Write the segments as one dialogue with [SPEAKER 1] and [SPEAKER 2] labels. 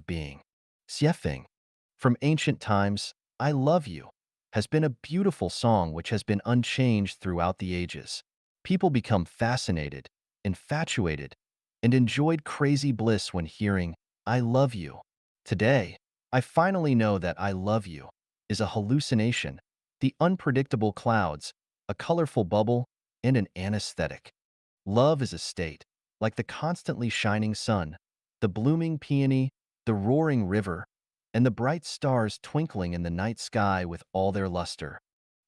[SPEAKER 1] being. Xiefeng, from ancient times, I love you, has been a beautiful song which has been unchanged throughout the ages. People become fascinated, infatuated, and enjoyed crazy bliss when hearing, I love you. Today, I finally know that I love you is a hallucination, the unpredictable clouds, a colorful bubble, and an anesthetic. Love is a state, like the constantly shining sun, the blooming peony, the roaring river, and the bright stars twinkling in the night sky with all their luster.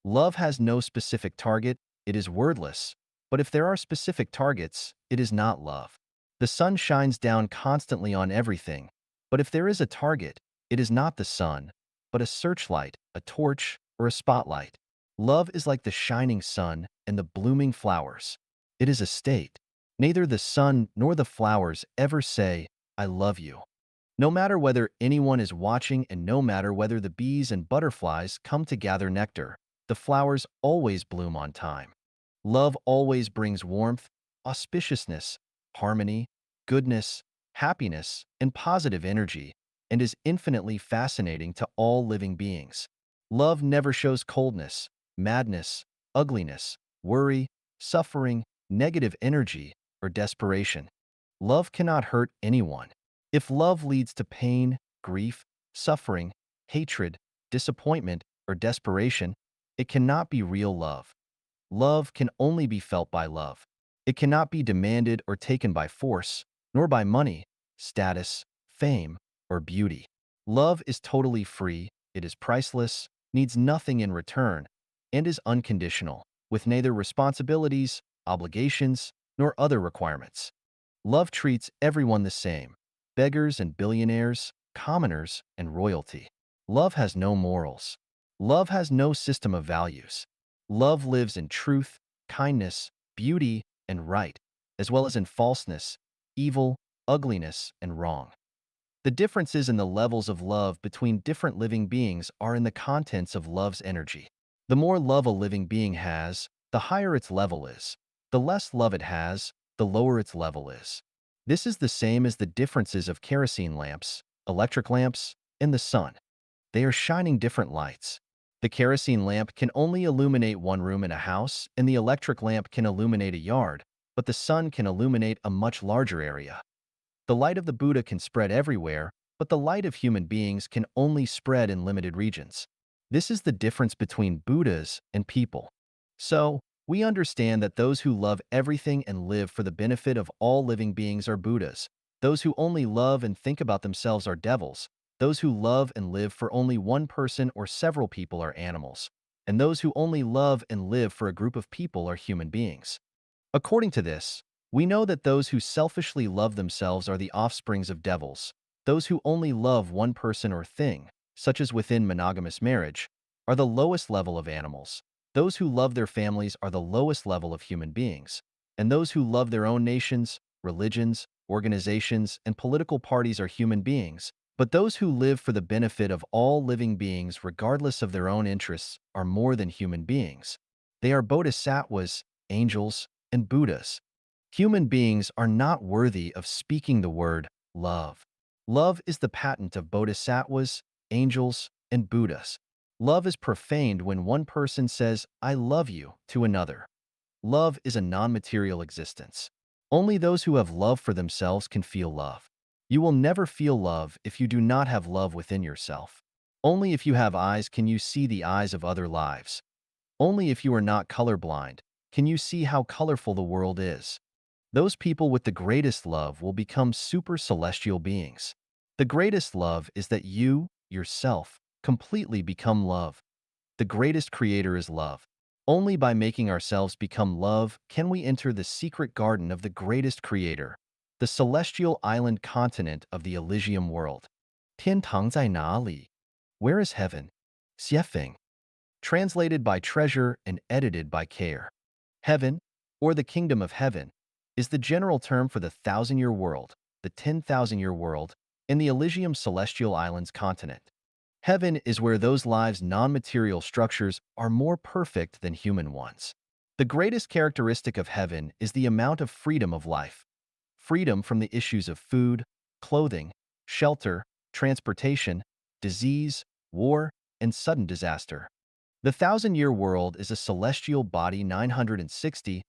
[SPEAKER 1] Love has no specific target, it is wordless, but if there are specific targets, it is not love. The sun shines down constantly on everything, but if there is a target, it is not the sun, but a searchlight, a torch, or a spotlight. Love is like the shining sun and the blooming flowers. It is a state. Neither the sun nor the flowers ever say, I love you. No matter whether anyone is watching and no matter whether the bees and butterflies come to gather nectar, the flowers always bloom on time. Love always brings warmth, auspiciousness, harmony, goodness, happiness, and positive energy, and is infinitely fascinating to all living beings. Love never shows coldness, madness, ugliness, worry, suffering, negative energy, or desperation. Love cannot hurt anyone. If love leads to pain, grief, suffering, hatred, disappointment, or desperation, it cannot be real love. Love can only be felt by love. It cannot be demanded or taken by force, nor by money, status, fame, or beauty. Love is totally free, it is priceless, needs nothing in return, and is unconditional, with neither responsibilities, obligations, nor other requirements. Love treats everyone the same, beggars and billionaires, commoners and royalty. Love has no morals. Love has no system of values. Love lives in truth, kindness, beauty, and right, as well as in falseness, evil, ugliness, and wrong. The differences in the levels of love between different living beings are in the contents of love's energy. The more love a living being has, the higher its level is. The less love it has, the lower its level is. This is the same as the differences of kerosene lamps, electric lamps, and the sun. They are shining different lights. The kerosene lamp can only illuminate one room in a house, and the electric lamp can illuminate a yard, but the sun can illuminate a much larger area. The light of the Buddha can spread everywhere, but the light of human beings can only spread in limited regions. This is the difference between Buddhas and people. So, we understand that those who love everything and live for the benefit of all living beings are Buddhas. Those who only love and think about themselves are devils. Those who love and live for only one person or several people are animals. And those who only love and live for a group of people are human beings. According to this, we know that those who selfishly love themselves are the offsprings of devils. Those who only love one person or thing, such as within monogamous marriage, are the lowest level of animals. Those who love their families are the lowest level of human beings. And those who love their own nations, religions, organizations, and political parties are human beings. But those who live for the benefit of all living beings regardless of their own interests are more than human beings. They are bodhisattvas, angels, and Buddhas. Human beings are not worthy of speaking the word love. Love is the patent of bodhisattvas, angels, and Buddhas. Love is profaned when one person says, I love you, to another. Love is a non-material existence. Only those who have love for themselves can feel love. You will never feel love if you do not have love within yourself. Only if you have eyes can you see the eyes of other lives. Only if you are not colorblind can you see how colorful the world is. Those people with the greatest love will become super celestial beings. The greatest love is that you, yourself, completely become love. The greatest creator is love. Only by making ourselves become love can we enter the secret garden of the greatest creator, the celestial island continent of the Elysium world. 天堂在哪里? Where is heaven? 谢菲 translated by Treasure and edited by Care. Heaven, or the kingdom of heaven, is the general term for the thousand-year world, the 10,000-year world, and the Elysium Celestial Islands continent. Heaven is where those lives' non-material structures are more perfect than human ones. The greatest characteristic of heaven is the amount of freedom of life. Freedom from the issues of food, clothing, shelter, transportation, disease, war, and sudden disaster. The thousand-year world is a celestial body 960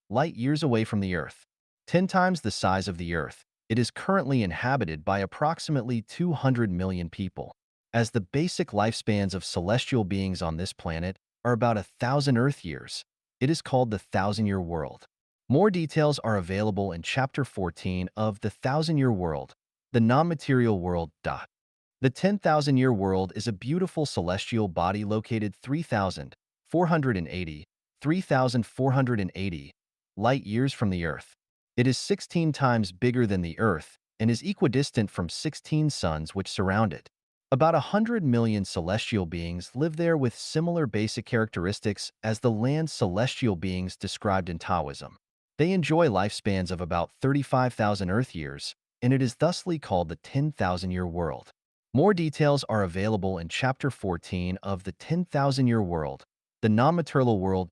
[SPEAKER 1] light years away from the Earth. 10 times the size of the Earth, it is currently inhabited by approximately 200 million people. As the basic lifespans of celestial beings on this planet are about 1,000 Earth years, it is called the thousand-year world. More details are available in Chapter 14 of The Thousand-Year World, the non-material world. The 10,000-year world is a beautiful celestial body located 3,480 light years from the Earth. It is 16 times bigger than the Earth and is equidistant from 16 suns which surround it. About 100 million celestial beings live there with similar basic characteristics as the land's celestial beings described in Taoism. They enjoy lifespans of about 35,000 Earth years, and it is thusly called the 10,000-year world. More details are available in Chapter 14 of The 10,000-Year World, the non-material world.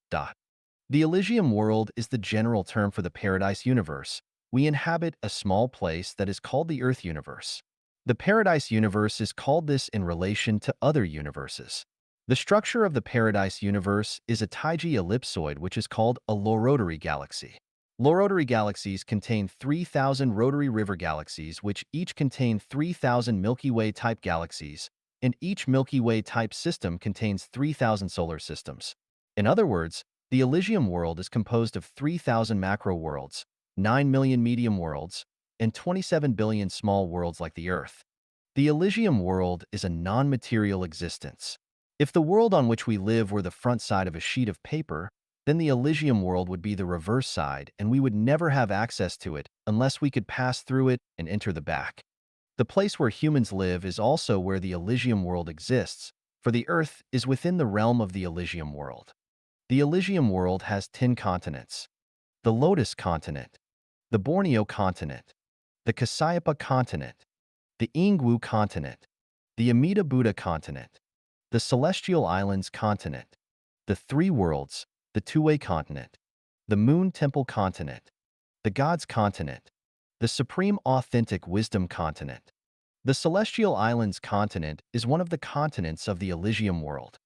[SPEAKER 1] The Elysium world is the general term for the Paradise universe. We inhabit a small place that is called the Earth universe. The Paradise universe is called this in relation to other universes. The structure of the Paradise universe is a Taiji ellipsoid which is called a low rotary galaxy. Low rotary galaxies contain 3,000 rotary river galaxies which each contain 3,000 Milky Way-type galaxies, and each Milky Way-type system contains 3,000 solar systems. In other words, the Elysium world is composed of 3,000 macro worlds, 9 million medium worlds, and 27 billion small worlds like the Earth. The Elysium world is a non-material existence. If the world on which we live were the front side of a sheet of paper, then the Elysium world would be the reverse side and we would never have access to it unless we could pass through it and enter the back. The place where humans live is also where the Elysium world exists, for the Earth is within the realm of the Elysium world. The Elysium world has 10 continents: the Lotus continent, the Borneo continent, the Kasayapa continent, the Ingwu continent, the Amida Buddha continent, the Celestial Islands continent, the Three Worlds, the Two-Way continent, the Moon Temple continent, the Gods continent, the Supreme Authentic Wisdom continent. The Celestial Islands continent is one of the continents of the Elysium world.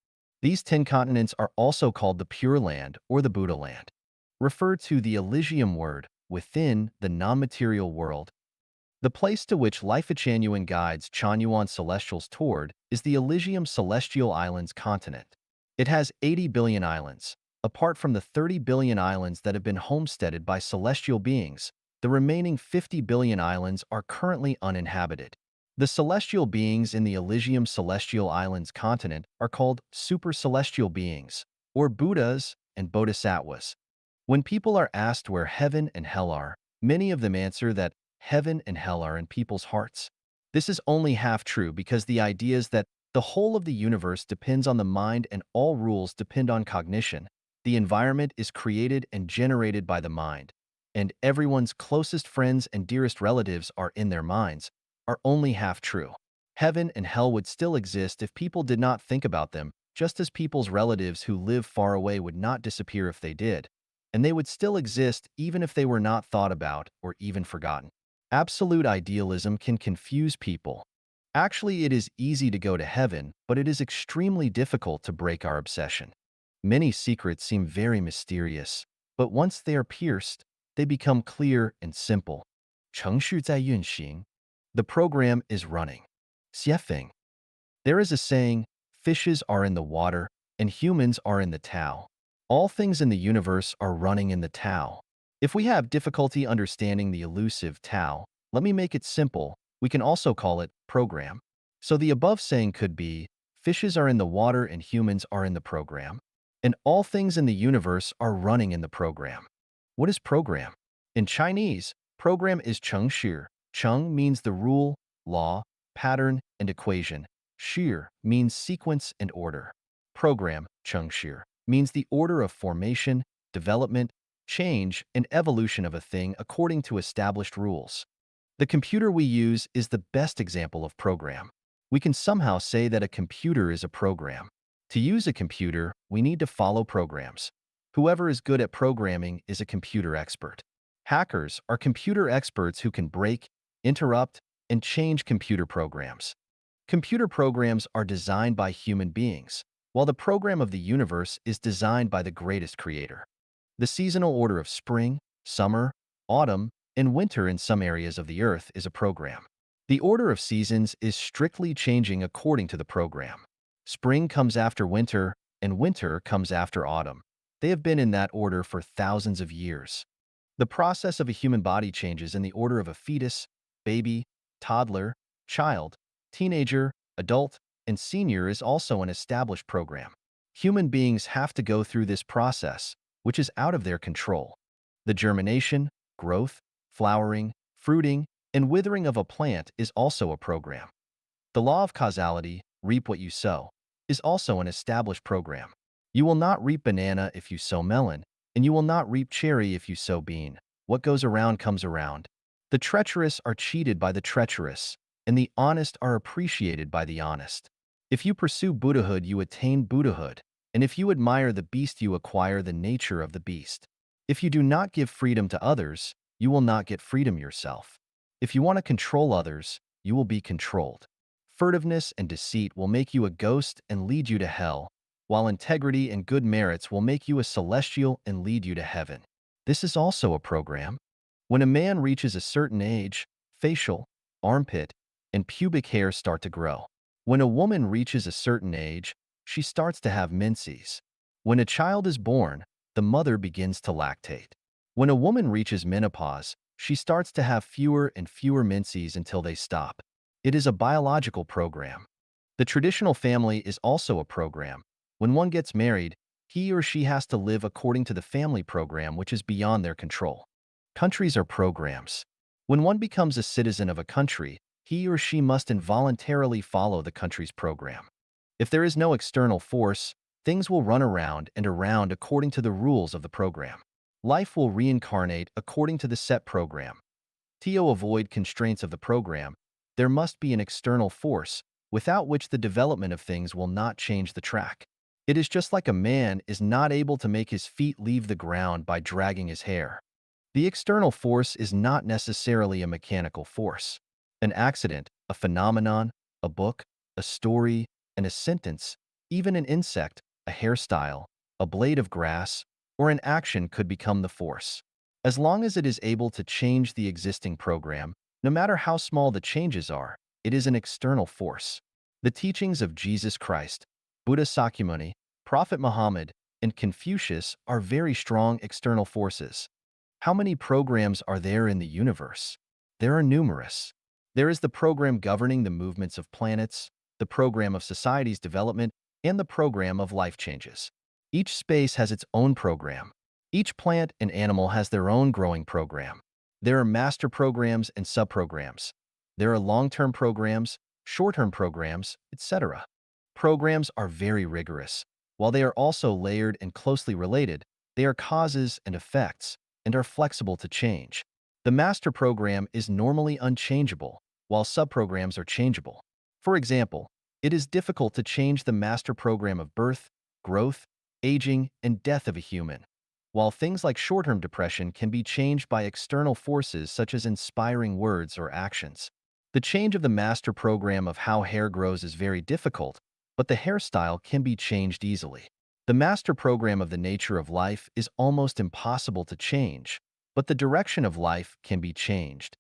[SPEAKER 1] These 10 continents are also called the Pure Land or the Buddha Land. Refer to the Elysium word within the non-material world. The place to which Life Genuine guides Chanyuan celestials toward is the Elysium Celestial Islands continent. It has 80 billion islands. Apart from the 30 billion islands that have been homesteaded by celestial beings, the remaining 50 billion islands are currently uninhabited. The celestial beings in the Elysium Celestial Islands continent are called super-celestial beings, or Buddhas and Bodhisattvas. When people are asked where heaven and hell are, many of them answer that heaven and hell are in people's hearts. This is only half true because the idea is that the whole of the universe depends on the mind and all rules depend on cognition. The environment is created and generated by the mind, and everyone's closest friends and dearest relatives are in their minds, are only half true. Heaven and hell would still exist if people did not think about them, just as people's relatives who live far away would not disappear if they did, and they would still exist even if they were not thought about or even forgotten. Absolute idealism can confuse people. Actually, it is easy to go to heaven, but it is extremely difficult to break our obsession. Many secrets seem very mysterious, but once they are pierced, they become clear and simple. 程序在运行. The program is running. 写法. There is a saying, fishes are in the water, and humans are in the Tao. All things in the universe are running in the Tao. If we have difficulty understanding the elusive Tao, let me make it simple. We can also call it program. So the above saying could be, fishes are in the water and humans are in the program. And all things in the universe are running in the program. What is program? In Chinese, program is 程序. 程 means the rule, law, pattern, and equation. 序 means sequence and order. Program, 程序, means the order of formation, development, change, and evolution of a thing according to established rules. The computer we use is the best example of program. We can somehow say that a computer is a program. To use a computer, we need to follow programs. Whoever is good at programming is a computer expert. Hackers are computer experts who can break, interrupt, and change computer programs. Computer programs are designed by human beings, while the program of the universe is designed by the greatest creator. The seasonal order of spring, summer, autumn, and winter in some areas of the Earth is a program. The order of seasons is strictly changing according to the program. Spring comes after winter, and winter comes after autumn. They have been in that order for thousands of years. The process of a human body changes in the order of a fetus, baby, toddler, child, teenager, adult, and senior is also an established program. Human beings have to go through this process, which is out of their control. The germination, growth, flowering, fruiting, and withering of a plant is also a program. The law of causality, reap what you sow, is also an established program. You will not reap banana if you sow melon, and you will not reap cherry if you sow bean. What goes around comes around. The treacherous are cheated by the treacherous, and the honest are appreciated by the honest. If you pursue Buddhahood, you attain Buddhahood, and if you admire the beast, you acquire the nature of the beast. If you do not give freedom to others, you will not get freedom yourself. If you want to control others, you will be controlled. Furtiveness and deceit will make you a ghost and lead you to hell, while integrity and good merits will make you a celestial and lead you to heaven. This is also a program. When a man reaches a certain age, facial, armpit, and pubic hair start to grow. When a woman reaches a certain age, she starts to have menses. When a child is born, the mother begins to lactate. When a woman reaches menopause, she starts to have fewer and fewer menses until they stop. It is a biological program. The traditional family is also a program. When one gets married, he or she has to live according to the family program, which is beyond their control. Countries are programs. When one becomes a citizen of a country, he or she must involuntarily follow the country's program. If there is no external force, things will run around and around according to the rules of the program. Life will reincarnate according to the set program. To avoid constraints of the program, there must be an external force, without which the development of things will not change the track. It is just like a man is not able to make his feet leave the ground by dragging his hair. The external force is not necessarily a mechanical force. An accident, a phenomenon, a book, a story, and a sentence, even an insect, a hairstyle, a blade of grass, or an action could become the force. As long as it is able to change the existing program, no matter how small the changes are, it is an external force. The teachings of Jesus Christ, Buddha Sakyamuni, Prophet Muhammad, and Confucius are very strong external forces. How many programs are there in the universe? There are numerous. There is the program governing the movements of planets, the program of society's development, and the program of life changes. Each space has its own program. Each plant and animal has their own growing program. There are master programs and subprograms. There are long-term programs, short-term programs, etc. Programs are very rigorous. While they are also layered and closely related, they are causes and effects and are flexible to change. The master program is normally unchangeable, while subprograms are changeable. For example, it is difficult to change the master program of birth, growth, aging, and death of a human, while things like short-term depression can be changed by external forces such as inspiring words or actions. The change of the master program of how hair grows is very difficult, but the hairstyle can be changed easily. The master program of the nature of life is almost impossible to change, but the direction of life can be changed.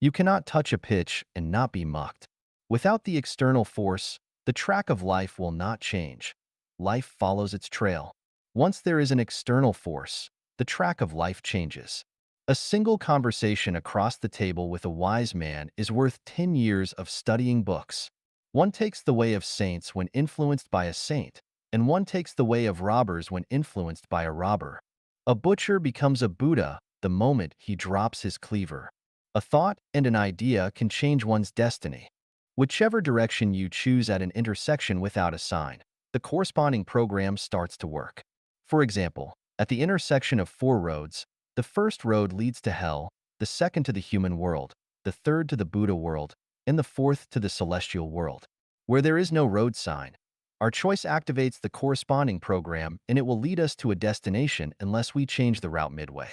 [SPEAKER 1] You cannot touch a pitch and not be mucked. Without the external force, the track of life will not change. Life follows its trail. Once there is an external force, the track of life changes. A single conversation across the table with a wise man is worth 10 years of studying books. One takes the way of saints when influenced by a saint, and one takes the way of robbers when influenced by a robber. A butcher becomes a Buddha the moment he drops his cleaver. A thought and an idea can change one's destiny. Whichever direction you choose at an intersection without a sign, the corresponding program starts to work. For example, at the intersection of 4 roads, the first road leads to hell, the second to the human world, the third to the Buddha world, and the fourth to the celestial world. Where there is no road sign, our choice activates the corresponding program and it will lead us to a destination unless we change the route midway.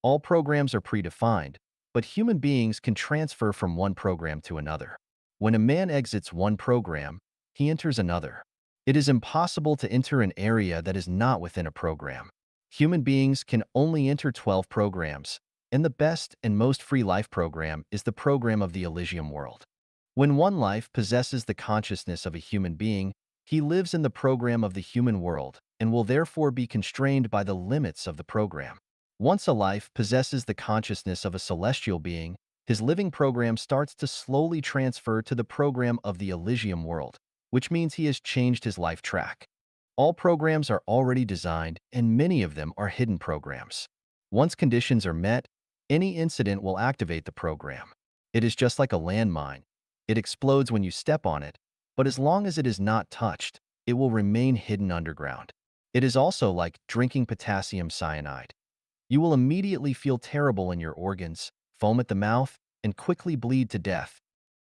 [SPEAKER 1] All programs are predefined, but human beings can transfer from one program to another. When a man exits one program, he enters another. It is impossible to enter an area that is not within a program. Human beings can only enter 12 programs, and the best and most free life program is the program of the Elysium world. When one life possesses the consciousness of a human being, he lives in the program of the human world and will therefore be constrained by the limits of the program. Once a life possesses the consciousness of a celestial being, his living program starts to slowly transfer to the program of the Elysium world, which means he has changed his life track. All programs are already designed, and many of them are hidden programs. Once conditions are met, any incident will activate the program. It is just like a landmine. It explodes when you step on it, but as long as it is not touched, it will remain hidden underground. It is also like drinking potassium cyanide. You will immediately feel terrible in your organs, foam at the mouth, and quickly bleed to death.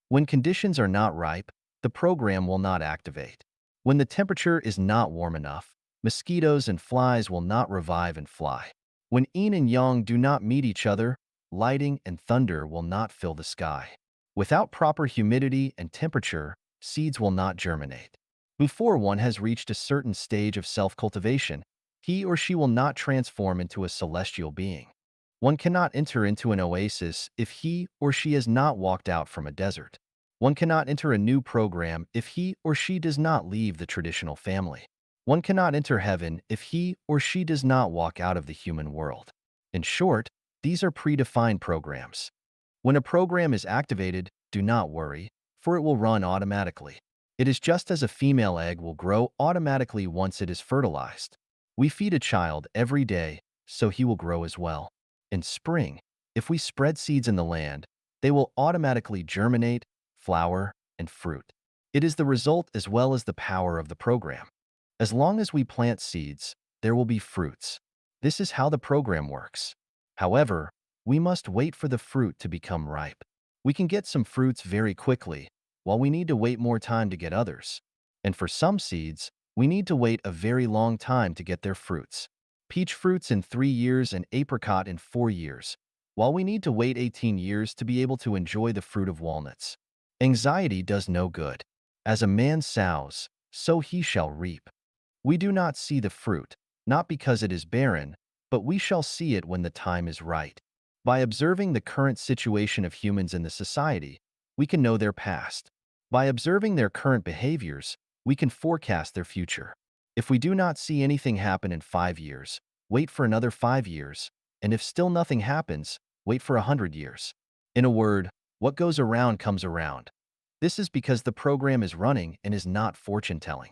[SPEAKER 1] When conditions are not ripe, the program will not activate. When the temperature is not warm enough, mosquitoes and flies will not revive and fly. When yin and yang do not meet each other, lightning and thunder will not fill the sky. Without proper humidity and temperature, seeds will not germinate. Before one has reached a certain stage of self-cultivation, he or she will not transform into a celestial being. One cannot enter into an oasis if he or she has not walked out from a desert. One cannot enter a new program if he or she does not leave the traditional family. One cannot enter heaven if he or she does not walk out of the human world. In short, these are predefined programs. When a program is activated, do not worry, for it will run automatically. It is just as a female egg will grow automatically once it is fertilized. We feed a child every day, so he will grow as well. In spring, if we spread seeds in the land, they will automatically germinate, flower, and fruit. It is the result as well as the power of the program. As long as we plant seeds, there will be fruits. This is how the program works. However, we must wait for the fruit to become ripe. We can get some fruits very quickly, while we need to wait more time to get others. And for some seeds, we need to wait a very long time to get their fruits. Peach fruits in 3 years and apricot in 4 years, while we need to wait 18 years to be able to enjoy the fruit of walnuts. Anxiety does no good. As a man sows, so he shall reap. We do not see the fruit, not because it is barren, but we shall see it when the time is right. By observing the current situation of humans in the society, we can know their past. By observing their current behaviors, we can forecast their future. If we do not see anything happen in 5 years, wait for another 5 years, and if still nothing happens, wait for 100 years. In a word, what goes around comes around. This is because the program is running and is not fortune-telling.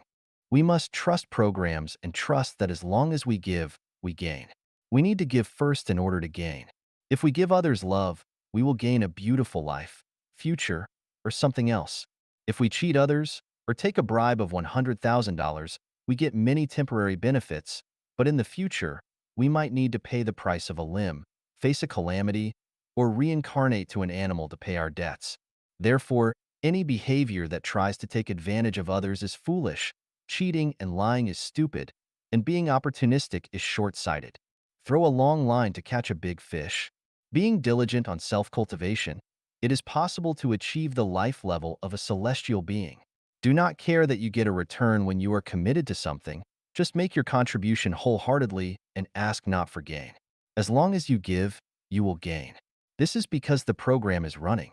[SPEAKER 1] We must trust programs and trust that as long as we give, we gain. We need to give first in order to gain. If we give others love, we will gain a beautiful life, future, or something else. If we cheat others or take a bribe of $100,000, we get many temporary benefits, but in the future, we might need to pay the price of a limb, face a calamity, or reincarnate to an animal to pay our debts. Therefore, any behavior that tries to take advantage of others is foolish, cheating and lying is stupid, and being opportunistic is short-sighted. Throw a long line to catch a big fish. Being diligent on self-cultivation, it is possible to achieve the life level of a celestial being. Do not care that you get a return when you are committed to something. Just make your contribution wholeheartedly and ask not for gain. As long as you give, you will gain. This is because the program is running.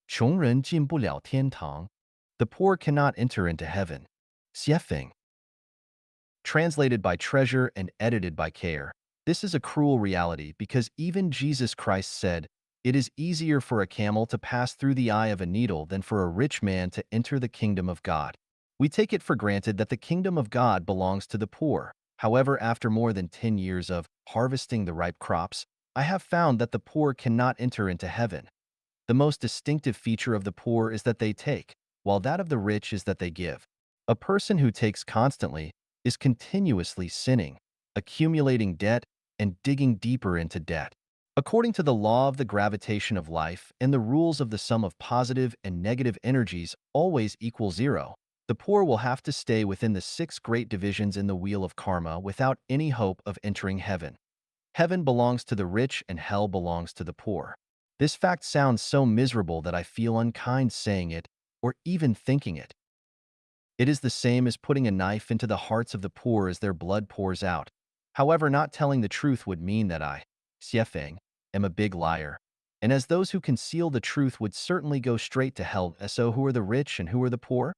[SPEAKER 1] 穷人进不了天堂. The poor cannot enter into heaven. Xiefeng. Translated by Treasure and edited by Care. This is a cruel reality because even Jesus Christ said, "It is easier for a camel to pass through the eye of a needle than for a rich man to enter the kingdom of God." We take it for granted that the kingdom of God belongs to the poor. However, after more than 10 years of harvesting the ripe crops, I have found that the poor cannot enter into heaven. The most distinctive feature of the poor is that they take, while that of the rich is that they give. A person who takes constantly is continuously sinning, accumulating debt, and digging deeper into debt. According to the law of the gravitation of life and the rules of the sum of positive and negative energies always equal zero, the poor will have to stay within the 6 great divisions in the wheel of karma without any hope of entering heaven. Heaven belongs to the rich and hell belongs to the poor. This fact sounds so miserable that I feel unkind saying it or even thinking it. It is the same as putting a knife into the hearts of the poor as their blood pours out. However, not telling the truth would mean that I, Xiefeng, am a big liar. And as those who conceal the truth would certainly go straight to hell, so who are the rich and who are the poor?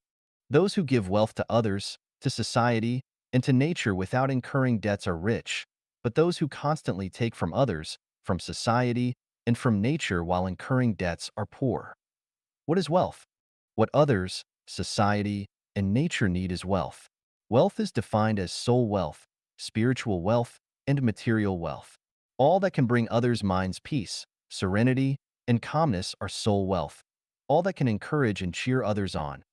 [SPEAKER 1] Those who give wealth to others, to society, and to nature without incurring debts are rich, but those who constantly take from others, from society, and from nature while incurring debts are poor. What is wealth? What others, society, and nature need is wealth. Wealth is defined as soul wealth, spiritual wealth, and material wealth. All that can bring others' minds peace, serenity, and calmness are soul wealth. All that can encourage and cheer others on,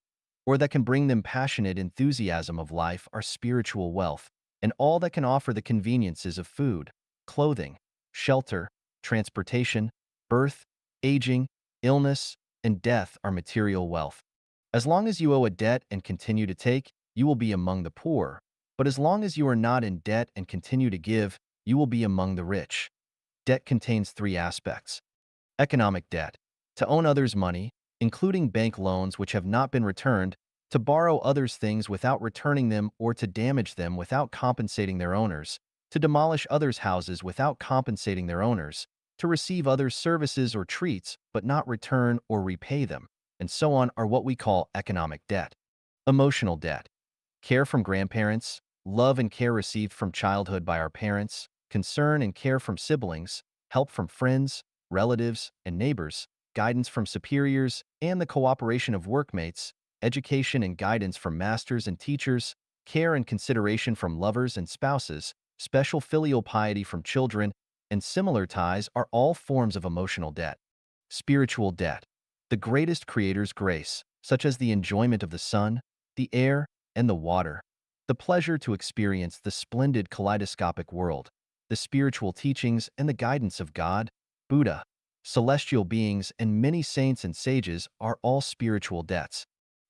[SPEAKER 1] or that can bring them passionate enthusiasm of life are spiritual wealth, and all that can offer the conveniences of food, clothing, shelter, transportation, birth, aging, illness, and death are material wealth. As long as you owe a debt and continue to take, you will be among the poor, but as long as you are not in debt and continue to give, you will be among the rich. Debt contains three aspects. Economic debt, to own others' money, including bank loans which have not been returned, to borrow others' things without returning them or to damage them without compensating their owners, to demolish others' houses without compensating their owners, to receive others' services or treats but not return or repay them, and so on are what we call economic debt. Emotional debt, care from grandparents, love and care received from childhood by our parents, concern and care from siblings, help from friends, relatives, and neighbors, guidance from superiors, and the cooperation of workmates, education and guidance from masters and teachers, care and consideration from lovers and spouses, special filial piety from children, and similar ties are all forms of emotional debt. Spiritual debt, the greatest Creator's grace, such as the enjoyment of the sun, the air, and the water, the pleasure to experience the splendid kaleidoscopic world, the spiritual teachings and the guidance of God, Buddha, celestial beings, and many saints and sages are all spiritual debts.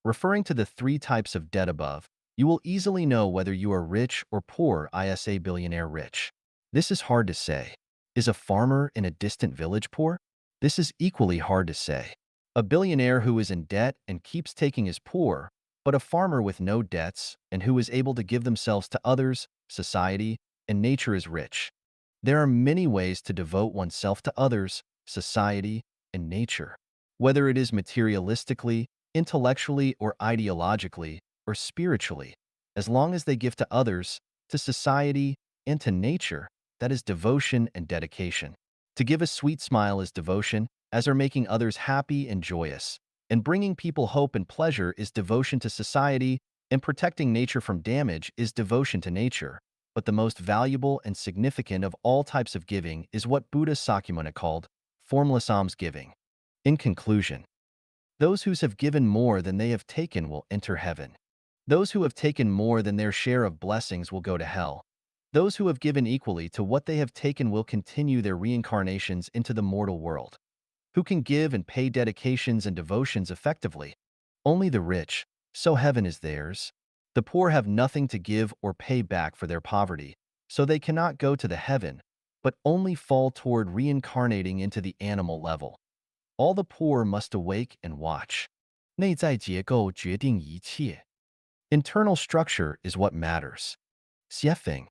[SPEAKER 1] Referring to the three types of debt above, you will easily know whether you are rich or poor, isa billionaire rich. This is hard to say. Is a farmer in a distant village poor? This is equally hard to say. A billionaire who is in debt and keeps taking is poor, but a farmer with no debts and who is able to give themselves to others, society, and nature is rich. There are many ways to devote oneself to others, society, and nature. Whether it is materialistically, intellectually, or ideologically, or spiritually, as long as they give to others, to society, and to nature, that is devotion and dedication. To give a sweet smile is devotion, as are making others happy and joyous. And bringing people hope and pleasure is devotion to society, and protecting nature from damage is devotion to nature. But the most valuable and significant of all types of giving is what Buddha Sakyamuni called formless almsgiving. In conclusion, those who have given more than they have taken will enter heaven. Those who have taken more than their share of blessings will go to hell. Those who have given equally to what they have taken will continue their reincarnations into the mortal world. Who can give and pay dedications and devotions effectively? Only the rich, so heaven is theirs. The poor have nothing to give or pay back for their poverty, so they cannot go to the heaven, but only fall toward reincarnating into the animal level. All the poor must awake and watch. 内在结构决定一切. Internal structure is what matters. Xiefeng.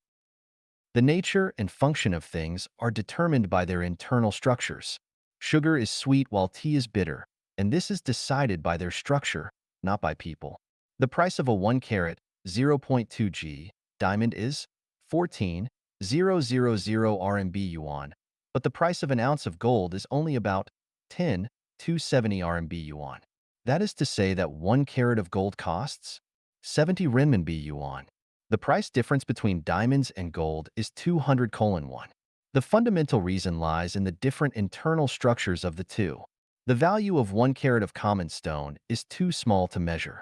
[SPEAKER 1] The nature and function of things are determined by their internal structures. Sugar is sweet while tea is bitter, and this is decided by their structure, not by people. The price of a 1 carat, 0.2 g, diamond is 14,000 RMB yuan, but the price of an ounce of gold is only about 10,270 RMB yuan. That is to say that 1 carat of gold costs 70 renminbi yuan. The price difference between diamonds and gold is 200:1. The fundamental reason lies in the different internal structures of the two. The value of 1 carat of common stone is too small to measure.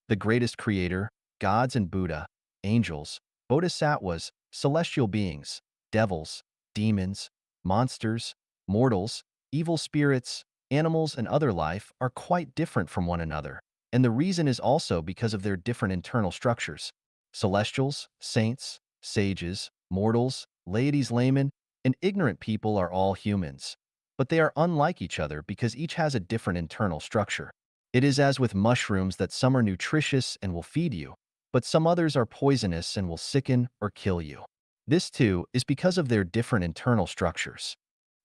[SPEAKER 1] The greatest creator, gods and Buddha, angels, bodhisattvas, celestial beings, devils, demons, monsters, mortals, evil spirits, animals, and other life are quite different from one another, and the reason is also because of their different internal structures. Celestials, saints, sages, mortals, laities, laymen, and ignorant people are all humans. but they are unlike each other because each has a different internal structure. It is as with mushrooms that some are nutritious and will feed you, but some others are poisonous and will sicken or kill you. This, too, is because of their different internal structures.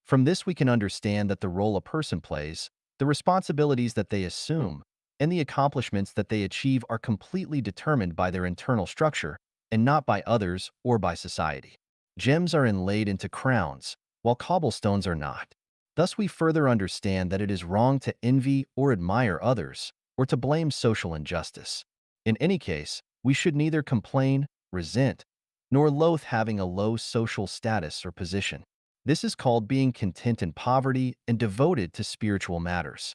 [SPEAKER 1] From this, we can understand that the role a person plays, the responsibilities that they assume, and the accomplishments that they achieve are completely determined by their internal structure and not by others or by society. Gems are inlaid into crowns, while cobblestones are not. Thus, we further understand that it is wrong to envy or admire others, or to blame social injustice. In any case, we should neither complain, resent, nor loathe having a low social status or position. This is called being content in poverty and devoted to spiritual matters.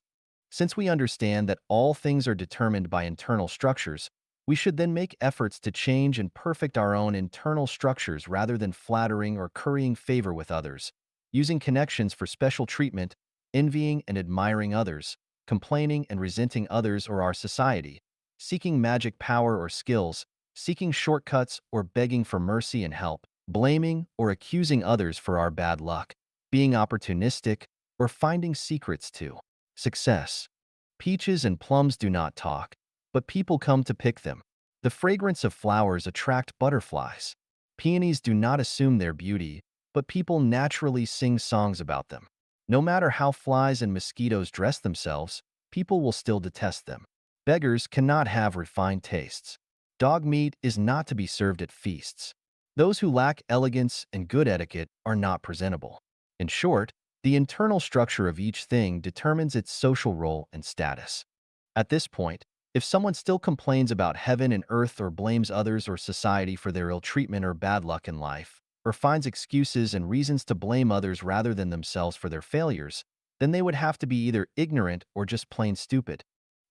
[SPEAKER 1] Since we understand that all things are determined by internal structures, we should then make efforts to change and perfect our own internal structures rather than flattering or currying favor with others, using connections for special treatment, envying and admiring others, complaining and resenting others or our society, seeking magic power or skills, seeking shortcuts or begging for mercy and help, blaming or accusing others for our bad luck, being opportunistic, or finding secrets to success. Peaches and plums do not talk, but people come to pick them. The fragrance of flowers attract butterflies. Peonies do not assume their beauty, but people naturally sing songs about them. No matter how flies and mosquitoes dress themselves, people will still detest them. Beggars cannot have refined tastes. Dog meat is not to be served at feasts. Those who lack elegance and good etiquette are not presentable. In short, the internal structure of each thing determines its social role and status. At this point, if someone still complains about heaven and earth or blames others or society for their ill treatment or bad luck in life, or finds excuses and reasons to blame others rather than themselves for their failures, then they would have to be either ignorant or just plain stupid.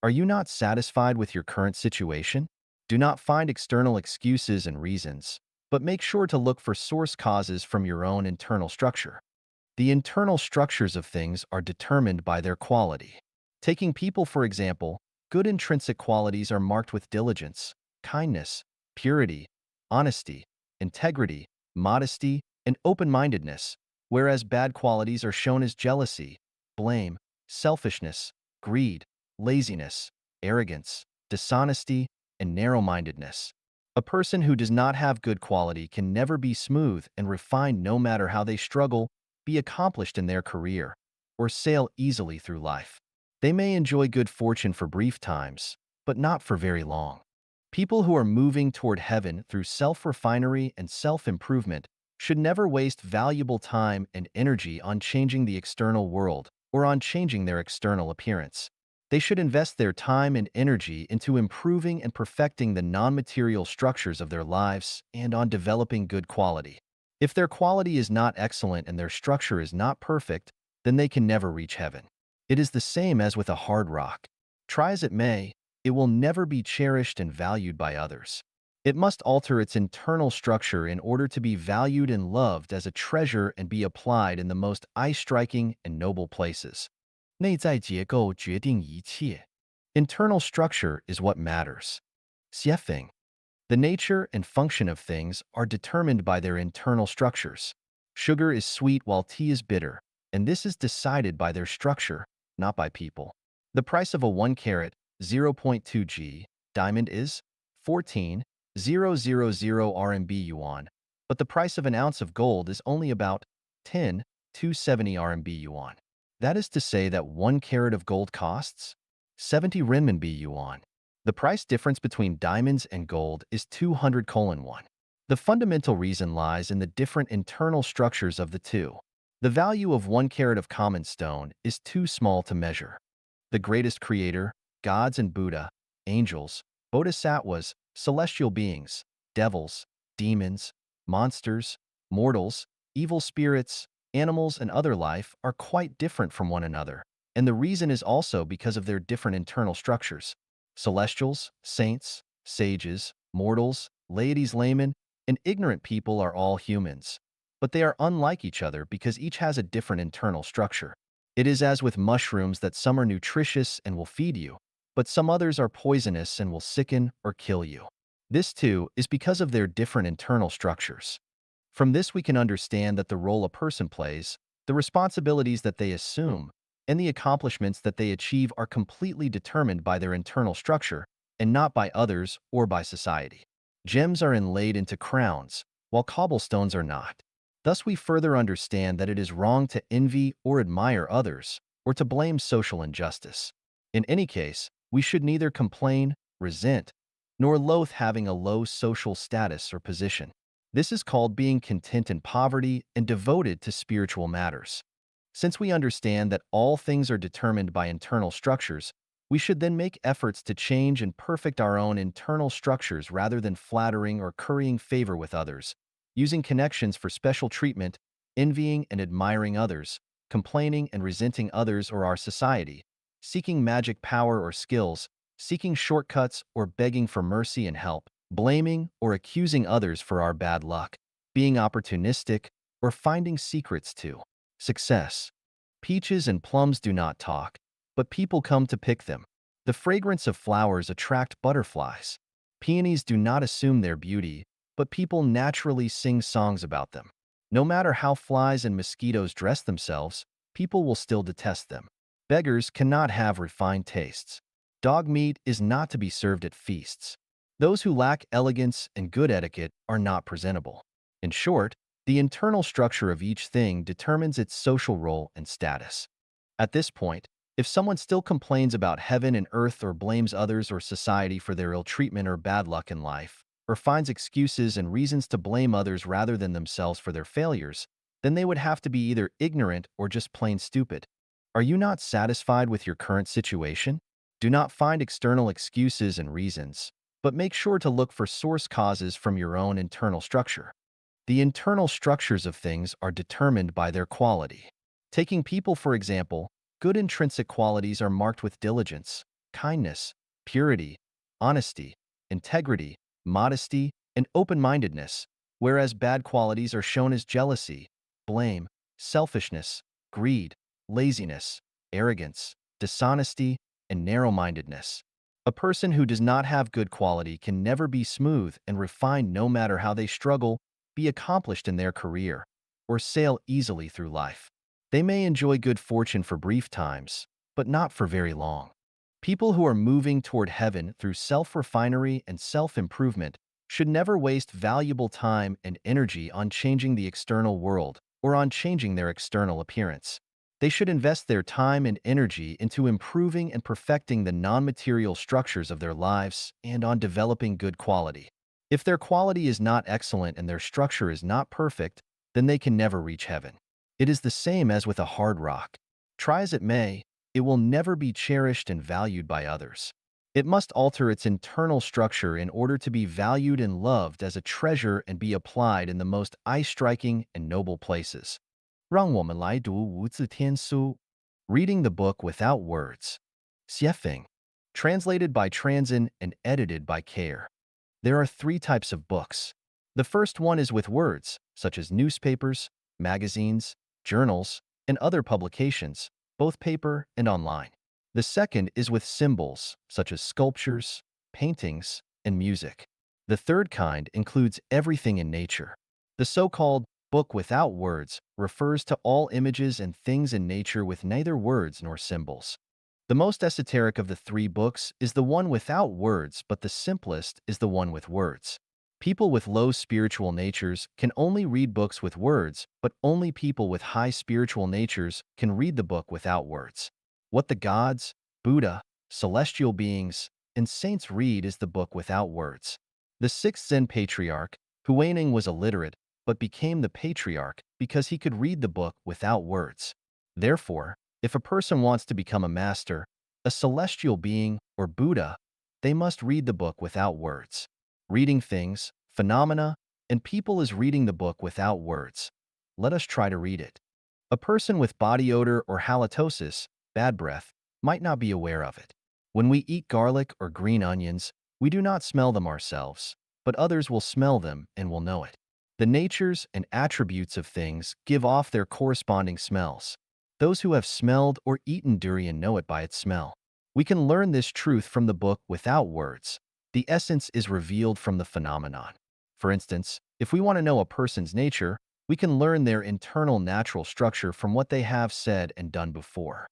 [SPEAKER 1] Are you not satisfied with your current situation? Do not find external excuses and reasons, but make sure to look for source causes from your own internal structure. The internal structures of things are determined by their quality. Taking people, for example, good intrinsic qualities are marked with diligence, kindness, purity, honesty, integrity, modesty, and open-mindedness, whereas bad qualities are shown as jealousy, blame, selfishness, greed, laziness, arrogance, dishonesty, and narrow-mindedness. A person who does not have good quality can never be smooth and refined no matter how they struggle, be accomplished in their career, or sail easily through life. They may enjoy good fortune for brief times, but not for very long. People who are moving toward heaven through self-refinery and self-improvement should never waste valuable time and energy on changing the external world or on changing their external appearance. They should invest their time and energy into improving and perfecting the non-material structures of their lives and on developing good quality. If their quality is not excellent and their structure is not perfect, then they can never reach heaven. It is the same as with a hard rock. Try as it may, it will never be cherished and valued by others. It must alter its internal structure in order to be valued and loved as a treasure and be applied in the most eye-striking and noble places. 内在结构决定一切. Internal structure is what matters. 写法. The nature and function of things are determined by their internal structures. Sugar is sweet while tea is bitter, and this is decided by their structure, not by people. The price of a 1 carat, 0.2 g, diamond is 14,000 RMB yuan, but the price of an ounce of gold is only about 10,270 RMB yuan. That is to say that 1 carat of gold costs 70 renminbi yuan. The price difference between diamonds and gold is 200:1. The fundamental reason lies in the different internal structures of the two. The value of 1 carat of common stone is too small to measure. The greatest creator, gods and Buddha, angels, bodhisattvas, celestial beings, devils, demons, monsters, mortals, evil spirits, animals, and other life are quite different from one another, and the reason is also because of their different internal structures. Celestials, saints, sages, mortals, laities, laymen, and ignorant people are all humans, but they are unlike each other because each has a different internal structure. It is as with mushrooms that some are nutritious and will feed you, but some others are poisonous and will sicken or kill you. This, too, is because of their different internal structures. From this we can understand that the role a person plays, The responsibilities that they assume and the accomplishments that they achieve are completely determined by their internal structure and not by others or by society. Gems are inlaid into crowns, while cobblestones are not. Thus, we further understand that it is wrong to envy or admire others, or to blame social injustice. In any case, we should neither complain, resent, nor loathe having a low social status or position. This is called being content in poverty and devoted to spiritual matters. Since we understand that all things are determined by internal structures, we should then make efforts to change and perfect our own internal structures rather than flattering or currying favor with others, using connections for special treatment, envying and admiring others, complaining and resenting others or our society, seeking magic power or skills, seeking shortcuts or begging for mercy and help, blaming or accusing others for our bad luck, being opportunistic, or finding secrets to success. Peaches and plums do not talk, but people come to pick them. The fragrance of flowers attract butterflies. Peonies do not assume their beauty, but people naturally sing songs about them. No matter how flies and mosquitoes dress themselves, people will still detest them. Beggars cannot have refined tastes. Dog meat is not to be served at feasts. Those who lack elegance and good etiquette are not presentable. In short, the internal structure of each thing determines its social role and status. At this point, if someone still complains about heaven and earth or blames others or society for their ill treatment or bad luck in life, or finds excuses and reasons to blame others rather than themselves for their failures, then they would have to be either ignorant or just plain stupid. Are you not satisfied with your current situation? Do not find external excuses and reasons, but make sure to look for source causes from your own internal structure. The internal structures of things are determined by their quality. Taking people, for example, good intrinsic qualities are marked with diligence, kindness, purity, honesty, integrity, modesty, and open-mindedness, whereas bad qualities are shown as jealousy, blame, selfishness, greed, laziness, arrogance, dishonesty, and narrow-mindedness. A person who does not have good quality can never be smooth and refined no matter how they struggle, be accomplished in their career, or sail easily through life. They may enjoy good fortune for brief times, but not for very long. People who are moving toward heaven through self-refinery and self-improvement should never waste valuable time and energy on changing the external world or on changing their external appearance. They should invest their time and energy into improving and perfecting the non-material structures of their lives and on developing good quality. If their quality is not excellent and their structure is not perfect, then they can never reach heaven. It is the same as with a hard rock. Try as it may, it will never be cherished and valued by others. It must alter its internal structure in order to be valued and loved as a treasure and be applied in the most eye-striking and noble places. 让我们来读无字天书. Reading the book without words. Xiefeng. Translated by Transin and edited by Care. There are three types of books. The first one is with words, such as newspapers, magazines, journals, and other publications, both paper and online. The second is with symbols, such as sculptures, paintings, and music. The third kind includes everything in nature. The so-called book without words refers to all images and things in nature with neither words nor symbols. The most esoteric of the three books is the one without words, but the simplest is the one with words. People with low spiritual natures can only read books with words, but only people with high spiritual natures can read the book without words. What the gods, Buddha, celestial beings, and saints read is the book without words. The sixth Zen patriarch, Huineng, was illiterate, but became the patriarch because he could read the book without words. Therefore, if a person wants to become a master, a celestial being, or Buddha, they must read the book without words. Reading things, phenomena, and people is reading the book without words. Let us try to read it. A person with body odor or halitosis, bad breath, might not be aware of it. When we eat garlic or green onions, we do not smell them ourselves, but others will smell them and will know it. The natures and attributes of things give off their corresponding smells. Those who have smelled or eaten durian know it by its smell. We can learn this truth from the book without words. The essence is revealed from the phenomenon. For instance, if we want to know a person's nature, We can learn their internal natural structure from what they have said and done before.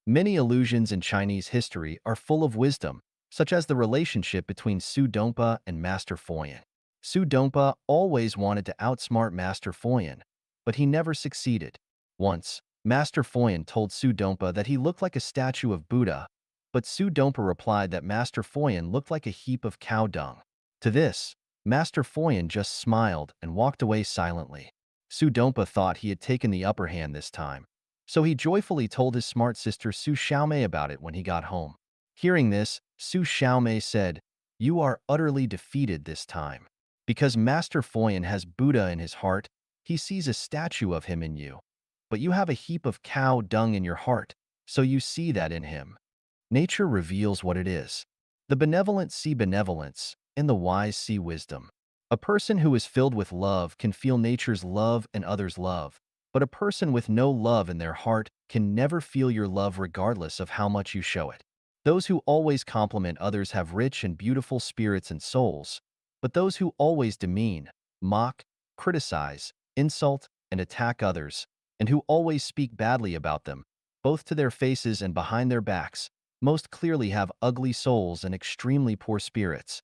[SPEAKER 1] Many allusions in Chinese history are full of wisdom, such as the relationship between Su Dongpa and Master Foyan. Su Dongpa always wanted to outsmart Master Foyan, but he never succeeded. Once, Master Foyan told Su Dongpa that he looked like a statue of Buddha, but Su Dongpa replied that Master Foyan looked like a heap of cow dung. To this, Master Foyan just smiled and walked away silently. Su Dongpa thought he had taken the upper hand this time, so he joyfully told his smart sister Su Xiaomei about it when he got home. Hearing this, Su Xiaomei said, "You are utterly defeated this time. Because Master Foyan has Buddha in his heart, he sees a statue of him in you. But you have a heap of cow dung in your heart, so you see that in him." Nature reveals what it is. The benevolent see benevolence, and the wise see wisdom. A person who is filled with love can feel nature's love and others' love, but a person with no love in their heart can never feel your love regardless of how much you show it. Those who always compliment others have rich and beautiful spirits and souls, but those who always demean, mock, criticize, insult, and attack others, and who always speak badly about them, both to their faces and behind their backs, most clearly have ugly souls and extremely poor spirits.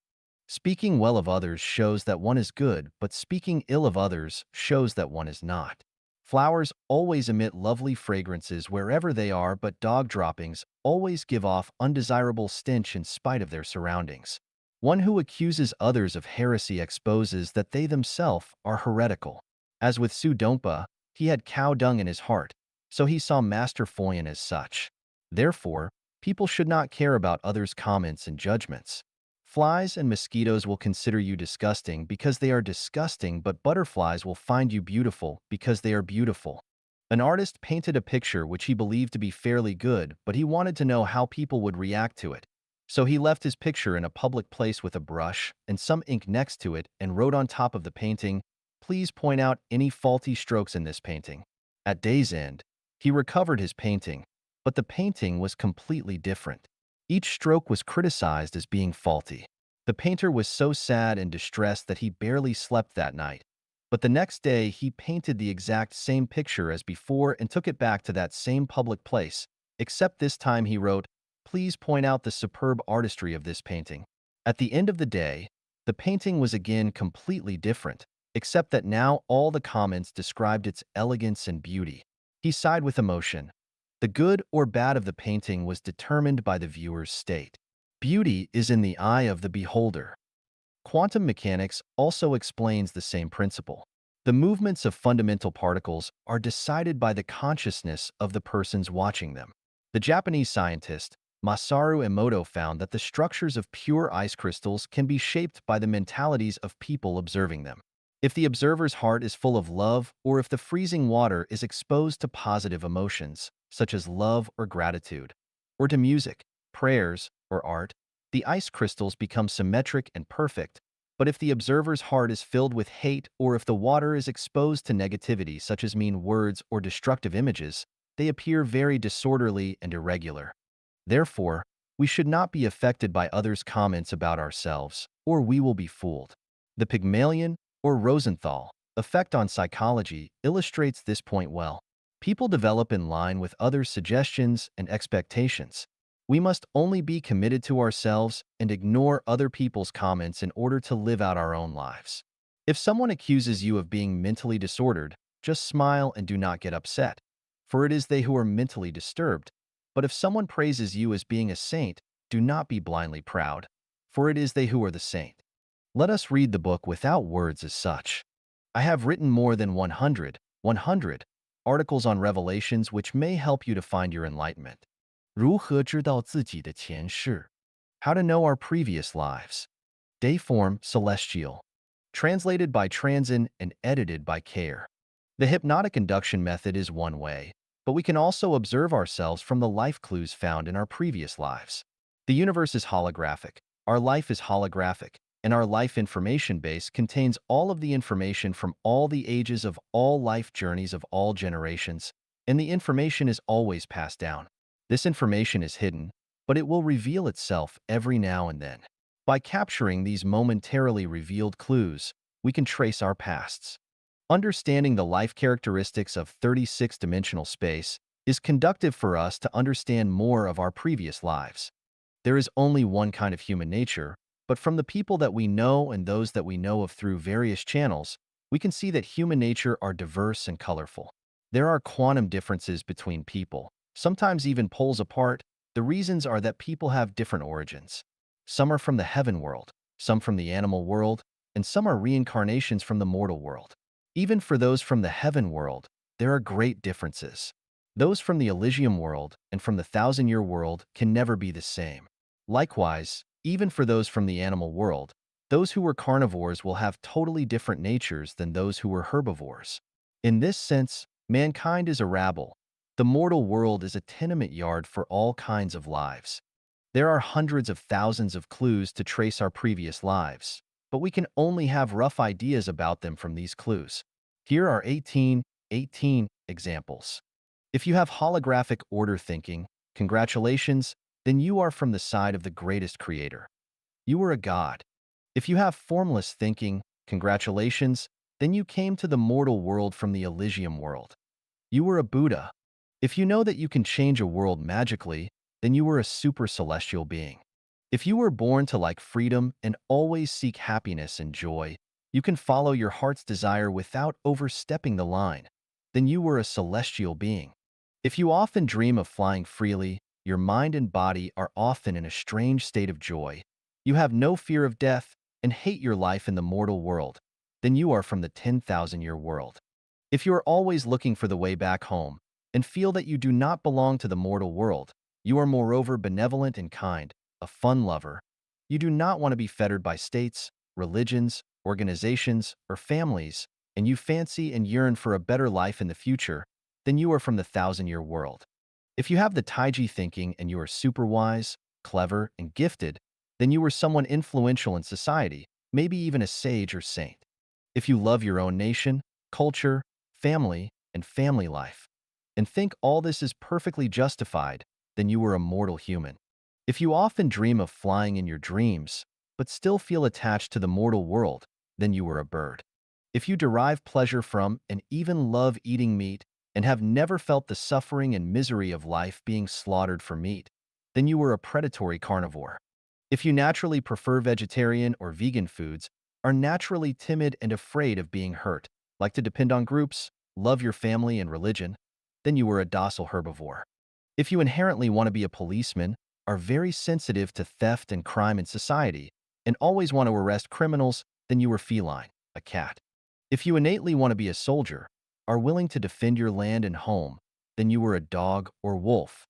[SPEAKER 1] Speaking well of others shows that one is good, but speaking ill of others shows that one is not. Flowers always emit lovely fragrances wherever they are, but dog droppings always give off undesirable stench in spite of their surroundings. One who accuses others of heresy exposes that they themselves are heretical. As with Su Dongpa, he had cow dung in his heart, so he saw Master Foyan as such. Therefore, people should not care about others' comments and judgments. Flies and mosquitoes will consider you disgusting because they are disgusting, but butterflies will find you beautiful because they are beautiful. An artist painted a picture which he believed to be fairly good, but he wanted to know how people would react to it. So he left his picture in a public place with a brush and some ink next to it and wrote on top of the painting, "Please point out any faulty strokes in this painting." At day's end, he recovered his painting, but the painting was completely different. Each stroke was criticized as being faulty. The painter was so sad and distressed that he barely slept that night. But the next day, he painted the exact same picture as before and took it back to that same public place, except this time he wrote, "Please point out the superb artistry of this painting." At the end of the day, the painting was again completely different, except that now all the comments described its elegance and beauty. He sighed with emotion. The good or bad of the painting was determined by the viewer's state. Beauty is in the eye of the beholder. Quantum mechanics also explains the same principle. The movements of fundamental particles are decided by the consciousness of the persons watching them. The Japanese scientist Masaru Emoto found that the structures of pure ice crystals can be shaped by the mentalities of people observing them. If the observer's heart is full of love, or if the freezing water is exposed to positive emotions, such as love or gratitude, or to music, prayers, or art, the ice crystals become symmetric and perfect. But if the observer's heart is filled with hate, or if the water is exposed to negativity such as mean words or destructive images, they appear very disorderly and irregular. Therefore, we should not be affected by others' comments about ourselves, or we will be fooled. The Pygmalion, or Rosenthal, effect on psychology illustrates this point well. People develop in line with others' suggestions and expectations. We must only be committed to ourselves and ignore other people's comments in order to live out our own lives. If someone accuses you of being mentally disordered, just smile and do not get upset, for it is they who are mentally disturbed. But if someone praises you as being a saint, do not be blindly proud, for it is they who are the saint. Let us read the book without words as such. I have written more than 100 articles on revelations which may help you to find your enlightenment. 如何知道自己的前世? How to know our previous lives. Dayform Celestial. Translated by Transin and edited by Care. The hypnotic induction method is one way, but we can also observe ourselves from the life clues found in our previous lives. The universe is holographic. Our life is holographic, and our life information base contains all of the information from all the ages of all life journeys of all generations, and the information is always passed down. This information is hidden, but it will reveal itself every now and then. By capturing these momentarily revealed clues, we can trace our pasts. Understanding the life characteristics of 36-dimensional space is conductive for us to understand more of our previous lives. There is only one kind of human nature, but from the people that we know and those that we know of through various channels, we can see that human nature are diverse and colorful. There are quantum differences between people, sometimes even poles apart. The reasons are that people have different origins. Some are from the heaven world, some from the animal world, and some are reincarnations from the mortal world. Even for those from the heaven world, there are great differences. Those from the Elysium world and from the thousand-year world can never be the same. Likewise, even for those from the animal world, those who were carnivores will have totally different natures than those who were herbivores. In this sense, mankind is a rabble. The mortal world is a tenement yard for all kinds of lives. There are hundreds of thousands of clues to trace our previous lives, but we can only have rough ideas about them from these clues. Here are 18 examples. If you have holographic order thinking, congratulations, then you are from the side of the greatest creator. You are a god. If you have formless thinking, congratulations, then you came to the mortal world from the Elysium world. You were a Buddha. If you know that you can change a world magically, then you were a super celestial being. If you were born to like freedom and always seek happiness and joy, you can follow your heart's desire without overstepping the line, then you were a celestial being. If you often dream of flying freely, your mind and body are often in a strange state of joy. You have no fear of death and hate your life in the mortal world, then you are from the 10,000-year world. If you are always looking for the way back home and feel that you do not belong to the mortal world, you are moreover benevolent and kind, a fun lover. You do not want to be fettered by states, religions, organizations, or families, and you fancy and yearn for a better life in the future, then you are from the thousand-year world. If you have the Taiji thinking and you are super wise, clever, and gifted, then you are someone influential in society, maybe even a sage or saint. If you love your own nation, culture, family, and family life, and think all this is perfectly justified, then you are a mortal human. If you often dream of flying in your dreams, but still feel attached to the mortal world, then you are a bird. If you derive pleasure from and even love eating meat and have never felt the suffering and misery of life being slaughtered for meat, then you are a predatory carnivore. If you naturally prefer vegetarian or vegan foods, are naturally timid and afraid of being hurt, like to depend on groups, love your family and religion, then you are a docile herbivore. If you inherently want to be a policeman, are very sensitive to theft and crime in society, and always want to arrest criminals, then you are feline, a cat. If you innately want to be a soldier, are willing to defend your land and home, then you are a dog or wolf.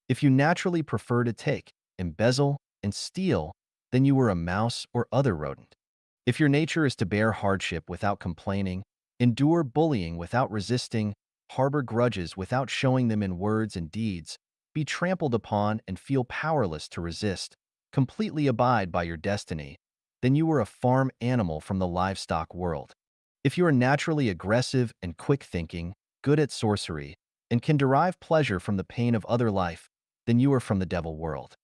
[SPEAKER 1] If you naturally prefer to take, embezzle, and steal, then you are a mouse or other rodent. If your nature is to bear hardship without complaining, endure bullying without resisting, harbor grudges without showing them in words and deeds, be trampled upon and feel powerless to resist, completely abide by your destiny, then you are a farm animal from the livestock world. If you are naturally aggressive and quick-thinking, good at sorcery, and can derive pleasure from the pain of other life, then you are from the devil world.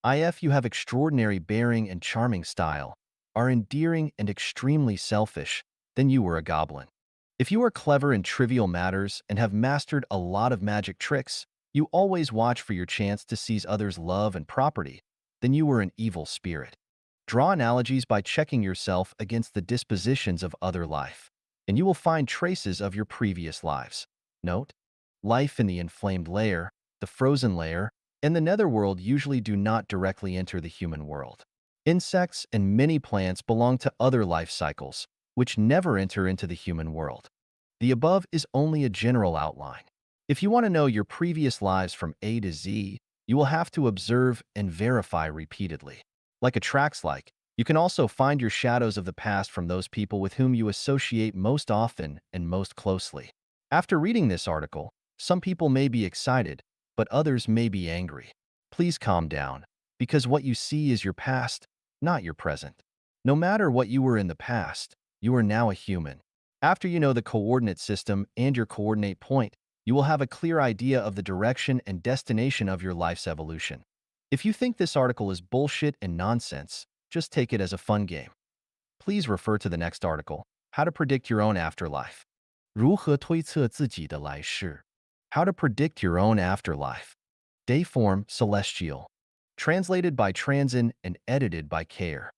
[SPEAKER 1] If you have extraordinary bearing and charming style, are endearing and extremely selfish, then you are a goblin. If you are clever in trivial matters and have mastered a lot of magic tricks, you always watch for your chance to seize others' love and property, then you are an evil spirit. Draw analogies by checking yourself against the dispositions of other life, and you will find traces of your previous lives. Note: life in the inflamed layer, the frozen layer, and the netherworld usually do not directly enter the human world. Insects and many plants belong to other life cycles, which never enter into the human world. The above is only a general outline. If you want to know your previous lives from A to Z, you will have to observe and verify repeatedly. Like a tracks like, you can also find your shadows of the past from those people with whom you associate most often and most closely. After reading this article, some people may be excited, but others may be angry. Please calm down, because what you see is your past, not your present. No matter what you were in the past, you are now a human. After you know the coordinate system and your coordinate point, you will have a clear idea of the direction and destination of your life's evolution. If you think this article is bullshit and nonsense, just take it as a fun game. Please refer to the next article, How to Predict Your Own Afterlife. 如何推测自己的来世? How to predict your own afterlife. Dayform Celestial. Translated by Transin and edited by Care.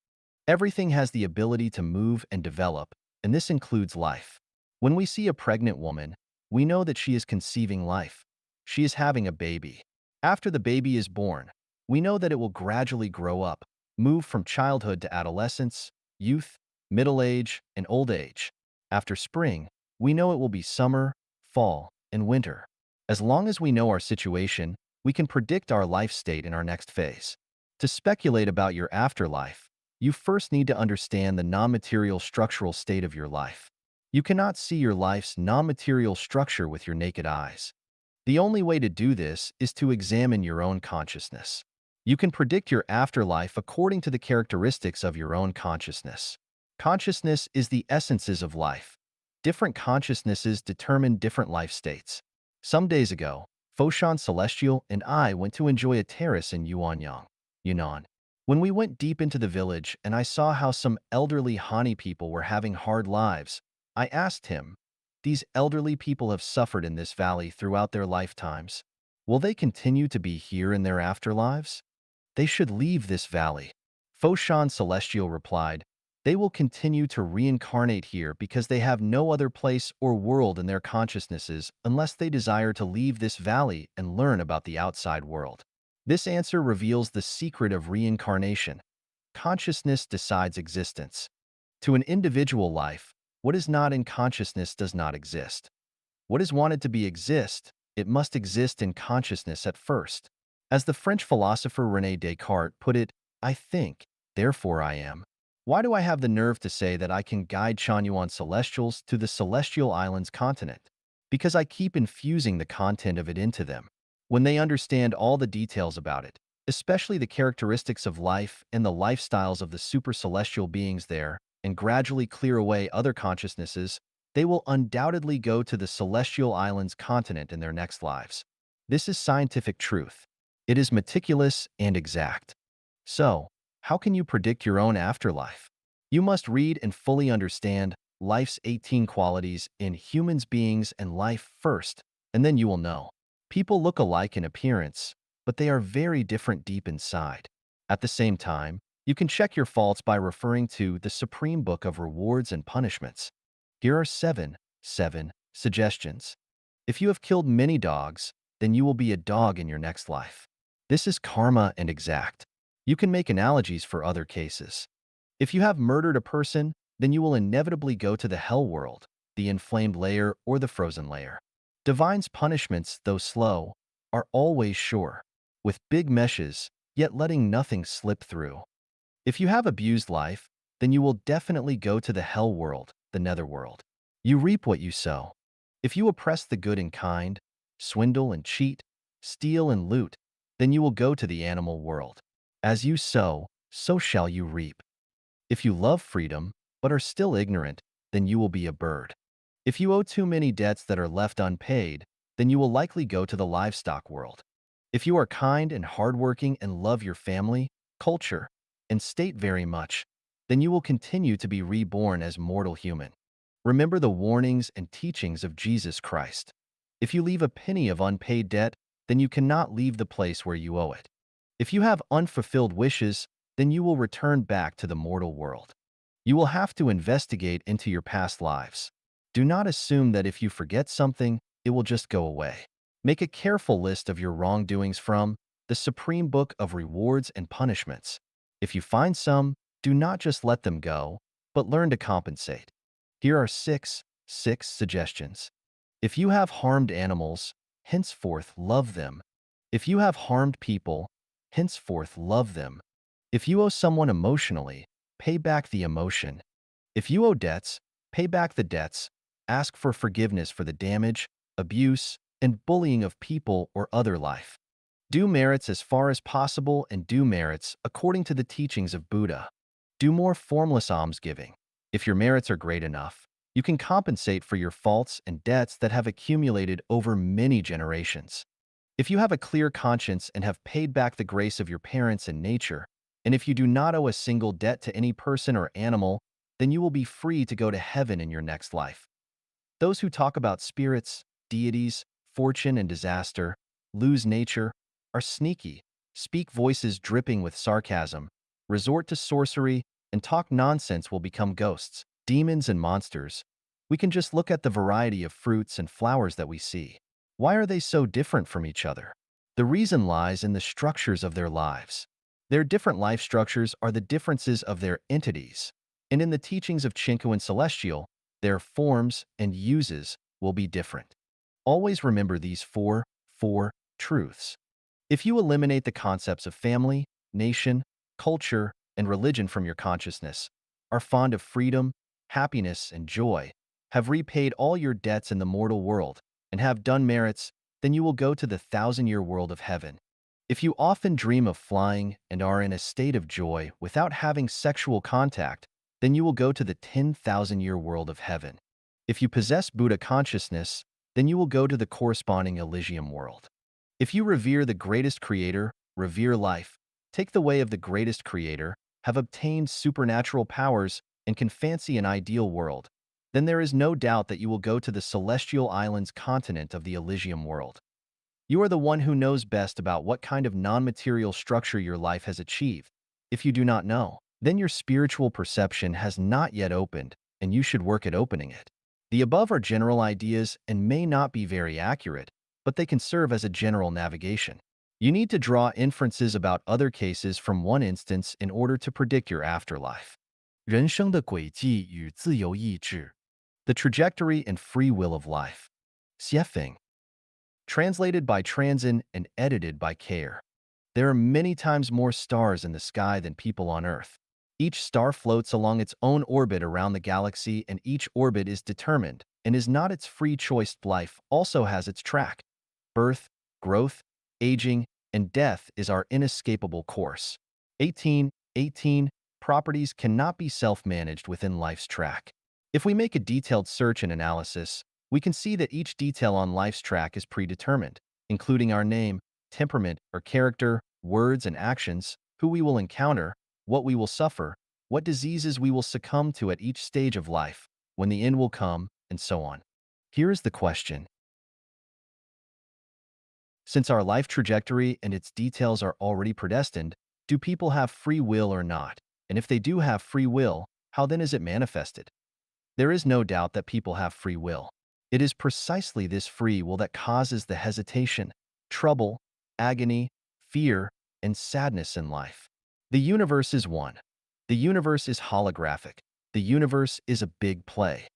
[SPEAKER 1] Everything has the ability to move and develop, and this includes life. When we see a pregnant woman, we know that she is conceiving life. She is having a baby. After the baby is born, we know that it will gradually grow up, move from childhood to adolescence, youth, middle age, and old age. After spring, we know it will be summer, fall, and winter. As long as we know our situation, we can predict our life state in our next phase. To speculate about your afterlife, you first need to understand the non-material structural state of your life. You cannot see your life's non-material structure with your naked eyes. The only way to do this is to examine your own consciousness. You can predict your afterlife according to the characteristics of your own consciousness. Consciousness is the essences of life. Different consciousnesses determine different life states. Some days ago, Foshan Celestial and I went to enjoy a terrace in Yuanyang, Yunnan. When we went deep into the village and I saw how some elderly Hani people were having hard lives, I asked him, these elderly people have suffered in this valley throughout their lifetimes. Will they continue to be here in their afterlives? They should leave this valley. Foshan Celestial replied, they will continue to reincarnate here because they have no other place or world in their consciousnesses unless they desire to leave this valley and learn about the outside world. This answer reveals the secret of reincarnation. Consciousness decides existence. To an individual life, what is not in consciousness does not exist. What is wanted to be exist, it must exist in consciousness at first. As the French philosopher René Descartes put it, I think, therefore I am. Why do I have the nerve to say that I can guide Chanyuan Celestials to the Celestial Islands continent? Because I keep infusing the content of it into them. When they understand all the details about it, especially the characteristics of life and the lifestyles of the super celestial beings there, and gradually clear away other consciousnesses, they will undoubtedly go to the Celestial Islands continent in their next lives. This is scientific truth. It is meticulous and exact. So, how can you predict your own afterlife? You must read and fully understand life's 18 qualities in humans, beings, and life first, and then you will know. People look alike in appearance, but they are very different deep inside. At the same time, you can check your faults by referring to the Supreme Book of Rewards and Punishments. Here are seven suggestions. If you have killed many dogs, then you will be a dog in your next life. This is karma and exact. You can make analogies for other cases. If you have murdered a person, then you will inevitably go to the hell world, the inflamed layer or the frozen layer. Divine's punishments, though slow, are always sure, with big meshes, yet letting nothing slip through. If you have abused life, then you will definitely go to the hell world, the netherworld. You reap what you sow. If you oppress the good and kind, swindle and cheat, steal and loot, then you will go to the animal world. As you sow, so shall you reap. If you love freedom, but are still ignorant, then you will be a bird. If you owe too many debts that are left unpaid, then you will likely go to the livestock world. If you are kind and hardworking and love your family, culture, and state very much, then you will continue to be reborn as mortal human. Remember the warnings and teachings of Jesus Christ. If you leave a penny of unpaid debt, then you cannot leave the place where you owe it. If you have unfulfilled wishes, then you will return back to the mortal world. You will have to investigate into your past lives. Do not assume that if you forget something, it will just go away. Make a careful list of your wrongdoings from the Supreme Book of Rewards and Punishments. If you find some, do not just let them go, but learn to compensate. Here are six suggestions. If you have harmed animals, henceforth love them. If you have harmed people, henceforth love them. If you owe someone emotionally, pay back the emotion. If you owe debts, pay back the debts. Ask for forgiveness for the damage, abuse, and bullying of people or other life. Do merits as far as possible and do merits according to the teachings of Buddha. Do more formless almsgiving. If your merits are great enough, you can compensate for your faults and debts that have accumulated over many generations. If you have a clear conscience and have paid back the grace of your parents and nature, and if you do not owe a single debt to any person or animal, then you will be free to go to heaven in your next life. Those who talk about spirits, deities, fortune, and disaster, lose nature, are sneaky, speak voices dripping with sarcasm, resort to sorcery, and talk nonsense will become ghosts, demons, and monsters. We can just look at the variety of fruits and flowers that we see. Why are they so different from each other? The reason lies in the structures of their lives. Their different life structures are the differences of their entities. And in the teachings of Chinko and Celestial, their forms and uses will be different. Always remember these four truths. If you eliminate the concepts of family, nation, culture, and religion from your consciousness, are fond of freedom, happiness, and joy, have repaid all your debts in the mortal world, and have done merits, then you will go to the thousand-year world of heaven. If you often dream of flying and are in a state of joy without having sexual contact, then you will go to the 10,000-year world of heaven. If you possess Buddha consciousness, then you will go to the corresponding Elysium world. If you revere the greatest creator, revere life, take the way of the greatest creator, have obtained supernatural powers, and can fancy an ideal world, then there is no doubt that you will go to the celestial islands continent of the Elysium world. You are the one who knows best about what kind of non-material structure your life has achieved. If you do not know, then your spiritual perception has not yet opened, and you should work at opening it. The above are general ideas and may not be very accurate, but they can serve as a general navigation. You need to draw inferences about other cases from one instance in order to predict your afterlife. 人生的轨迹与自由意志 The trajectory and free will of life. Xiefeng. Translated by Transin and edited by Care. There are many times more stars in the sky than people on Earth. Each star floats along its own orbit around the galaxy, and each orbit is determined and is not its free choice. Life also has its track. Birth, growth, aging, and death is our inescapable course. 18. Properties cannot be self-managed within life's track. If we make a detailed search and analysis, we can see that each detail on life's track is predetermined, including our name, temperament or character, words and actions, who we will encounter, what we will suffer, what diseases we will succumb to at each stage of life, when the end will come, and so on. Here is the question. Since our life trajectory and its details are already predestined, do people have free will or not? And if they do have free will, how then is it manifested? There is no doubt that people have free will. It is precisely this free will that causes the hesitation, trouble, agony, fear, and sadness in life. The universe is one. The universe is holographic. The universe is a big play.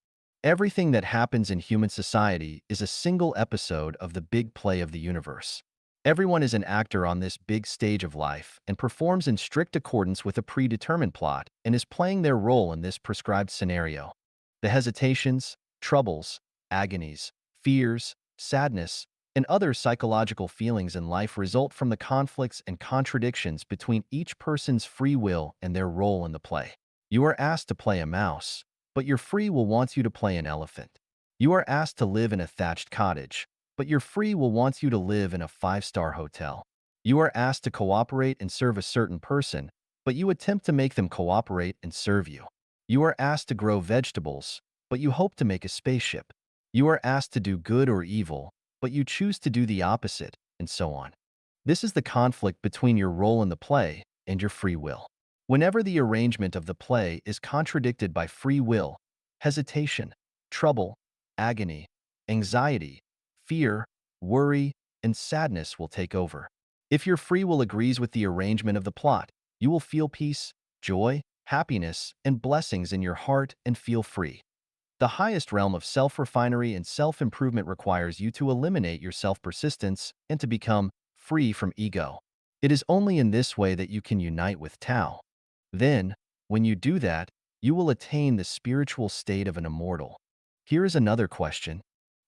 [SPEAKER 1] Everything that happens in human society is a single episode of the big play of the universe. Everyone is an actor on this big stage of life and performs in strict accordance with a predetermined plot and is playing their role in this prescribed scenario. The hesitations, troubles, agonies, fears, sadness, and other psychological feelings in life result from the conflicts and contradictions between each person's free will and their role in the play. You are asked to play a mouse, but your free will wants you to play an elephant. You are asked to live in a thatched cottage, but your free will wants you to live in a five-star hotel. You are asked to cooperate and serve a certain person, but you attempt to make them cooperate and serve you. You are asked to grow vegetables, but you hope to make a spaceship. You are asked to do good or evil, but you choose to do the opposite, and so on. This is the conflict between your role in the play and your free will. Whenever the arrangement of the play is contradicted by free will, hesitation, trouble, agony, anxiety, fear, worry, and sadness will take over. If your free will agrees with the arrangement of the plot, you will feel peace, joy, happiness, and blessings in your heart and feel free. The highest realm of self-refinery and self-improvement requires you to eliminate your self-persistence and to become free from ego. It is only in this way that you can unite with Tao. Then, when you do that, you will attain the spiritual state of an immortal. Here is another question.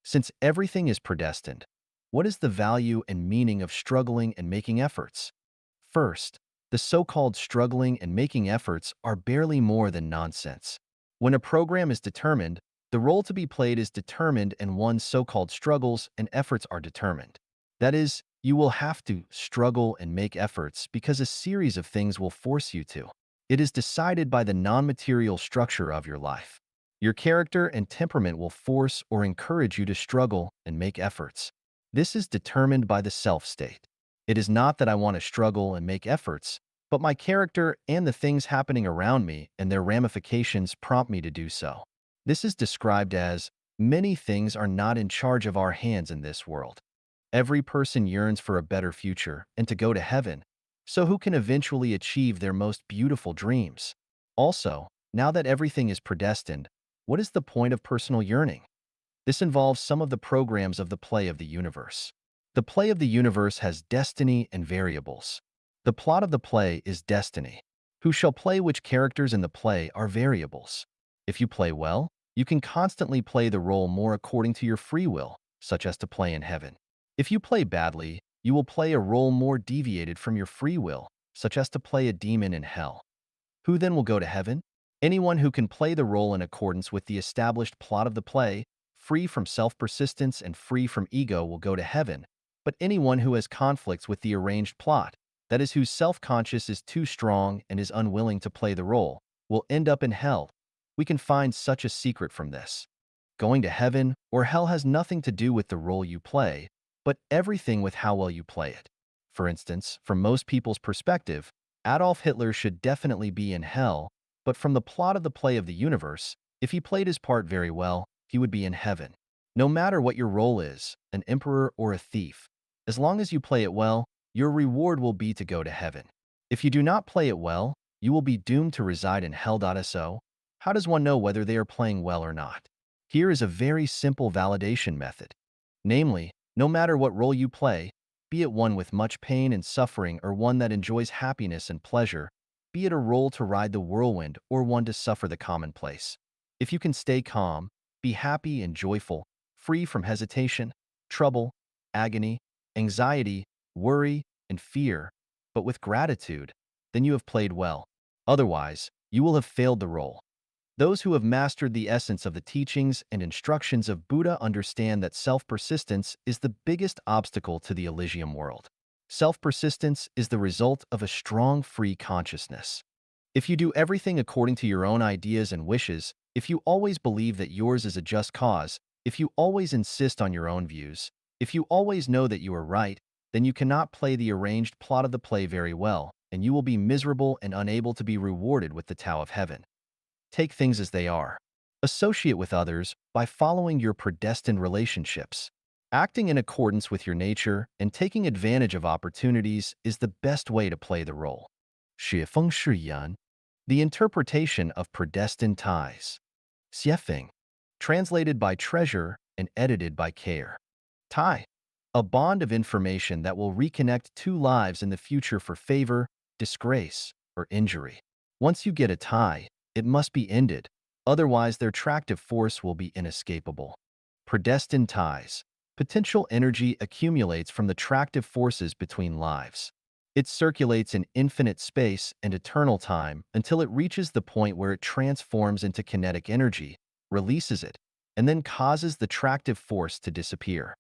[SPEAKER 1] Since everything is predestined, what is the value and meaning of struggling and making efforts? First, the so-called struggling and making efforts are barely more than nonsense. When a program is determined, the role to be played is determined and one's so-called struggles and efforts are determined. That is, you will have to struggle and make efforts because a series of things will force you to. It is decided by the non-material structure of your life. Your character and temperament will force or encourage you to struggle and make efforts. This is determined by the self-state. It is not that I want to struggle and make efforts, but my character and the things happening around me and their ramifications prompt me to do so. This is described as, many things are not in charge of our hands in this world. Every person yearns for a better future and to go to heaven, so who can eventually achieve their most beautiful dreams? Also, now that everything is predestined, what is the point of personal yearning? This involves some of the programs of the play of the universe. The play of the universe has destiny and variables. The plot of the play is destiny. Who shall play which characters in the play are variables. If you play well, you can constantly play the role more according to your free will, such as to play in heaven. If you play badly, you will play a role more deviated from your free will, such as to play a demon in hell. Who then will go to heaven? Anyone who can play the role in accordance with the established plot of the play, free from self-persistence and free from ego, will go to heaven, but anyone who has conflicts with the arranged plot, that is, whose self-conscious is too strong and is unwilling to play the role, will end up in hell. We can find such a secret from this. Going to heaven or hell has nothing to do with the role you play, but everything with how well you play it. For instance, from most people's perspective, Adolf Hitler should definitely be in hell, but from the plot of the play of the universe, if he played his part very well, he would be in heaven. No matter what your role is, an emperor or a thief, as long as you play it well, your reward will be to go to heaven. If you do not play it well, you will be doomed to reside in hell. How does one know whether they are playing well or not? Here is a very simple validation method. Namely, no matter what role you play, be it one with much pain and suffering or one that enjoys happiness and pleasure, be it a role to ride the whirlwind or one to suffer the commonplace. If you can stay calm, be happy and joyful, free from hesitation, trouble, agony, anxiety, worry, and fear, but with gratitude, then you have played well. Otherwise, you will have failed the role. Those who have mastered the essence of the teachings and instructions of Buddha understand that self-persistence is the biggest obstacle to the Elysium world. Self-persistence is the result of a strong free consciousness. If you do everything according to your own ideas and wishes, if you always believe that yours is a just cause, if you always insist on your own views, if you always know that you are right, then you cannot play the arranged plot of the play very well, and you will be miserable and unable to be rewarded with the Tao of Heaven. Take things as they are. Associate with others by following your predestined relationships. Acting in accordance with your nature and taking advantage of opportunities is the best way to play the role. 雪风是yan, the interpretation of predestined ties. 写风, translated by treasure and edited by care. Tie, a bond of information that will reconnect two lives in the future for favor, disgrace, or injury. Once you get a tie, it must be ended, otherwise their attractive force will be inescapable. Predestined ties. Potential energy accumulates from the attractive forces between lives. It circulates in infinite space and eternal time until it reaches the point where it transforms into kinetic energy, releases it, and then causes the attractive force to disappear.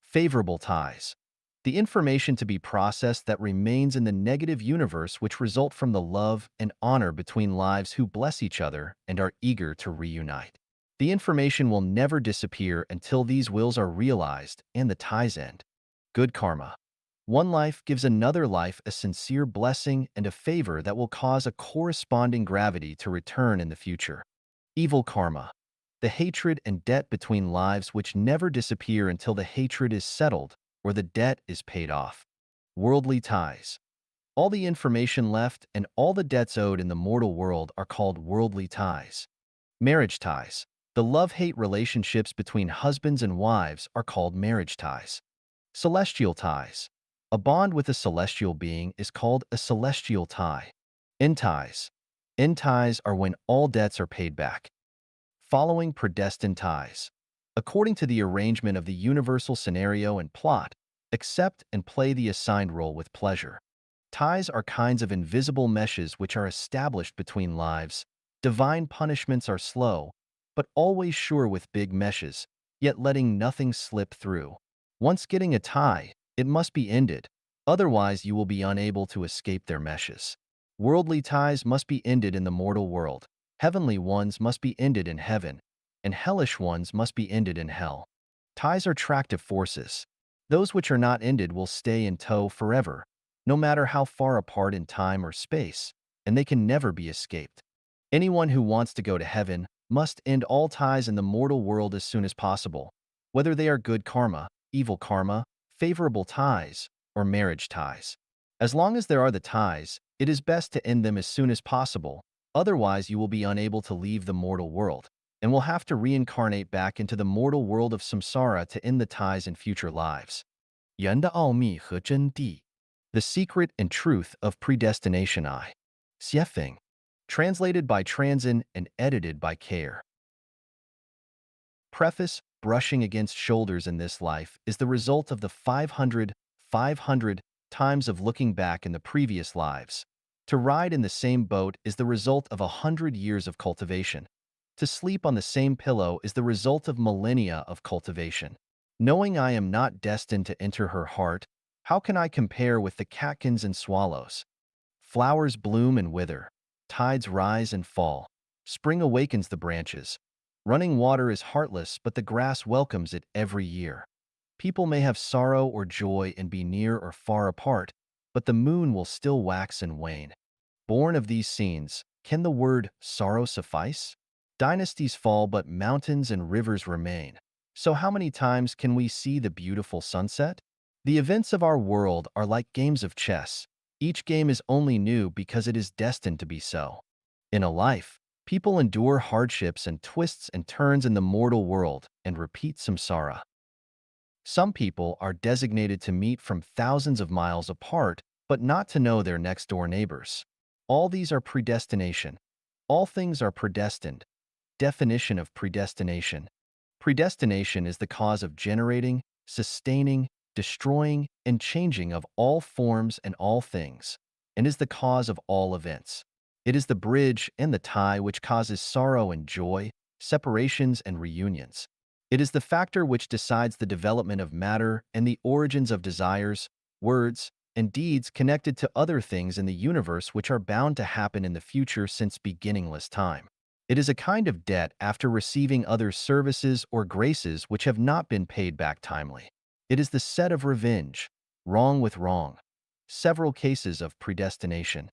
[SPEAKER 1] Favorable ties. The information to be processed that remains in the negative universe which result from the love and honor between lives who bless each other and are eager to reunite. The information will never disappear until these wills are realized and the ties end. Good karma. One life gives another life a sincere blessing and a favor that will cause a corresponding gravity to return in the future. Evil karma. The hatred and debt between lives which never disappear until the hatred is settled or the debt is paid off. Worldly ties. All the information left and all the debts owed in the mortal world are called worldly ties. Marriage ties. The love-hate relationships between husbands and wives are called marriage ties. Celestial ties. A bond with a celestial being is called a celestial tie. End ties. End ties are when all debts are paid back. Following predestined ties. According to the arrangement of the universal scenario and plot, accept and play the assigned role with pleasure. Ties are kinds of invisible meshes which are established between lives. Divine punishments are slow, but always sure with big meshes, yet letting nothing slip through. Once getting a tie, it must be ended, otherwise you will be unable to escape their meshes. Worldly ties must be ended in the mortal world. Heavenly ones must be ended in heaven, and hellish ones must be ended in hell. Ties are tractive forces. Those which are not ended will stay in tow forever, no matter how far apart in time or space, and they can never be escaped. Anyone who wants to go to heaven must end all ties in the mortal world as soon as possible, whether they are good karma, evil karma, favorable ties, or marriage ties. As long as there are the ties, it is best to end them as soon as possible, otherwise you will be unable to leave the mortal world, and will have to reincarnate back into the mortal world of samsara to end the ties in future lives. 缘的奥秘和真谛 The Secret and Truth of Predestination I. Xiefeng. Translated by Transin and edited by Care. Preface: Brushing against shoulders in this life is the result of the 500 times of looking back in the previous lives. To ride in the same boat is the result of 100 years of cultivation. To sleep on the same pillow is the result of millennia of cultivation. Knowing I am not destined to enter her heart, how can I compare with the catkins and swallows? Flowers bloom and wither. Tides rise and fall. Spring awakens the branches. Running water is heartless, but the grass welcomes it every year. People may have sorrow or joy and be near or far apart, but the moon will still wax and wane. Born of these scenes, can the word sorrow suffice? Dynasties fall, but mountains and rivers remain. So how many times can we see the beautiful sunset? The events of our world are like games of chess. Each game is only new because it is destined to be so. In a life, people endure hardships and twists and turns in the mortal world and repeat samsara. Some people are designated to meet from thousands of miles apart, but not to know their next-door neighbors. All these are predestination. All things are predestined. Definition of predestination. Predestination is the cause of generating, sustaining, destroying, and changing of all forms and all things, and is the cause of all events. It is the bridge and the tie which causes sorrow and joy, separations and reunions. It is the factor which decides the development of matter and the origins of desires, words, and deeds connected to other things in the universe which are bound to happen in the future since beginningless time. It is a kind of debt after receiving other services or graces which have not been paid back timely. It is the set of revenge, wrong with wrong. Several cases of predestination.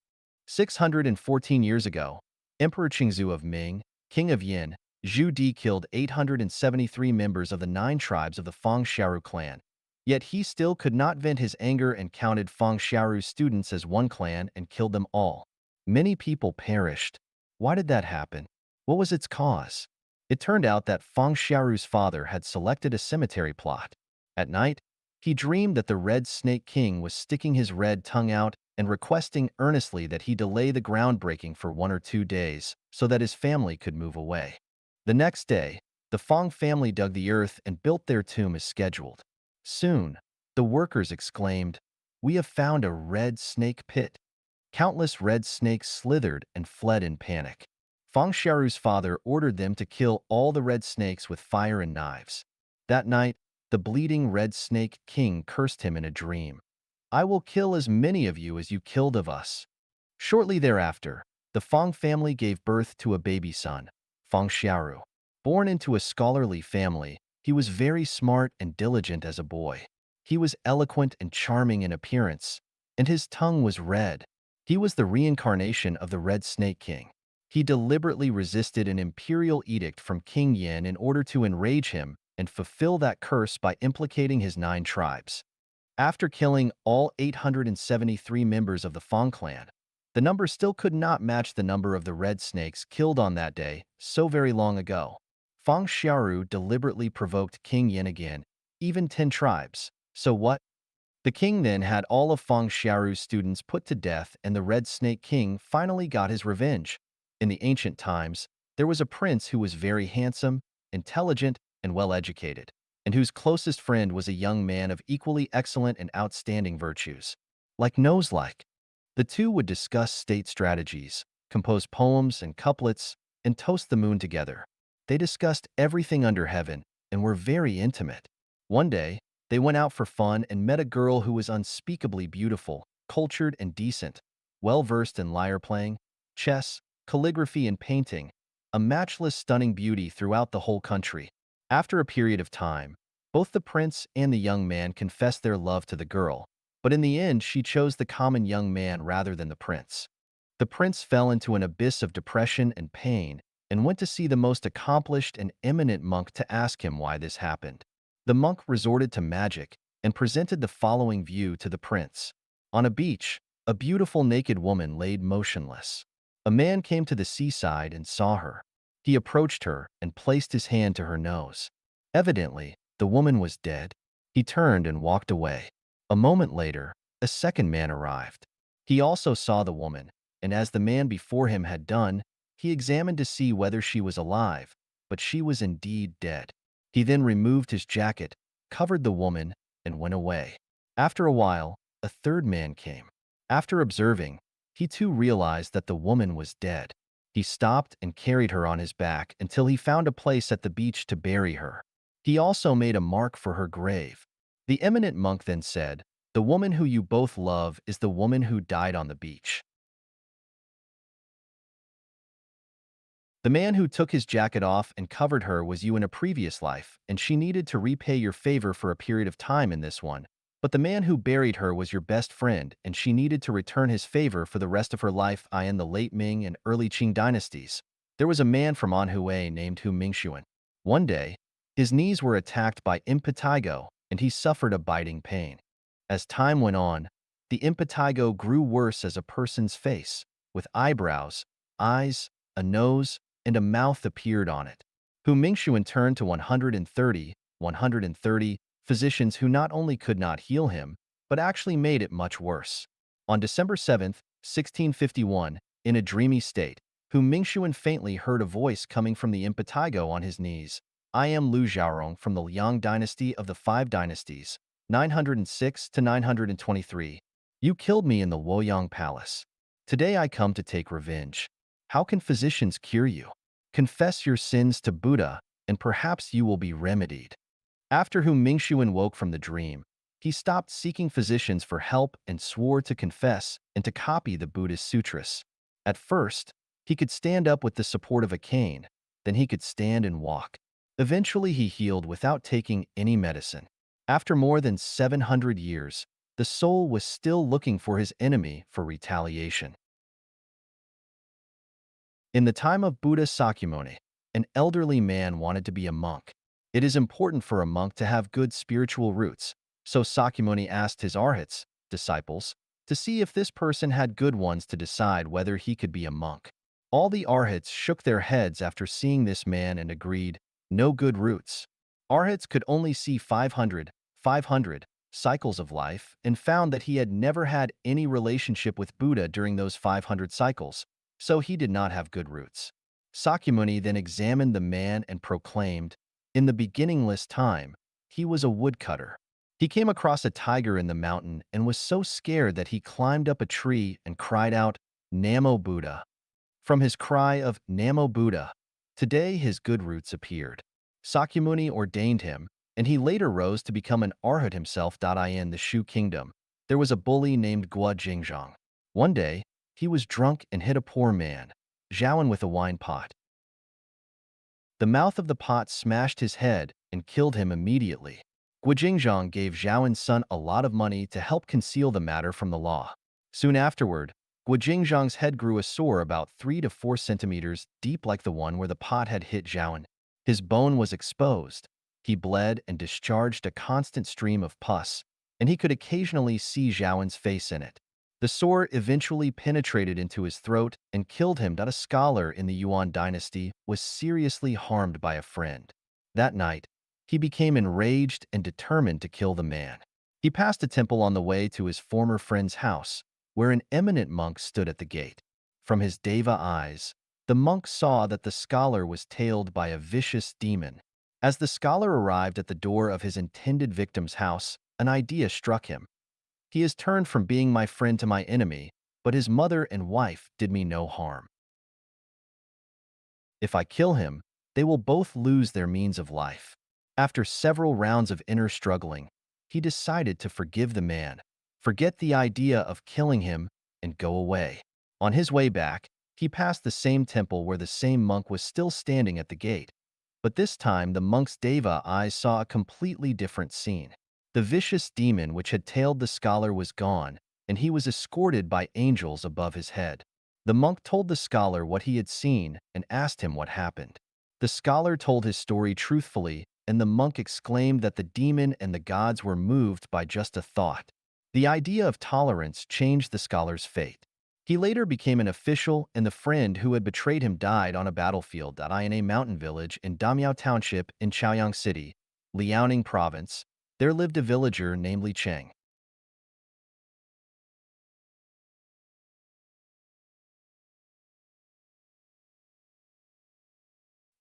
[SPEAKER 1] 614 years ago, Emperor Qingzu of Ming, King of Yin, Zhu Di killed 873 members of the 9 tribes of the Fang Xiaoru clan. Yet he still could not vent his anger and counted Fang Xiaoru's students as one clan and killed them all. Many people perished. Why did that happen? What was its cause? It turned out that Fang Xiaoru's father had selected a cemetery plot. At night, he dreamed that the Red Snake King was sticking his red tongue out and requesting earnestly that he delay the groundbreaking for 1 or 2 days so that his family could move away. The next day, the Fang family dug the earth and built their tomb as scheduled. Soon, the workers exclaimed, "We have found a red snake pit." Countless red snakes slithered and fled in panic. Fang Xiaoru's father ordered them to kill all the red snakes with fire and knives. That night, the bleeding red snake king cursed him in a dream. "I will kill as many of you as you killed of us." Shortly thereafter, the Fang family gave birth to a baby son, Fang Xiaoru. Born into a scholarly family, he was very smart and diligent as a boy. He was eloquent and charming in appearance, and his tongue was red. He was the reincarnation of the Red Snake King. He deliberately resisted an imperial edict from King Yin in order to enrage him and fulfill that curse by implicating his 9 tribes. After killing all 873 members of the Fang clan, the number still could not match the number of the red snakes killed on that day so very long ago. Fang Xiaoru deliberately provoked King Yin again, even 10 tribes. So what? The king then had all of Fang Xiaoru's students put to death, and the Red Snake King finally got his revenge. In the ancient times, there was a prince who was very handsome, intelligent, and well-educated, and whose closest friend was a young man of equally excellent and outstanding virtues. Like Nose-like, the two would discuss state strategies, compose poems and couplets, and toast the moon together. They discussed everything under heaven and were very intimate. One day, they went out for fun and met a girl who was unspeakably beautiful, cultured, and decent, well-versed in lyre playing, chess, calligraphy, and painting. a matchless stunning beauty throughout the whole country. After a period of time, both the prince and the young man confessed their love to the girl, but in the end she chose the common young man rather than the prince. The prince fell into an abyss of depression and pain and went to see the most accomplished and eminent monk to ask him why this happened. The monk resorted to magic and presented the following view to the prince. On a beach, a beautiful naked woman laid motionless. A man came to the seaside and saw her. He approached her and placed his hand to her nose. Evidently, the woman was dead. He turned and walked away. A moment later, a second man arrived. He also saw the woman, and as the man before him had done, he examined to see whether she was alive, but she was indeed dead. He then removed his jacket, covered the woman, and went away. After a while, a third man came. After observing, he too realized that the woman was dead. He stopped and carried her on his back until he found a place at the beach to bury her. He also made a mark for her grave. The eminent monk then said, "The woman who you both love is the woman who died on the beach." The man who took his jacket off and covered her was you in a previous life, and she needed to repay your favor for a period of time in this one. But the man who buried her was your best friend, and she needed to return his favor for the rest of her life in the late Ming and early Qing dynasties. There was a man from Anhui named Hu Mingxuan. One day, his knees were attacked by impetigo, and he suffered a biting pain. As time went on, the impetigo grew worse as a person's face, with eyebrows, eyes, a nose, and a mouth appeared on it. Hu Mingxuan turned to 130 physicians who not only could not heal him, but actually made it much worse. On December 7th, 1651, in a dreamy state, Hu Mingxuan faintly heard a voice coming from the impetigo on his knees. "I am Lu Xiaorong from the Liang dynasty of the Five Dynasties, 906 to 923. You killed me in the Luoyang Palace. Today I come to take revenge. How can physicians cure you? Confess your sins to Buddha, and perhaps you will be remedied." After Hu Mingxuan woke from the dream, he stopped seeking physicians for help and swore to confess and to copy the Buddhist sutras. At first, he could stand up with the support of a cane, then he could stand and walk. Eventually, he healed without taking any medicine. After more than 700 years, the soul was still looking for his enemy for retaliation. In the time of Buddha Sakyamuni, an elderly man wanted to be a monk. It is important for a monk to have good spiritual roots, so Sakyamuni asked his arhats, disciples, to see if this person had good ones to decide whether he could be a monk. All the arhats shook their heads after seeing this man and agreed, no good roots. Arhats could only see 500 cycles of life and found that he had never had any relationship with Buddha during those 500 cycles, so he did not have good roots. Sakyamuni then examined the man and proclaimed, in the beginningless time, he was a woodcutter. He came across a tiger in the mountain and was so scared that he climbed up a tree and cried out, "Namo Buddha." From his cry of "Namo Buddha," today his good roots appeared. Sakyamuni ordained him, and he later rose to become an arhat himself. In the Shu kingdom, there was a bully named Gua Jingzhang. One day, he was drunk and hit a poor man, Zhaoan, with a wine pot. The mouth of the pot smashed his head and killed him immediately. Guojingzhang gave Zhaoan's son a lot of money to help conceal the matter from the law. Soon afterward, Guojingzhang's head grew a sore about 3 to 4 centimeters deep like the one where the pot had hit Zhaoan. His bone was exposed. He bled and discharged a constant stream of pus, and he could occasionally see Zhaoan's face in it. The sore eventually penetrated into his throat and killed him. A scholar in the Yuan dynasty was seriously harmed by a friend. That night, he became enraged and determined to kill the man. He passed a temple on the way to his former friend's house, where an eminent monk stood at the gate. From his deva eyes, the monk saw that the scholar was tailed by a vicious demon. As the scholar arrived at the door of his intended victim's house, an idea struck him. He has turned from being my friend to my enemy, but his mother and wife did me no harm. If I kill him, they will both lose their means of life. After several rounds of inner struggling, he decided to forgive the man, forget the idea of killing him, and go away. On his way back, He passed the same temple where the same monk was still standing at the gate. But this time, the monk's Deva eyes saw a completely different scene. The vicious demon which had tailed the scholar was gone, and he was escorted by angels above his head. The monk told the scholar what he had seen and asked him what happened. The scholar told his story truthfully, and the monk exclaimed that the demon and the gods were moved by just a thought. The idea of tolerance changed the scholar's fate. He later became an official, and the friend who had betrayed him died on a battlefield in a mountain village in Damiao Township in Chaoyang City, Liaoning Province. There lived a villager named Li Cheng.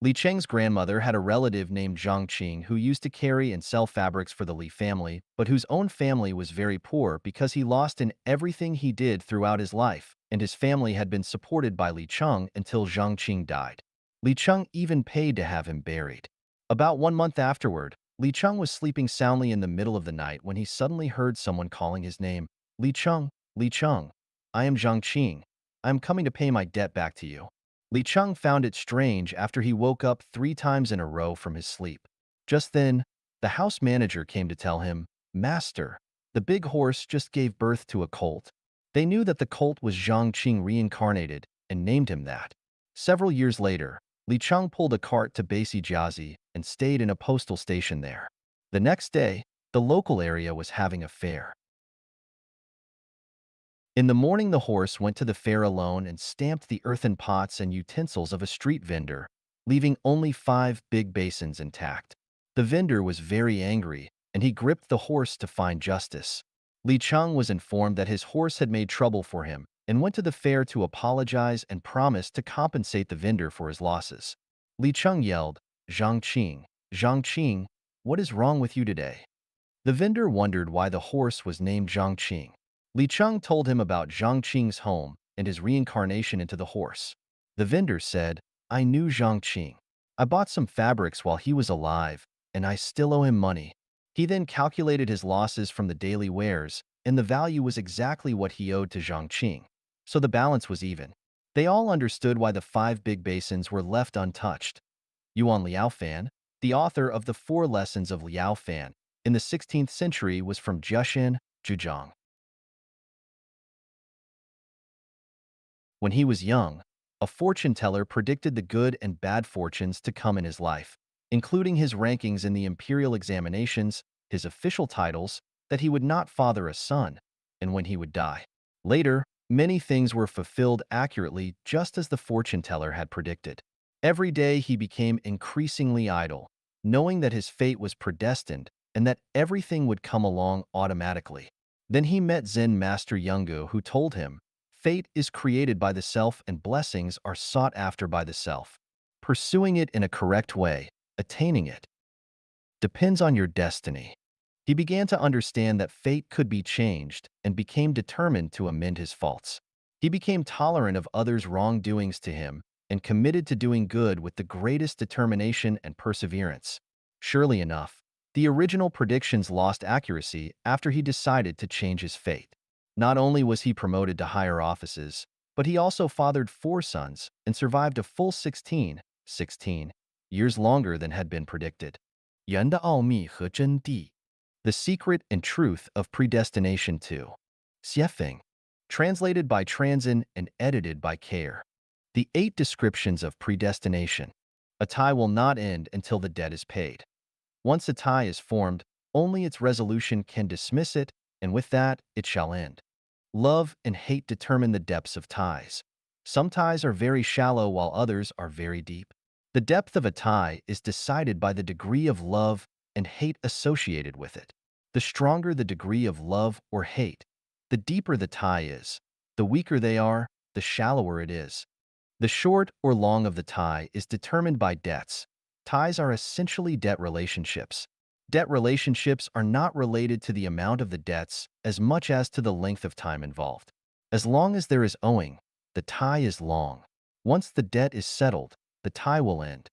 [SPEAKER 1] Li Cheng's grandmother had a relative named Zhang Qing who used to carry and sell fabrics for the Li family, but whose own family was very poor because he lost in everything he did throughout his life, and his family had been supported by Li Cheng until Zhang Qing died. Li Cheng even paid to have him buried. About 1 month afterward, Li Cheng was sleeping soundly in the middle of the night when he suddenly heard someone calling his name. Li Cheng, Li Cheng, I am Zhang Qing. I am coming to pay my debt back to you. Li Cheng found it strange after he woke up 3 times in a row from his sleep. Just then, the house manager came to tell him, "Master, the big horse just gave birth to a colt." They knew that the colt was Zhang Qing reincarnated and named him that. Several years later, Li Cheng pulled a cart to Basi Jiazi and stayed in a postal station there. The next day, the local area was having a fair. In the morning, the horse went to the fair alone and stamped the earthen pots and utensils of a street vendor, leaving only 5 big basins intact. The vendor was very angry, and he gripped the horse to find justice. Li Cheng was informed that his horse had made trouble for him and went to the fair to apologize and promise to compensate the vendor for his losses. Li Cheng yelled, Zhang Qing, what is wrong with you today?" The vendor wondered why the horse was named Zhang Qing. Li Cheng told him about Zhang Qing's home and his reincarnation into the horse. The vendor said, "I knew Zhang Qing. I bought some fabrics while he was alive, and I still owe him money." He then calculated his losses from the daily wares, and the value was exactly what he owed to Zhang Qing. So the balance was even. They all understood why the 5 big basins were left untouched. Yuan Liaofan, the author of the 4 Lessons of Liaofan, in the 16th century was from Jiashan, Zhejiang. When he was young, a fortune teller predicted the good and bad fortunes to come in his life, including his rankings in the imperial examinations, his official titles, that he would not father a son, and when he would die. Later, many things were fulfilled accurately just as the fortune teller had predicted. Every day he became increasingly idle, knowing that his fate was predestined and that everything would come along automatically. Then he met Zen master Yungu, who told him, "Fate is created by the self and blessings are sought after by the self. Pursuing it in a correct way, attaining it, depends on your destiny." He began to understand that fate could be changed and became determined to amend his faults. He became tolerant of others' wrongdoings to him and committed to doing good with the greatest determination and perseverance. Surely enough, the original predictions lost accuracy after he decided to change his fate. Not only was he promoted to higher offices, but he also fathered 4 sons and survived a full 16 years longer than had been predicted. 人的奥秘和真谛 The Secret and Truth of Predestination 2. Xiefeng. Translated by Transin and edited by Care. The 8 Descriptions of Predestination. A tie will not end until the debt is paid. Once a tie is formed, only its resolution can dismiss it, and with that, it shall end. Love and hate determine the depths of ties. Some ties are very shallow while others are very deep. The depth of a tie is decided by the degree of love and hate associated with it. The stronger the degree of love or hate, the deeper the tie is. The weaker they are, the shallower it is. The short or long of the tie is determined by debts. Ties are essentially debt relationships. Debt relationships are not related to the amount of the debts as much as to the length of time involved. As long as there is owing, the tie is long. Once the debt is settled, the tie will end.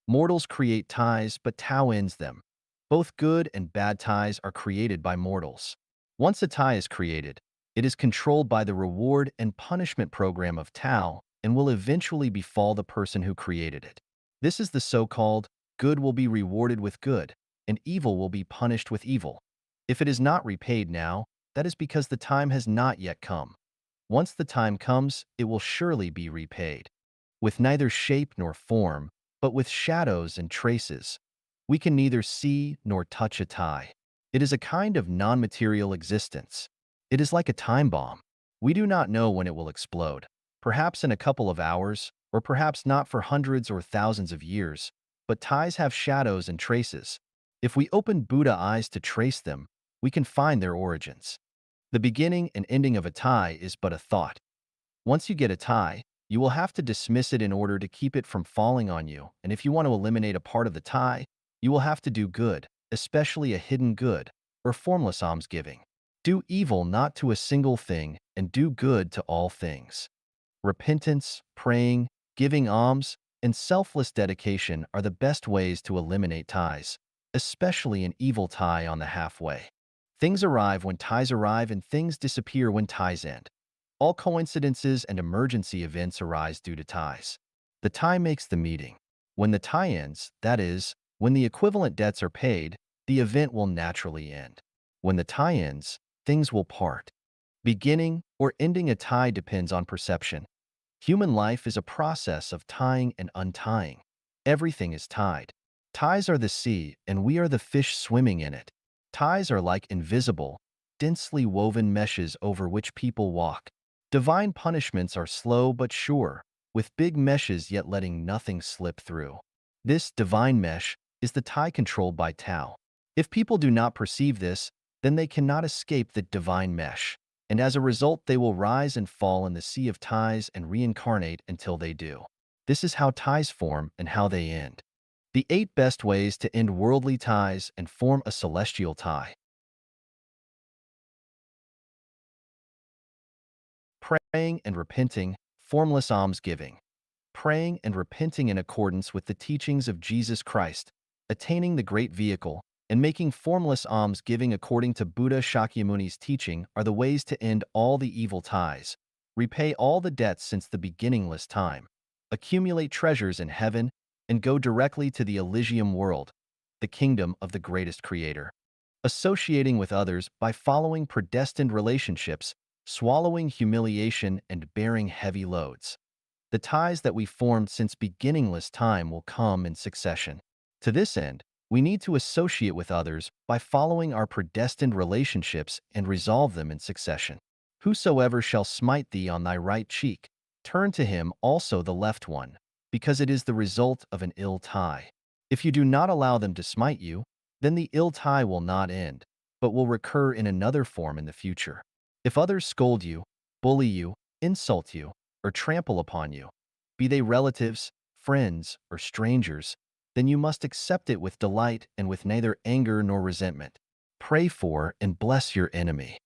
[SPEAKER 1] Mortals create ties, but Tao ends them. Both good and bad ties are created by mortals. Once a tie is created, it is controlled by the reward and punishment program of Tao, and will eventually befall the person who created it. This is the so-called good will be rewarded with good, and evil will be punished with evil. If it is not repaid now, that is because the time has not yet come. Once the time comes, it will surely be repaid. With neither shape nor form, but with shadows and traces. We can neither see nor touch a tie. It is a kind of non-material existence. It is like a time bomb. We do not know when it will explode. Perhaps in a couple of hours, or perhaps not for hundreds or thousands of years. But ties have shadows and traces. If we open Buddha eyes to trace them, we can find their origins. The beginning and ending of a tie is but a thought. Once you get a tie, you will have to dismiss it in order to keep it from falling on you, and if you want to eliminate a part of the tie, you will have to do good, especially a hidden good, or formless almsgiving. Do evil not to a single thing, and do good to all things. Repentance, praying, giving alms, and selfless dedication are the best ways to eliminate ties, especially an evil tie on the halfway. Things arrive when ties arrive and things disappear when ties end. All coincidences and emergency events arise due to ties. The tie makes the meeting. When the tie ends, that is, when the equivalent debts are paid, the event will naturally end. When the tie ends, things will part. Beginning or ending a tie depends on perception. Human life is a process of tying and untying. Everything is tied. Ties are the sea, and we are the fish swimming in it. Ties are like invisible, densely woven meshes over which people walk. Divine punishments are slow but sure, with big meshes yet letting nothing slip through. This divine mesh is the tie controlled by Tao. If people do not perceive this, then they cannot escape the divine mesh, and as a result they will rise and fall in the sea of ties and reincarnate until they do. This is how ties form and how they end. The 8 best ways to end worldly ties and form a celestial tie. Praying and repenting, formless almsgiving. Praying and repenting in accordance with the teachings of Jesus Christ, attaining the great vehicle, and making formless almsgiving according to Buddha Shakyamuni's teaching are the ways to end all the evil ties, repay all the debts since the beginningless time, accumulate treasures in heaven, and go directly to the Elysium world, the kingdom of the greatest creator. Associating with others by following predestined relationships, swallowing humiliation, and bearing heavy loads. The ties that we formed since beginningless time will come in succession. To this end, we need to associate with others by following our predestined relationships and resolve them in succession. Whosoever shall smite thee on thy right cheek, turn to him also the left one, because it is the result of an ill tie. If you do not allow them to smite you, then the ill tie will not end, but will recur in another form in the future. If others scold you, bully you, insult you, or trample upon you, be they relatives, friends, or strangers, then you must accept it with delight and with neither anger nor resentment. Pray for and bless your enemy.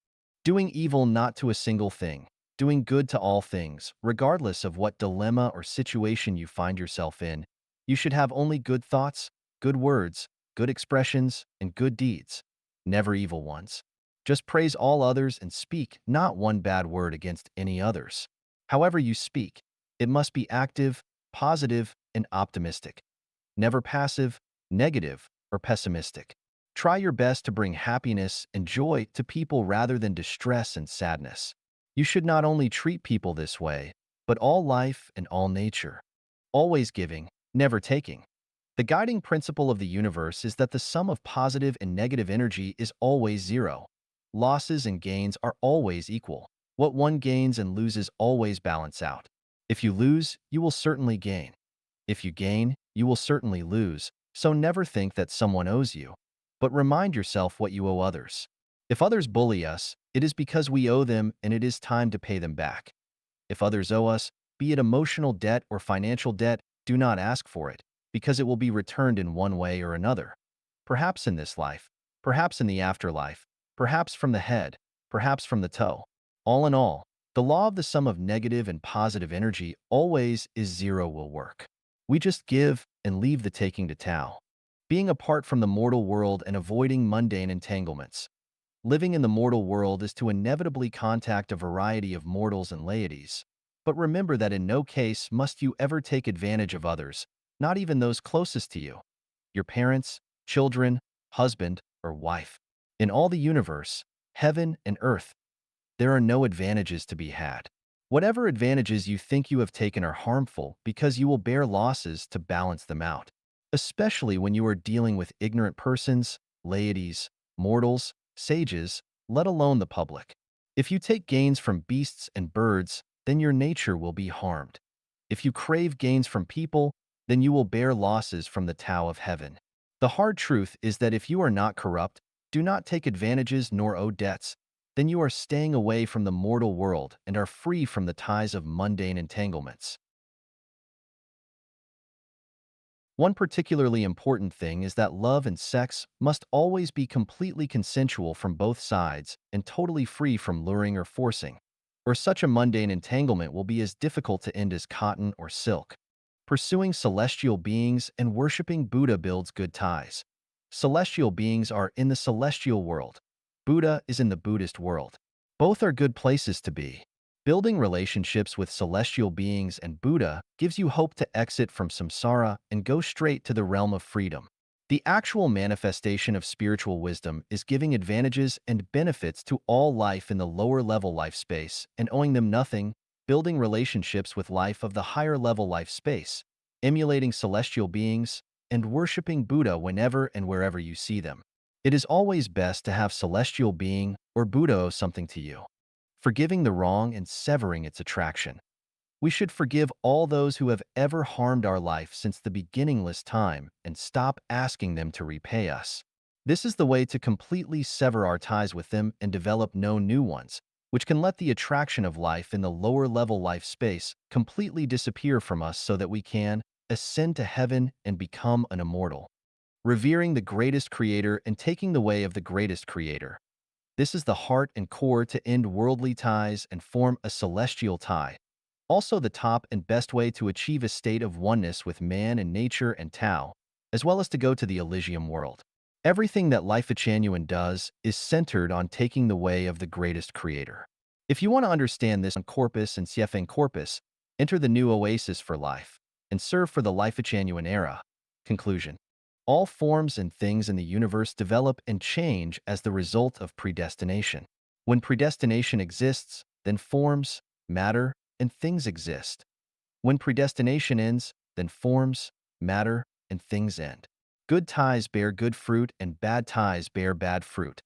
[SPEAKER 1] Doing evil not to a single thing, doing good to all things, regardless of what dilemma or situation you find yourself in, you should have only good thoughts, good words, good expressions, and good deeds, never evil ones. Just praise all others and speak not one bad word against any others. However you speak, it must be active, positive, and optimistic, never passive, negative, or pessimistic. Try your best to bring happiness and joy to people rather than distress and sadness. You should not only treat people this way, but all life and all nature. Always giving, never taking. The guiding principle of the universe is that the sum of positive and negative energy is always zero. Losses and gains are always equal. What one gains and loses always balance out. If you lose, you will certainly gain. If you gain, you will certainly lose, so never think that someone owes you, but remind yourself what you owe others. If others bully us, it is because we owe them and it is time to pay them back. If others owe us, be it emotional debt or financial debt, do not ask for it, because it will be returned in one way or another. Perhaps in this life, perhaps in the afterlife, perhaps from the head, perhaps from the toe. All in all, the law of the sum of negative and positive energy always is zero will work. We just give and leave the taking to Tao. Being apart from the mortal world and avoiding mundane entanglements. Living in the mortal world is to inevitably contact a variety of mortals and laities. But remember that in no case must you ever take advantage of others, not even those closest to you, your parents, children, husband, or wife. In all the universe, heaven and earth, there are no advantages to be had. Whatever advantages you think you have taken are harmful because you will bear losses to balance them out, especially when you are dealing with ignorant persons, laities, mortals, sages, let alone the public. If you take gains from beasts and birds, then your nature will be harmed. If you crave gains from people, then you will bear losses from the Tao of heaven. The hard truth is that if you are not corrupt, do not take advantages nor owe debts, then you are staying away from the mortal world and are free from the ties of mundane entanglements. One particularly important thing is that love and sex must always be completely consensual from both sides and totally free from luring or forcing, or such a mundane entanglement will be as difficult to end as cotton or silk. Pursuing celestial beings and worshiping Buddha builds good ties. Celestial beings are in the celestial world. Buddha is in the Buddhist world. Both are good places to be. Building relationships with celestial beings and Buddha gives you hope to exit from samsara and go straight to the realm of freedom. The actual manifestation of spiritual wisdom is giving advantages and benefits to all life in the lower level life space and owing them nothing, building relationships with life of the higher level life space, emulating celestial beings, and worshiping Buddha whenever and wherever you see them. It is always best to have celestial being or Buddha owe something to you, forgiving the wrong and severing its attraction. We should forgive all those who have ever harmed our life since the beginningless time and stop asking them to repay us. This is the way to completely sever our ties with them and develop no new ones, which can let the attraction of life in the lower level life space completely disappear from us so that we can ascend to heaven and become an immortal. Revering the greatest creator and taking the way of the greatest creator. This is the heart and core to end worldly ties and form a celestial tie. Also the top and best way to achieve a state of oneness with man and nature and Tao, as well as to go to the Elysium world. Everything that Life Genuine does is centered on taking the way of the greatest creator. If you want to understand this on Corpus and CFN Corpus, enter the new oasis for life and serve for the Life Genuine era. Conclusion. All forms and things in the universe develop and change as the result of predestination. When predestination exists, then forms, matter, and things exist. When predestination ends, then forms, matter, and things end. Good ties bear good fruit and bad ties bear bad fruit.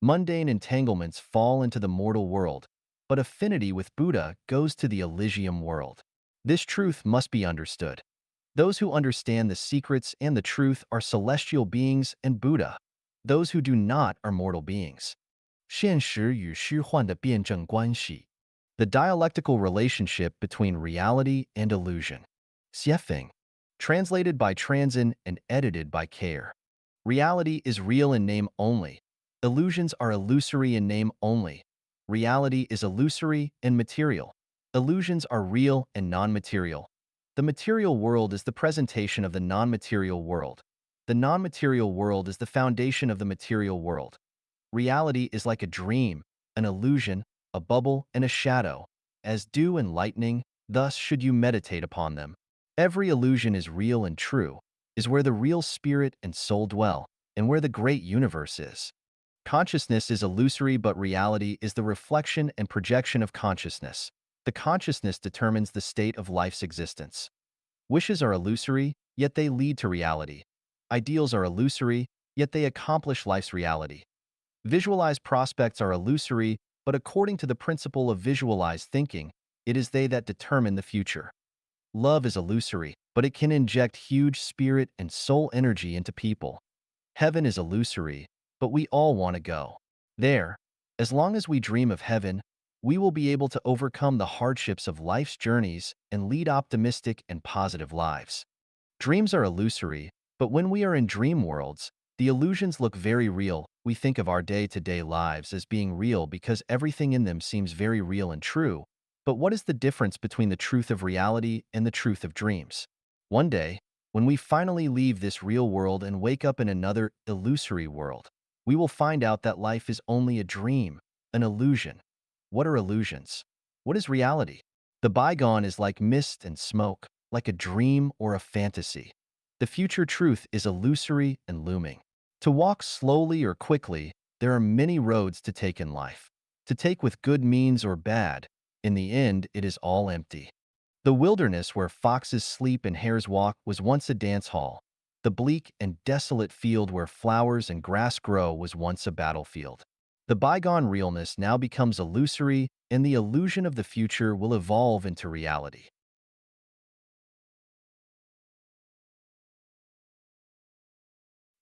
[SPEAKER 1] Mundane entanglements fall into the mortal world, but affinity with Buddha goes to the Elysium world. This truth must be understood. Those who understand the secrets and the truth are celestial beings and Buddha. Those who do not are mortal beings. 现实与虚幻的辩证关系. The dialectical relationship between reality and illusion. Xiefeng. Translated by Transin and edited by Care. Reality is real in name only. Illusions are illusory in name only. Reality is illusory and material. Illusions are real and non-material. The material world is the presentation of the non-material world. The non-material world is the foundation of the material world. Reality is like a dream, an illusion, a bubble, and a shadow. As dew and lightning, thus should you meditate upon them. Every illusion is real and true, is where the real spirit and soul dwell, and where the great universe is. Consciousness is illusory, but reality is the reflection and projection of consciousness. The consciousness determines the state of life's existence. Wishes are illusory, yet they lead to reality. Ideals are illusory, yet they accomplish life's reality. Visualized prospects are illusory, but according to the principle of visualized thinking, it is they that determine the future. Love is illusory, but it can inject huge spirit and soul energy into people. Heaven is illusory, but we all want to go there. As long as we dream of heaven, we will be able to overcome the hardships of life's journeys and lead optimistic and positive lives. Dreams are illusory, but when we are in dream worlds, the illusions look very real. We think of our day-to-day lives as being real because everything in them seems very real and true. But what is the difference between the truth of reality and the truth of dreams? One day, when we finally leave this real world and wake up in another illusory world, we will find out that life is only a dream, an illusion. What are illusions? What is reality? The bygone is like mist and smoke, like a dream or a fantasy. The future truth is illusory and looming. To walk slowly or quickly, there are many roads to take in life. To take with good means or bad, in the end, it is all empty. The wilderness where foxes sleep and hares walk was once a dance hall. The bleak and desolate field where flowers and grass grow was once a battlefield. The bygone realness now becomes illusory, and the illusion of the future will evolve into reality.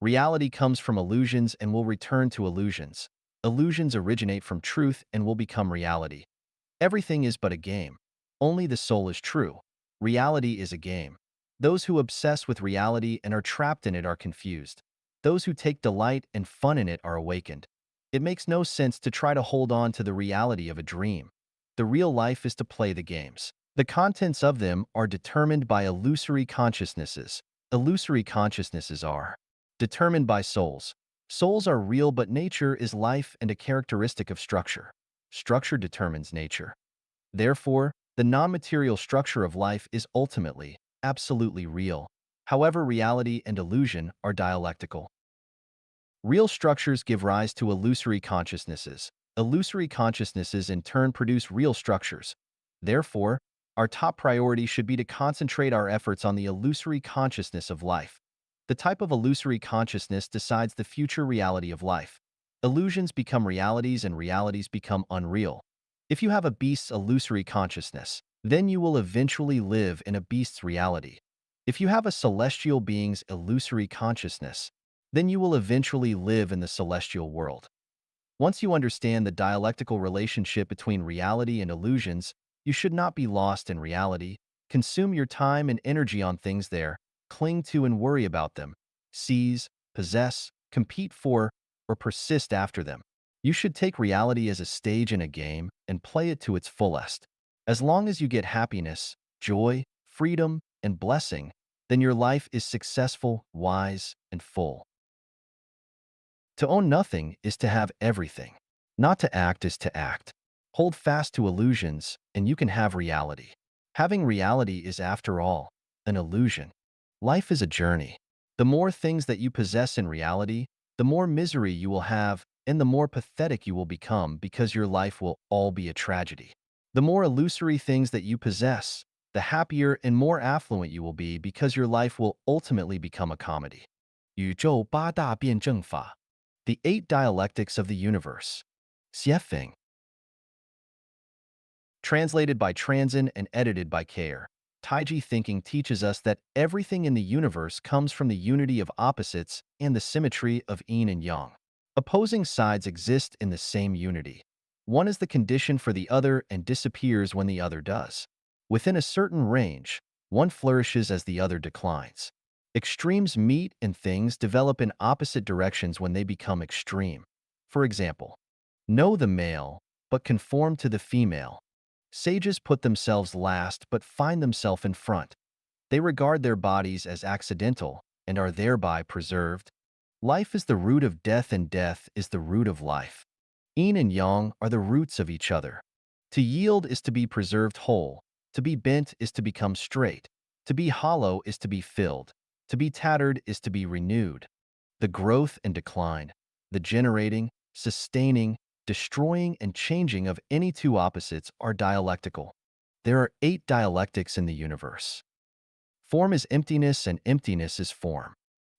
[SPEAKER 1] Reality comes from illusions and will return to illusions. Illusions originate from truth and will become reality. Everything is but a game. Only the soul is true. Reality is a game. Those who obsess with reality and are trapped in it are confused. Those who take delight and fun in it are awakened. It makes no sense to try to hold on to the reality of a dream. The real life is to play the games. The contents of them are determined by illusory consciousnesses. Illusory consciousnesses are determined by souls. Souls are real, but nature is life and a characteristic of structure. Structure determines nature. Therefore, the non-material structure of life is ultimately, absolutely real. However, reality and illusion are dialectical. Real structures give rise to illusory consciousnesses. Illusory consciousnesses in turn produce real structures. Therefore, our top priority should be to concentrate our efforts on the illusory consciousness of life. The type of illusory consciousness decides the future reality of life. Illusions become realities and realities become unreal. If you have a beast's illusory consciousness, then you will eventually live in a beast's reality. If you have a celestial being's illusory consciousness, then you will eventually live in the celestial world. Once you understand the dialectical relationship between reality and illusions, you should not be lost in reality. Consume your time and energy on things there, cling to and worry about them, seize, possess, compete for, or persist after them. You should take reality as a stage in a game and play it to its fullest. As long as you get happiness, joy, freedom, and blessing, then your life is successful, wise, and full. To own nothing is to have everything. Not to act is to act. Hold fast to illusions, and you can have reality. Having reality is, after all, an illusion. Life is a journey. The more things that you possess in reality, the more misery you will have, and the more pathetic you will become because your life will all be a tragedy. The more illusory things that you possess, the happier and more affluent you will be because your life will ultimately become a comedy. 宇宙八大辩证法 The Eight Dialectics of the Universe. Xiefeng. Translated by Transin and edited by Kair. Taiji thinking teaches us that everything in the universe comes from the unity of opposites and the symmetry of yin and yang. Opposing sides exist in the same unity. One is the condition for the other and disappears when the other does. Within a certain range, one flourishes as the other declines. Extremes meet and things develop in opposite directions when they become extreme. For example, know the male, but conform to the female. Sages put themselves last but find themselves in front. They regard their bodies as accidental and are thereby preserved. Life is the root of death and death is the root of life. Yin and yang are the roots of each other. To yield is to be preserved whole. To be bent is to become straight. To be hollow is to be filled. To be tattered is to be renewed. The growth and decline, the generating, sustaining, destroying, and changing of any two opposites are dialectical. There are 8 dialectics in the universe. Form is emptiness and emptiness is form.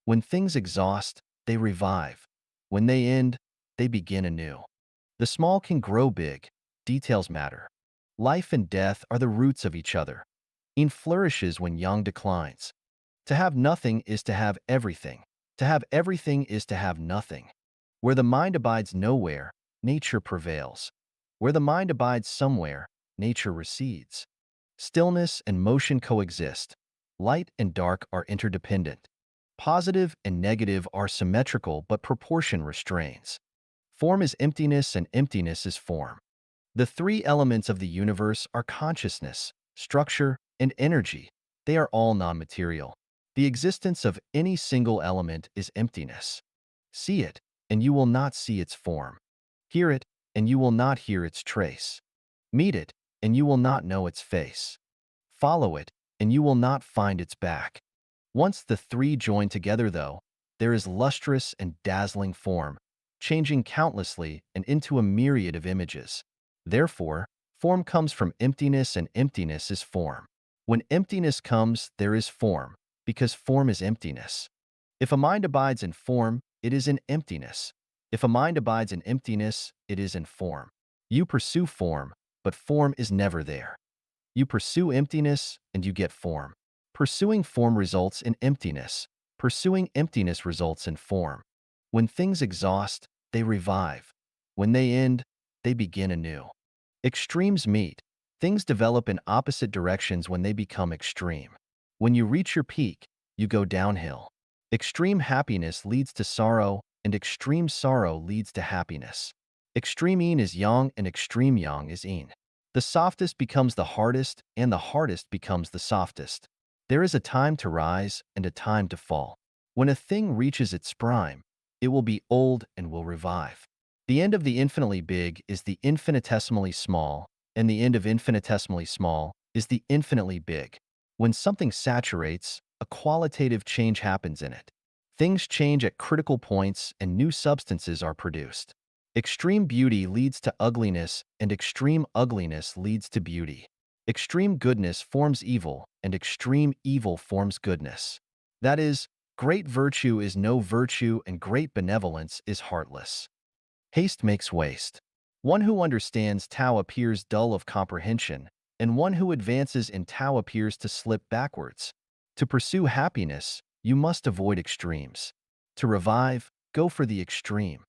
[SPEAKER 1] When things exhaust, they revive. When they end, they begin anew. The small can grow big. Details matter. Life and death are the roots of each other. Yin flourishes when yang declines. To have nothing is to have everything. To have everything is to have nothing. Where the mind abides nowhere, nature prevails. Where the mind abides somewhere, nature recedes. Stillness and motion coexist. Light and dark are interdependent. Positive and negative are symmetrical, but proportion restrains. Form is emptiness and emptiness is form. The 3 elements of the universe are consciousness, structure, and energy. They are all non-material. The existence of any single element is emptiness. See it, and you will not see its form. Hear it, and you will not hear its trace. Meet it, and you will not know its face. Follow it, and you will not find its back. Once the three join together, though, there is lustrous and dazzling form, changing countlessly and into a myriad of images. Therefore, form comes from emptiness, and emptiness is form. When emptiness comes, there is form, because form is emptiness. If a mind abides in form, it is in emptiness. If a mind abides in emptiness, it is in form. You pursue form, but form is never there. You pursue emptiness, and you get form. Pursuing form results in emptiness. Pursuing emptiness results in form. When things exhaust, they revive. When they end, they begin anew. Extremes meet. Things develop in opposite directions when they become extreme. When you reach your peak, you go downhill. Extreme happiness leads to sorrow, and extreme sorrow leads to happiness. Extreme yin is yang, and extreme yang is yin. The softest becomes the hardest, and the hardest becomes the softest. There is a time to rise and a time to fall. When a thing reaches its prime, it will be old and will revive. The end of the infinitely big is the infinitesimally small, and the end of infinitesimally small is the infinitely big. When something saturates, a qualitative change happens in it. Things change at critical points and new substances are produced. Extreme beauty leads to ugliness, and extreme ugliness leads to beauty. Extreme goodness forms evil, and extreme evil forms goodness. That is, great virtue is no virtue, and great benevolence is heartless. Haste makes waste. One who understands Tao appears dull of comprehension, and one who advances in Tao appears to slip backwards. To pursue happiness, you must avoid extremes. To revive, go for the extreme.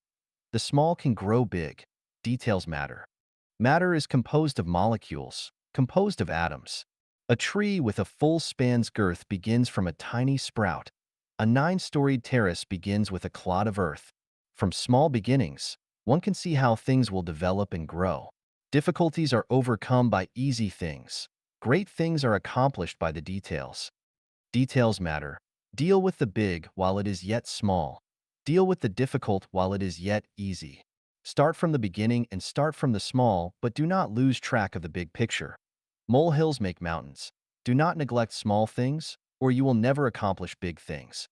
[SPEAKER 1] The small can grow big. Details matter. Matter is composed of molecules, composed of atoms. A tree with a full span's girth begins from a tiny sprout. A 9-storied terrace begins with a clod of earth. From small beginnings, one can see how things will develop and grow. Difficulties are overcome by easy things. Great things are accomplished by the details. Details matter. Deal with the big while it is yet small. Deal with the difficult while it is yet easy. Start from the beginning and start from the small, but do not lose track of the big picture. Molehills make mountains. Do not neglect small things, or you will never accomplish big things.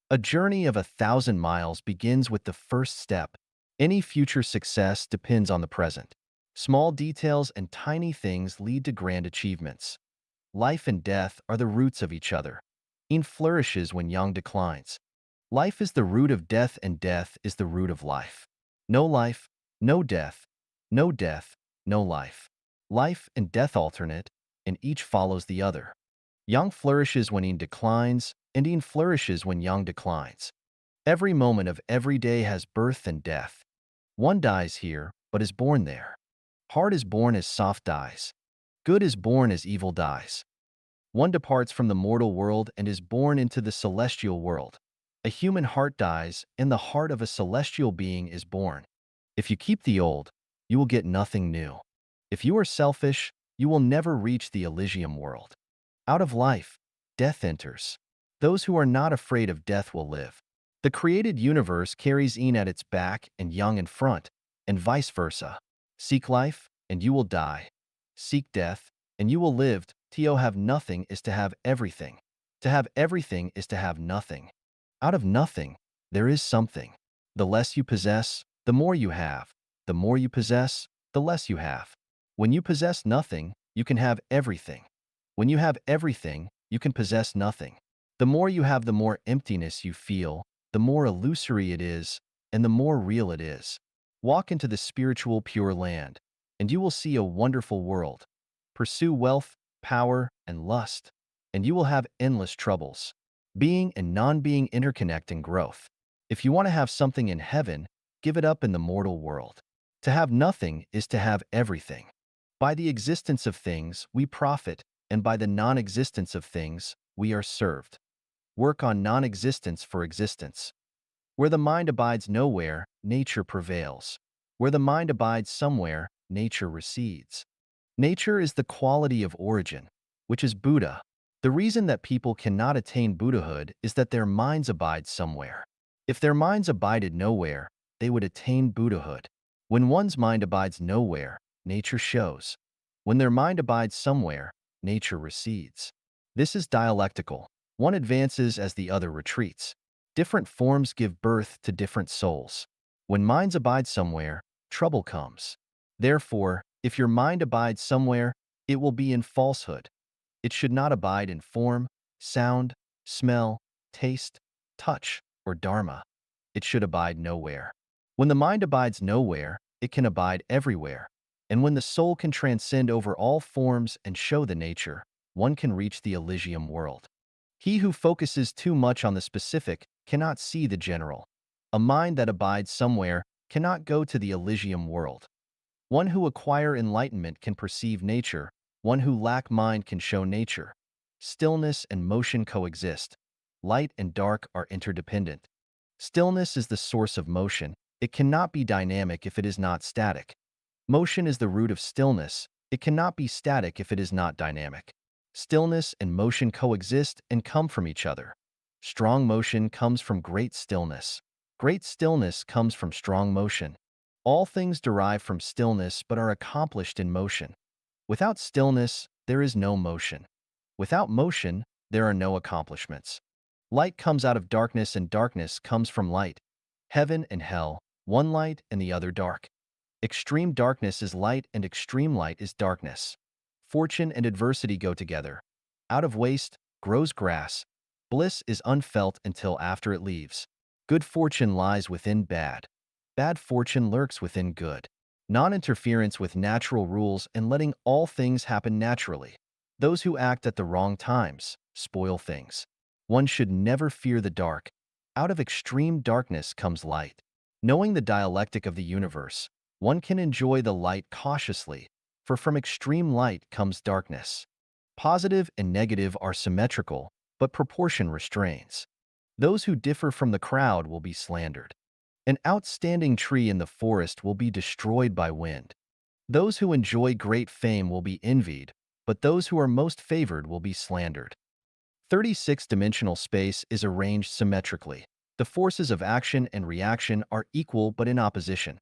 [SPEAKER 1] A journey of 1,000 miles begins with the first step. Any future success depends on the present. Small details and tiny things lead to grand achievements. Life and death are the roots of each other. Yin flourishes when yang declines. Life is the root of death, and death is the root of life. No life, no death, no death, no life. Life and death alternate, and each follows the other. Yang flourishes when yin declines, and yin flourishes when yang declines. Every moment of every day has birth and death. One dies here, but is born there. Hard is born as soft dies. Good is born as evil dies. One departs from the mortal world and is born into the celestial world. A human heart dies, and the heart of a celestial being is born. If you keep the old, you will get nothing new. If you are selfish, you will never reach the Elysium world. Out of life, death enters. Those who are not afraid of death will live. The created universe carries yin at its back and yang in front, and vice versa. Seek life, and you will die. Seek death, and you will live. To have nothing is to have everything. To have everything is to have nothing. Out of nothing, there is something. The less you possess, the more you have. The more you possess, the less you have. When you possess nothing, you can have everything. When you have everything, you can possess nothing. The more you have, the more emptiness you feel, the more illusory it is, and the more real it is. Walk into the spiritual Pure Land, and you will see a wonderful world. Pursue wealth, power, and lust, and you will have endless troubles. Being and non-being interconnect in growth. If you want to have something in heaven, give it up in the mortal world. To have nothing is to have everything. By the existence of things, we profit, and by the non-existence of things, we are served. Work on non-existence for existence. Where the mind abides nowhere, nature prevails. Where the mind abides somewhere, nature recedes. Nature is the quality of origin, which is Buddha. The reason that people cannot attain Buddhahood is that their minds abide somewhere. If their minds abided nowhere, they would attain Buddhahood. When one's mind abides nowhere, nature shows. When their mind abides somewhere, nature recedes. This is dialectical. One advances as the other retreats. Different forms give birth to different souls. When minds abide somewhere, trouble comes. Therefore, if your mind abides somewhere, it will be in falsehood. It should not abide in form, sound, smell, taste, touch, or dharma. It should abide nowhere. When the mind abides nowhere, it can abide everywhere. And when the soul can transcend over all forms and show the nature, one can reach the Elysium world. He who focuses too much on the specific cannot see the general. A mind that abides somewhere cannot go to the Elysium world. One who acquire enlightenment can perceive nature. One who lack mind can show nature. Stillness and motion coexist. Light and dark are interdependent. Stillness is the source of motion. It cannot be dynamic if it is not static. Motion is the root of stillness. It cannot be static if it is not dynamic. Stillness and motion coexist and come from each other. Strong motion comes from great stillness. Great stillness comes from strong motion. All things derive from stillness but are accomplished in motion. Without stillness, there is no motion. Without motion, there are no accomplishments. Light comes out of darkness and darkness comes from light. Heaven and hell, one light and the other dark. Extreme darkness is light and extreme light is darkness. Fortune and adversity go together. Out of waste grows grass. Bliss is unfelt until after it leaves. Good fortune lies within bad. Bad fortune lurks within good. Non-interference with natural rules and letting all things happen naturally. Those who act at the wrong times spoil things. One should never fear the dark. Out of extreme darkness comes light. Knowing the dialectic of the universe, one can enjoy the light cautiously, for from extreme light comes darkness. Positive and negative are symmetrical, but proportion restrains. Those who differ from the crowd will be slandered. An outstanding tree in the forest will be destroyed by wind. Those who enjoy great fame will be envied, but those who are most favored will be slandered. 36-dimensional space is arranged symmetrically. The forces of action and reaction are equal but in opposition.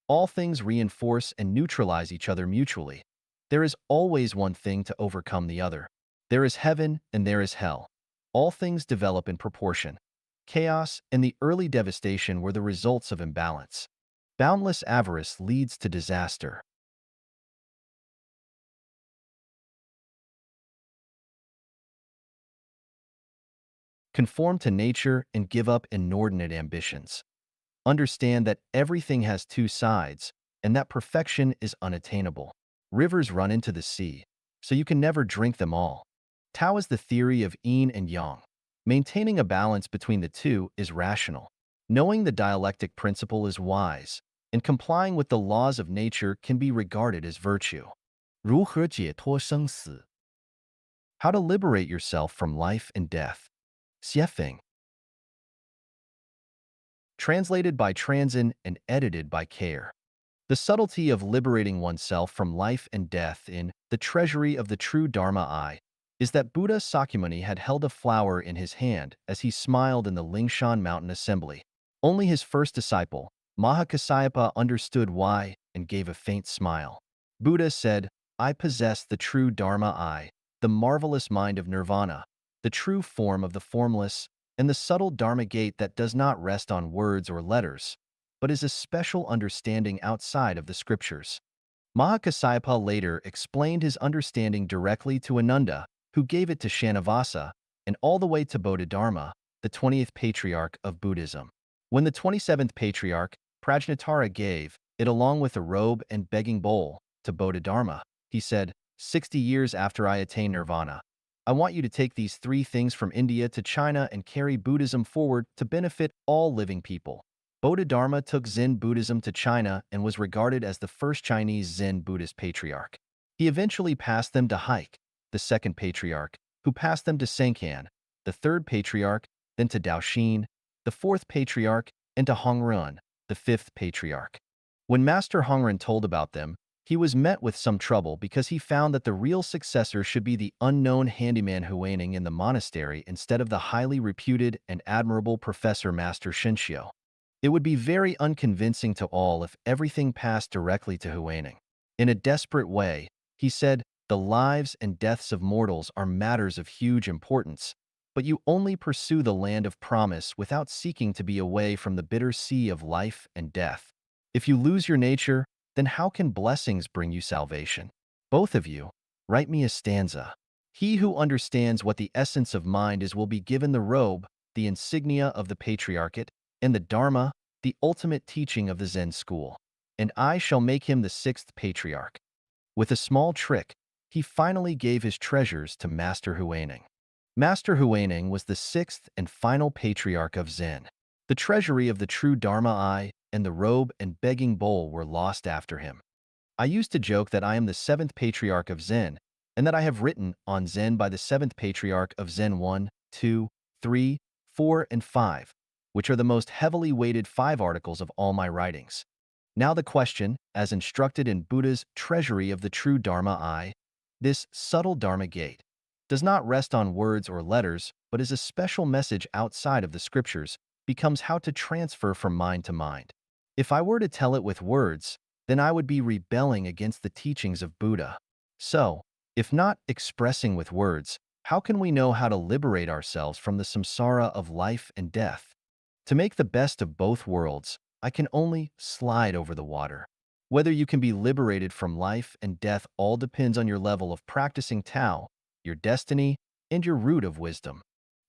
[SPEAKER 1] All things reinforce and neutralize each other mutually. There is always one thing to overcome the other. There is heaven and there is hell. All things develop in proportion. Chaos and the early devastation were the results of imbalance. Boundless avarice leads to disaster. Conform to nature and give up inordinate ambitions. Understand that everything has two sides and that perfection is unattainable. Rivers run into the sea, so you can never drink them all. Tao is the theory of yin and yang. Maintaining a balance between the two is rational. Knowing the dialectic principle is wise, and complying with the laws of nature can be regarded as virtue. 如何解脱生死? How to liberate yourself from life and death. 写法. Translated by Transin and edited by Care. The subtlety of liberating oneself from life and death in The Treasury of the True Dharma Eye is that Buddha Sakyamuni had held a flower in his hand as he smiled in the Lingshan Mountain Assembly. Only his first disciple, Mahakassapa, understood why and gave a faint smile. Buddha said, "I possess the true Dharma Eye, the marvelous mind of nirvana, the true form of the formless, and the subtle Dharma gate that does not rest on words or letters, but is a special understanding outside of the scriptures." Mahakassapa later explained his understanding directly to Ananda, who gave it to Shanavasa, and all the way to Bodhidharma, the 20th patriarch of Buddhism. When the 27th patriarch, Prajnatara, gave it along with a robe and begging bowl to Bodhidharma, he said, 60 years after I attain nirvana, I want you to take these three things from India to China and carry Buddhism forward to benefit all living people. Bodhidharma took Zen Buddhism to China and was regarded as the first Chinese Zen Buddhist patriarch. He eventually passed them to Haik, the second patriarch, who passed them to Senkan, the third patriarch, then to Daoxin, the fourth patriarch, and to Hongren, the fifth patriarch. When Master Hongren told about them, he was met with some trouble because he found that the real successor should be the unknown handyman Huaining in the monastery instead of the highly reputed and admirable Professor Master Shinshio. It would be very unconvincing to all if everything passed directly to Huaining. In a desperate way, He said, "The lives and deaths of mortals are matters of huge importance, but you only pursue the land of promise without seeking to be away from the bitter sea of life and death. If you lose your nature, then how can blessings bring you salvation? Both of you, write me a stanza. He who understands what the essence of mind is will be given the robe, the insignia of the patriarchate, and the Dharma, the ultimate teaching of the Zen school. And I shall make him the sixth patriarch." With a small trick, he finally gave his treasures to Master Huineng. Master Huineng was the sixth and final patriarch of Zen. The treasury of the true Dharma eye and the robe and begging bowl were lost after him. I used to joke that I am the seventh patriarch of Zen, and that I have written on Zen by the seventh patriarch of Zen 1, 2, 3, 4, and 5, which are the most heavily weighted 5 articles of all my writings. Now the question, as instructed in Buddha's treasury of the true Dharma eye, this subtle Dharma gate, does not rest on words or letters, but is a special message outside of the scriptures, becomes how to transfer from mind to mind. If I were to tell it with words, then I would be rebelling against the teachings of Buddha. So, if not expressing with words, how can we know how to liberate ourselves from the samsara of life and death? To make the best of both worlds, I can only slide over the water. Whether you can be liberated from life and death all depends on your level of practicing Tao, your destiny, and your root of wisdom.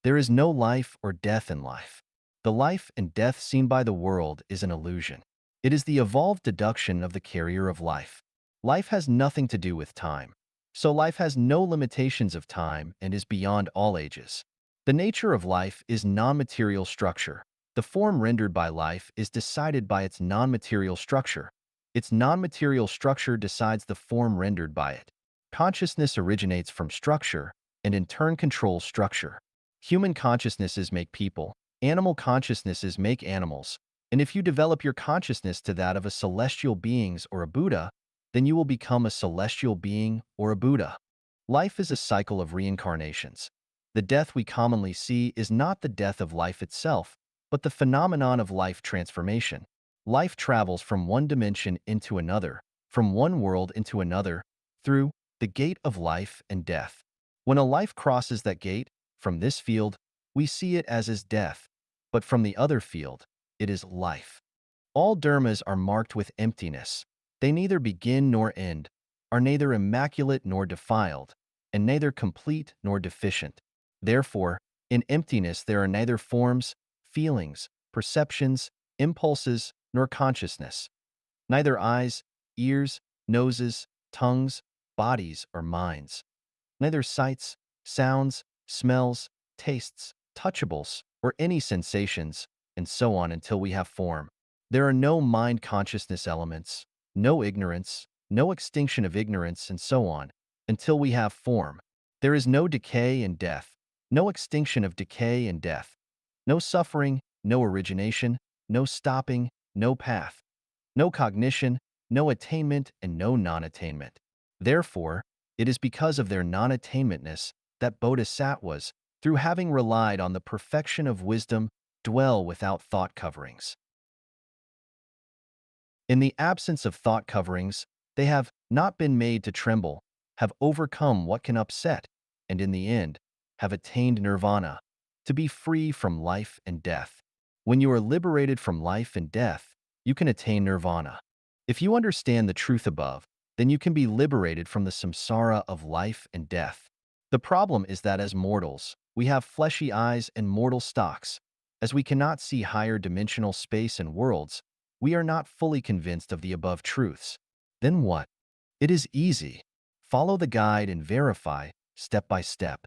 [SPEAKER 1] There is no life or death in life. The life and death seen by the world is an illusion. It is the evolved deduction of the carrier of life. Life has nothing to do with time. So life has no limitations of time and is beyond all ages. The nature of life is non-material structure. The form rendered by life is decided by its non-material structure. Its non-material structure decides the form rendered by it. Consciousness originates from structure and in turn controls structure. Human consciousnesses make people. Animal consciousnesses make animals. And if you develop your consciousness to that of a celestial beings or a Buddha, then you will become a celestial being or a Buddha. Life is a cycle of reincarnations. The death we commonly see is not the death of life itself, but the phenomenon of life transformation. Life travels from one dimension into another, from one world into another, through the gate of life and death. When a life crosses that gate, from this field, we see it as is death, but from the other field, it is life. All dharmas are marked with emptiness. They neither begin nor end, are neither immaculate nor defiled, and neither complete nor deficient. Therefore, in emptiness there are neither forms, feelings, perceptions, impulses, nor consciousness. Neither eyes, ears, noses, tongues, bodies, or minds. Neither sights, sounds, smells, tastes, touchables, or any sensations, and so on until we have form. There are no mind consciousness elements, no ignorance, no extinction of ignorance, and so on, until we have form. There is no decay and death, no extinction of decay and death, no suffering, no origination, no stopping, no path, no cognition, no attainment, and no non-attainment. Therefore, it is because of their non-attainmentness that bodhisattvas, through having relied on the perfection of wisdom, dwell without thought coverings. In the absence of thought coverings, they have not been made to tremble, have overcome what can upset, and in the end, have attained nirvana, to be free from life and death. When you are liberated from life and death, you can attain nirvana. If you understand the truth above, then you can be liberated from the samsara of life and death. The problem is that as mortals, we have fleshy eyes and mortal stocks. As we cannot see higher dimensional space and worlds, we are not fully convinced of the above truths. Then what? It is easy. Follow the guide and verify, step by step.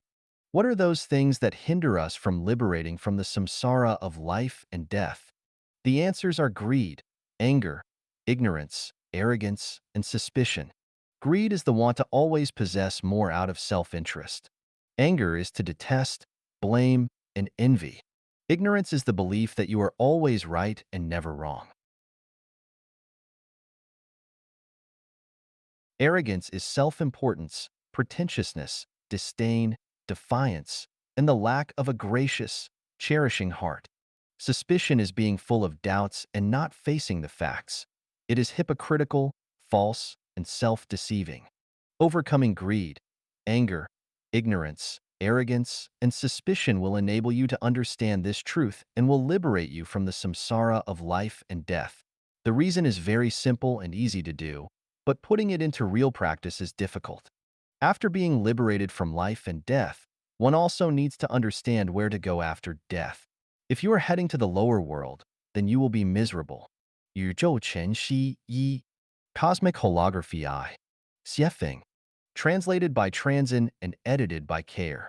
[SPEAKER 1] What are those things that hinder us from liberating from the samsara of life and death? The answers are greed, anger, ignorance, arrogance, and suspicion. Greed is the want to always possess more out of self-interest. Anger is to detest, blame, and envy. Ignorance is the belief that you are always right and never wrong. Arrogance is self-importance, pretentiousness, disdain, defiance, and the lack of a gracious, cherishing heart. Suspicion is being full of doubts and not facing the facts. It is hypocritical, false, and self-deceiving. Overcoming greed, anger, ignorance, arrogance, and suspicion will enable you to understand this truth and will liberate you from the samsara of life and death. The reason is very simple and easy to do, but putting it into real practice is difficult. After being liberated from life and death, one also needs to understand where to go after death. If you are heading to the lower world, then you will be miserable. 宇宙全息一 Cosmic Holography I. Xiefeng. Translated by Transin and edited by Care.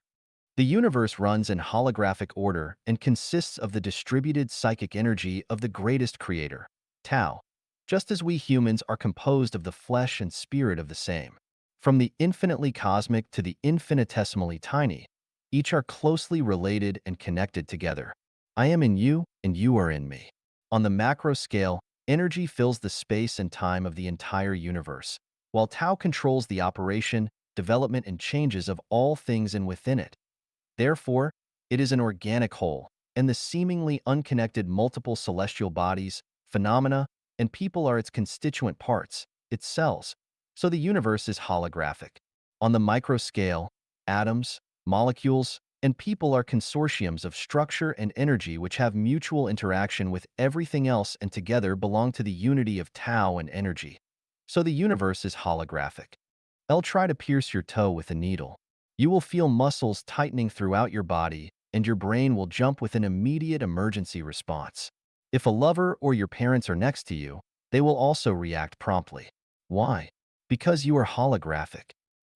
[SPEAKER 1] The universe runs in holographic order and consists of the distributed psychic energy of the greatest creator, Tao, just as we humans are composed of the flesh and spirit of the same. From the infinitely cosmic to the infinitesimally tiny, each are closely related and connected together. I am in you, and you are in me. On the macro scale, energy fills the space and time of the entire universe, while Tao controls the operation, development, and changes of all things and within it. Therefore, it is an organic whole, and the seemingly unconnected multiple celestial bodies, phenomena, and people are its constituent parts, its cells. So the universe is holographic. On the micro scale, atoms, molecules, and people are consortiums of structure and energy which have mutual interaction with everything else and together belong to the unity of Tao and energy. So the universe is holographic. I'll try to pierce your toe with a needle. You will feel muscles tightening throughout your body, and your brain will jump with an immediate emergency response. If a lover or your parents are next to you, they will also react promptly. Why? Because you are holographic.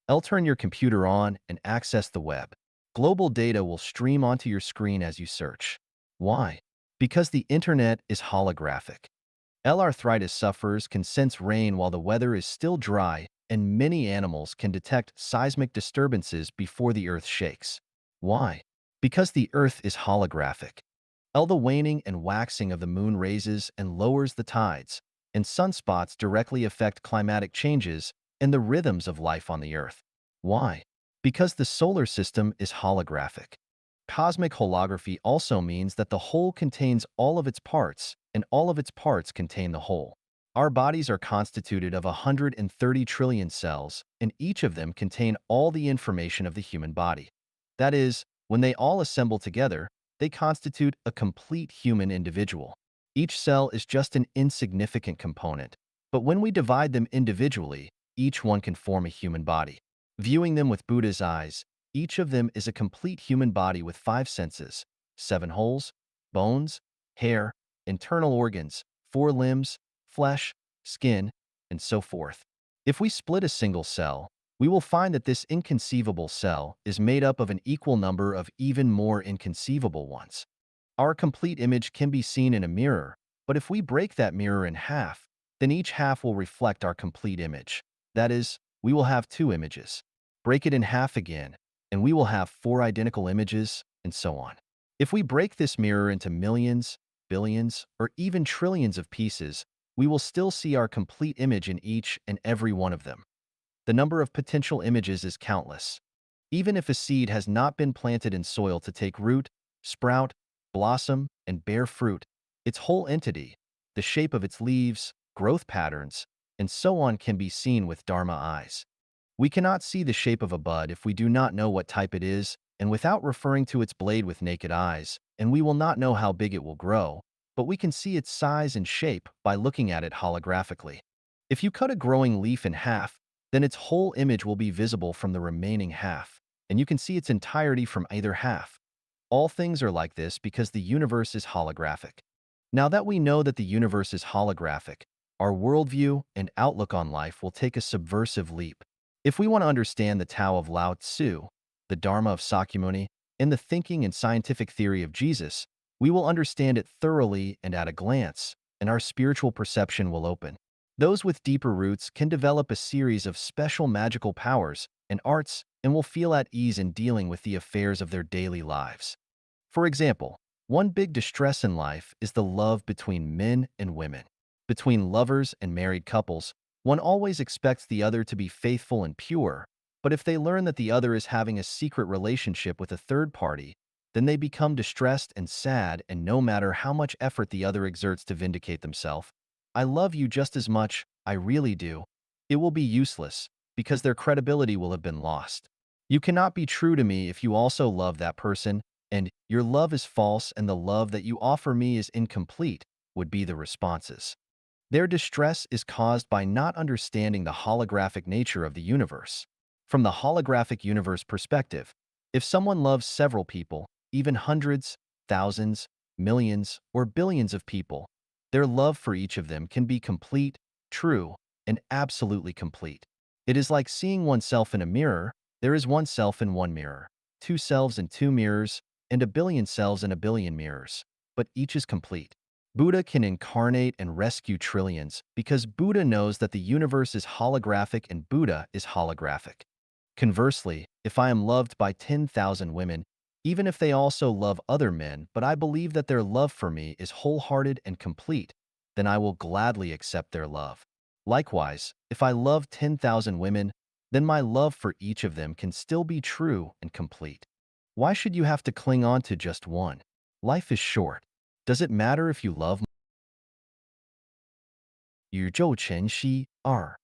[SPEAKER 1] I'll turn your computer on and access the web. Global data will stream onto your screen as you search. Why? Because the internet is holographic. L-arthritis sufferers can sense rain while the weather is still dry, and many animals can detect seismic disturbances before the Earth shakes. Why? Because the Earth is holographic. L the waning and waxing of the moon raises and lowers the tides, and sunspots directly affect climatic changes and the rhythms of life on the Earth. Why? Because the solar system is holographic. Cosmic holography also means that the whole contains all of its parts, and all of its parts contain the whole. Our bodies are constituted of 130 trillion cells, and each of them contain all the information of the human body. That is, when they all assemble together, they constitute a complete human individual. Each cell is just an insignificant component, but when we divide them individually, each one can form a human body. Viewing them with Buddha's eyes, each of them is a complete human body with 5 senses, 7 holes, bones, hair, internal organs, 4 limbs, flesh, skin, and so forth. If we split a single cell, we will find that this inconceivable cell is made up of an equal number of even more inconceivable ones. Our complete image can be seen in a mirror, but if we break that mirror in half, then each half will reflect our complete image. That is, we will have 2 images. Break it in half again, and we will have 4 identical images, and so on. If we break this mirror into millions, billions, or even trillions of pieces, we will still see our complete image in each and every one of them. The number of potential images is countless. Even if a seed has not been planted in soil to take root, sprout, blossom, and bear fruit, its whole entity, the shape of its leaves, growth patterns, and so on can be seen with Dharma eyes. We cannot see the shape of a bud if we do not know what type it is, and without referring to its blade with naked eyes, and we will not know how big it will grow, but we can see its size and shape by looking at it holographically. If you cut a growing leaf in half, then its whole image will be visible from the remaining half, and you can see its entirety from either half. All things are like this because the universe is holographic. Now that we know that the universe is holographic, our worldview and outlook on life will take a subversive leap. If we want to understand the Tao of Lao Tzu, the Dharma of Sakyamuni, and the thinking and scientific theory of Jesus, we will understand it thoroughly and at a glance, and our spiritual perception will open. Those with deeper roots can develop a series of special magical powers and arts and will feel at ease in dealing with the affairs of their daily lives. For example, one big distress in life is the love between men and women. Between lovers and married couples, one always expects the other to be faithful and pure, but if they learn that the other is having a secret relationship with a third party, then they become distressed and sad, and no matter how much effort the other exerts to vindicate themselves, I love you just as much, I really do, it will be useless, because their credibility will have been lost. You cannot be true to me if you also love that person, and your love is false and the love that you offer me is incomplete, would be the responses. Their distress is caused by not understanding the holographic nature of the universe. From the holographic universe perspective, if someone loves several people, even hundreds, thousands, millions, or billions of people, their love for each of them can be complete, true, and absolutely complete. It is like seeing oneself in a mirror. There is one self in one mirror, two selves in two mirrors, and a billion selves in a billion mirrors, but each is complete. Buddha can incarnate and rescue trillions because Buddha knows that the universe is holographic and Buddha is holographic. Conversely, if I am loved by 10,000 women, even if they also love other men, but I believe that their love for me is wholehearted and complete, then I will gladly accept their love. Likewise, if I love 10,000 women, then my love for each of them can still be true and complete. Why should you have to cling on to just one? Life is short. Does it matter if you love 宇宙全息2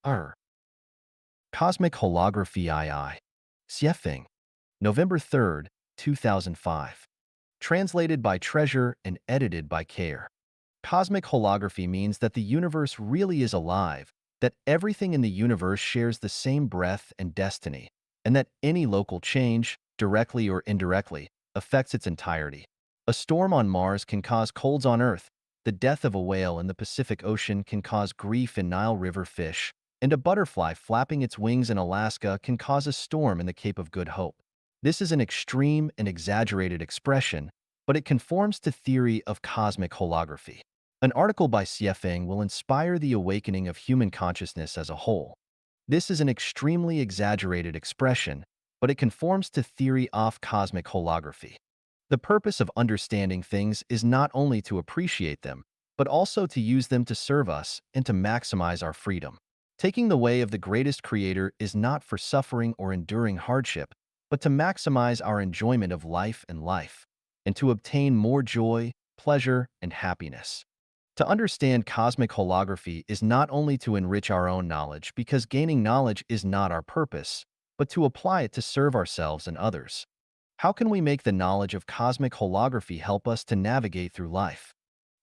[SPEAKER 1] R. Cosmic Holography II. Xiefeng. November 3rd, 2005. Translated by Treasure and edited by Care. Cosmic holography means that the universe really is alive, that everything in the universe shares the same breath and destiny, and that any local change, directly or indirectly, affects its entirety. A storm on Mars can cause colds on Earth, the death of a whale in the Pacific Ocean can cause grief in Nile River fish, and a butterfly flapping its wings in Alaska can cause a storm in the Cape of Good Hope. This is an extreme and exaggerated expression, but it conforms to theory of cosmic holography. An article by Xiefeng will inspire the awakening of human consciousness as a whole. This is an extremely exaggerated expression, but it conforms to theory of cosmic holography. The purpose of understanding things is not only to appreciate them, but also to use them to serve us and to maximize our freedom. Taking the way of the greatest creator is not for suffering or enduring hardship, but to maximize our enjoyment of life and to obtain more joy, pleasure, and happiness. To understand cosmic holography is not only to enrich our own knowledge because gaining knowledge is not our purpose, but to apply it to serve ourselves and others. How can we make the knowledge of cosmic holography help us to navigate through life?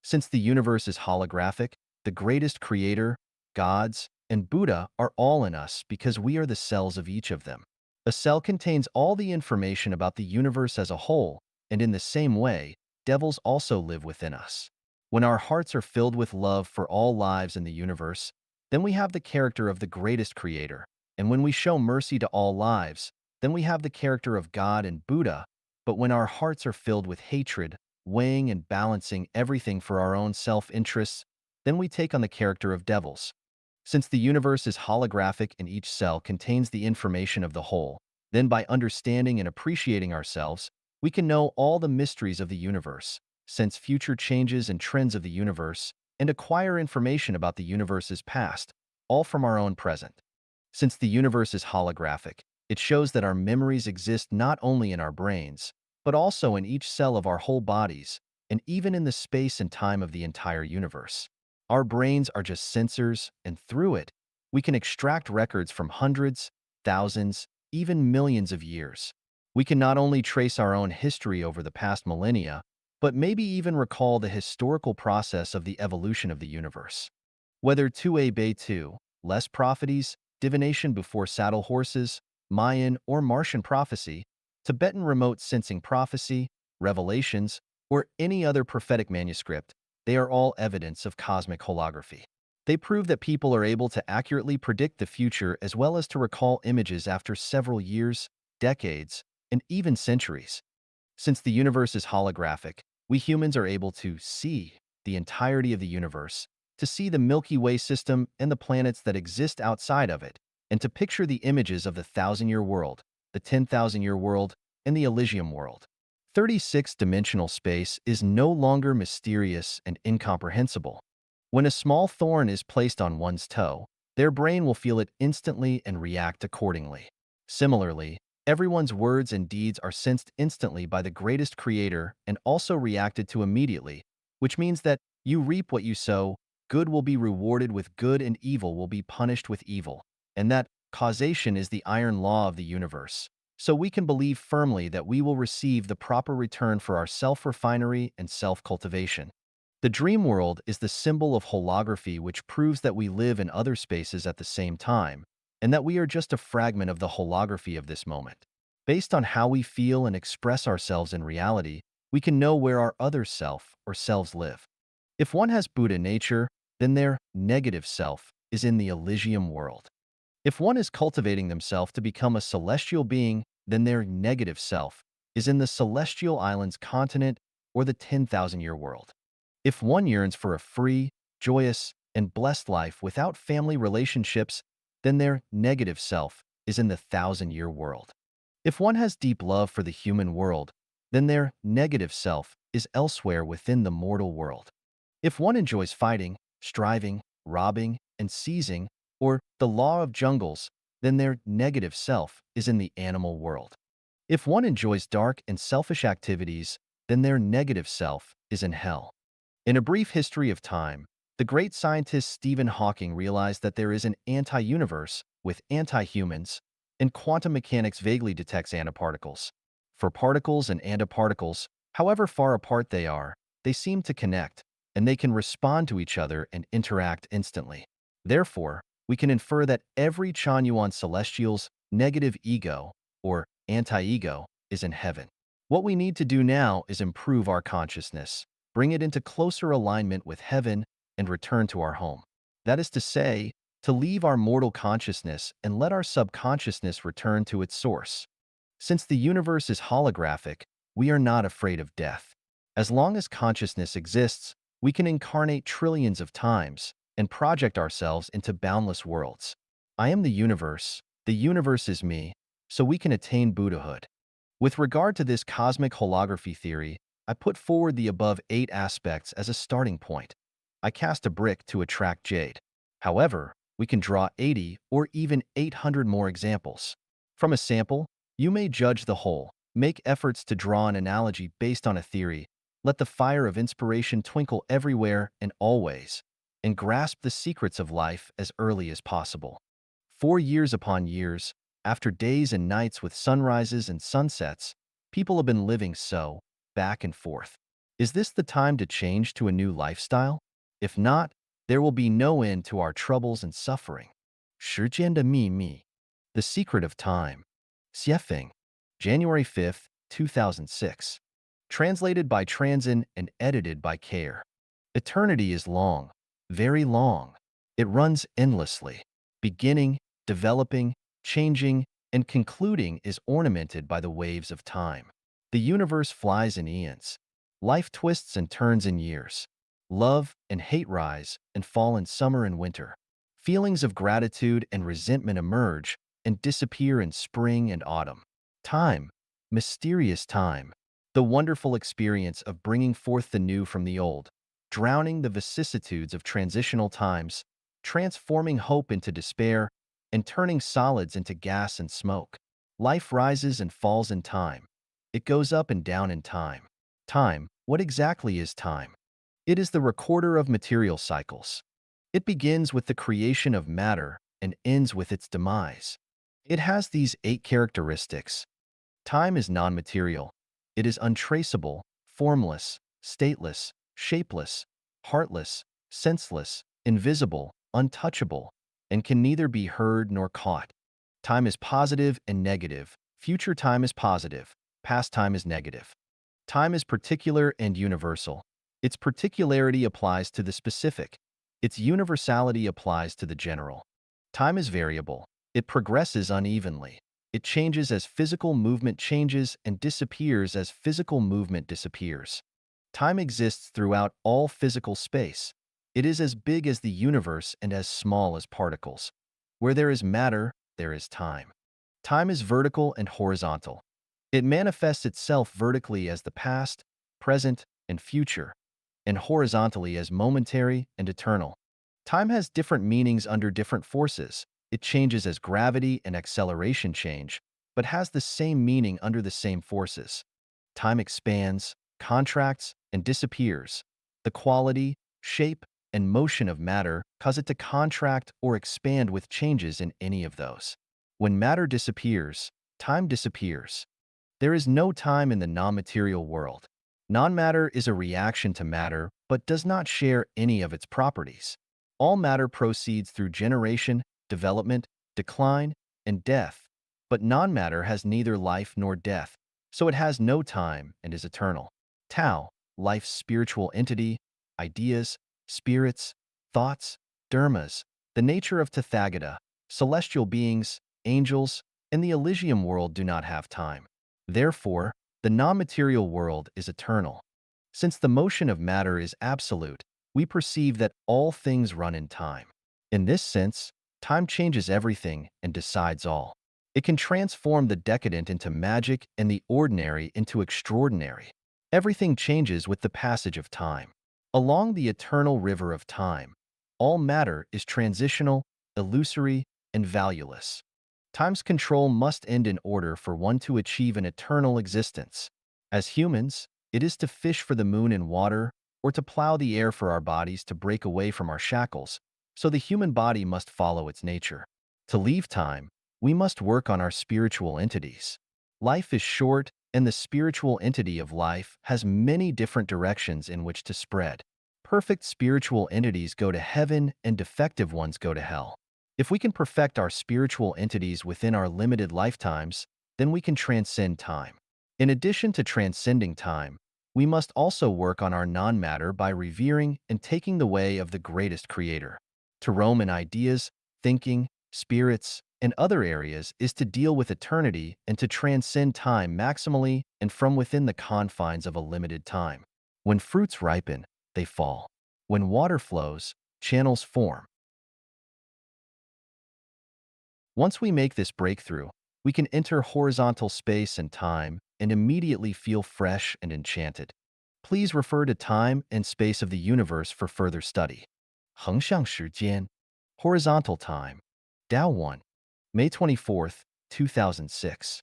[SPEAKER 1] Since the universe is holographic, the greatest creator, gods, and Buddha are all in us because we are the cells of each of them. A cell contains all the information about the universe as a whole, and in the same way, devils also live within us. When our hearts are filled with love for all lives in the universe, then we have the character of the greatest creator. And when we show mercy to all lives, then we have the character of God and Buddha. But when our hearts are filled with hatred, weighing and balancing everything for our own self-interests, then we take on the character of devils. Since the universe is holographic and each cell contains the information of the whole, then by understanding and appreciating ourselves, we can know all the mysteries of the universe, sense future changes and trends of the universe, and acquire information about the universe's past, all from our own present. Since the universe is holographic, it shows that our memories exist not only in our brains, but also in each cell of our whole bodies, and even in the space and time of the entire universe. Our brains are just sensors, and through it, we can extract records from hundreds, thousands, even millions of years. We can not only trace our own history over the past millennia, but maybe even recall the historical process of the evolution of the universe. Whether 2A Bay 2, less prophecies, divination before saddle horses, Mayan or Martian prophecy, Tibetan remote sensing prophecy, revelations, or any other prophetic manuscript, they are all evidence of cosmic holography. They prove that people are able to accurately predict the future as well as to recall images after several years, decades, and even centuries. Since the universe is holographic, we humans are able to see the entirety of the universe, to see the Milky Way system and the planets that exist outside of it, and to picture the images of the thousand-year world, the 10,000-year world, and the Elysium world. 36-dimensional space is no longer mysterious and incomprehensible. When a small thorn is placed on one's toe, their brain will feel it instantly and react accordingly. Similarly, everyone's words and deeds are sensed instantly by the greatest creator and also reacted to immediately, which means that you reap what you sow, good will be rewarded with good and evil will be punished with evil, and that causation is the iron law of the universe. So we can believe firmly that we will receive the proper return for our self-refinery and self-cultivation. The dream world is the symbol of holography which proves that we live in other spaces at the same time, and that we are just a fragment of the holography of this moment. Based on how we feel and express ourselves in reality, we can know where our other self or selves live. If one has Buddha nature, then their negative self is in the Elysium world. If one is cultivating themselves to become a celestial being, then their negative self is in the celestial islands continent or the 10,000-year world. If one yearns for a free, joyous, and blessed life without family relationships, then their negative self is in the 1,000-year world. If one has deep love for the human world, then their negative self is elsewhere within the mortal world. If one enjoys fighting, striving, robbing, and seizing, or the law of jungles, then their negative self is in the animal world. If one enjoys dark and selfish activities, then their negative self is in hell. In a brief history of time, The great scientist Stephen Hawking realized that there is an anti-universe with anti-humans, and quantum mechanics vaguely detects antiparticles. For particles and antiparticles, however far apart they seem to connect, and they can respond to each other and interact instantly. Therefore, we can infer that every Chanyuan celestial's negative ego, or anti-ego, is in heaven. What we need to do now is improve our consciousness, bring it into closer alignment with heaven, and return to our home. That is to say, to leave our mortal consciousness and let our subconsciousness return to its source. Since the universe is holographic, we are not afraid of death. As long as consciousness exists, we can incarnate trillions of times and project ourselves into boundless worlds. I am the universe is me, so we can attain Buddhahood. With regard to this cosmic holography theory, I put forward the above 8 aspects as a starting point. I cast a brick to attract jade. However, we can draw 80 or even 800 more examples. From a sample, you may judge the whole, make efforts to draw an analogy based on a theory, let the fire of inspiration twinkle everywhere and always, and grasp the secrets of life as early as possible. For years upon years, after days and nights with sunrises and sunsets, people have been living so, back and forth. Is this the time to change to a new lifestyle? If not, there will be no end to our troubles and suffering. 时间的秘密, The Secret of Time. Xiefeng, January 5, 2006. Translated by Transin and edited by Care. Eternity is long, very long. It runs endlessly. Beginning, developing, changing, and concluding is ornamented by the waves of time. The universe flies in eons. Life twists and turns in years. Love and hate rise and fall in summer and winter. Feelings of gratitude and resentment emerge and disappear in spring and autumn. Time, mysterious time, the wonderful experience of bringing forth the new from the old, drowning the vicissitudes of transitional times, transforming hope into despair, and turning solids into gas and smoke. Life rises and falls in time. It goes up and down in time. Time, what exactly is time? It is the recorder of material cycles. It begins with the creation of matter and ends with its demise. It has these 8 characteristics. Time is non-material. It is untraceable, formless, stateless, shapeless, heartless, senseless, invisible, untouchable, and can neither be heard nor caught. Time is positive and negative. Future time is positive. Past time is negative. Time is particular and universal. Its particularity applies to the specific. Its universality applies to the general. Time is variable. It progresses unevenly. It changes as physical movement changes and disappears as physical movement disappears. Time exists throughout all physical space. It is as big as the universe and as small as particles. Where there is matter, there is time. Time is vertical and horizontal. It manifests itself vertically as the past, present, and future, and horizontally as momentary and eternal. Time has different meanings under different forces. It changes as gravity and acceleration change, but has the same meaning under the same forces. Time expands, contracts, and disappears. The quality, shape, and motion of matter cause it to contract or expand with changes in any of those. When matter disappears, time disappears. There is no time in the non-material world. Non-matter is a reaction to matter but does not share any of its properties. All matter proceeds through generation, development, decline, and death, but non-matter has neither life nor death, so it has no time and is eternal. Tao, life's spiritual entity, ideas, spirits, thoughts, dharmas, the nature of Tathagata, celestial beings, angels, and the Elysium world do not have time. Therefore, the non-material world is eternal. Since the motion of matter is absolute, we perceive that all things run in time. In this sense, time changes everything and decides all. It can transform the decadent into magic and the ordinary into extraordinary. Everything changes with the passage of time. Along the eternal river of time, all matter is transitional, illusory, and valueless. Time's control must end in order for one to achieve an eternal existence. As humans, it is to fish for the moon in water, or to plow the air for our bodies to break away from our shackles, so the human body must follow its nature. To leave time, we must work on our spiritual entities. Life is short, and the spiritual entity of life has many different directions in which to spread. Perfect spiritual entities go to heaven and defective ones go to hell. If we can perfect our spiritual entities within our limited lifetimes, then we can transcend time. In addition to transcending time, we must also work on our non-matter by revering and taking the way of the greatest creator. To roam in ideas, thinking, spirits, and other areas is to deal with eternity and to transcend time maximally and from within the confines of a limited time. When fruits ripen, they fall. When water flows, channels form. Once we make this breakthrough, we can enter horizontal space and time and immediately feel fresh and enchanted. Please refer to Time and Space of the Universe for further study. 横向时间, Horizontal Time. Dao 1. May 24, 2006.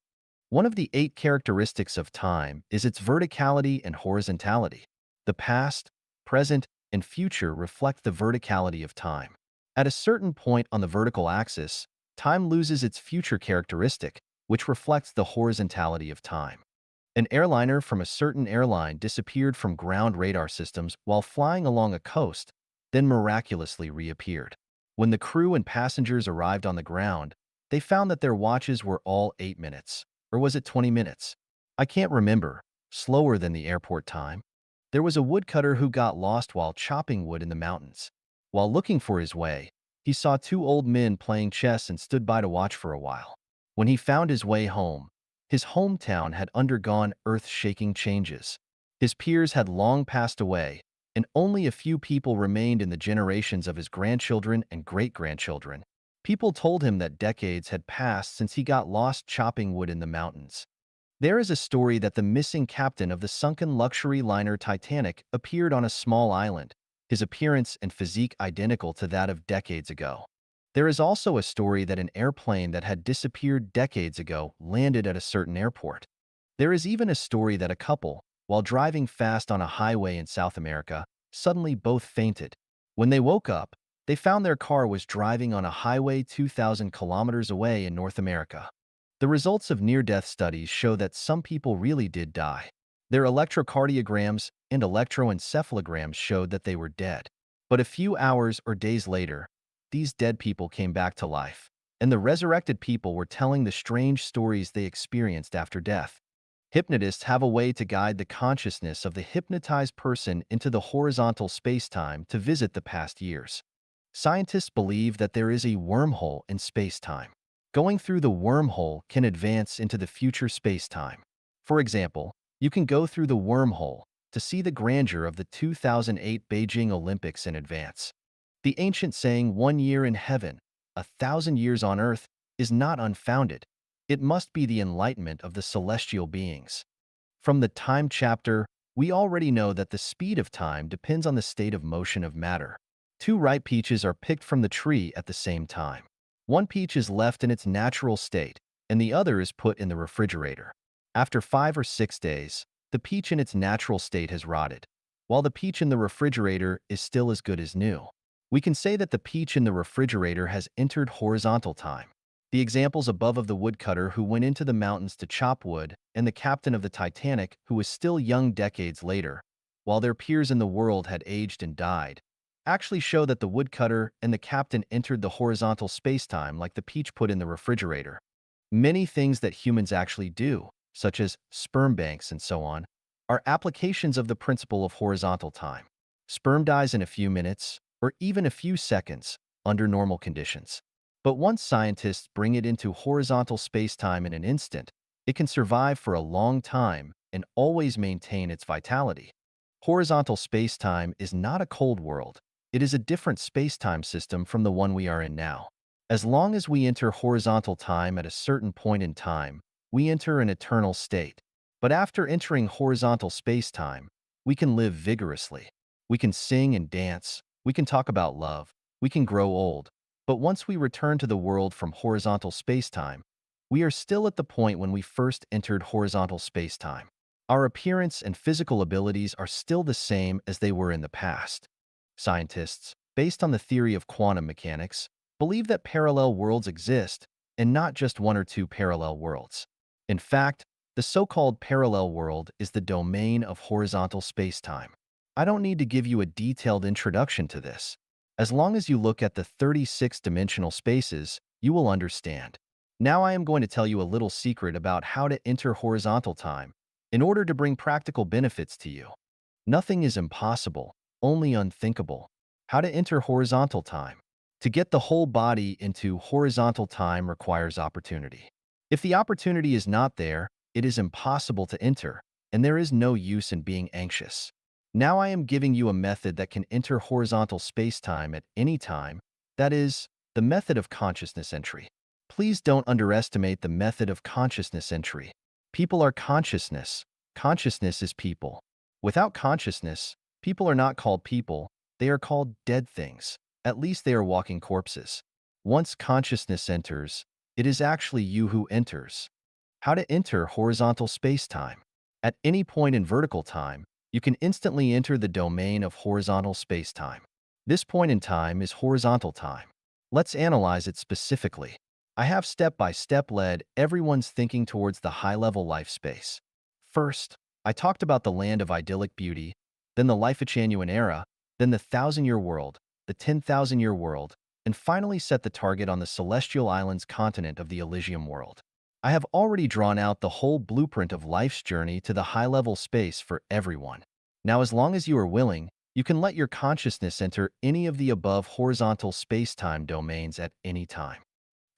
[SPEAKER 1] One of the 8 characteristics of time is its verticality and horizontality. The past, present, and future reflect the verticality of time. At a certain point on the vertical axis, time loses its future characteristic, which reflects the horizontality of time. An airliner from a certain airline disappeared from ground radar systems while flying along a coast, then miraculously reappeared. When the crew and passengers arrived on the ground, they found that their watches were all 8 minutes. Or was it 20 minutes? I can't remember. Slower than the airport time. There was a woodcutter who got lost while chopping wood in the mountains. While looking for his way, he saw 2 old men playing chess and stood by to watch for a while. When he found his way home, his hometown had undergone earth-shaking changes. His peers had long passed away, and only a few people remained in the generations of his grandchildren and great-grandchildren. People told him that decades had passed since he got lost chopping wood in the mountains. There is a story that the missing captain of the sunken luxury liner Titanic appeared on a small island, his appearance and physique identical to that of decades ago. There is also a story that an airplane that had disappeared decades ago landed at a certain airport. There is even a story that a couple, while driving fast on a highway in South America, suddenly both fainted. When they woke up, they found their car was driving on a highway 2,000 kilometers away in North America. The results of near-death studies show that some people really did die. Their electrocardiograms and electroencephalograms showed that they were dead. But a few hours or days later, these dead people came back to life, and the resurrected people were telling the strange stories they experienced after death. Hypnotists have a way to guide the consciousness of the hypnotized person into the horizontal space-time to visit the past years. Scientists believe that there is a wormhole in space-time. Going through the wormhole can advance into the future space-time. For example, you can go through the wormhole to see the grandeur of the 2008 Beijing Olympics in advance. The ancient saying, 1 year in heaven, 1,000 years on earth, is not unfounded. It must be the enlightenment of the celestial beings. From the time chapter, we already know that the speed of time depends on the state of motion of matter. 2 ripe peaches are picked from the tree at the same time. One peach is left in its natural state, and the other is put in the refrigerator. After 5 or 6 days, the peach in its natural state has rotted, while the peach in the refrigerator is still as good as new. We can say that the peach in the refrigerator has entered horizontal time. The examples above of the woodcutter who went into the mountains to chop wood and the captain of the Titanic who was still young decades later, while their peers in the world had aged and died, actually show that the woodcutter and the captain entered the horizontal space-time like the peach put in the refrigerator. Many things that humans actually do, such as sperm banks and so on, are applications of the principle of horizontal time. Sperm dies in a few minutes, or even a few seconds, under normal conditions. But once scientists bring it into horizontal space-time in an instant, it can survive for a long time and always maintain its vitality. Horizontal space-time is not a cold world. It is a different space-time system from the one we are in now. As long as we enter horizontal time at a certain point in time, we enter an eternal state. But after entering horizontal space-time, we can live vigorously. We can sing and dance. We can talk about love. We can grow old. But once we return to the world from horizontal space-time, we are still at the point when we first entered horizontal space-time. Our appearance and physical abilities are still the same as they were in the past. Scientists, based on the theory of quantum mechanics, believe that parallel worlds exist, and not just one or two parallel worlds. In fact, the so-called parallel world is the domain of horizontal spacetime. I don't need to give you a detailed introduction to this. As long as you look at the 36-dimensional spaces, you will understand. Now I am going to tell you a little secret about how to enter horizontal time in order to bring practical benefits to you. Nothing is impossible, only unthinkable. How to enter horizontal time. To get the whole body into horizontal time requires opportunity. If the opportunity is not there, it is impossible to enter, and there is no use in being anxious. Now I am giving you a method that can enter horizontal spacetime at any time, that is, the method of consciousness entry. Please don't underestimate the method of consciousness entry. People are consciousness. Consciousness is people. Without consciousness, people are not called people, they are called dead things. At least they are walking corpses. Once consciousness enters, it is actually you who enters. How to enter horizontal spacetime. At any point in vertical time, you can instantly enter the domain of horizontal spacetime. This point in time is horizontal time. Let's analyze it specifically. I have step-by-step led everyone's thinking towards the high-level life space. First, I talked about the land of idyllic beauty, then the Life-Echanuan era, then the 1,000-year world, the 10,000-year world, and finally set the target on the Celestial Islands continent of the Elysium world. I have already drawn out the whole blueprint of life's journey to the high-level space for everyone. Now, as long as you are willing, you can let your consciousness enter any of the above horizontal space-time domains at any time.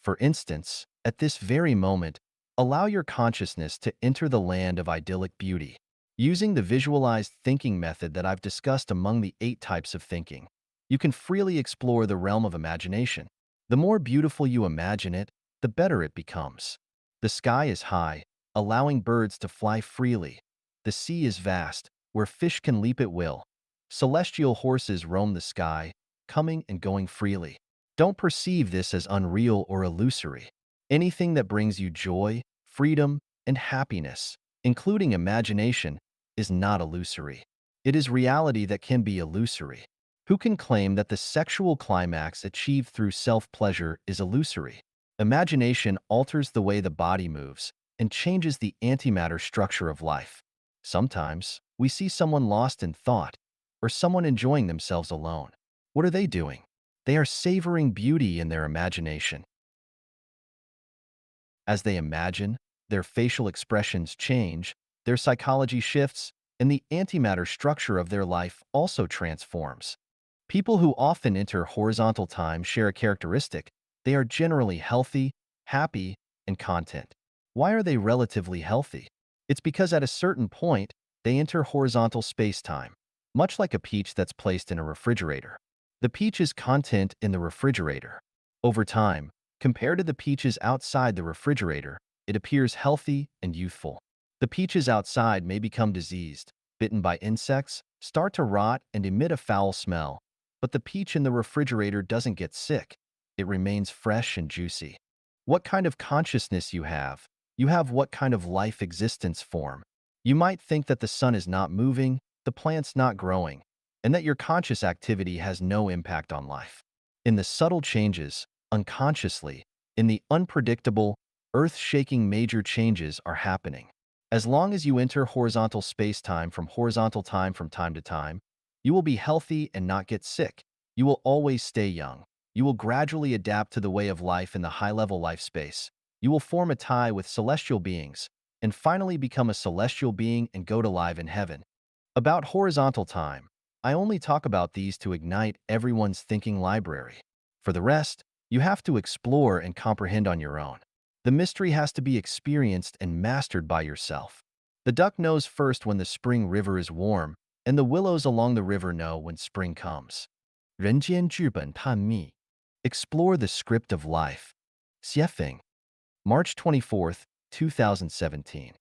[SPEAKER 1] For instance, at this very moment, allow your consciousness to enter the land of idyllic beauty. Using the visualized thinking method that I've discussed among the 8 types of thinking, you can freely explore the realm of imagination. The more beautiful you imagine it, the better it becomes. The sky is high, allowing birds to fly freely. The sea is vast, where fish can leap at will. Celestial horses roam the sky, coming and going freely. Don't perceive this as unreal or illusory. Anything that brings you joy, freedom, and happiness, including imagination, is not illusory. It is reality that can be illusory. Who can claim that the sexual climax achieved through self-pleasure is illusory? Imagination alters the way the body moves and changes the antimatter structure of life. Sometimes, we see someone lost in thought or someone enjoying themselves alone. What are they doing? They are savoring beauty in their imagination. As they imagine, their facial expressions change, their psychology shifts, and the antimatter structure of their life also transforms. People who often enter horizontal time share a characteristic. They are generally healthy, happy, and content. Why are they relatively healthy? It's because at a certain point, they enter horizontal space-time, much like a peach that's placed in a refrigerator. The peach's content in the refrigerator. Over time, compared to the peaches outside the refrigerator, it appears healthy and youthful. The peaches outside may become diseased, bitten by insects, start to rot, and emit a foul smell. But the peach in the refrigerator doesn't get sick. It remains fresh and juicy. What kind of consciousness you have what kind of life existence form. You might think that the sun is not moving, the plant's not growing, and that your conscious activity has no impact on life. In the subtle changes, unconsciously, in the unpredictable, earth-shaking major changes are happening. As long as you enter horizontal space-time from time to time, you will be healthy and not get sick. You will always stay young. You will gradually adapt to the way of life in the high-level life space. You will form a tie with celestial beings, and finally become a celestial being and go to live in heaven. About horizontal time, I only talk about these to ignite everyone's thinking library. For the rest, you have to explore and comprehend on your own. The mystery has to be experienced and mastered by yourself. The duck knows first when the spring river is warm, and the willows along the river know when spring comes. 人间剧本探秘 Explore the script of life. Xiefeng, March 24th, 2017.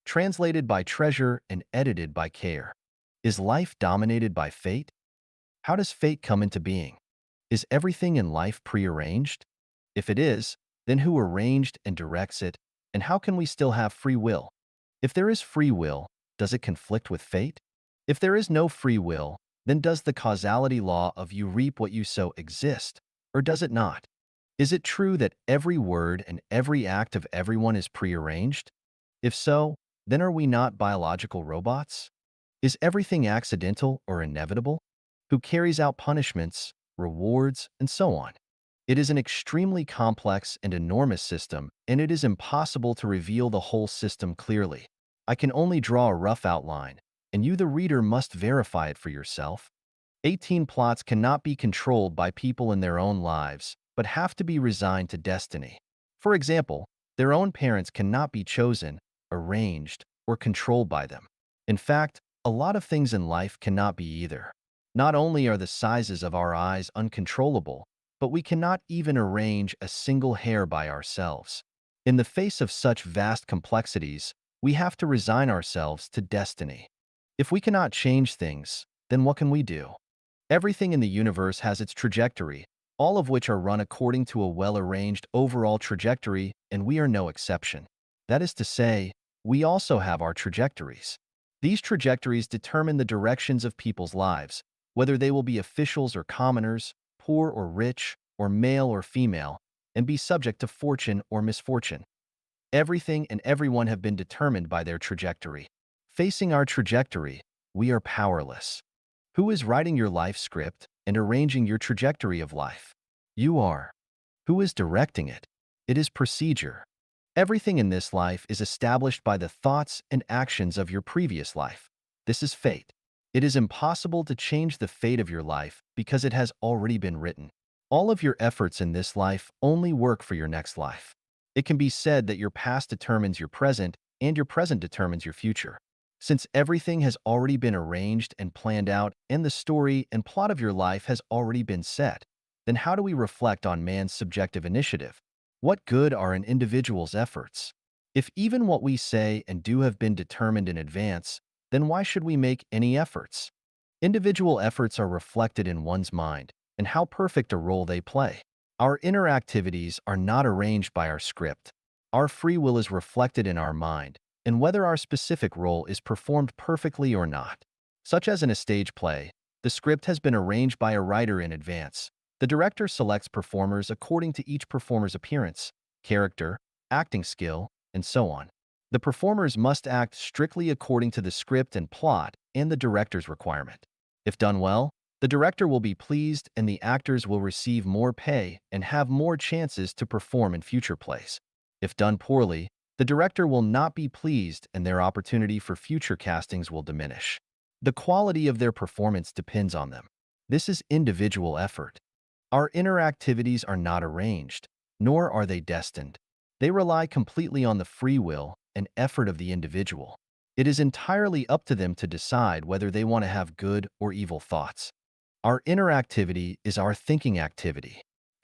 [SPEAKER 1] Translated by Treasure and edited by Care. Is life dominated by fate? How does fate come into being? Is everything in life prearranged? If it is, then who arranged and directs it, and how can we still have free will? If there is free will, Does it conflict with fate? If there is no free will, then does the causality law of you reap what you sow exist, or does it not? Is it true that every word and every act of everyone is prearranged? If so, then are we not biological robots? Is everything accidental or inevitable? Who carries out punishments, rewards, and so on? It is an extremely complex and enormous system, and it is impossible to reveal the whole system clearly. I can only draw a rough outline, and you, the reader, must verify it for yourself. 18 plots cannot be controlled by people in their own lives, but have to be resigned to destiny. For example, their own parents cannot be chosen, arranged, or controlled by them. In fact, a lot of things in life cannot be either. Not only are the sizes of our eyes uncontrollable, but we cannot even arrange a single hair by ourselves. In the face of such vast complexities, we have to resign ourselves to destiny. If we cannot change things, then what can we do? Everything in the universe has its trajectory, all of which are run according to a well-arranged overall trajectory, and we are no exception. That is to say, we also have our trajectories. These trajectories determine the directions of people's lives, whether they will be officials or commoners, poor or rich, or male or female, and be subject to fortune or misfortune. Everything and everyone have been determined by their trajectory. Facing our trajectory, we are powerless. Who is writing your life script and arranging your trajectory of life? You are. Who is directing it? It is procedure. Everything in this life is established by the thoughts and actions of your previous life. This is fate. It is impossible to change the fate of your life because it has already been written. All of your efforts in this life only work for your next life. It can be said that your past determines your present and your present determines your future. Since everything has already been arranged and planned out and the story and plot of your life has already been set, then how do we reflect on man's subjective initiative? What good are an individual's efforts? If even what we say and do have been determined in advance, then why should we make any efforts? Individual efforts are reflected in one's mind and how perfect a role they play. Our inner activities are not arranged by our script. Our free will is reflected in our mind, and whether our specific role is performed perfectly or not. Such as in a stage play, the script has been arranged by a writer in advance. The director selects performers according to each performer's appearance, character, acting skill, and so on. The performers must act strictly according to the script and plot and the director's requirement. If done well, the director will be pleased and the actors will receive more pay and have more chances to perform in future plays. If done poorly, the director will not be pleased and their opportunity for future castings will diminish. The quality of their performance depends on them. This is individual effort. Our inner activities are not arranged, nor are they destined. They rely completely on the free will and effort of the individual. It is entirely up to them to decide whether they want to have good or evil thoughts. Our inner activity is our thinking activity.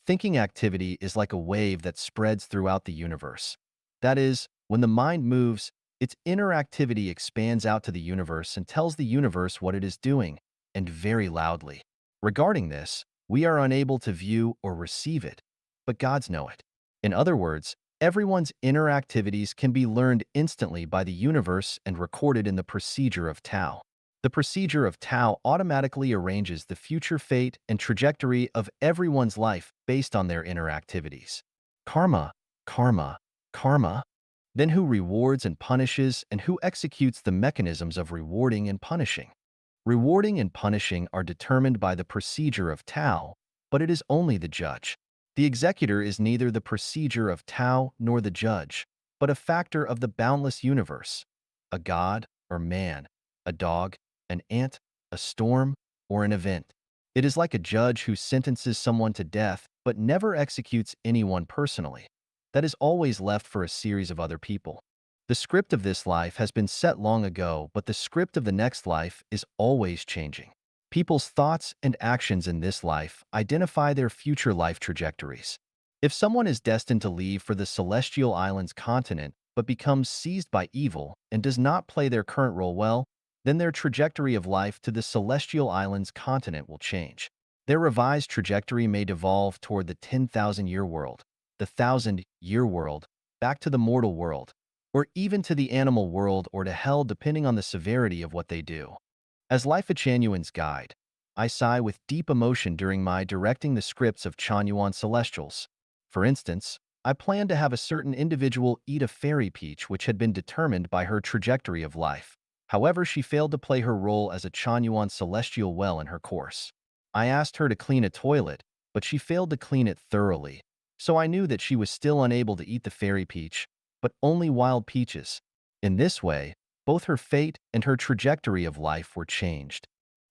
[SPEAKER 1] Thinking activity is like a wave that spreads throughout the universe. That is, when the mind moves, its inner activity expands out to the universe and tells the universe what it is doing, and very loudly. Regarding this, we are unable to view or receive it, but gods know it. In other words, everyone's inner activities can be learned instantly by the universe and recorded in the procedure of Tao. The procedure of Tao automatically arranges the future fate and trajectory of everyone's life based on their inner activities. Karma, karma, karma. Then who rewards and punishes and who executes the mechanisms of rewarding and punishing? Rewarding and punishing are determined by the procedure of Tao, but it is only the judge. The executor is neither the procedure of Tao nor the judge, but a factor of the boundless universe, a god or man, a dog, an ant, a storm, or an event. It is like a judge who sentences someone to death but never executes anyone personally. That is always left for a series of other people. The script of this life has been set long ago, but the script of the next life is always changing. People's thoughts and actions in this life identify their future life trajectories. If someone is destined to leave for the Celestial Islands continent but becomes seized by evil and does not play their current role well, then their trajectory of life to the Celestial Islands continent will change. Their revised trajectory may devolve toward the 10,000-year world, the 1,000-year world, back to the mortal world. or even to the animal world or to hell depending on the severity of what they do. As Life a Chanyuan's guide, I sigh with deep emotion during my directing the scripts of Chanyuan Celestials. For instance, I planned to have a certain individual eat a fairy peach which had been determined by her trajectory of life. However, she failed to play her role as a Chanyuan Celestial well in her course. I asked her to clean a toilet, but she failed to clean it thoroughly, so I knew that she was still unable to eat the fairy peach, but only wild peaches. In this way, both her fate and her trajectory of life were changed.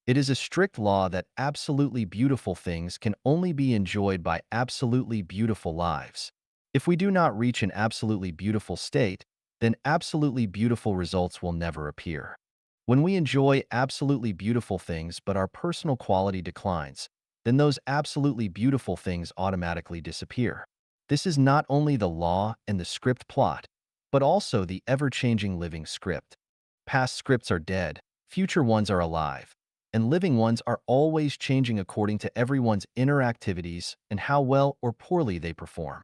[SPEAKER 1] It is a strict law that absolutely beautiful things can only be enjoyed by absolutely beautiful lives. If we do not reach an absolutely beautiful state, then absolutely beautiful results will never appear. When we enjoy absolutely beautiful things but our personal quality declines, then those absolutely beautiful things automatically disappear. This is not only the law and the script plot, but also the ever-changing living script. Past scripts are dead, future ones are alive, and living ones are always changing according to everyone's inner activities and how well or poorly they perform.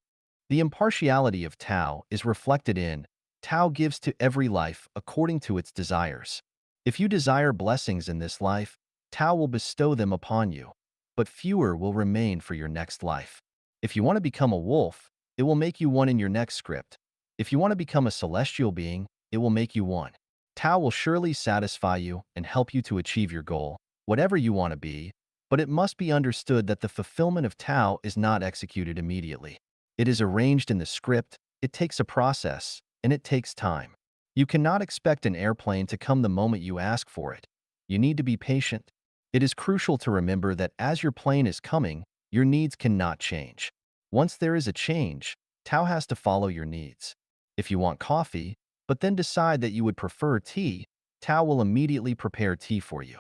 [SPEAKER 1] The impartiality of Tao is reflected in Tao gives to every life according to its desires. If you desire blessings in this life, Tao will bestow them upon you, but fewer will remain for your next life. If you want to become a wolf, it will make you one in your next script. If you want to become a celestial being, it will make you one. Tao will surely satisfy you and help you to achieve your goal, whatever you want to be, but it must be understood that the fulfillment of Tao is not executed immediately. It is arranged in the script, it takes a process, and it takes time. You cannot expect an airplane to come the moment you ask for it. You need to be patient. It is crucial to remember that as your plane is coming, your needs cannot change. Once there is a change, Tao has to follow your needs. If you want coffee, but then decide that you would prefer tea, Tao will immediately prepare tea for you.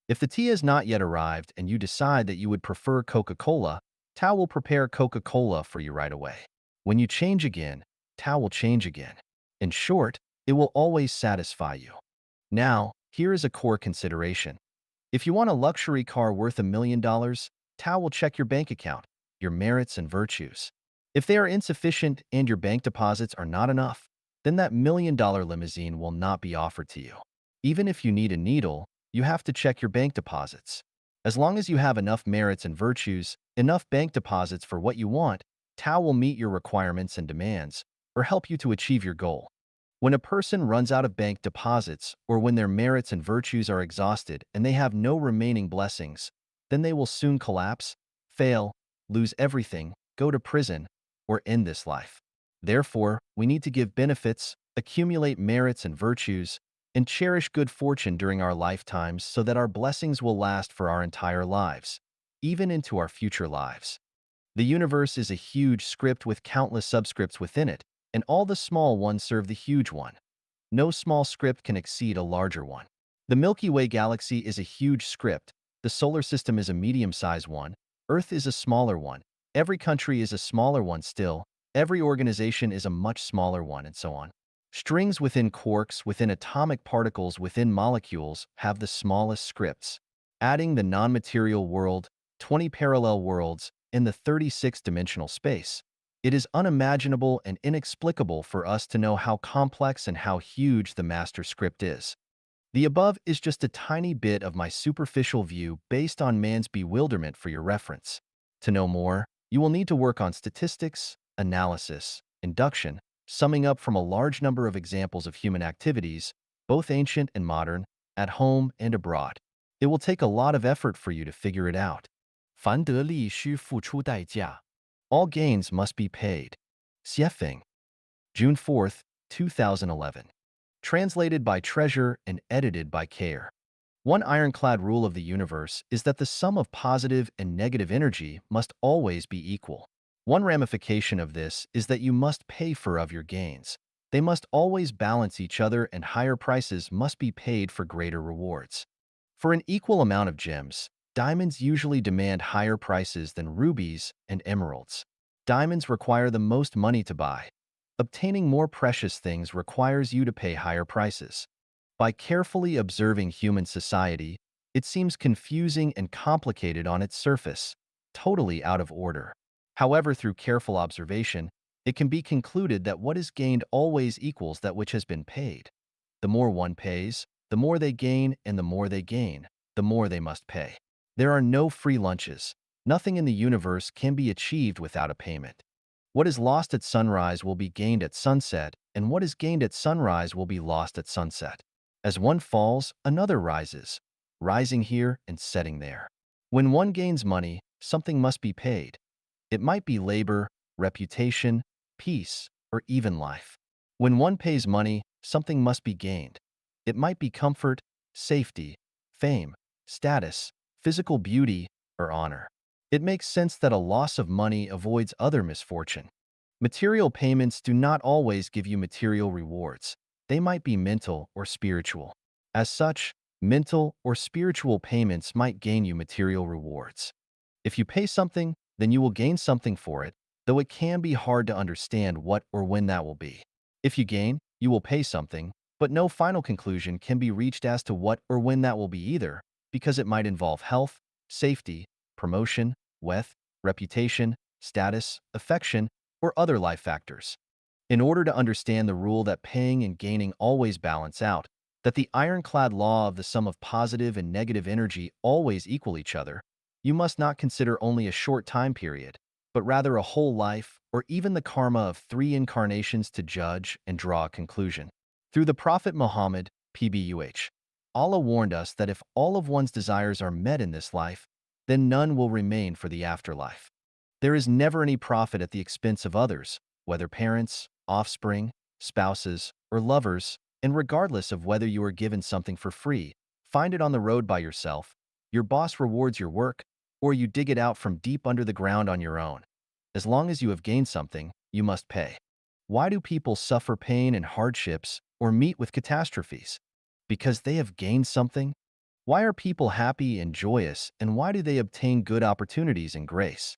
[SPEAKER 1] If the tea has not yet arrived and you decide that you would prefer Coca-Cola, Tao will prepare Coca-Cola for you right away. When you change again, Tao will change again. In short, it will always satisfy you. Now, here is a core consideration. If you want a luxury car worth $1 million, Tao will check your bank account, your merits and virtues. If they are insufficient and your bank deposits are not enough, then that $1 million limousine will not be offered to you. Even if you need a needle, you have to check your bank deposits. As long as you have enough merits and virtues, enough bank deposits for what you want, Tao will meet your requirements and demands, or help you to achieve your goal. When a person runs out of bank deposits, or when their merits and virtues are exhausted and they have no remaining blessings, then they will soon collapse, fail, lose everything, go to prison, or end this life. Therefore, we need to give benefits, accumulate merits and virtues, and cherish good fortune during our lifetimes so that our blessings will last for our entire lives, even into our future lives. The universe is a huge script with countless subscripts within it, and all the small ones serve the huge one. No small script can exceed a larger one. The Milky Way galaxy is a huge script, the solar system is a medium-sized one, Earth is a smaller one, every country is a smaller one still, every organization is a much smaller one, and so on. Strings within quarks, within atomic particles, within molecules have the smallest scripts. Adding the non-material world, 20 parallel worlds, in the 36-dimensional space. It is unimaginable and inexplicable for us to know how complex and how huge the master script is. The above is just a tiny bit of my superficial view based on man's bewilderment for your reference. To know more, you will need to work on statistics, analysis, induction, summing up from a large number of examples of human activities, both ancient and modern, at home and abroad. It will take a lot of effort for you to figure it out. 凡得利需付出代价. All gains must be paid. Xiefeng. June 4th, 2011. Translated by Treasure and edited by Care. One ironclad rule of the universe is that the sum of positive and negative energy must always be equal. One ramification of this is that you must pay for of your gains. They must always balance each other and higher prices must be paid for greater rewards. For an equal amount of gems, diamonds usually demand higher prices than rubies and emeralds. Diamonds require the most money to buy. Obtaining more precious things requires you to pay higher prices. By carefully observing human society, it seems confusing and complicated on its surface, totally out of order. However, through careful observation, it can be concluded that what is gained always equals that which has been paid. The more one pays, the more they gain, and the more they gain, the more they must pay. There are no free lunches. Nothing in the universe can be achieved without a payment. What is lost at sunrise will be gained at sunset, and what is gained at sunrise will be lost at sunset. As one falls, another rises, rising here and setting there. When one gains money, something must be paid. It might be labor, reputation, peace, or even life. When one pays money, something must be gained. It might be comfort, safety, fame, status, physical beauty, or honor. It makes sense that a loss of money avoids other misfortune. Material payments do not always give you material rewards. They might be mental or spiritual. As such, mental or spiritual payments might gain you material rewards. If you pay something, then you will gain something for it, though it can be hard to understand what or when that will be. If you gain, you will pay something, but no final conclusion can be reached as to what or when that will be either, because it might involve health, safety, promotion, wealth, reputation, status, affection, or other life factors. In order to understand the rule that paying and gaining always balance out, that the ironclad law of the sum of positive and negative energy always equal each other, you must not consider only a short time period, but rather a whole life or even the karma of 3 incarnations to judge and draw a conclusion. Through the Prophet Muhammad, PBUH, Allah warned us that if all of one's desires are met in this life, then none will remain for the afterlife. There is never any profit at the expense of others, whether parents, offspring, spouses, or lovers, and regardless of whether you are given something for free, find it on the road by yourself, your boss rewards your work, or you dig it out from deep under the ground on your own. As long as you have gained something, you must pay. Why do people suffer pain and hardships or meet with catastrophes? Because they have gained something? Why are people happy and joyous, and why do they obtain good opportunities and grace?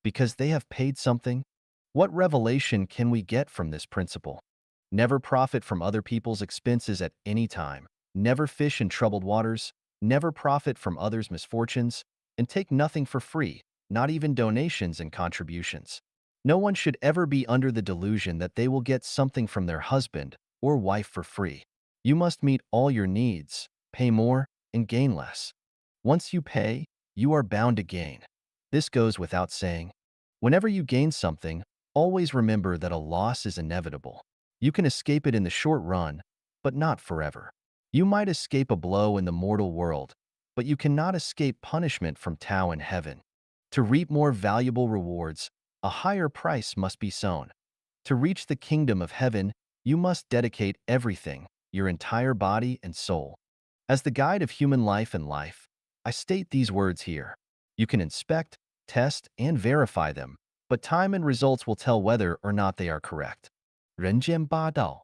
[SPEAKER 1] Because they have paid something? What revelation can we get from this principle? Never profit from other people's expenses at any time. Never fish in troubled waters. Never profit from others' misfortunes. And take nothing for free, not even donations and contributions. No one should ever be under the delusion that they will get something from their husband or wife for free. You must meet all your needs, pay more, and gain less. Once you pay, you are bound to gain. This goes without saying. Whenever you gain something, always remember that a loss is inevitable. You can escape it in the short run, but not forever. You might escape a blow in the mortal world, but you cannot escape punishment from Tao in heaven. To reap more valuable rewards, a higher price must be sown. To reach the kingdom of heaven, you must dedicate everything, your entire body and soul. As the guide of human life and life, I state these words here. You can inspect, test, and verify them, but time and results will tell whether or not they are correct. 人间八道,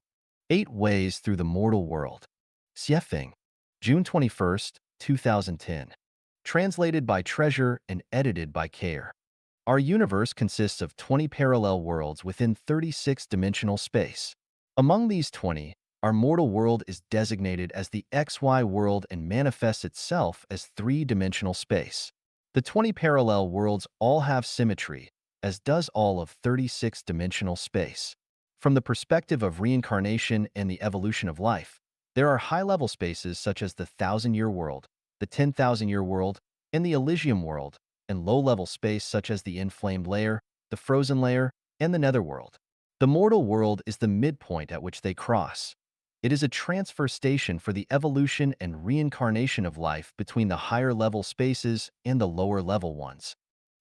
[SPEAKER 1] 8 Ways Through the Mortal World. Xiefeng, June 21st, 2010. Translated by Treasure and edited by Care. Our universe consists of 20 parallel worlds within 36-dimensional space. Among these 20, our mortal world is designated as the XY world and manifests itself as 3-dimensional space. The 20 parallel worlds all have symmetry, as does all of 36-dimensional space. From the perspective of reincarnation and the evolution of life, there are high-level spaces such as the 1,000-year world, the 10,000-year world, and the Elysium world, and low-level space such as the inflamed layer, the frozen layer, and the netherworld. The mortal world is the midpoint at which they cross. It is a transfer station for the evolution and reincarnation of life between the higher-level spaces and the lower-level ones.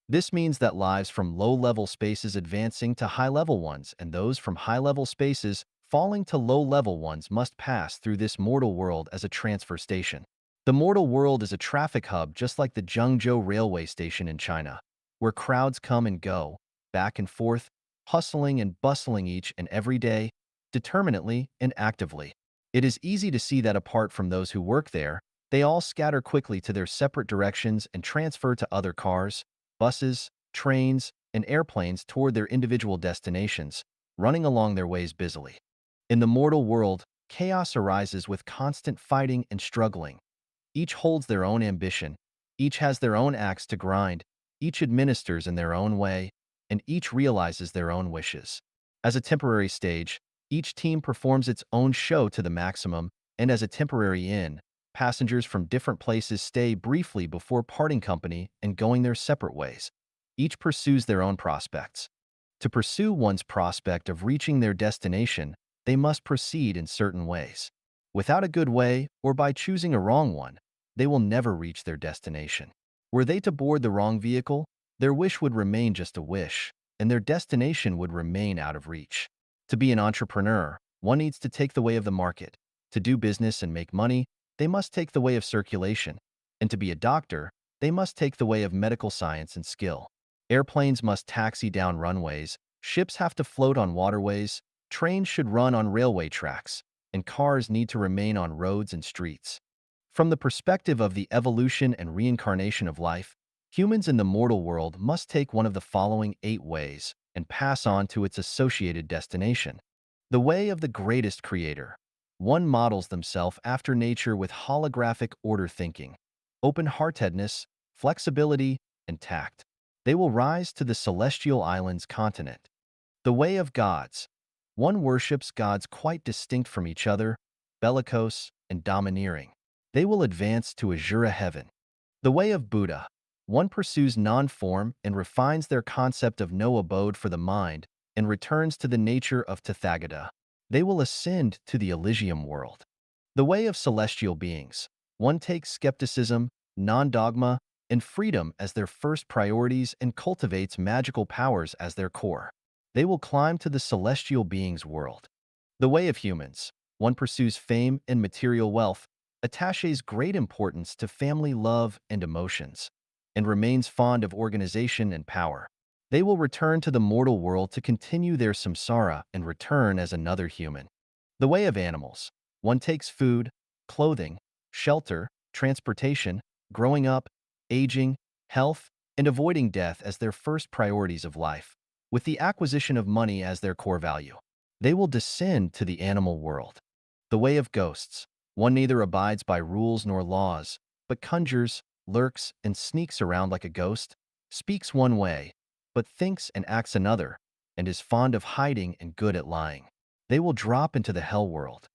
[SPEAKER 1] This means that lives from low-level spaces advancing to high-level ones and those from high-level spaces falling to low-level ones must pass through this mortal world as a transfer station. The mortal world is a traffic hub just like the Zhengzhou railway station in China, where crowds come and go, back and forth, hustling and bustling each and every day, determinately and actively. It is easy to see that apart from those who work there, they all scatter quickly to their separate directions and transfer to other cars, buses, trains, and airplanes toward their individual destinations, running along their ways busily. In the mortal world, chaos arises with constant fighting and struggling. Each holds their own ambition, each has their own axe to grind, each administers in their own way, and each realizes their own wishes. As a temporary stage, each team performs its own show to the maximum, and as a temporary inn, passengers from different places stay briefly before parting company and going their separate ways. Each pursues their own prospects. To pursue one's prospect of reaching their destination, they must proceed in certain ways. Without a good way, or by choosing a wrong one, they will never reach their destination. Were they to board the wrong vehicle, their wish would remain just a wish, and their destination would remain out of reach. To be an entrepreneur, one needs to take the way of the market. To do business and make money, they must take the way of circulation. And to be a doctor, they must take the way of medical science and skill. Airplanes must taxi down runways, ships have to float on waterways, trains should run on railway tracks, and cars need to remain on roads and streets. From the perspective of the evolution and reincarnation of life, humans in the mortal world must take one of the following 8 ways and pass on to its associated destination. The way of the greatest creator. One models themselves after nature with holographic order thinking, open-heartedness, flexibility, and tact. They will rise to the celestial islands continent. The way of gods. One worships gods quite distinct from each other, bellicose and domineering. They will advance to Azura heaven. The way of Buddha. One pursues non-form and refines their concept of no abode for the mind and returns to the nature of Tathagata. They will ascend to the Elysium world. The way of celestial beings. One takes skepticism, non-dogma, and freedom as their first priorities and cultivates magical powers as their core. They will climb to the celestial beings' world. The way of humans. One pursues fame and material wealth, attaches great importance to family love and emotions, and remains fond of organization and power. They will return to the mortal world to continue their samsara and return as another human. The way of animals. One takes food, clothing, shelter, transportation, growing up, aging, health, and avoiding death as their first priorities of life, with the acquisition of money as their core value. They will descend to the animal world. The way of ghosts. One neither abides by rules nor laws, but conjures, lurks, and sneaks around like a ghost, speaks one way, but thinks and acts another, and is fond of hiding and good at lying. They will drop into the hell world.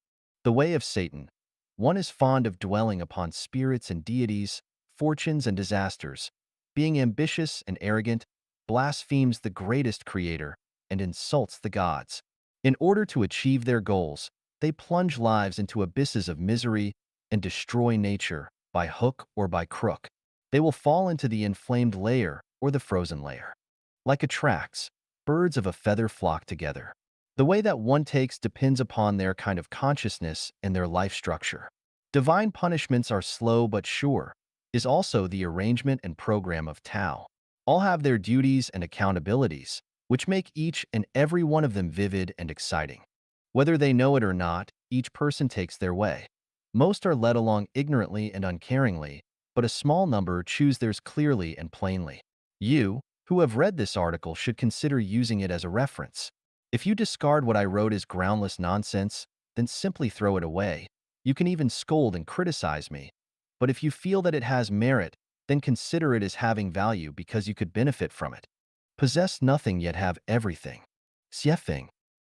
[SPEAKER 1] The way of Satan. One is fond of dwelling upon spirits and deities, fortunes and disasters, being ambitious and arrogant, blasphemes the greatest creator, and insults the gods. In order to achieve their goals, they plunge lives into abysses of misery and destroy nature by hook or by crook. They will fall into the inflamed layer or the frozen layer. Like attracts, birds of a feather flock together. The way that one takes depends upon their kind of consciousness and their life structure. Divine punishments are slow but sure, is also the arrangement and program of Tao. All have their duties and accountabilities, which make each and every one of them vivid and exciting. Whether they know it or not, each person takes their way. Most are led along ignorantly and uncaringly, but a small number choose theirs clearly and plainly. You, who have read this article, should consider using it as a reference. If you discard what I wrote as groundless nonsense, then simply throw it away. You can even scold and criticize me. But if you feel that it has merit, then consider it as having value because you could benefit from it. Possess nothing yet have everything. Xiefeng.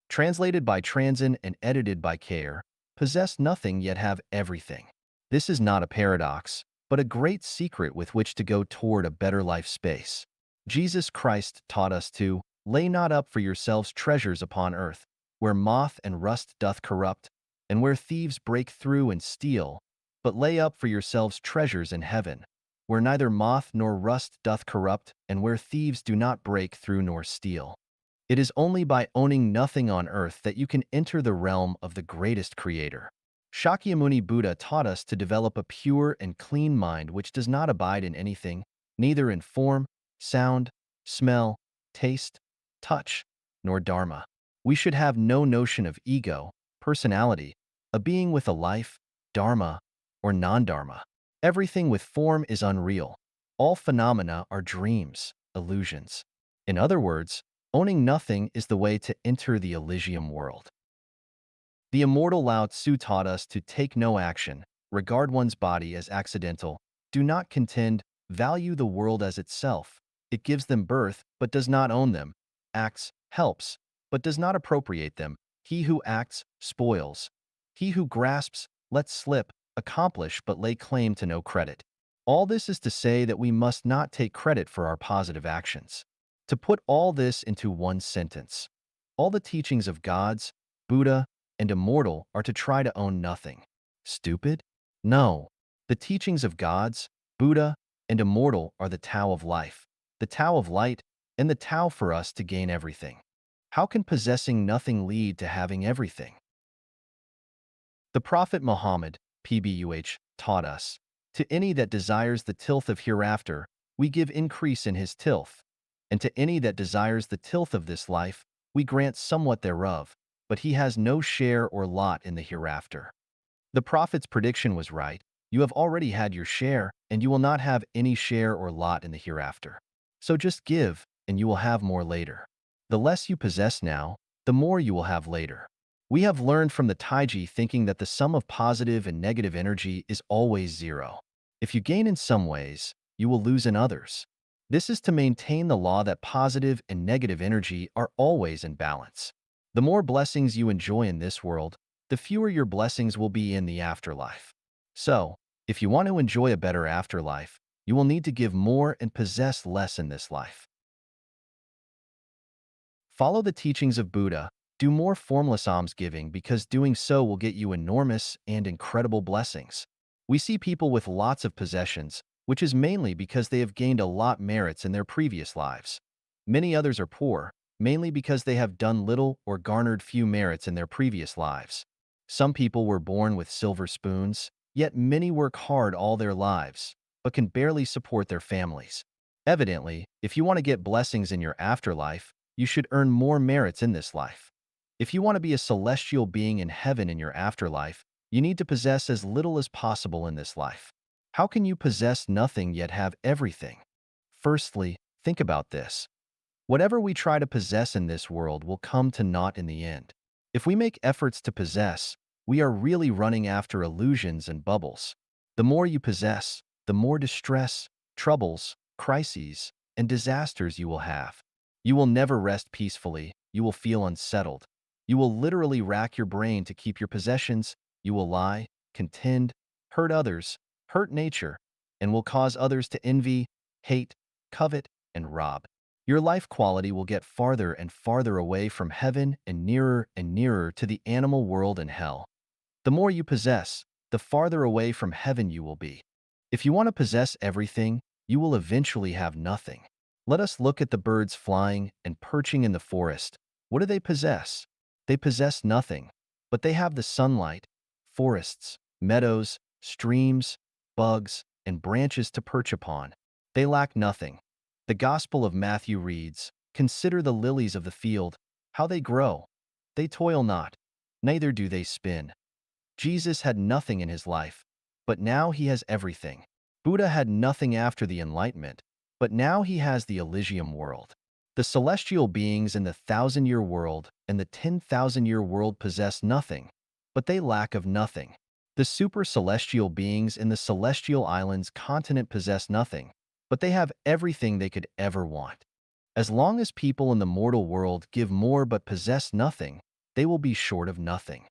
[SPEAKER 1] Translated by Transin and edited by Care, possess nothing yet have everything. This is not a paradox, but a great secret with which to go toward a better life space. Jesus Christ taught us to lay not up for yourselves treasures upon earth, where moth and rust doth corrupt, and where thieves break through and steal, but lay up for yourselves treasures in heaven, where neither moth nor rust doth corrupt, and where thieves do not break through nor steal. It is only by owning nothing on earth that you can enter the realm of the greatest creator. Shakyamuni Buddha taught us to develop a pure and clean mind which does not abide in anything, neither in form, sound, smell, taste, touch, nor dharma. We should have no notion of ego, personality, a being with a life, dharma, or non-dharma. Everything with form is unreal. All phenomena are dreams, illusions. In other words, owning nothing is the way to enter the Elysium world. The immortal Lao Tzu taught us to take no action, regard one's body as accidental, do not contend, value the world as itself, It gives them birth, but does not own them, acts, helps, but does not appropriate them. He who acts, spoils. He who grasps, lets slip, accomplish, but lay claim to no credit. All this is to say that we must not take credit for our positive actions. To put all this into one sentence, all the teachings of gods, Buddha, and immortal are to try to own nothing. Stupid? No. The teachings of gods, Buddha, and immortal are the Tao of life, the Tao of light, and the Tao for us to gain everything. How can possessing nothing lead to having everything? The Prophet Muhammad, PBUH, taught us, to any that desires the tilth of hereafter, we give increase in his tilth, and to any that desires the tilth of this life, we grant somewhat thereof, but he has no share or lot in the hereafter. The Prophet's prediction was right. You have already had your share, and you will not have any share or lot in the hereafter. So just give, and you will have more later. The less you possess now, the more you will have later. We have learned from the Taiji thinking that the sum of positive and negative energy is always zero. If you gain in some ways, you will lose in others. This is to maintain the law that positive and negative energy are always in balance. The more blessings you enjoy in this world, the fewer your blessings will be in the afterlife. So, if you want to enjoy a better afterlife, you will need to give more and possess less in this life. Follow the teachings of Buddha. Do more formless almsgiving because doing so will get you enormous and incredible blessings. We see people with lots of possessions, which is mainly because they have gained a lot merits in their previous lives. Many others are poor, mainly because they have done little or garnered few merits in their previous lives. Some people were born with silver spoons, yet many work hard all their lives, but can barely support their families. Evidently, if you want to get blessings in your afterlife, you should earn more merits in this life. If you want to be a celestial being in heaven in your afterlife, you need to possess as little as possible in this life. How can you possess nothing yet have everything? Firstly, think about this. Whatever we try to possess in this world will come to naught in the end. If we make efforts to possess, we are really running after illusions and bubbles. The more you possess, the more distress, troubles, crises, and disasters you will have. You will never rest peacefully. You will feel unsettled. You will literally rack your brain to keep your possessions. You will lie, contend, hurt others, hurt nature, and will cause others to envy, hate, covet, and rob. Your life quality will get farther and farther away from heaven and nearer to the animal world and hell. The more you possess, the farther away from heaven you will be. If you want to possess everything, you will eventually have nothing. Let us look at the birds flying and perching in the forest. What do they possess? They possess nothing, but they have the sunlight, forests, meadows, streams, bugs, and branches to perch upon. They lack nothing. The Gospel of Matthew reads, "Consider the lilies of the field, how they grow. They toil not, neither do they spin." Jesus had nothing in his life, but now he has everything. Buddha had nothing after the Enlightenment, but now he has the Elysium world. The celestial beings in the 1,000-year world and the 10,000-year world possess nothing, but they lack of nothing. The super-celestial beings in the celestial islands continent possess nothing, but they have everything they could ever want. As long as people in the mortal world give more but possess nothing, they will be short of nothing.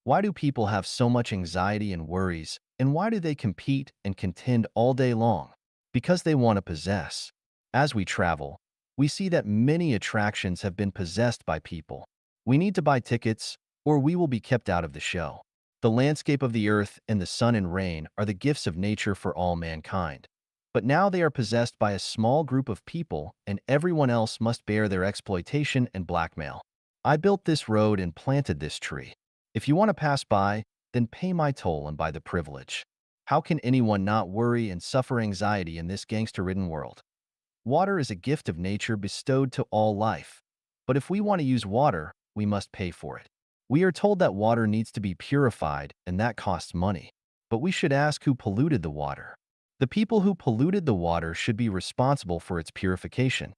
[SPEAKER 1] Why do people have so much anxiety and worries, and why do they compete and contend all day long? Because they want to possess. As we travel, we see that many attractions have been possessed by people. We need to buy tickets, or we will be kept out of the show. The landscape of the earth and the sun and rain are the gifts of nature for all mankind. But now they are possessed by a small group of people, and everyone else must bear their exploitation and blackmail. I built this road and planted this tree. If you want to pass by, then pay my toll and buy the privilege. How can anyone not worry and suffer anxiety in this gangster-ridden world? Water is a gift of nature bestowed to all life. But if we want to use water, we must pay for it. We are told that water needs to be purified, and that costs money. But we should ask who polluted the water. The people who polluted the water should be responsible for its purification.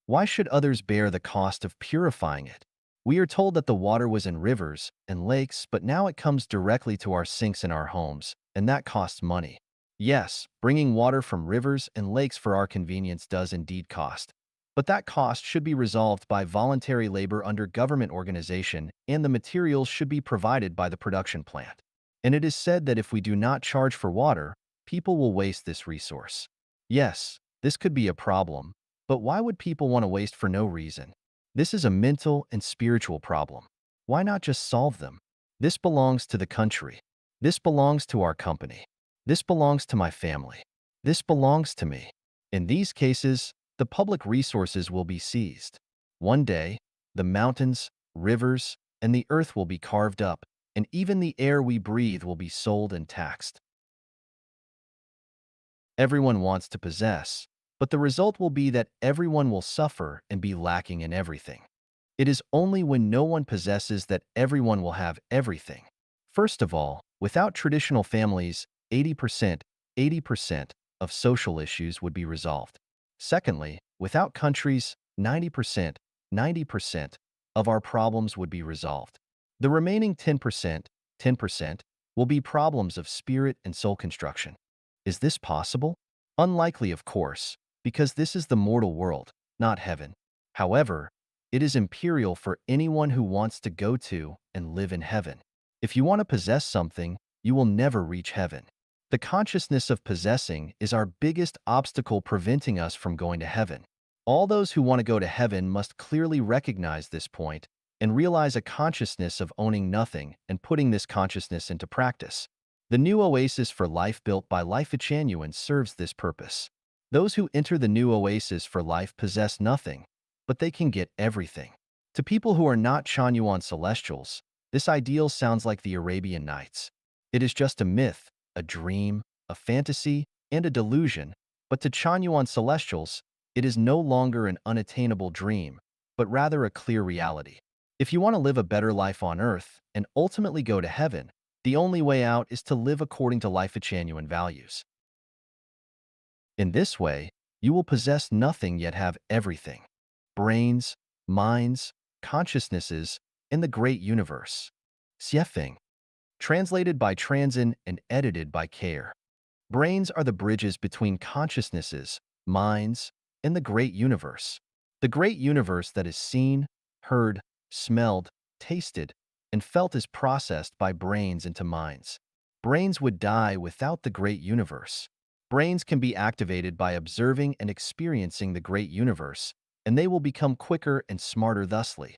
[SPEAKER 1] Why should others bear the cost of purifying it? We are told that the water was in rivers and lakes, but now it comes directly to our sinks in our homes, and that costs money. Yes, bringing water from rivers and lakes for our convenience does indeed cost. But that cost should be resolved by voluntary labor under government organization, and the materials should be provided by the production plant. And it is said that if we do not charge for water, people will waste this resource. Yes, this could be a problem, but why would people want to waste for no reason? This is a mental and spiritual problem. Why not just solve them? This belongs to the country. This belongs to our company. This belongs to my family. This belongs to me. In these cases, the public resources will be seized. One day, the mountains, rivers, and the earth will be carved up, and even the air we breathe will be sold and taxed. Everyone wants to possess, but the result will be that everyone will suffer and be lacking in everything. It is only when no one possesses that everyone will have everything. First of all, without traditional families, 80% of social issues would be resolved. Secondly, without countries, 90% of our problems would be resolved. The remaining 10% will be problems of spirit and soul construction. Is this possible? Unlikely, of course, because this is the mortal world, not heaven. However, it is imperial for anyone who wants to go to and live in heaven. If you want to possess something, you will never reach heaven. The consciousness of possessing is our biggest obstacle preventing us from going to heaven. All those who want to go to heaven must clearly recognize this point and realize a consciousness of owning nothing and putting this consciousness into practice. The new oasis for life built by Life Echanuan serves this purpose. Those who enter the new oasis for life possess nothing, but they can get everything. To people who are not Chanyuan celestials, this ideal sounds like the Arabian Nights. It is just a myth, a dream, a fantasy, and a delusion, but to Chanyuan celestials, it is no longer an unattainable dream, but rather a clear reality. If you want to live a better life on earth and ultimately go to heaven, the only way out is to live according to Life Echanuan values. In this way, you will possess nothing yet have everything: brains, minds, consciousnesses, in the great universe. Xiefeng, translated by Transin and edited by Care. Brains are the bridges between consciousnesses, minds, and the great universe. The great universe that is seen, heard, smelled, tasted, and felt is processed by brains into minds. Brains would die without the great universe. Brains can be activated by observing and experiencing the great universe, and they will become quicker and smarter thusly.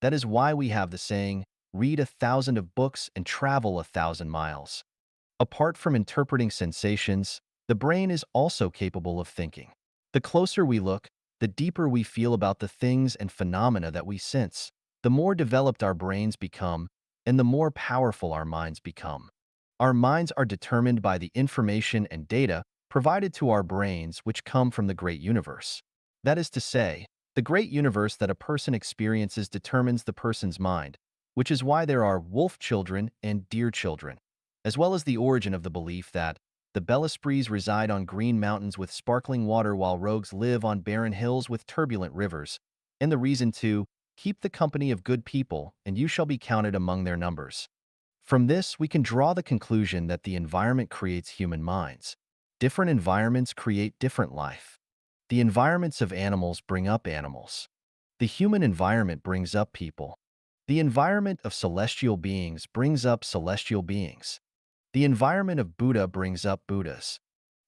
[SPEAKER 1] That is why we have the saying, read 1,000 of books and travel 1,000 miles. Apart from interpreting sensations, the brain is also capable of thinking. The closer we look, the deeper we feel about the things and phenomena that we sense, the more developed our brains become, and the more powerful our minds become. Our minds are determined by the information and data provided to our brains which come from the great universe. That is to say, the great universe that a person experiences determines the person's mind, which is why there are wolf children and deer children, as well as the origin of the belief that the Belesprees reside on green mountains with sparkling water while rogues live on barren hills with turbulent rivers, and the reason to keep the company of good people, and you shall be counted among their numbers. From this, we can draw the conclusion that the environment creates human minds. Different environments create different life. The environments of animals bring up animals. The human environment brings up people. The environment of celestial beings brings up celestial beings. The environment of Buddha brings up Buddhas.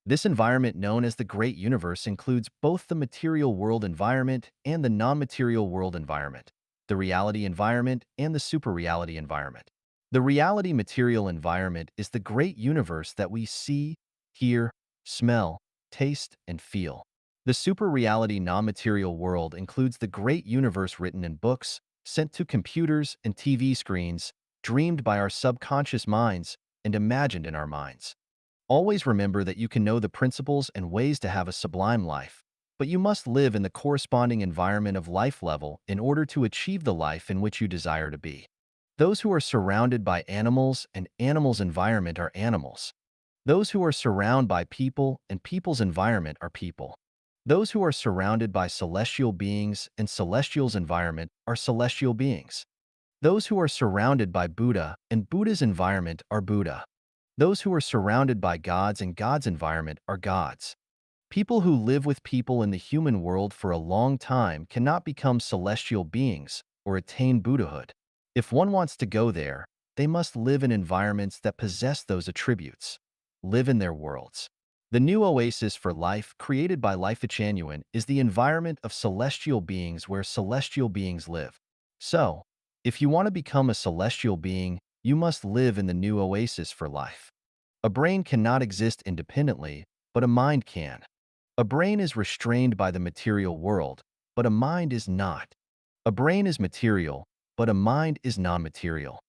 [SPEAKER 1] This environment known as the Great Universe includes both the material world environment and the non-material world environment, the reality environment and the super-reality environment. The reality material environment is the great universe that we see, hear, smell, taste, and feel. The super-reality non-material world includes the great universe written in books, sent to computers and TV screens, dreamed by our subconscious minds, and imagined in our minds. Always remember that you can know the principles and ways to have a sublime life, but you must live in the corresponding environment of life level in order to achieve the life in which you desire to be. Those who are surrounded by animals and animals' environment are animals. Those who are surrounded by people and people's environment are people. Those who are surrounded by celestial beings and celestials' environment are celestial beings. Those who are surrounded by Buddha and Buddha's environment are Buddha. Those who are surrounded by gods and God's environment are gods. People who live with people in the human world for a long time cannot become celestial beings or attain Buddhahood. If one wants to go there, they must live in environments that possess those attributes. Live in their worlds. The new oasis for life created by Life Genuine is the environment of celestial beings where celestial beings live. So, if you want to become a celestial being, you must live in the new oasis for life. A brain cannot exist independently, but a mind can. A brain is restrained by the material world, but a mind is not. A brain is material, but a mind is non-material.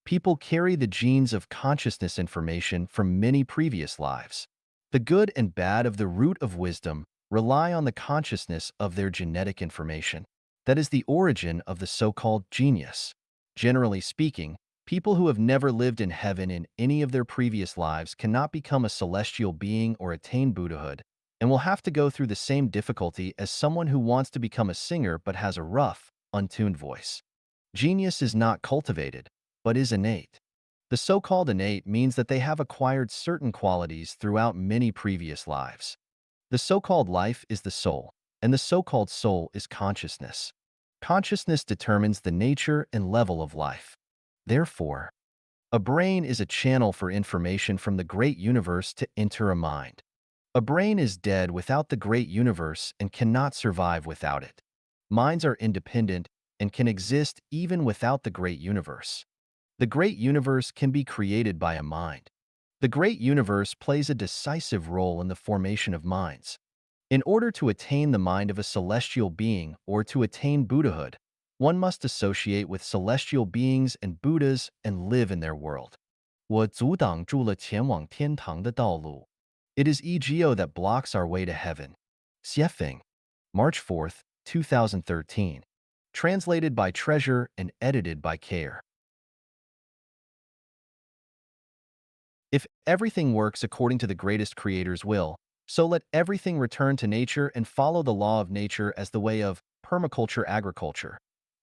[SPEAKER 1] People carry the genes of consciousness information from many previous lives. The good and bad of the root of wisdom rely on the consciousness of their genetic information. That is the origin of the so-called genius. Generally speaking, people who have never lived in heaven in any of their previous lives cannot become a celestial being or attain Buddhahood, and will have to go through the same difficulty as someone who wants to become a singer but has a rough, untuned voice. Genius is not cultivated, but is innate. The so-called innate means that they have acquired certain qualities throughout many previous lives. The so-called life is the soul, and the so-called soul is consciousness. Consciousness determines the nature and level of life. Therefore, a brain is a channel for information from the great universe to enter a mind. A brain is dead without the great universe and cannot survive without it. Minds are independent and can exist even without the great universe. The great universe can be created by a mind. The great universe plays a decisive role in the formation of minds. In order to attain the mind of a celestial being or to attain Buddhahood, one must associate with celestial beings and Buddhas and live in their world. 我阻挡住了前往天堂的道路. It is ego that blocks our way to heaven. Xiefeng, March 4th, 2013. Translated by Treasure and edited by Care. If everything works according to the greatest creator's will, so let everything return to nature and follow the law of nature as the way of permaculture agriculture.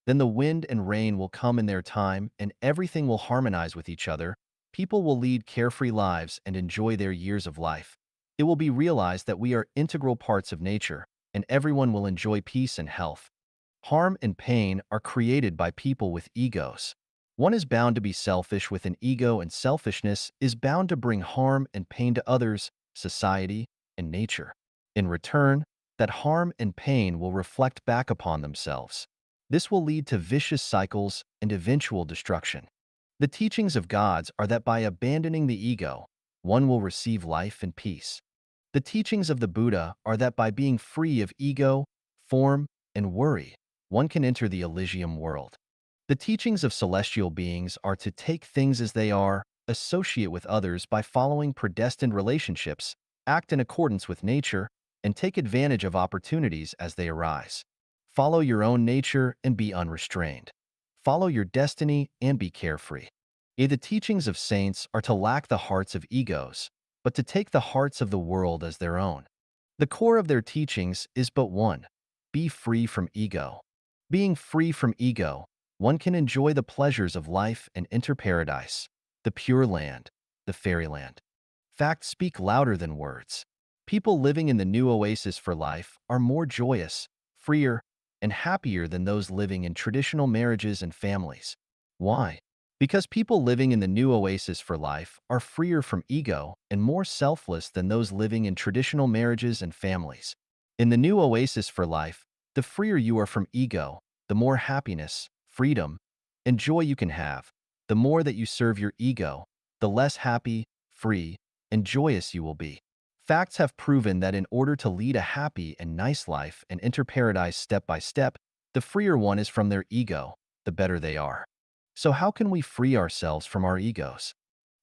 [SPEAKER 1] Then the wind and rain will come in their time and everything will harmonize with each other. People will lead carefree lives and enjoy their years of life. It will be realized that we are integral parts of nature, and everyone will enjoy peace and health. Harm and pain are created by people with egos. One is bound to be selfish with an ego, and selfishness is bound to bring harm and pain to others, society, and nature. In return, that harm and pain will reflect back upon themselves. This will lead to vicious cycles and eventual destruction. The teachings of gods are that by abandoning the ego, one will receive life and peace. The teachings of the Buddha are that by being free of ego, form, and worry, one can enter the Elysium world. The teachings of celestial beings are to take things as they are, associate with others by following predestined relationships, act in accordance with nature, and take advantage of opportunities as they arise. Follow your own nature and be unrestrained. Follow your destiny and be carefree. The teachings of saints are to lack the hearts of egos, but to take the hearts of the world as their own. The core of their teachings is but one: be free from ego. Being free from ego, one can enjoy the pleasures of life and enter paradise, the pure land, the fairyland. Facts speak louder than words. People living in the new oasis for life are more joyous, freer, and happier than those living in traditional marriages and families. Why? Because people living in the new oasis for life are freer from ego and more selfless than those living in traditional marriages and families. In the new oasis for life, the freer you are from ego, the more happiness, freedom, and joy you can have. The more that you serve your ego, the less happy, free, and joyous you will be. Facts have proven that in order to lead a happy and nice life and enter paradise step by step, the freer one is from their ego, the better they are. So how can we free ourselves from our egos?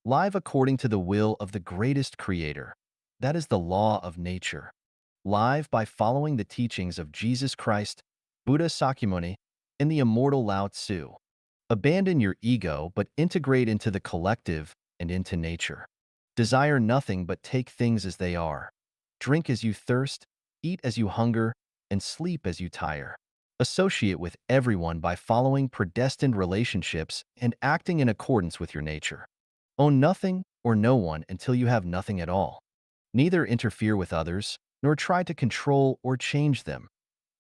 [SPEAKER 1] Live according to the will of the greatest creator. That is the law of nature. Live by following the teachings of Jesus Christ, Buddha Sakyamuni, and the immortal Lao Tzu. Abandon your ego but integrate into the collective and into nature. Desire nothing but take things as they are. Drink as you thirst, eat as you hunger, and sleep as you tire. Associate with everyone by following predestined relationships and acting in accordance with your nature. Own nothing or no one until you have nothing at all. Neither interfere with others, nor try to control or change them.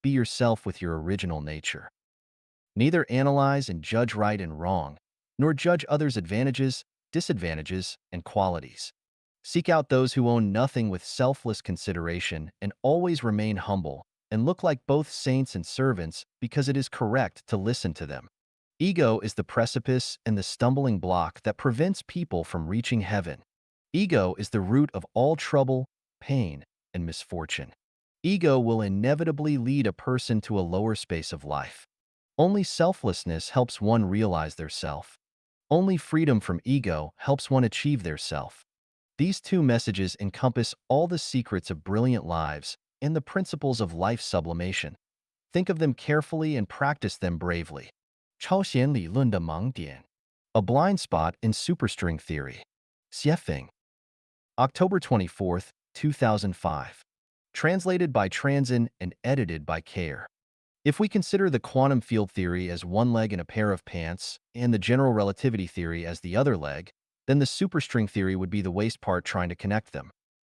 [SPEAKER 1] Be yourself with your original nature. Neither analyze and judge right and wrong, nor judge others' advantages, disadvantages, and qualities. Seek out those who own nothing with selfless consideration and always remain humble and look like both saints and servants because it is correct to listen to them. Ego is the precipice and the stumbling block that prevents people from reaching heaven. Ego is the root of all trouble, pain, and misfortune. Ego will inevitably lead a person to a lower space of life. Only selflessness helps one realize their self. Only freedom from ego helps one achieve their self. These two messages encompass all the secrets of brilliant lives and the principles of life sublimation. Think of them carefully and practice them bravely. 超弦理论的盲点. A blind spot in superstring theory. Xiefeng. October 24th, 2005. Translated by Transin and edited by Care. If we consider the quantum field theory as one leg in a pair of pants and the general relativity theory as the other leg, then the superstring theory would be the waist part trying to connect them.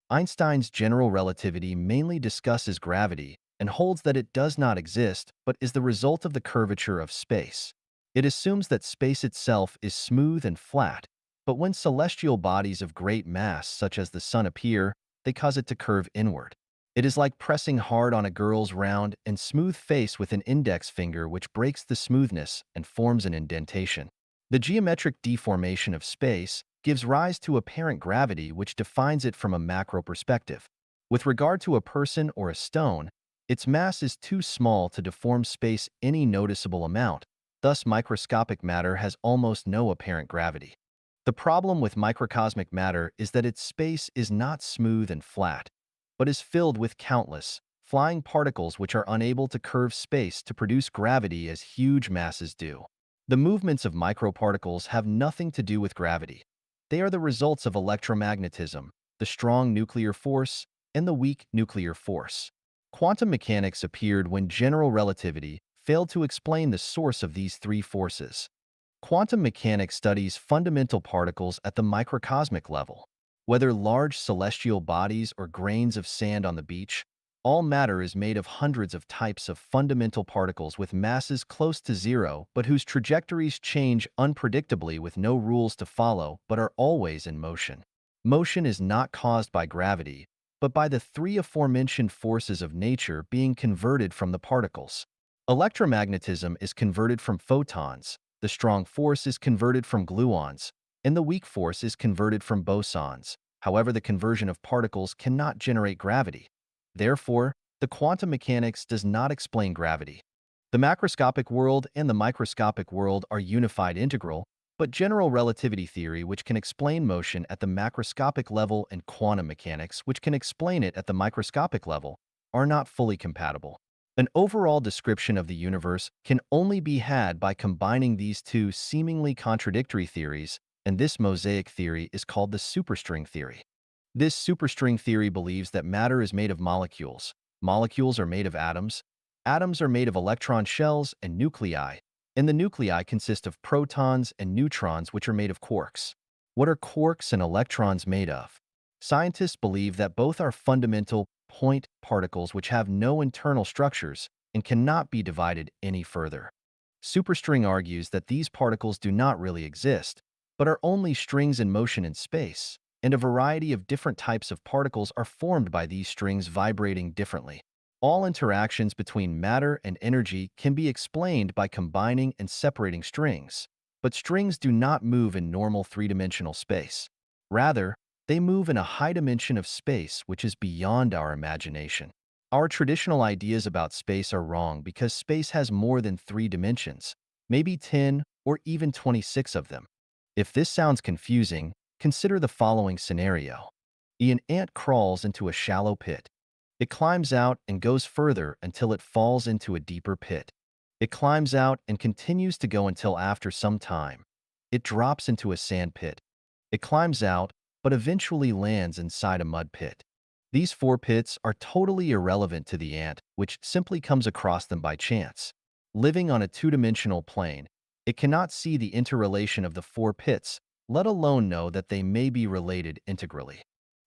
[SPEAKER 1] Einstein's general relativity mainly discusses gravity and holds that it does not exist but is the result of the curvature of space. It assumes that space itself is smooth and flat, but when celestial bodies of great mass such as the sun appear, they cause it to curve inward. It is like pressing hard on a girl's round and smooth face with an index finger which breaks the smoothness and forms an indentation. The geometric deformation of space gives rise to apparent gravity which defines it from a macro perspective. With regard to a person or a stone, its mass is too small to deform space any noticeable amount, thus microscopic matter has almost no apparent gravity. The problem with microcosmic matter is that its space is not smooth and flat, but is filled with countless, flying particles which are unable to curve space to produce gravity as huge masses do. The movements of microparticles have nothing to do with gravity. They are the results of electromagnetism, the strong nuclear force, and the weak nuclear force. Quantum mechanics appeared when general relativity failed to explain the source of these three forces. Quantum mechanics studies fundamental particles at the microcosmic level. Whether large celestial bodies or grains of sand on the beach, all matter is made of hundreds of types of fundamental particles with masses close to zero but whose trajectories change unpredictably with no rules to follow but are always in motion. Motion is not caused by gravity, but by the three aforementioned forces of nature being converted from the particles. Electromagnetism is converted from photons, the strong force is converted from gluons, and the weak force is converted from bosons. However, the conversion of particles cannot generate gravity. Therefore, the quantum mechanics does not explain gravity. The macroscopic world and the microscopic world are unified integral, but general relativity theory, which can explain motion at the macroscopic level, and quantum mechanics, which can explain it at the microscopic level, are not fully compatible. An overall description of the universe can only be had by combining these two seemingly contradictory theories, and this mosaic theory is called the superstring theory. This superstring theory believes that matter is made of molecules, molecules are made of atoms are made of electron shells and nuclei, and the nuclei consist of protons and neutrons which are made of quarks. What are quarks and electrons made of? Scientists believe that both are fundamental point particles which have no internal structures and cannot be divided any further. Superstring argues that these particles do not really exist, but are only strings in motion in space, and a variety of different types of particles are formed by these strings vibrating differently. All interactions between matter and energy can be explained by combining and separating strings, but strings do not move in normal three-dimensional space. Rather, they move in a high dimension of space which is beyond our imagination. Our traditional ideas about space are wrong because space has more than 3 dimensions, maybe 10 or even 26 of them. If this sounds confusing, consider the following scenario. An ant crawls into a shallow pit. It climbs out and goes further until it falls into a deeper pit. It climbs out and continues to go until after some time. It drops into a sand pit. It climbs out, but eventually lands inside a mud pit. These 4 pits are totally irrelevant to the ant, which simply comes across them by chance. Living on a two-dimensional plane, it cannot see the interrelation of the 4 pits, let alone know that they may be related integrally.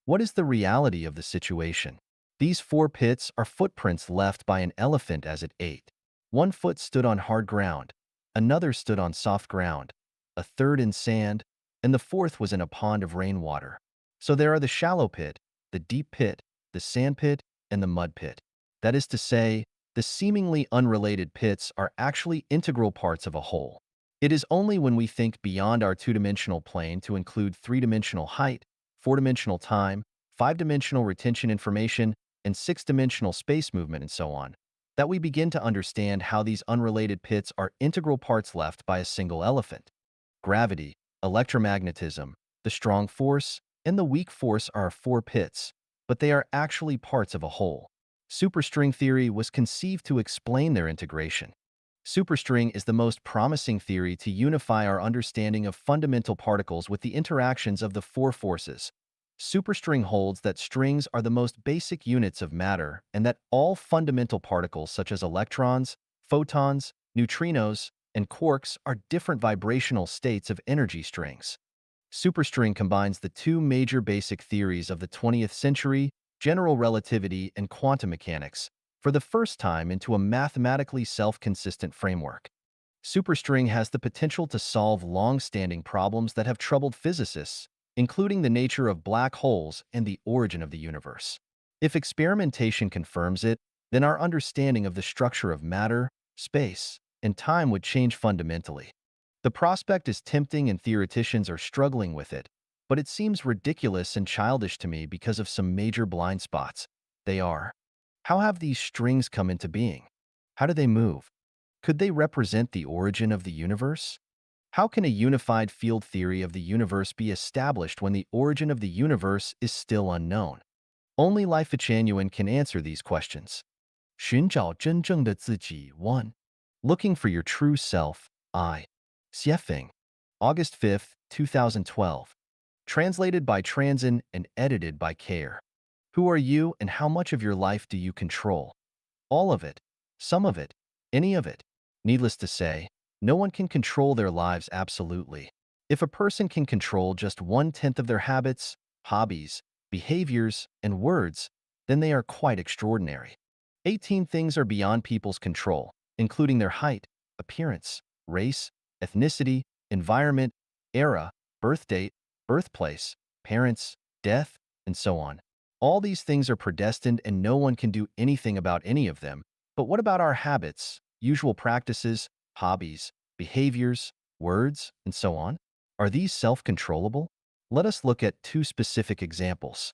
[SPEAKER 1] What is the reality of the situation? These four pits are footprints left by an elephant as it ate. One foot stood on hard ground, another stood on soft ground, a third in sand, and the fourth was in a pond of rainwater. So there are the shallow pit, the deep pit, the sand pit, and the mud pit. That is to say, the seemingly unrelated pits are actually integral parts of a whole. It is only when we think beyond our two-dimensional plane to include three-dimensional height, four-dimensional time, five-dimensional retention information, and six-dimensional space movement and so on, that we begin to understand how these unrelated pits are integral parts left by a single elephant. Gravity, electromagnetism, the strong force, and the weak force are four pits, but they are actually parts of a whole. Superstring theory was conceived to explain their integration. Superstring is the most promising theory to unify our understanding of fundamental particles with the interactions of the four forces. Superstring holds that strings are the most basic units of matter and that all fundamental particles such as electrons, photons, neutrinos, and quarks are different vibrational states of energy strings. Superstring combines the two major basic theories of the 20th century, general relativity and quantum mechanics, for the first time into a mathematically self-consistent framework. Superstring has the potential to solve long-standing problems that have troubled physicists, including the nature of black holes and the origin of the universe. If experimentation confirms it, then our understanding of the structure of matter, space, and time would change fundamentally. The prospect is tempting and theoreticians are struggling with it, but it seems ridiculous and childish to me because of some major blind spots. They are: how have these strings come into being? How do they move? Could they represent the origin of the universe? How can a unified field theory of the universe be established when the origin of the universe is still unknown? Only Life Genuine can answer these questions. 寻找真正的自己 1. Looking for your true self, I. Xiefeng. August 5th, 2012. Translated by Transin and edited by Care. Who are you and how much of your life do you control? All of it, some of it, any of it. Needless to say, no one can control their lives absolutely. If a person can control just 1/10 of their habits, hobbies, behaviors, and words, then they are quite extraordinary. 18 things are beyond people's control, including their height, appearance, race, ethnicity, environment, era, birth date, birthplace, parents, death, and so on. All these things are predestined and no one can do anything about any of them. But what about our habits, usual practices, hobbies, behaviors, words, and so on? Are these self-controllable? Let us look at two specific examples.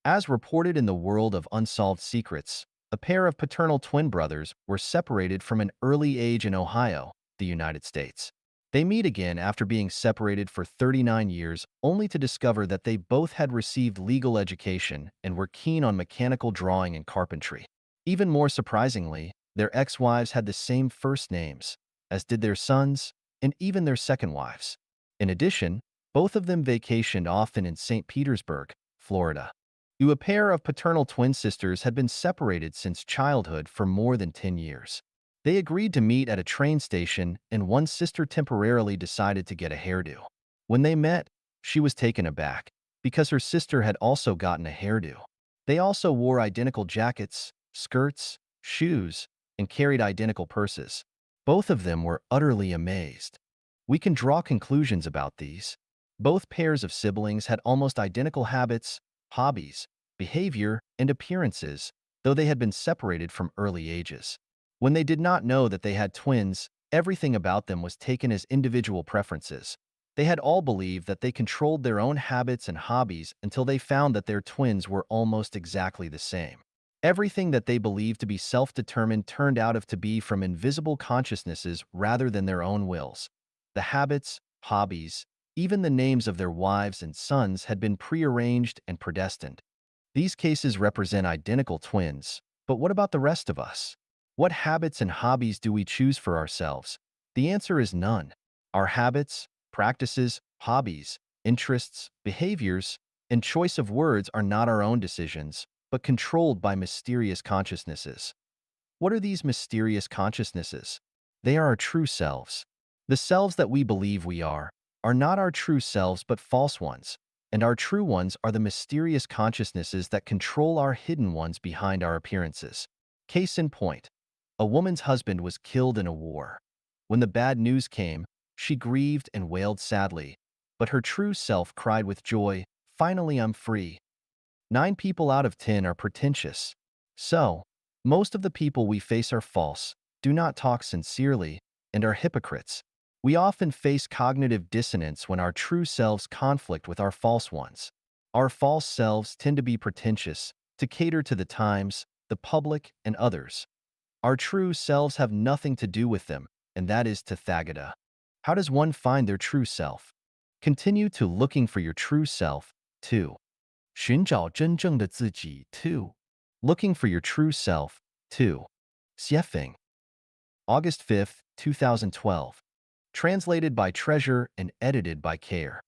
[SPEAKER 1] As reported in the World of Unsolved Secrets, a pair of paternal twin brothers were separated from an early age in Ohio, the United States. They meet again after being separated for 39 years, only to discover that they both had received legal education and were keen on mechanical drawing and carpentry. Even more surprisingly, their ex-wives had the same first names, as did their sons and even their second wives. In addition, both of them vacationed often in St. Petersburg, Florida. A pair of paternal twin sisters had been separated since childhood for more than 10 years. They agreed to meet at a train station, and one sister temporarily decided to get a hairdo. When they met, she was taken aback, because her sister had also gotten a hairdo. They also wore identical jackets, skirts, shoes, and carried identical purses. Both of them were utterly amazed. We can draw conclusions about these. Both pairs of siblings had almost identical habits, hobbies, behavior, and appearances, though they had been separated from early ages. When they did not know that they had twins, everything about them was taken as individual preferences. They had all believed that they controlled their own habits and hobbies until they found that their twins were almost exactly the same. Everything that they believed to be self-determined turned out to be from invisible consciousnesses rather than their own wills. The habits, hobbies, even the names of their wives and sons had been prearranged and predestined. These cases represent identical twins, but what about the rest of us? What habits and hobbies do we choose for ourselves? The answer is none. Our habits, practices, hobbies, interests, behaviors, and choice of words are not our own decisions, but controlled by mysterious consciousnesses. What are these mysterious consciousnesses? They are our true selves. The selves that we believe we are are not our true selves but false ones, and our true ones are the mysterious consciousnesses that control our hidden ones behind our appearances. Case in point, a woman's husband was killed in a war. When the bad news came, she grieved and wailed sadly, but her true self cried with joy, "Finally, I'm free." 9 people out of 10 are pretentious. So, most of the people we face are false, do not talk sincerely, and are hypocrites. We often face cognitive dissonance when our true selves conflict with our false ones. Our false selves tend to be pretentious, to cater to the times, the public, and others. Our true selves have nothing to do with them, and that is Tathagata. How does one find their true self? Continue to looking for your true self, too. 寻找真正的自己 2. Looking for your true self 2. Xiefeng. August 5th, 2012. Translated by Treasure and edited by Care.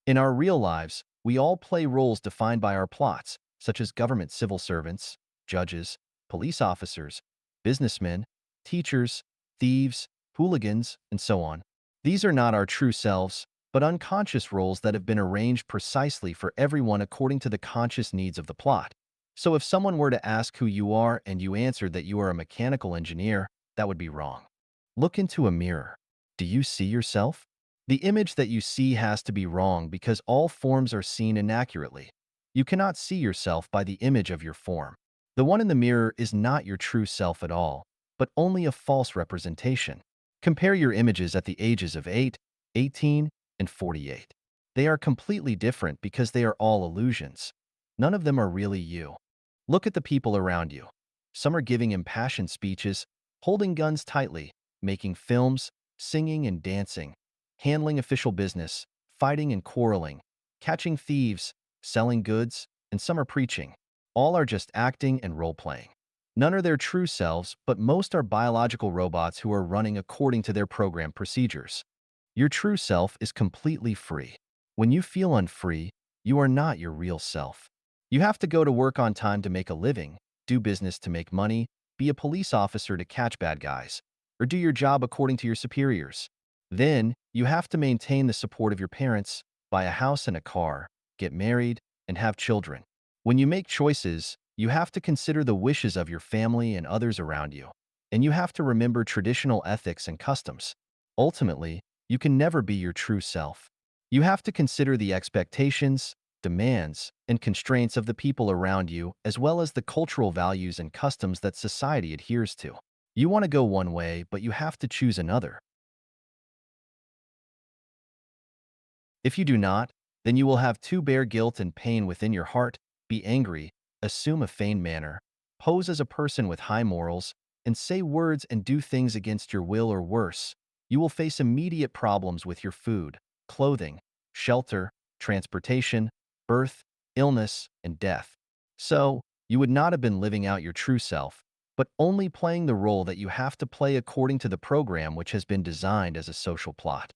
[SPEAKER 1] In our real lives, we all play roles defined by our plots, such as government civil servants, judges, police officers, businessmen, teachers, thieves, hooligans, and so on. These are not our true selves, but unconscious roles that have been arranged precisely for everyone according to the conscious needs of the plot. So if someone were to ask who you are and you answered that you are a mechanical engineer, that would be wrong. Look into a mirror. Do you see yourself? The image that you see has to be wrong because all forms are seen inaccurately. You cannot see yourself by the image of your form. The one in the mirror is not your true self at all, but only a false representation. Compare your images at the ages of 8, 18, and 48. They are completely different because they are all illusions. None of them are really you. Look at the people around you. Some are giving impassioned speeches, holding guns tightly, making films, singing and dancing, handling official business, fighting and quarreling, catching thieves, selling goods, and some are preaching. All are just acting and role-playing. None are their true selves, but most are biological robots who are running according to their programmed procedures. Your true self is completely free. When you feel unfree, you are not your real self. You have to go to work on time to make a living, do business to make money, be a police officer to catch bad guys, or do your job according to your superiors. Then, you have to maintain the support of your parents, buy a house and a car, get married, and have children. When you make choices, you have to consider the wishes of your family and others around you, and you have to remember traditional ethics and customs. Ultimately, you can never be your true self. You have to consider the expectations, demands, and constraints of the people around you, as well as the cultural values and customs that society adheres to. You want to go one way, but you have to choose another. If you do not, then you will have to bear guilt and pain within your heart, be angry, assume a feigned manner, pose as a person with high morals, and say words and do things against your will or worse. You will face immediate problems with your food, clothing, shelter, transportation, birth, illness, and death. So, you would not have been living out your true self, but only playing the role that you have to play according to the program which has been designed as a social plot.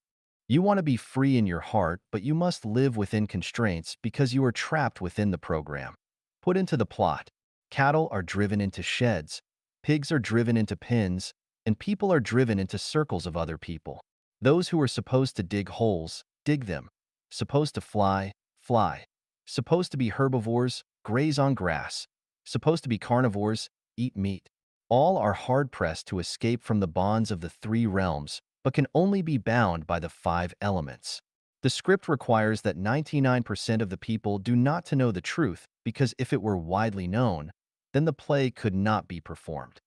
[SPEAKER 1] You want to be free in your heart, but you must live within constraints because you are trapped within the program. Put into the plot. Cattle are driven into sheds, pigs are driven into pens, and people are driven into circles of other people. Those who are supposed to dig holes, dig them. Supposed to fly, fly. Supposed to be herbivores, graze on grass. Supposed to be carnivores, eat meat. All are hard-pressed to escape from the bonds of the 3 realms, but can only be bound by the 5 elements. The script requires that 99% of the people do not to know the truth, because if it were widely known, then the play could not be performed.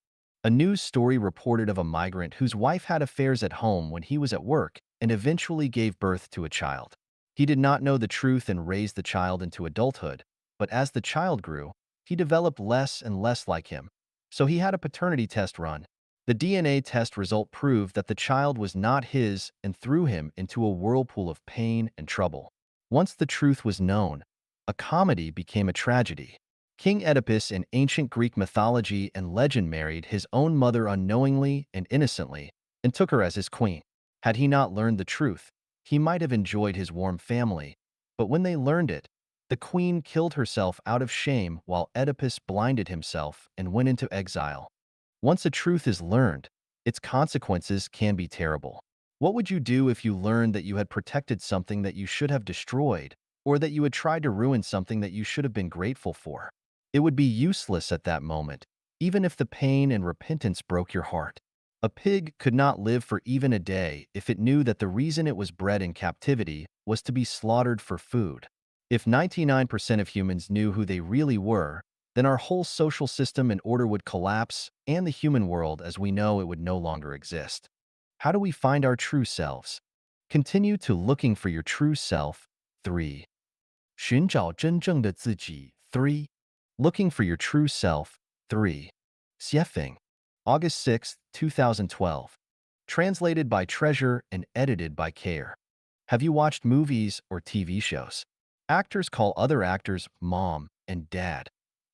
[SPEAKER 1] A news story reported of a migrant whose wife had affairs at home when he was at work and eventually gave birth to a child. He did not know the truth and raised the child into adulthood, but as the child grew, he developed less and less like him. So he had a paternity test run. The DNA test result proved that the child was not his and threw him into a whirlpool of pain and trouble. Once the truth was known, a comedy became a tragedy. King Oedipus in ancient Greek mythology and legend married his own mother unknowingly and innocently and took her as his queen. Had he not learned the truth, he might have enjoyed his warm family, but when they learned it, the queen killed herself out of shame while Oedipus blinded himself and went into exile. Once a truth is learned, its consequences can be terrible. What would you do if you learned that you had protected something that you should have destroyed, or that you had tried to ruin something that you should have been grateful for? It would be useless at that moment, even if the pain and repentance broke your heart. A pig could not live for even a day if it knew that the reason it was bred in captivity was to be slaughtered for food. If 99% of humans knew who they really were, then our whole social system and order would collapse, and the human world as we know it would no longer exist. How do we find our true selves? Continue to looking for your true self. 3. 寻找真正的自己. 3. Looking for your true self. 3. Xiefeng. August 6, 2012. Translated by Treasure and edited by Care. Have you watched movies or TV shows? Actors call other actors mom and dad.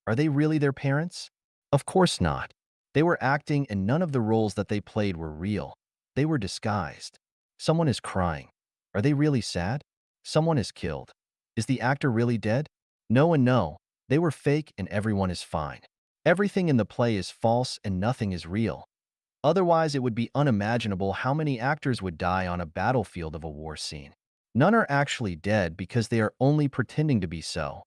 [SPEAKER 1] Are they really their parents? Of course not. They were acting and none of the roles that they played were real. They were disguised. Someone is crying. Are they really sad? Someone is killed. Is the actor really dead? No and no. They were fake and everyone is fine. Everything in the play is false and nothing is real. Otherwise, it would be unimaginable how many actors would die on a battlefield of a war scene. None are actually dead because they are only pretending to be so.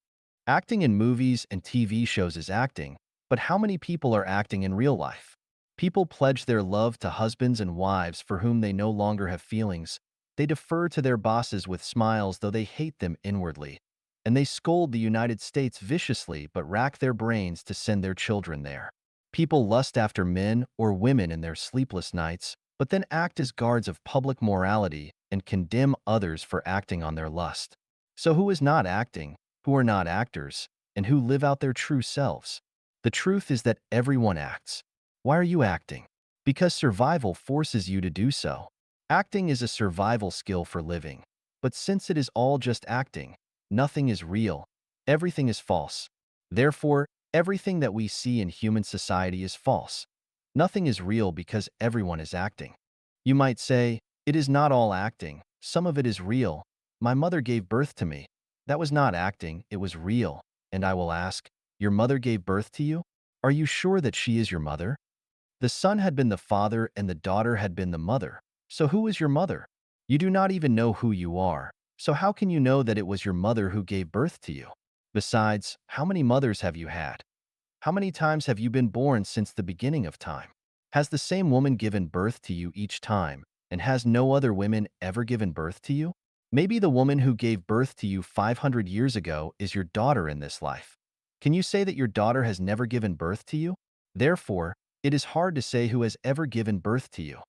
[SPEAKER 1] Acting in movies and TV shows is acting, but how many people are acting in real life? People pledge their love to husbands and wives for whom they no longer have feelings. They defer to their bosses with smiles though they hate them inwardly. And they scold the United States viciously but rack their brains to send their children there. People lust after men or women in their sleepless nights, but then act as guards of public morality and condemn others for acting on their lust. So who is not acting, who are not actors, and who live out their true selves? The truth is that everyone acts. Why are you acting? Because survival forces you to do so. Acting is a survival skill for living. But since it is all just acting, nothing is real, everything is false. Therefore, everything that we see in human society is false. Nothing is real because everyone is acting. You might say, it is not all acting, some of it is real. My mother gave birth to me. That was not acting, it was real. And I will ask, your mother gave birth to you? Are you sure that she is your mother? The son had been the father and the daughter had been the mother. So who is your mother? You do not even know who you are. So how can you know that it was your mother who gave birth to you? Besides, how many mothers have you had? How many times have you been born since the beginning of time? Has the same woman given birth to you each time, and has no other women ever given birth to you? Maybe the woman who gave birth to you 500 years ago is your daughter in this life. Can you say that your daughter has never given birth to you? Therefore, it is hard to say who has ever given birth to you.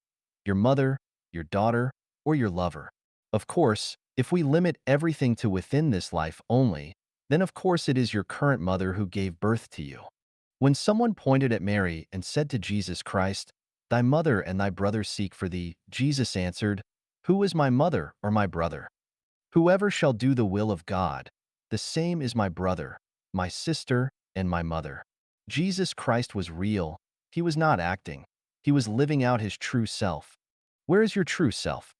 [SPEAKER 1] Your mother, your daughter, or your lover. Of course, if we limit everything to within this life only, then of course it is your current mother who gave birth to you. When someone pointed at Mary and said to Jesus Christ, "Thy mother and thy brother seek for thee," Jesus answered, "Who is my mother or my brother? Whoever shall do the will of God, the same is my brother, my sister, and my mother." Jesus Christ was real. He was not acting. He was living out his true self. Where is your true self?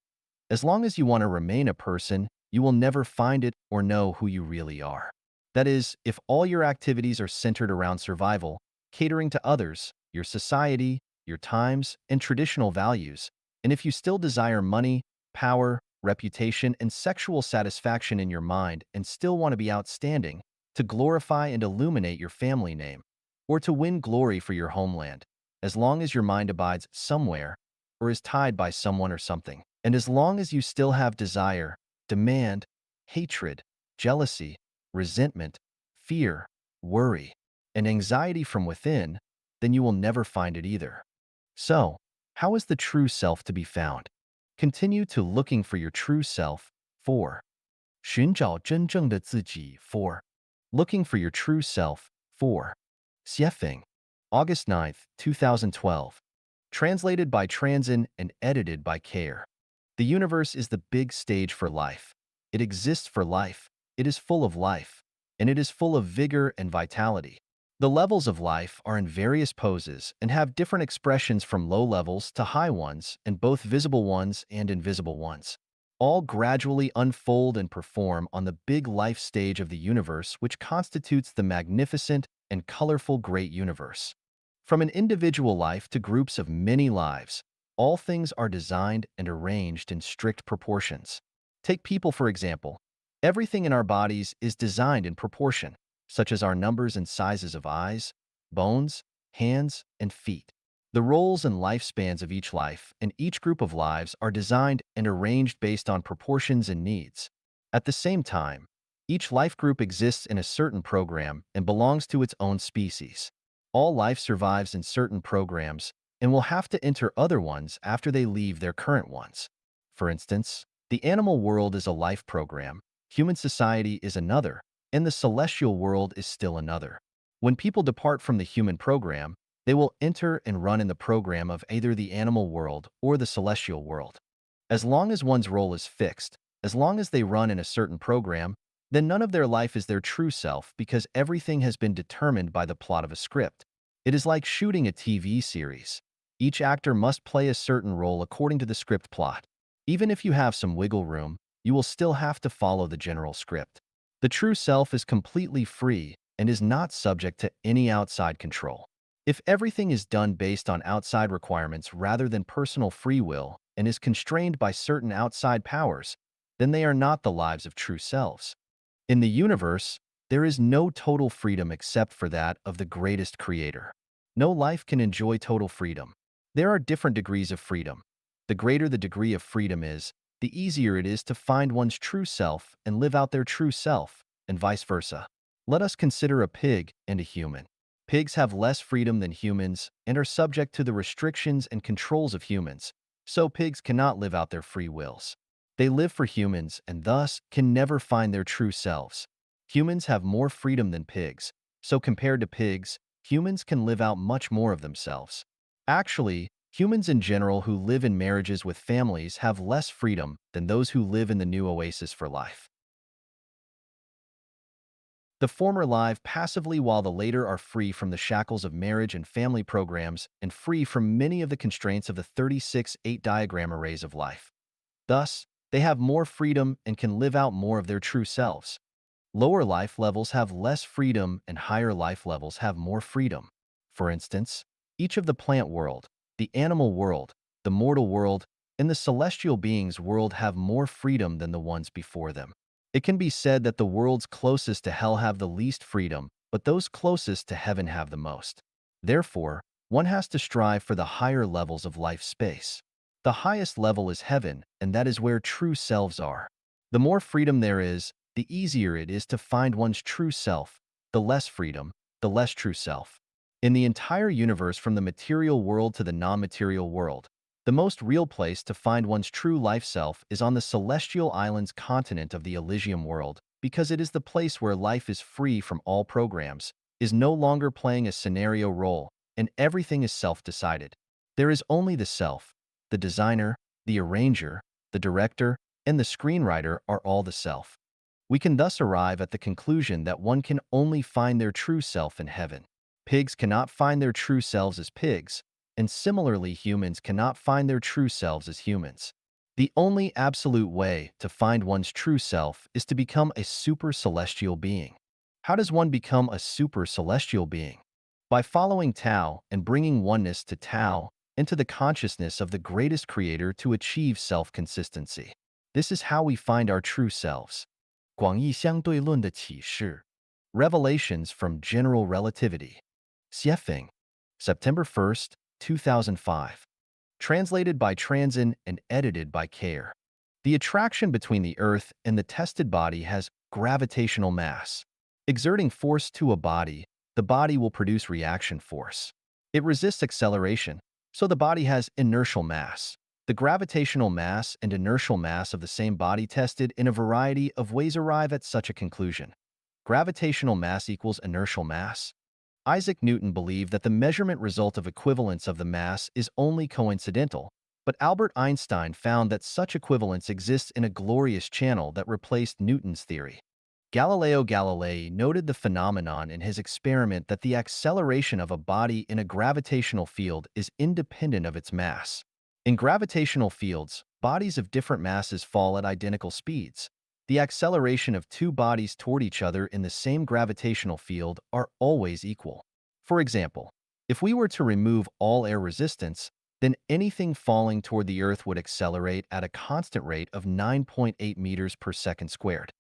[SPEAKER 1] As long as you want to remain a person, you will never find it or know who you really are. That is, if all your activities are centered around survival, catering to others, your society, your times, and traditional values, and if you still desire money, power, reputation, and sexual satisfaction in your mind and still want to be outstanding, to glorify and illuminate your family name, or to win glory for your homeland, as long as your mind abides somewhere or is tied by someone or something, and as long as you still have desire, demand, hatred, jealousy, resentment, fear, worry, and anxiety from within, then you will never find it either. So, how is the true self to be found? Continue to looking for your true self. 4. 寻找真正的自己. 4. Looking for your true self. 4. Xiefeng. August 9, 2012. Translated by Transin and edited by Care. The universe is the big stage for life. It exists for life. It is full of life. And it is full of vigor and vitality. The levels of life are in various poses and have different expressions from low levels to high ones and both visible ones and invisible ones. All gradually unfold and perform on the big life stage of the universe which constitutes the magnificent and colorful great universe. From an individual life to groups of many lives, All things are designed and arranged in strict proportions. Take people, for example. Everything in our bodies is designed in proportion, such as our numbers and sizes of eyes, bones, hands, and feet. The roles and lifespans of each life and each group of lives are designed and arranged based on proportions and needs. At the same time, each life group exists in a certain program and belongs to its own species. All life survives in certain programs and will have to enter other ones after they leave their current ones. For instance, the animal world is a life program, human society is another, and the celestial world is still another. When people depart from the human program, they will enter and run in the program of either the animal world or the celestial world. As long as one's role is fixed, as long as they run in a certain program, then none of their life is their true self because everything has been determined by the plot of a script. It is like shooting a TV series. Each actor must play a certain role according to the script plot. Even if you have some wiggle room, you will still have to follow the general script. The true self is completely free and is not subject to any outside control. If everything is done based on outside requirements rather than personal free will and is constrained by certain outside powers, then they are not the lives of true selves. In the universe, there is no total freedom except for that of the greatest creator. No life can enjoy total freedom. There are different degrees of freedom. The greater the degree of freedom is, the easier it is to find one's true self and live out their true self, and vice versa. Let us consider a pig and a human. Pigs have less freedom than humans and are subject to the restrictions and controls of humans, so pigs cannot live out their free wills. They live for humans and thus can never find their true selves. Humans have more freedom than pigs, so compared to pigs, humans can live out much more of themselves. Actually, humans in general who live in marriages with families have less freedom than those who live in the new oasis for life. The former live passively while the later are free from the shackles of marriage and family programs and free from many of the constraints of the 36-8 diagram arrays of life. Thus, they have more freedom and can live out more of their true selves. Lower life levels have less freedom and higher life levels have more freedom. For instance, each of the plant world, the animal world, the mortal world, and the celestial beings world have more freedom than the ones before them. It can be said that the worlds closest to hell have the least freedom, but those closest to heaven have the most. Therefore, one has to strive for the higher levels of life space. The highest level is heaven, and that is where true selves are. The more freedom there is, the easier it is to find one's true self. The less freedom, the less true self. In the entire universe from the material world to the non-material world, the most real place to find one's true life self is on the celestial islands continent of the Elysium world, because it is the place where life is free from all programs, is no longer playing a scenario role, and everything is self-decided. There is only the self. The designer, the arranger, the director, and the screenwriter are all the self. We can thus arrive at the conclusion that one can only find their true self in heaven. Pigs cannot find their true selves as pigs, and similarly humans cannot find their true selves as humans. The only absolute way to find one's true self is to become a super celestial being. How does one become a super celestial being? By following Tao and bringing oneness to Tao into the consciousness of the greatest creator to achieve self-consistency. This is how we find our true selves. 广义相对论的启示 Revelations from General Relativity. Xiefeng, September 1st, 2005. Translated by Transin and edited by Care. The attraction between the Earth and the tested body has gravitational mass. Exerting force to a body, the body will produce reaction force. It resists acceleration, so the body has inertial mass. The gravitational mass and inertial mass of the same body tested in a variety of ways arrive at such a conclusion. Gravitational mass equals inertial mass. Isaac Newton believed that the measurement result of equivalence of the mass is only coincidental, but Albert Einstein found that such equivalence exists in a glorious channel that replaced Newton's theory. Galileo Galilei noted the phenomenon in his experiment that the acceleration of a body in a gravitational field is independent of its mass. In gravitational fields, bodies of different masses fall at identical speeds. The acceleration of two bodies toward each other in the same gravitational field are always equal. For example, if we were to remove all air resistance, then anything falling toward the Earth would accelerate at a constant rate of 9.8 meters per second squared.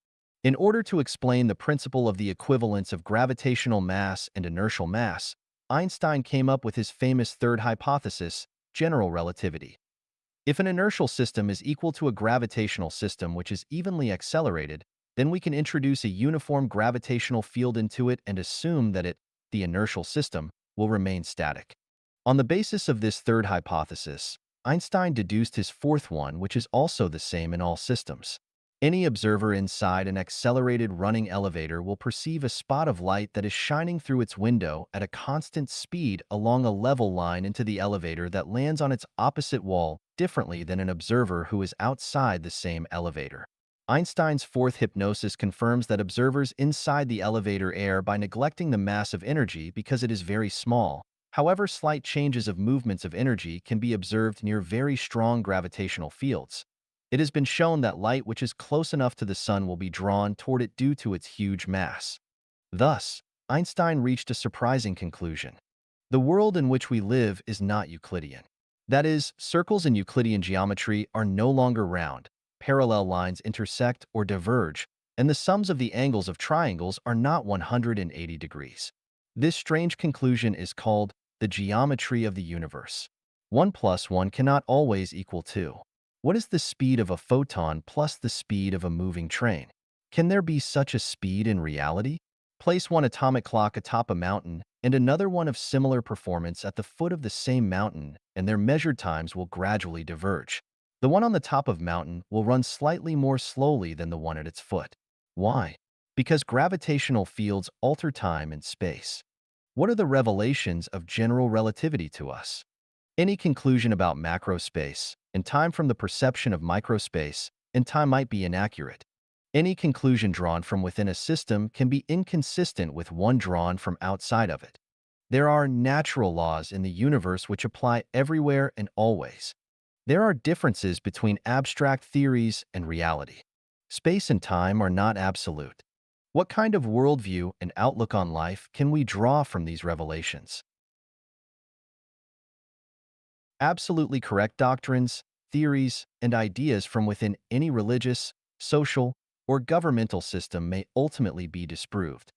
[SPEAKER 1] In order to explain the principle of the equivalence of gravitational mass and inertial mass, Einstein came up with his famous third hypothesis, general relativity. If an inertial system is equal to a gravitational system which is evenly accelerated, then we can introduce a uniform gravitational field into it and assume that the inertial system, will remain static. On the basis of this third hypothesis, Einstein deduced his fourth one, which is also the same in all systems. Any observer inside an accelerated running elevator will perceive a spot of light that is shining through its window at a constant speed along a level line into the elevator that lands on its opposite wall differently than an observer who is outside the same elevator. Einstein's fourth hypothesis confirms that observers inside the elevator err by neglecting the mass of energy because it is very small. However, slight changes of movements of energy can be observed near very strong gravitational fields. It has been shown that light which is close enough to the sun will be drawn toward it due to its huge mass. Thus, Einstein reached a surprising conclusion. The world in which we live is not Euclidean. That is, circles in Euclidean geometry are no longer round, parallel lines intersect or diverge, and the sums of the angles of triangles are not 180 degrees. This strange conclusion is called the geometry of the universe. 1 plus 1 cannot always equal 2. What is the speed of a photon plus the speed of a moving train? Can there be such a speed in reality? Place one atomic clock atop a mountain and another one of similar performance at the foot of the same mountain, and their measured times will gradually diverge. The one on the top of mountain will run slightly more slowly than the one at its foot. Why? Because gravitational fields alter time and space. What are the revelations of general relativity to us? Any conclusion about macrospace and time from the perception of microspace and time might be inaccurate. Any conclusion drawn from within a system can be inconsistent with one drawn from outside of it. There are natural laws in the universe which apply everywhere and always. There are differences between abstract theories and reality. Space and time are not absolute. What kind of worldview and outlook on life can we draw from these revelations? Absolutely correct doctrines, theories, and ideas from within any religious, social, or governmental system may ultimately be disproved.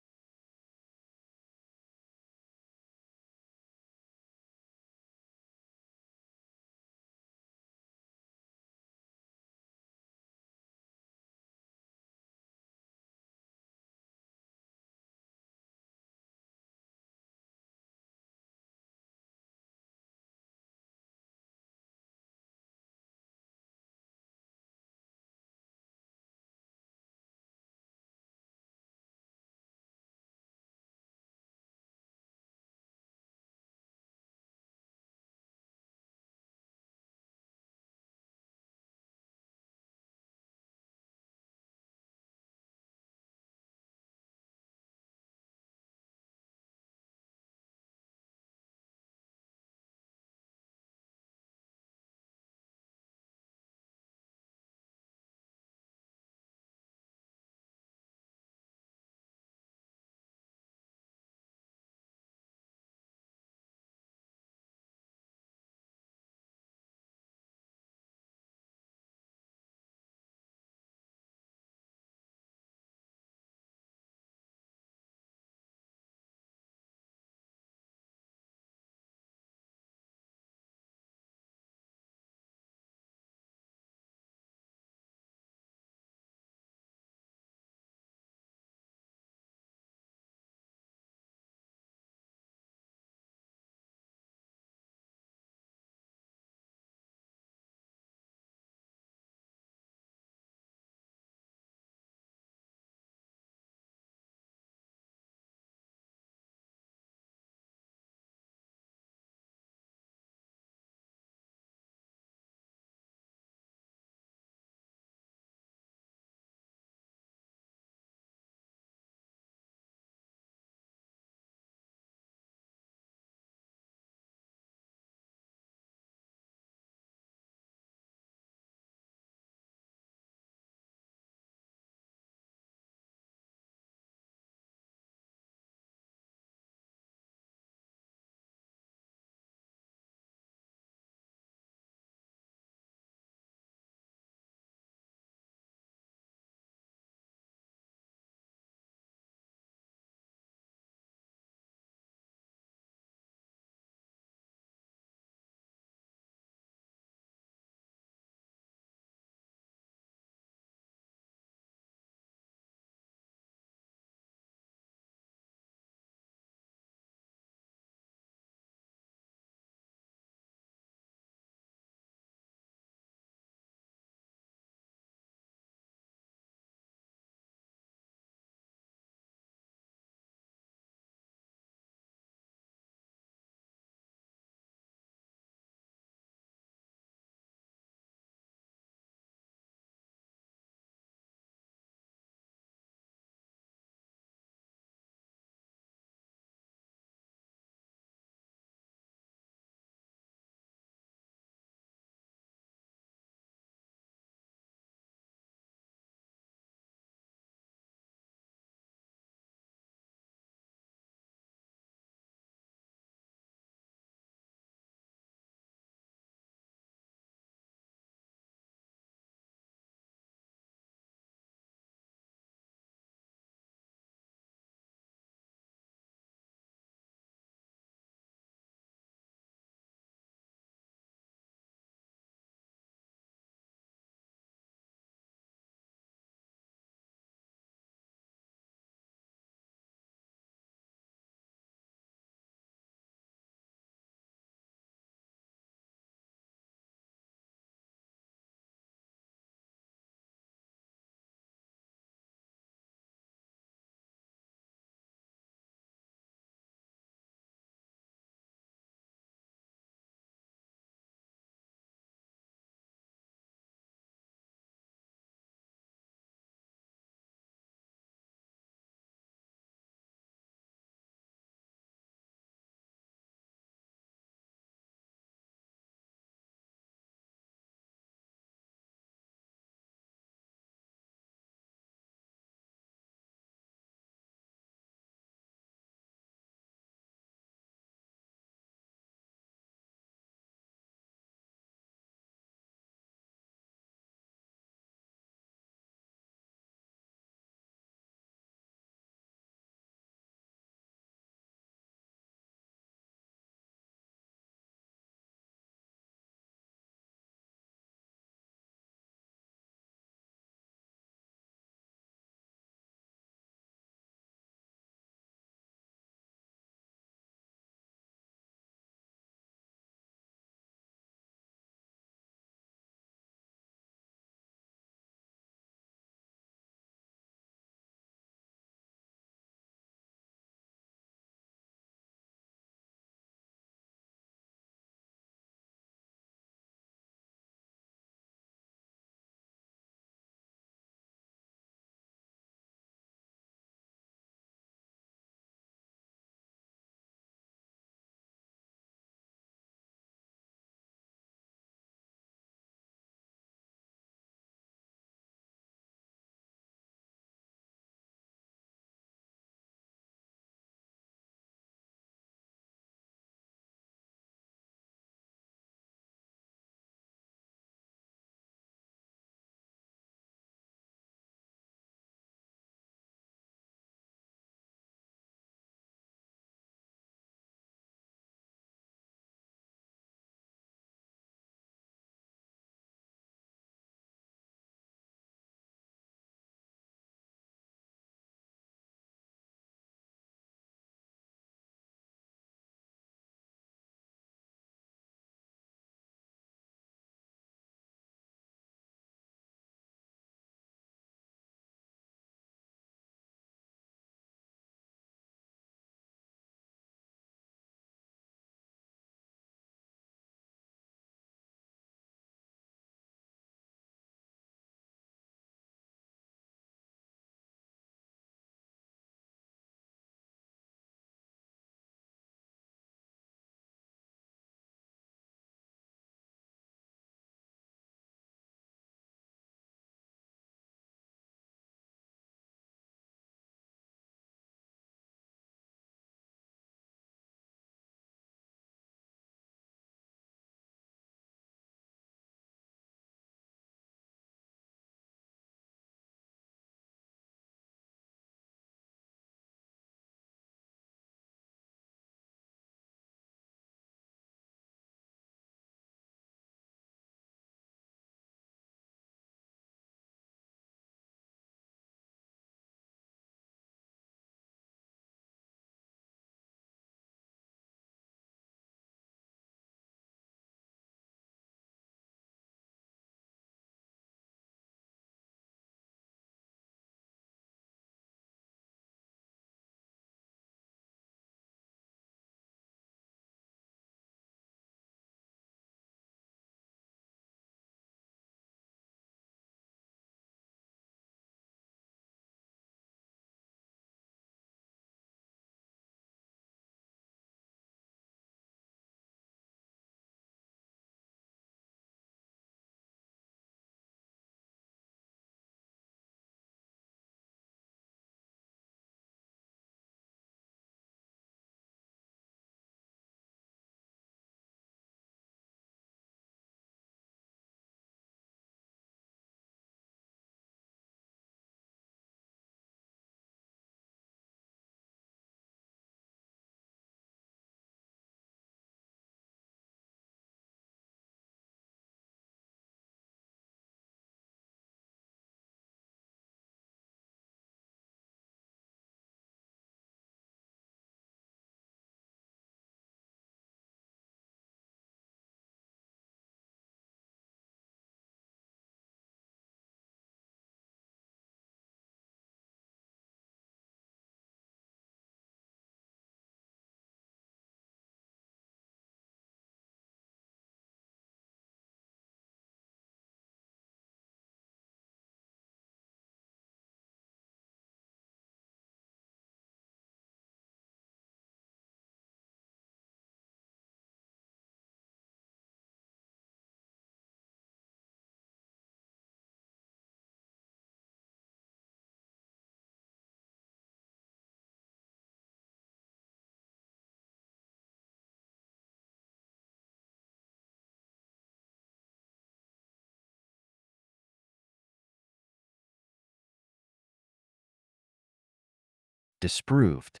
[SPEAKER 1] Disproved.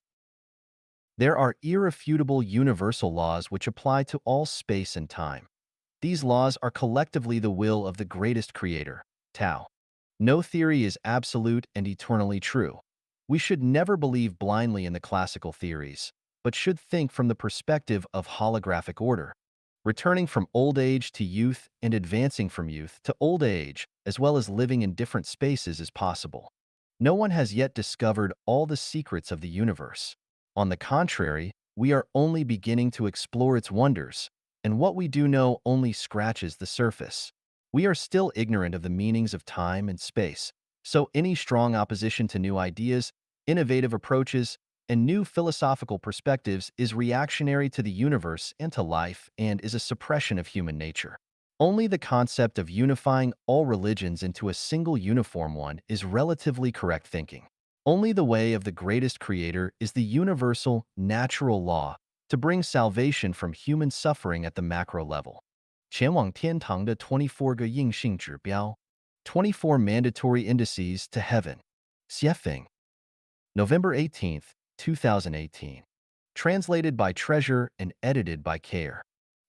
[SPEAKER 1] There are irrefutable universal laws which apply to all space and time. These laws are collectively the will of the greatest creator, Tao. No theory is absolute and eternally true. We should never believe blindly in the classical theories, but should think from the perspective of holographic order, returning from old age to youth and advancing from youth to old age, as well as living in different spaces is possible. No one has yet discovered all the secrets of the universe. On the contrary, we are only beginning to explore its wonders, and what we do know only scratches the surface. We are still ignorant of the meanings of time and space, so any strong opposition to new ideas, innovative approaches, and new philosophical perspectives is reactionary to the universe and to life and is a suppression of human nature. Only the concept of unifying all religions into a single uniform one is relatively correct thinking. Only the way of the greatest creator is the universal, natural law to bring salvation from human suffering at the macro level. 前往天堂的24个硬性指标 24 mandatory indices to heaven. Xiefeng. November 18th, 2018. Translated by Treasure and edited by Care.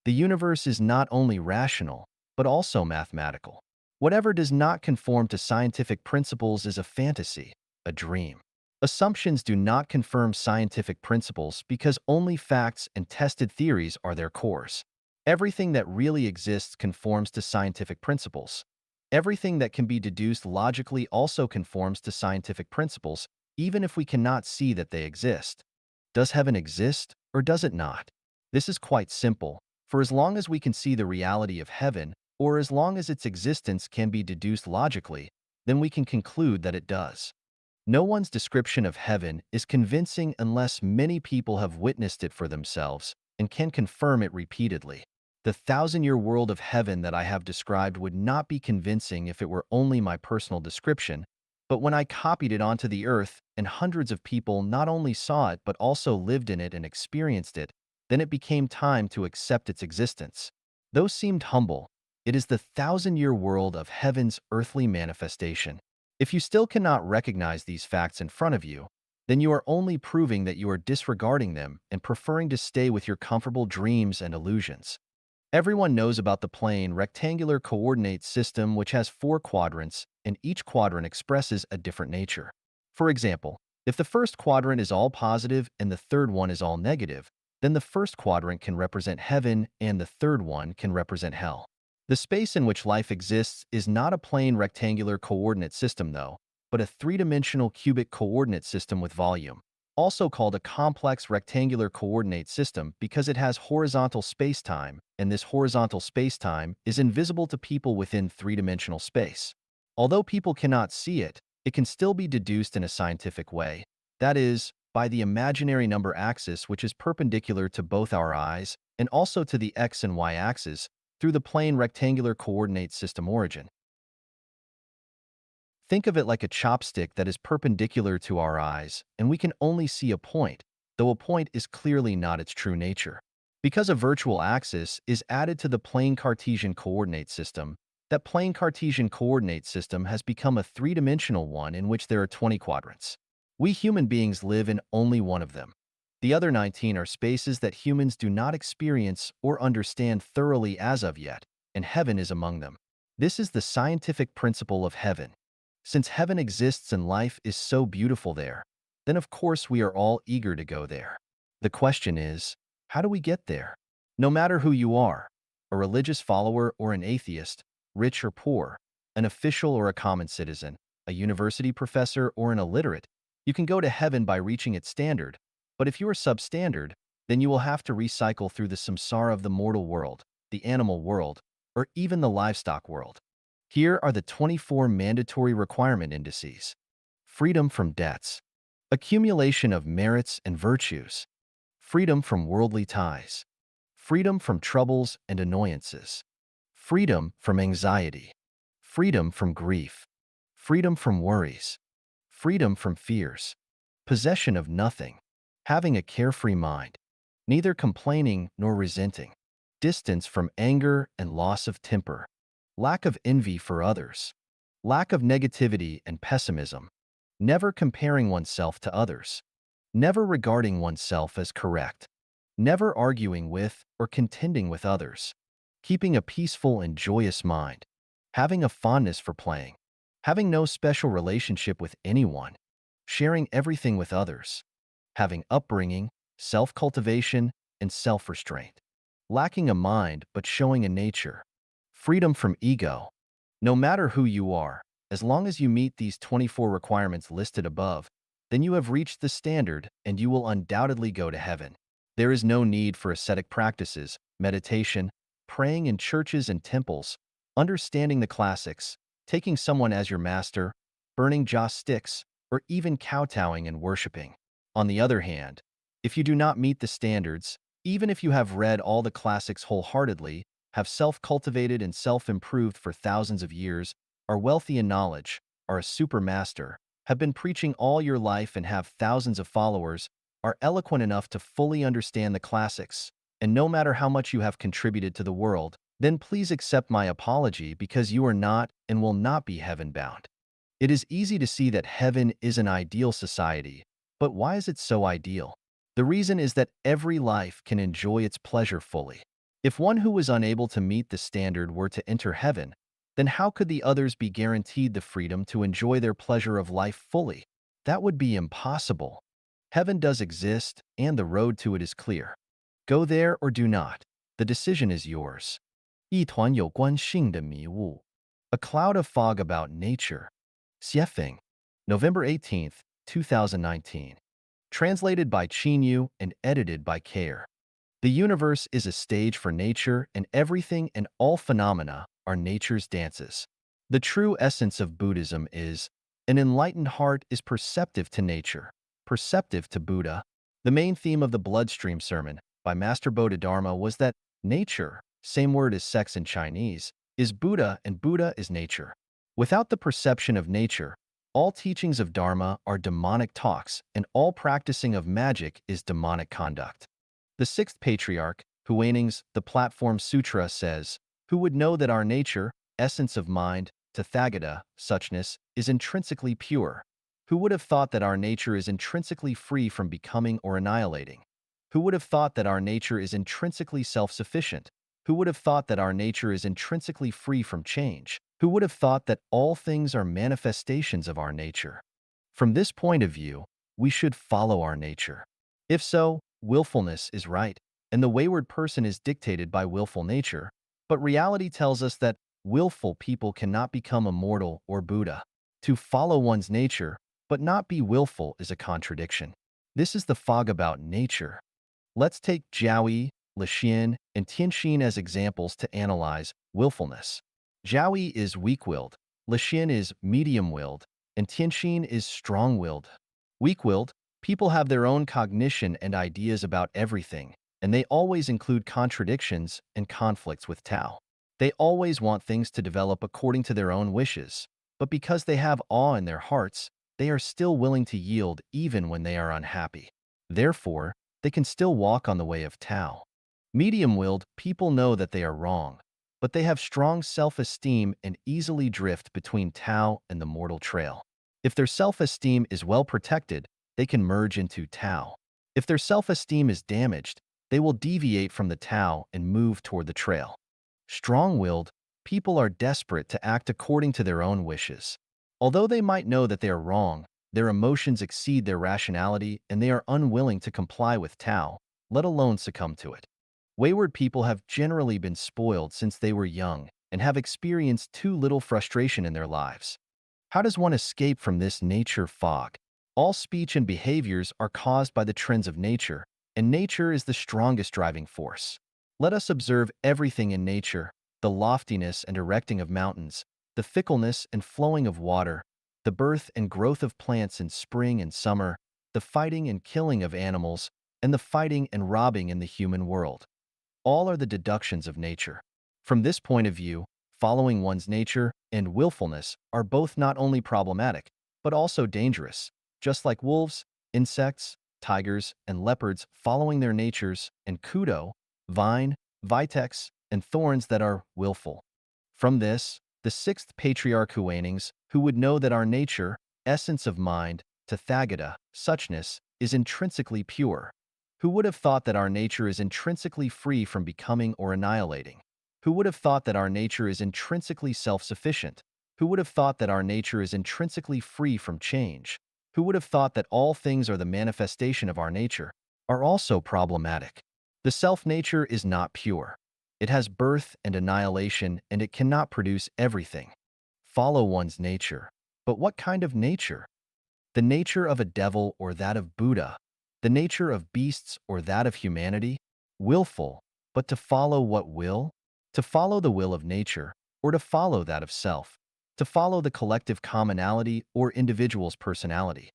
[SPEAKER 1] The universe is not only rational, but also mathematical. Whatever does not conform to scientific principles is a fantasy, a dream. Assumptions do not confirm scientific principles because only facts and tested theories are their cores. Everything that really exists conforms to scientific principles. Everything that can be deduced logically also conforms to scientific principles, even if we cannot see that they exist. Does heaven exist, or does it not? This is quite simple, for as long as we can see the reality of heaven, or as long as its existence can be deduced logically, then we can conclude that it does. No one's description of heaven is convincing unless many people have witnessed it for themselves and can confirm it repeatedly. The thousand-year world of heaven that I have described would not be convincing if it were only my personal description, but when I copied it onto the earth and hundreds of people not only saw it but also lived in it and experienced it, then it became time to accept its existence. Though seemed humble, it is the thousand-year world of heaven's earthly manifestation. If you still cannot recognize these facts in front of you, then you are only proving that you are disregarding them and preferring to stay with your comfortable dreams and illusions. Everyone knows about the plane rectangular coordinate system, which has 4 quadrants, and each quadrant expresses a different nature. For example, if the first quadrant is all positive and the third one is all negative, then the first quadrant can represent heaven and the third one can represent hell. The space in which life exists is not a plane rectangular coordinate system, though, but a three-dimensional cubic coordinate system with volume, also called a complex rectangular coordinate system because it has horizontal spacetime, and this horizontal spacetime is invisible to people within three-dimensional space. Although people cannot see it, it can still be deduced in a scientific way, that is, by the imaginary number axis which is perpendicular to both our eyes and also to the x and y axis through the plane rectangular coordinate system origin. Think of it like a chopstick that is perpendicular to our eyes, and we can only see a point, though a point is clearly not its true nature. Because a virtual axis is added to the plane Cartesian coordinate system, that plane Cartesian coordinate system has become a three-dimensional one in which there are 20 quadrants. We human beings live in only one of them. The other 19 are spaces that humans do not experience or understand thoroughly as of yet, and heaven is among them. This is the scientific principle of heaven. Since heaven exists and life is so beautiful there, then of course we are all eager to go there. The question is, how do we get there? No matter who you are, a religious follower or an atheist, rich or poor, an official or a common citizen, a university professor or an illiterate, you can go to heaven by reaching its standard, but if you are substandard, then you will have to recycle through the samsara of the mortal world, the animal world, or even the livestock world. Here are the 24 mandatory requirement indices. Freedom from debts. Accumulation of merits and virtues. Freedom from worldly ties. Freedom from troubles and annoyances. Freedom from anxiety. Freedom from grief. Freedom from worries. Freedom from fears. Possession of nothing. Having a carefree mind. Neither complaining nor resenting. Distance from anger and loss of temper. Lack of envy for others. Lack of negativity and pessimism. Never comparing oneself to others. never regarding oneself as correct, never arguing with or contending with others, keeping a peaceful and joyous mind, having a fondness for playing, having no special relationship with anyone, sharing everything with others, having upbringing, self-cultivation, and self-restraint, lacking a mind but showing a nature, freedom from ego. No matter who you are, as long as you meet these 24 requirements listed above, then you have reached the standard and you will undoubtedly go to heaven. There is no need for ascetic practices, meditation, praying in churches and temples, understanding the classics, taking someone as your master, burning joss sticks, or even kowtowing and worshiping. On the other hand, if you do not meet the standards, even if you have read all the classics wholeheartedly, have self-cultivated and self-improved for thousands of years, are wealthy in knowledge, are a super master, have been preaching all your life and have thousands of followers, are eloquent enough to fully understand the classics, and no matter how much you have contributed to the world, then please accept my apology because you are not and will not be heaven-bound. It is easy to see that heaven is an ideal society, but why is it so ideal? The reason is that every life can enjoy its pleasure fully. If one who was unable to meet the standard were to enter heaven, then how could the others be guaranteed the freedom to enjoy their pleasure of life fully? That would be impossible. Heaven does exist, and the road to it is clear. Go there or do not. The decision is yours. 一团有关性的迷雾. A cloud of fog about nature. Xiefeng. November 18th, 2019. Translated by Qinyu and edited by Care. The universe is a stage for nature, and everything and all phenomena are nature's dances. The true essence of Buddhism is, an enlightened heart is perceptive to nature, perceptive to Buddha. The main theme of the Bloodstream sermon by Master Bodhidharma was that nature, same word as sex in Chinese, is Buddha and Buddha is nature. Without the perception of nature, all teachings of Dharma are demonic talks, and all practicing of magic is demonic conduct. The sixth patriarch, Huineng's The Platform Sutra says, who would know that our nature, essence of mind, Tathagata, suchness, is intrinsically pure? Who would have thought that our nature is intrinsically free from becoming or annihilating? Who would have thought that our nature is intrinsically self-sufficient? Who would have thought that our nature is intrinsically free from change? Who would have thought that all things are manifestations of our nature? From this point of view, we should follow our nature. If so, willfulness is right, and the wayward person is dictated by willful nature, but reality tells us that willful people cannot become immortal or Buddha. To follow one's nature, but not be willful is a contradiction. This is the fog about nature. Let's take Jiaoyi, Lixian, and Tianxin as examples to analyze willfulness. Jiaoyi is weak-willed, Lixian is medium-willed, and Tianxin is strong-willed. Weak-willed, people have their own cognition and ideas about everything, and they always include contradictions and conflicts with Tao. They always want things to develop according to their own wishes, but because they have awe in their hearts, they are still willing to yield even when they are unhappy. Therefore, they can still walk on the way of Tao. Medium-willed people know that they are wrong, but they have strong self-esteem and easily drift between Tao and the mortal trail. If their self-esteem is well protected, they can merge into Tao. If their self-esteem is damaged, they will deviate from the Tao and move toward the trail. Strong-willed people are desperate to act according to their own wishes. Although they might know that they are wrong, their emotions exceed their rationality and they are unwilling to comply with Tao, let alone succumb to it. Wayward people have generally been spoiled since they were young and have experienced too little frustration in their lives. How does one escape from this nature fog? All speech and behaviors are caused by the trends of nature, and nature is the strongest driving force. Let us observe everything in nature, the loftiness and erecting of mountains, the fickleness and flowing of water, the birth and growth of plants in spring and summer, the fighting and killing of animals, and the fighting and robbing in the human world. All are the deductions of nature. From this point of view, following one's nature and willfulness are both not only problematic, but also dangerous, just like wolves, insects, tigers, and leopards following their natures, and kudo, vine, vitex, and thorns that are willful. From this, the sixth patriarch Huineng's, who would know that our nature, essence of mind, Tathagata, suchness, is intrinsically pure? Who would have thought that our nature is intrinsically free from becoming or annihilating? Who would have thought that our nature is intrinsically self-sufficient? Who would have thought that our nature is intrinsically free from change? Who would have thought that all things are the manifestation of our nature, are also problematic? The self-nature is not pure. It has birth and annihilation, and it cannot produce everything. Follow one's nature. But what kind of nature? The nature of a devil or that of Buddha? The nature of beasts or that of humanity? Willful, but to follow what will? To follow the will of nature, or to follow that of self? To follow the collective commonality or individual's personality?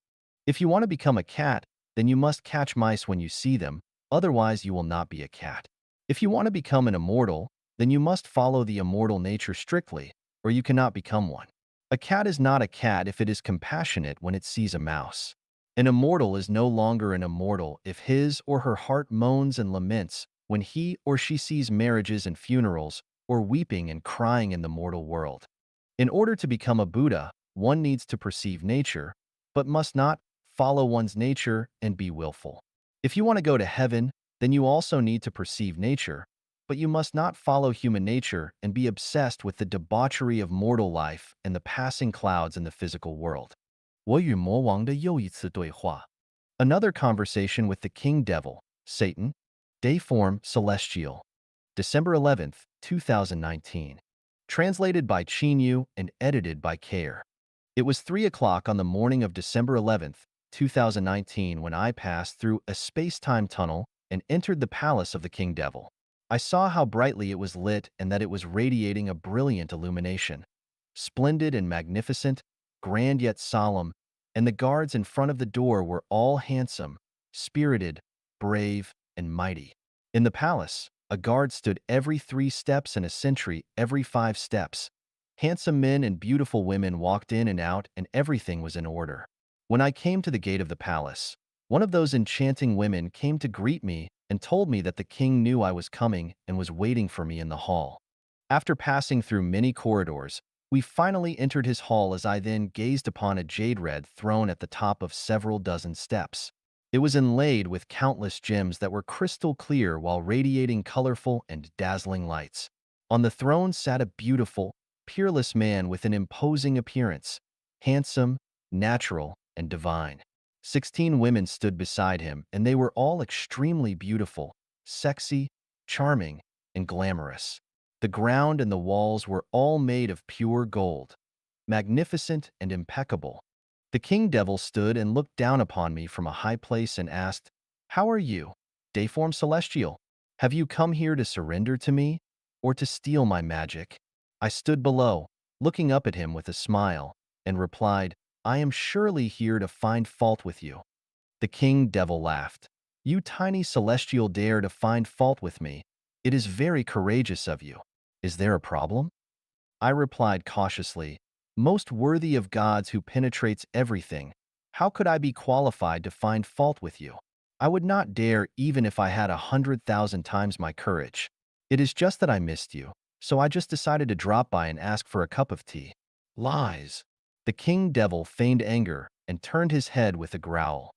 [SPEAKER 1] If you want to become a cat, then you must catch mice when you see them, otherwise you will not be a cat. If you want to become an immortal, then you must follow the immortal nature strictly, or you cannot become one. A cat is not a cat if it is compassionate when it sees a mouse. An immortal is no longer an immortal if his or her heart moans and laments when he or she sees marriages and funerals, or weeping and crying in the mortal world. In order to become a Buddha, one needs to perceive nature, but must not follow one's nature and be willful. If you want to go to heaven, then you also need to perceive nature, but you must not follow human nature and be obsessed with the debauchery of mortal life and the passing clouds in the physical world. 我与魔王的又一次对话. Another conversation with the king devil, Satan. Dayform Celestial. December 11th, 2019. Translated by Chinyu and edited by Care. It was 3 o'clock on the morning of December 11th, 2019 when I passed through a space-time tunnel and entered the palace of the king devil. I saw how brightly it was lit and that it was radiating a brilliant illumination. Splendid and magnificent, grand yet solemn, and the guards in front of the door were all handsome, spirited, brave, and mighty. In the palace, a guard stood every 3 steps and a sentry every 5 steps. Handsome men and beautiful women walked in and out, and everything was in order. When I came to the gate of the palace, one of those enchanting women came to greet me and told me that the king knew I was coming and was waiting for me in the hall. After passing through many corridors, we finally entered his hall as I then gazed upon a jade-red throne at the top of several dozen steps. It was inlaid with countless gems that were crystal clear while radiating colorful and dazzling lights. On the throne sat a beautiful, peerless man with an imposing appearance, handsome, natural, and divine. 16 women stood beside him, and they were all extremely beautiful, sexy, charming, and glamorous. The ground and the walls were all made of pure gold, magnificent and impeccable. The king devil stood and looked down upon me from a high place and asked, "How are you, Dayform Celestial? Have you come here to surrender to me, or to steal my magic?" I stood below, looking up at him with a smile, and replied, "I am surely here to find fault with you." The king devil laughed. "You tiny celestial dare to find fault with me. It is very courageous of you. Is there a problem?" I replied cautiously, "Most worthy of gods who penetrates everything, how could I be qualified to find fault with you? I would not dare even if I had 100,000 times my courage. It is just that I missed you, so I just decided to drop by and ask for a cup of tea." Lies. The king devil feigned anger and turned his head with a growl.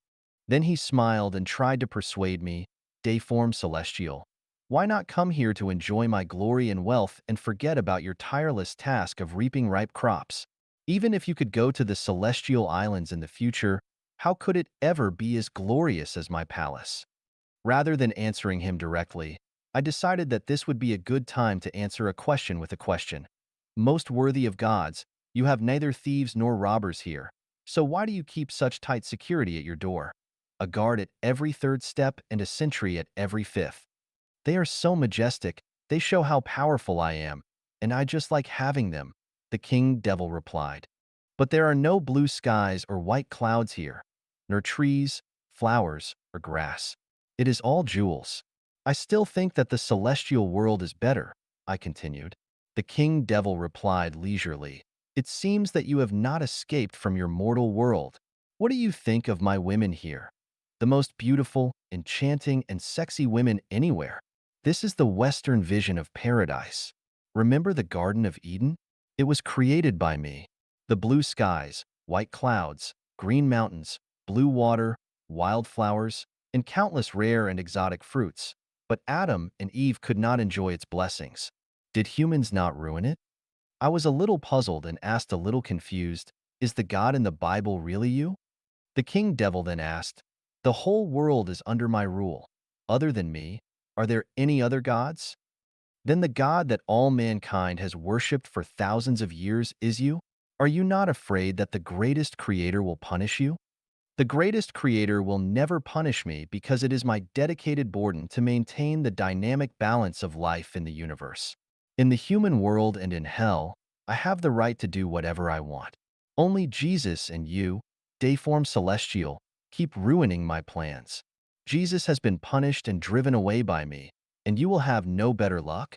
[SPEAKER 1] Then he smiled and tried to persuade me, "Dayform Celestial, why not come here to enjoy my glory and wealth and forget about your tireless task of reaping ripe crops? Even if you could go to the celestial islands in the future, how could it ever be as glorious as my palace?" Rather than answering him directly, I decided that this would be a good time to answer a question with a question. "Most worthy of gods, you have neither thieves nor robbers here, so why do you keep such tight security at your door? A guard at every 3rd step and a sentry at every 5th. They are so majestic, they show how powerful I am, and I just like having them," the king devil replied. "But there are no blue skies or white clouds here, nor trees, flowers, or grass. It is all jewels. I still think that the celestial world is better," I continued. The king devil replied leisurely, "It seems that you have not escaped from your mortal world. What do you think of my women here? The most beautiful, enchanting, and sexy women anywhere. This is the Western vision of paradise. Remember the Garden of Eden? It was created by me. The blue skies, white clouds, green mountains, blue water, wildflowers, and countless rare and exotic fruits, but Adam and Eve could not enjoy its blessings. Did humans not ruin it? I was a little puzzled and asked a little confused, is the God in the Bible really you? The king devil then asked, the whole world is under my rule. Other than me, are there any other gods? Then the God that all mankind has worshipped for thousands of years is you? Are you not afraid that the greatest creator will punish you? The greatest creator will never punish me because it is my dedicated burden to maintain the dynamic balance of life in the universe. In the human world and in hell, I have the right to do whatever I want. Only Jesus and you, Dayform Celestial, keep ruining my plans. Jesus has been punished and driven away by me, and you will have no better luck?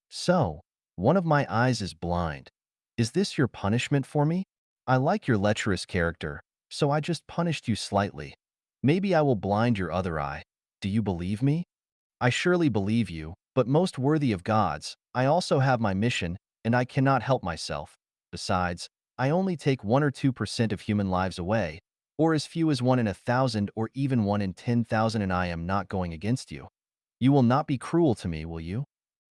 [SPEAKER 1] So, one of my eyes is blind. Is this your punishment for me? I like your lecherous character, so I just punished you slightly. Maybe I will blind your other eye. Do you believe me? I surely believe you, but most worthy of gods, I also have my mission, and I cannot help myself. Besides, I only take 1 or 2% of human lives away, or as few as 1 in 1,000 or even 1 in 10,000, and I am not going against you. You will not be cruel to me, will you?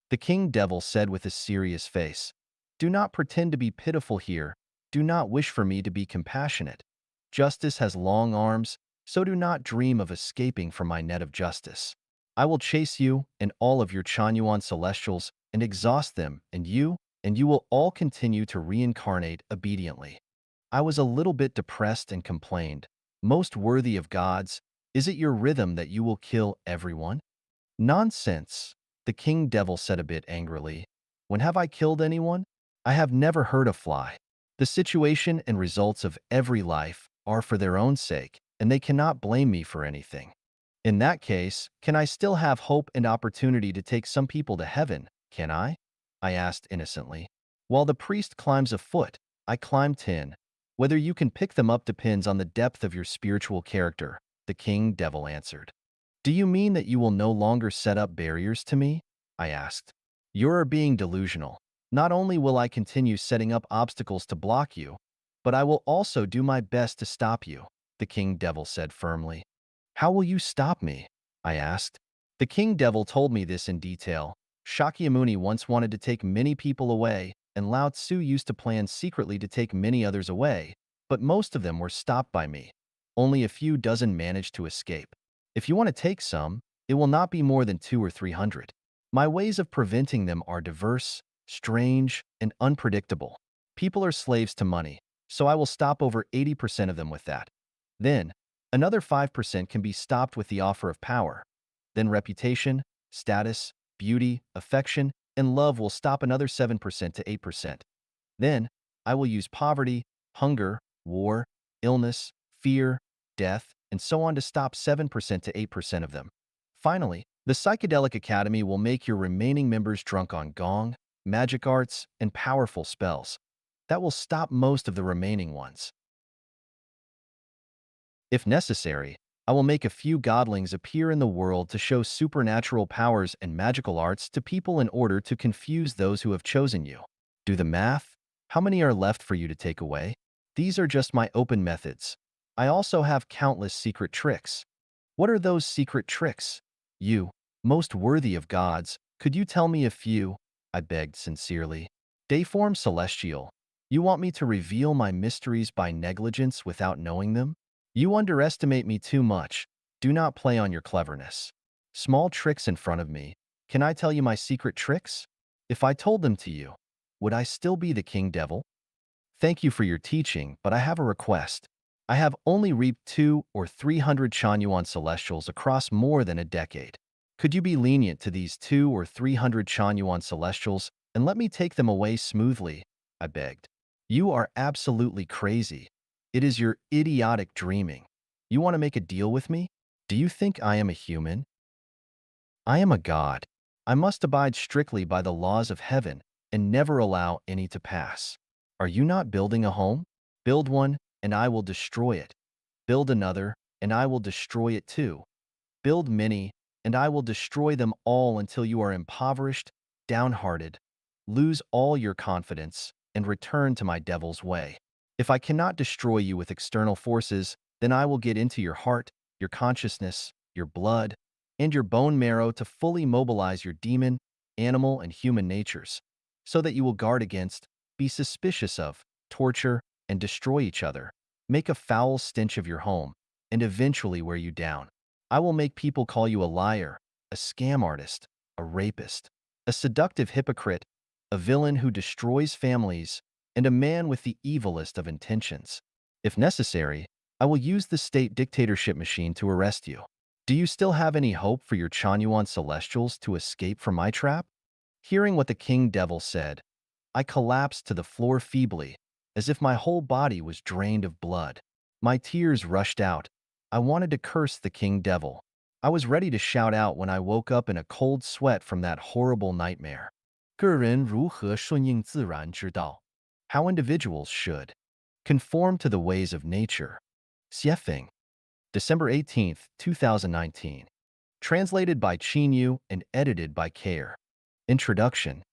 [SPEAKER 1] The king devil said with a serious face, do not pretend to be pitiful here. Do not wish for me to be compassionate. Justice has long arms, so do not dream of escaping from my net of justice. I will chase you and all of your Chanyuan celestials and exhaust them, and you will all continue to reincarnate obediently. I was a little bit depressed and complained, most worthy of gods, is it your rhythm that you will kill everyone? Nonsense, the king devil said a bit angrily. When have I killed anyone? I have never hurt a fly. The situation and results of every life are for their own sake, and they cannot blame me for anything. In that case, can I still have hope and opportunity to take some people to heaven, can I? I asked innocently. While the priest climbs a foot, I climb 10. Whether you can pick them up depends on the depth of your spiritual character, the king devil answered. Do you mean that you will no longer set up barriers to me? I asked. You're being delusional. Not only will I continue setting up obstacles to block you, but I will also do my best to stop you, the king devil said firmly. How will you stop me? I asked. The king devil told me this in detail. Shakyamuni once wanted to take many people away, and Lao Tzu used to plan secretly to take many others away, but most of them were stopped by me. Only a few dozen managed to escape. If you want to take some, it will not be more than 200 or 300. My ways of preventing them are diverse, strange, and unpredictable. People are slaves to money, so I will stop over 80% of them with that. Then, another 5% can be stopped with the offer of power. Then reputation, status, beauty, affection, and love will stop another 7% to 8%. Then, I will use poverty, hunger, war, illness, fear, death, and so on to stop 7% to 8% of them. Finally, the Psychedelic Academy will make your remaining members drunk on gong, magic arts, and powerful spells. That will stop most of the remaining ones. If necessary, I will make a few godlings appear in the world to show supernatural powers and magical arts to people in order to confuse those who have chosen you. Do the math. How many are left for you to take away? These are just my open methods. I also have countless secret tricks. What are those secret tricks? You, most worthy of gods, could you tell me a few? I begged sincerely. Dayform Celestial, you want me to reveal my mysteries by negligence without knowing them? You underestimate me too much. Do not play on your cleverness. Small tricks in front of me. Can I tell you my secret tricks? If I told them to you, would I still be the king devil? Thank you for your teaching, but I have a request. I have only reaped 200 or 300 Chanyuan celestials across more than a decade. Could you be lenient to these 200 or 300 Chanyuan celestials and let me take them away smoothly? I begged. You are absolutely crazy. It is your idiotic dreaming. You want to make a deal with me? Do you think I am a human? I am a god. I must abide strictly by the laws of heaven and never allow any to pass. Are you not building a home? Build one, and I will destroy it. Build another, and I will destroy it too. Build many, and I will destroy them all until you are impoverished, downhearted, lose all your confidence, and return to my devil's way. If I cannot destroy you with external forces, then I will get into your heart, your consciousness, your blood, and your bone marrow to fully mobilize your demon, animal, and human natures, so that you will guard against, be suspicious of, torture, and destroy each other, make a foul stench of your home, and eventually wear you down. I will make people call you a liar, a scam artist, a rapist, a seductive hypocrite, a villain who destroys families, and a man with the evilest of intentions. If necessary, I will use the state dictatorship machine to arrest you. Do you still have any hope for your Chanyuan Celestials to escape from my trap? Hearing what the king devil said, I collapsed to the floor feebly, as if my whole body was drained of blood. My tears rushed out. I wanted to curse the king devil. I was ready to shout out when I woke up in a cold sweat from that horrible nightmare. 个人如何顺应自然之道? How individuals should conform to the ways of nature. Xiefeng, December 18th, 2019. Translated by Qinyu and edited by Care. Introduction.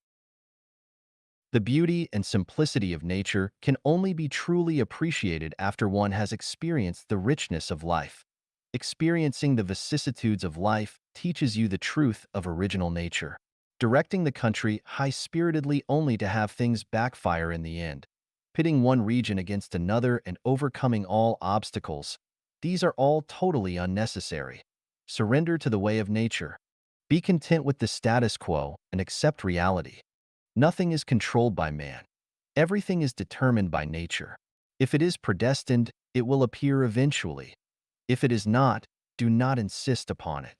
[SPEAKER 1] The beauty and simplicity of nature can only be truly appreciated after one has experienced the richness of life. Experiencing the vicissitudes of life teaches you the truth of original nature. Directing the country high-spiritedly only to have things backfire in the end. Pitting one region against another and overcoming all obstacles. These are all totally unnecessary. Surrender to the way of nature. Be content with the status quo and accept reality. Nothing is controlled by man. Everything is determined by nature. If it is predestined, it will appear eventually. If it is not, do not insist upon it.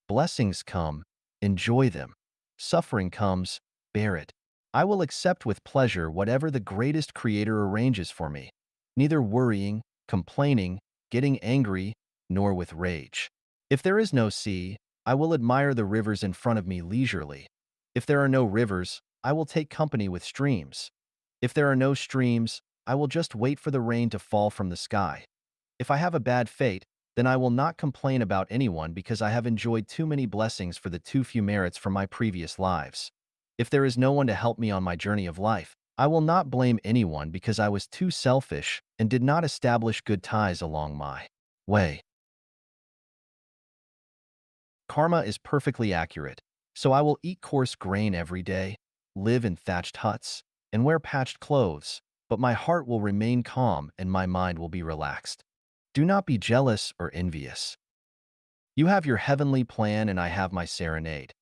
[SPEAKER 1] Blessings come, enjoy them. Suffering comes, bear it. I will accept with pleasure whatever the greatest Creator arranges for me, neither worrying, complaining, getting angry, nor with rage. If there is no sea, I will admire the rivers in front of me leisurely. If there are no rivers, I will take company with streams. If there are no streams, I will just wait for the rain to fall from the sky. If I have a bad fate, then I will not complain about anyone because I have enjoyed too many blessings for the too few merits from my previous lives. If there is no one to help me on my journey of life, I will not blame anyone because I was too selfish and did not establish good ties along my way. Karma is perfectly accurate, so I will eat coarse grain every day, live in thatched huts, and wear patched clothes, but my heart will remain calm and my mind will be relaxed. Do not be jealous or envious. You have your heavenly plan and I have my serenade.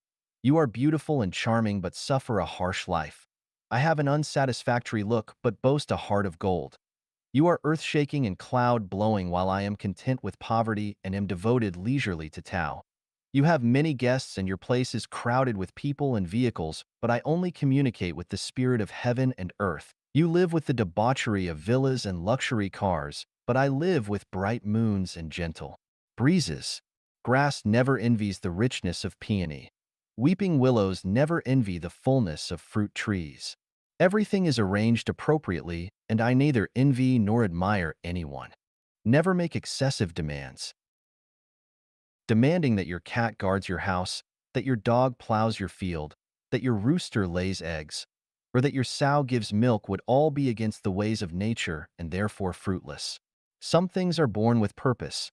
[SPEAKER 1] You are beautiful and charming but suffer a harsh life. I have an unsatisfactory look but boast a heart of gold. You are earth-shaking and cloud-blowing while I am content with poverty and am devoted leisurely to Tao. You have many guests and your place is crowded with people and vehicles, but I only communicate with the spirit of heaven and earth. You live with the debauchery of villas and luxury cars, but I live with bright moons and gentle breezes. Grass never envies the richness of peony. Weeping willows never envy the fullness of fruit trees. Everything is arranged appropriately, and I neither envy nor admire anyone. Never make excessive demands. Demanding that your cat guards your house, that your dog plows your field, that your rooster lays eggs, or that your sow gives milk would all be against the ways of nature and therefore fruitless. Some things are born with purpose,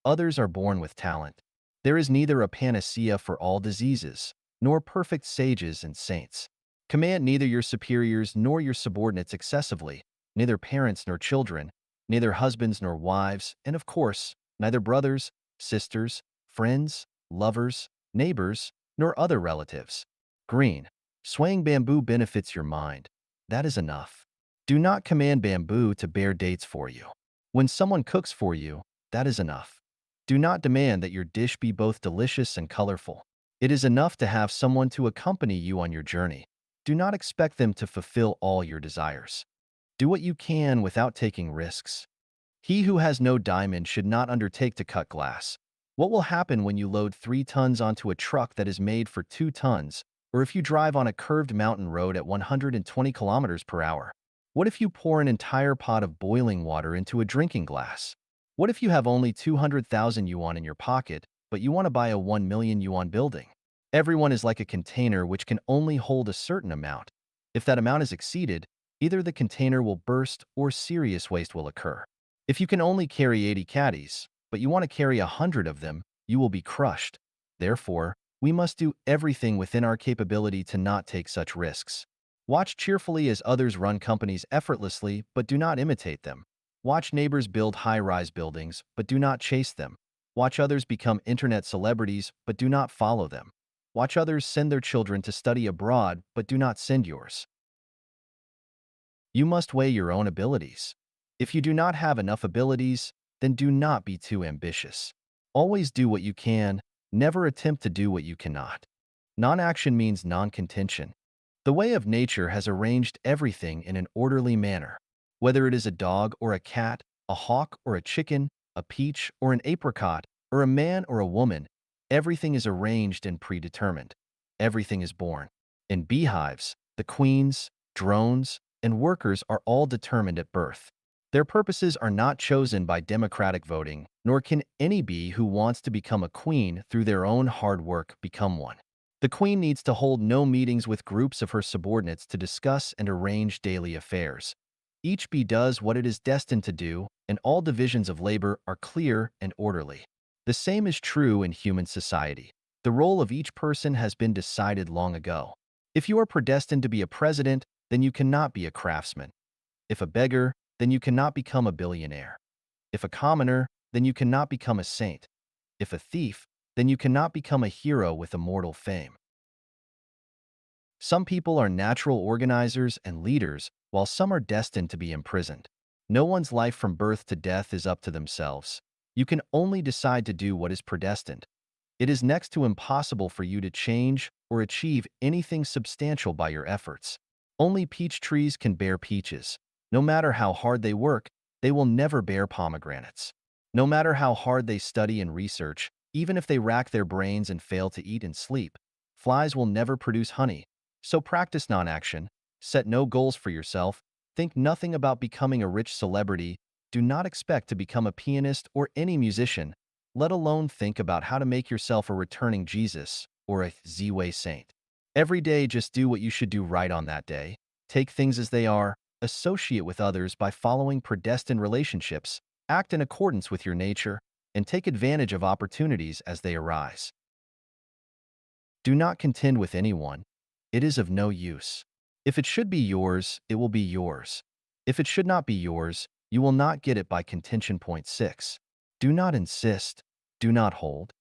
[SPEAKER 1] others are born with talent. There is neither a panacea for all diseases, nor perfect sages and saints. Command neither your superiors nor your subordinates excessively, neither parents nor children, neither husbands nor wives, and of course, neither brothers, sisters, friends, lovers, neighbors, nor other relatives. Green. Swaying bamboo benefits your mind. That is enough. Do not command bamboo to bear dates for you. When someone cooks for you, that is enough. Do not demand that your dish be both delicious and colorful. It is enough to have someone to accompany you on your journey. Do not expect them to fulfill all your desires. Do what you can without taking risks. He who has no diamond should not undertake to cut glass. What will happen when you load 3 tons onto a truck that is made for 2 tons, or if you drive on a curved mountain road at 120 kilometers per hour? What if you pour an entire pot of boiling water into a drinking glass? What if you have only 200,000 yuan in your pocket, but you want to buy a 1 million yuan building? Everyone is like a container which can only hold a certain amount. If that amount is exceeded, either the container will burst or serious waste will occur. If you can only carry 80 caddies, but you want to carry 100 of them, you will be crushed. Therefore, we must do everything within our capability to not take such risks. Watch cheerfully as others run companies effortlessly, but do not imitate them. Watch neighbors build high-rise buildings, but do not chase them. Watch others become internet celebrities, but do not follow them. Watch others send their children to study abroad, but do not send yours. You must weigh your own abilities. If you do not have enough abilities, then do not be too ambitious. Always do what you can, never attempt to do what you cannot. Non-action means non-contention. The way of nature has arranged everything in an orderly manner. Whether it is a dog or a cat, a hawk or a chicken, a peach or an apricot, or a man or a woman, everything is arranged and predetermined. Everything is born. In beehives, the queens, drones, and workers are all determined at birth. Their purposes are not chosen by democratic voting, nor can any bee who wants to become a queen through their own hard work become one. The queen needs to hold no meetings with groups of her subordinates to discuss and arrange daily affairs. Each bee does what it is destined to do, and all divisions of labor are clear and orderly. The same is true in human society. The role of each person has been decided long ago. If you are predestined to be a president, then you cannot be a craftsman. If a beggar, then you cannot become a billionaire. If a commoner, then you cannot become a saint. If a thief, then you cannot become a hero with immortal fame. Some people are natural organizers and leaders, while some are destined to be imprisoned. No one's life from birth to death is up to themselves. You can only decide to do what is predestined. It is next to impossible for you to change or achieve anything substantial by your efforts. Only peach trees can bear peaches. No matter how hard they work, they will never bear pomegranates. No matter how hard they study and research, even if they rack their brains and fail to eat and sleep, flies will never produce honey. So practice non-action, set no goals for yourself, think nothing about becoming a rich celebrity, do not expect to become a pianist or any musician, let alone think about how to make yourself a returning Jesus or a Z-Way saint. Every day just do what you should do right on that day, take things as they are, associate with others by following predestined relationships, act in accordance with your nature, and take advantage of opportunities as they arise. Do not contend with anyone. It is of no use. If it should be yours, it will be yours. If it should not be yours, you will not get it by contention. Point 6. Do not insist. Do not hold.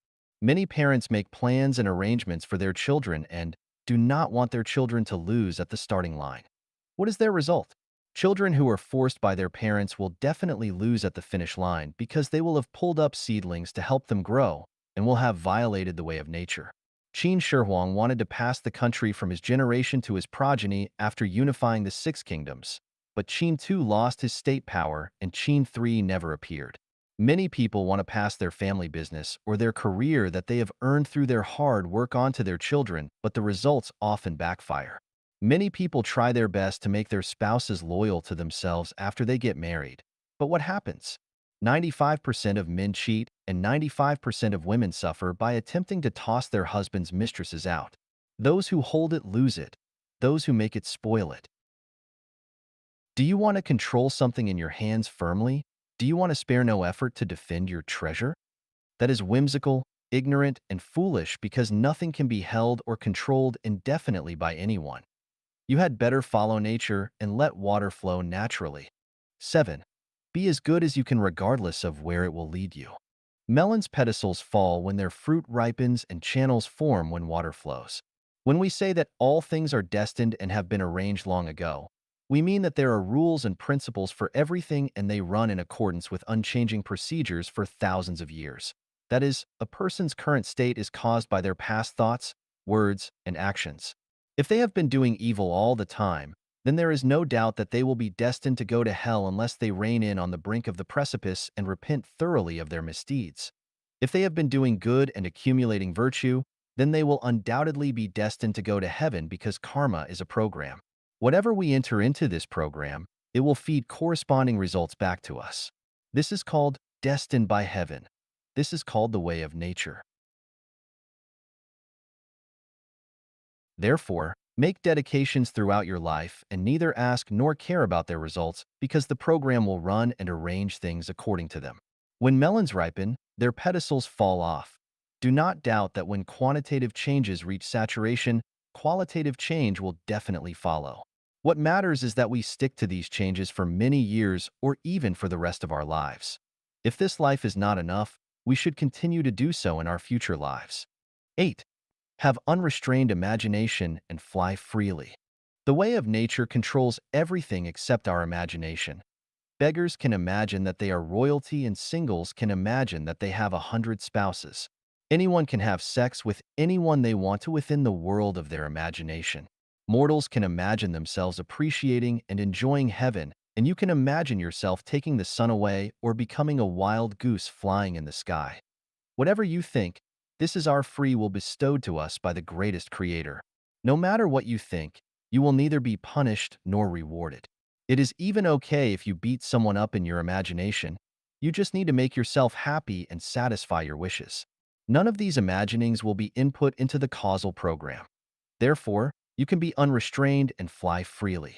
[SPEAKER 1] Many parents make plans and arrangements for their children and do not want their children to lose at the starting line. What is their result? Children who are forced by their parents will definitely lose at the finish line because they will have pulled up seedlings to help them grow and will have violated the way of nature. Qin Shi Huang wanted to pass the country from his generation to his progeny after unifying the six kingdoms, but Qin II lost his state power and Qin III never appeared. Many people want to pass their family business or their career that they have earned through their hard work onto their children, but the results often backfire. Many people try their best to make their spouses loyal to themselves after they get married. But what happens? 95% of men cheat and 95% of women suffer by attempting to toss their husbands' mistresses out. Those who hold it lose it. Those who make it spoil it. Do you want to control something in your hands firmly? Do you want to spare no effort to defend your treasure? That is whimsical, ignorant, and foolish because nothing can be held or controlled indefinitely by anyone. You had better follow nature and let water flow naturally. 7. Be as good as you can regardless of where it will lead you. Melons' pedicels fall when their fruit ripens and channels form when water flows. When we say that all things are destined and have been arranged long ago, we mean that there are rules and principles for everything and they run in accordance with unchanging procedures for thousands of years. That is, a person's current state is caused by their past thoughts, words, and actions. If they have been doing evil all the time, then there is no doubt that they will be destined to go to hell unless they rein in on the brink of the precipice and repent thoroughly of their misdeeds. If they have been doing good and accumulating virtue, then they will undoubtedly be destined to go to heaven because karma is a program. Whatever we enter into this program, it will feed corresponding results back to us. This is called destined by heaven. This is called the way of nature. Therefore, make dedications throughout your life and neither ask nor care about their results because the program will run and arrange things according to them. When melons ripen, their pedestals fall off. Do not doubt that when quantitative changes reach saturation, qualitative change will definitely follow. What matters is that we stick to these changes for many years or even for the rest of our lives. If this life is not enough, we should continue to do so in our future lives. 8. Have unrestrained imagination and fly freely. The way of nature controls everything except our imagination. Beggars can imagine that they are royalty and singles can imagine that they have 100 spouses. Anyone can have sex with anyone they want to within the world of their imagination. Mortals can imagine themselves appreciating and enjoying heaven, and you can imagine yourself taking the sun away or becoming a wild goose flying in the sky. Whatever you think, this is our free will bestowed to us by the greatest creator. No matter what you think, you will neither be punished nor rewarded. It is even okay if you beat someone up in your imagination. You just need to make yourself happy and satisfy your wishes. None of these imaginings will be input into the causal program. Therefore, you can be unrestrained and fly freely.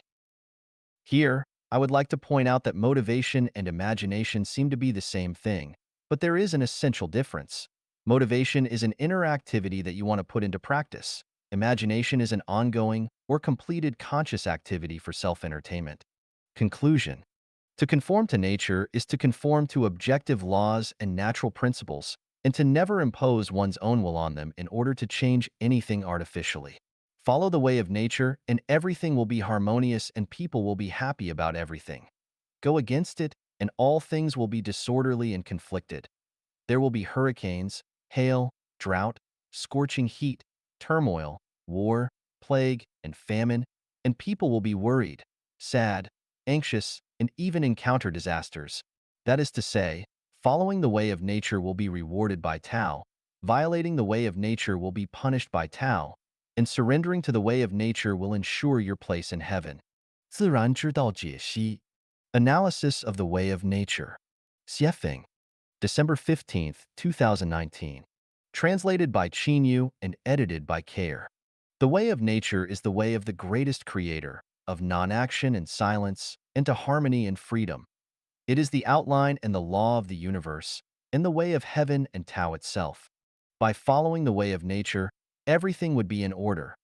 [SPEAKER 1] Here, I would like to point out that motivation and imagination seem to be the same thing, but there is an essential difference. Motivation is an inner activity that you want to put into practice. Imagination is an ongoing or completed conscious activity for self-entertainment. Conclusion. To conform to nature is to conform to objective laws and natural principles, and to never impose one's own will on them in order to change anything artificially. Follow the way of nature, and everything will be harmonious and people will be happy about everything. Go against it, and all things will be disorderly and conflicted. There will be hurricanes, hail, drought, scorching heat, turmoil, war, plague, and famine, and people will be worried, sad, anxious, and even encounter disasters. That is to say, following the way of nature will be rewarded by Tao, violating the way of nature will be punished by Tao, and surrendering to the way of nature will ensure your place in heaven. 自然之道解析 Analysis of the Way of Nature. Xiefeng, December 15th, 2019. Translated by Qin Yu and edited by Care. The way of nature is the way of the greatest creator, of non-action and silence, into harmony and freedom. It is the outline and the law of the universe, and the way of heaven and Tao itself. By following the way of nature, everything would be in order.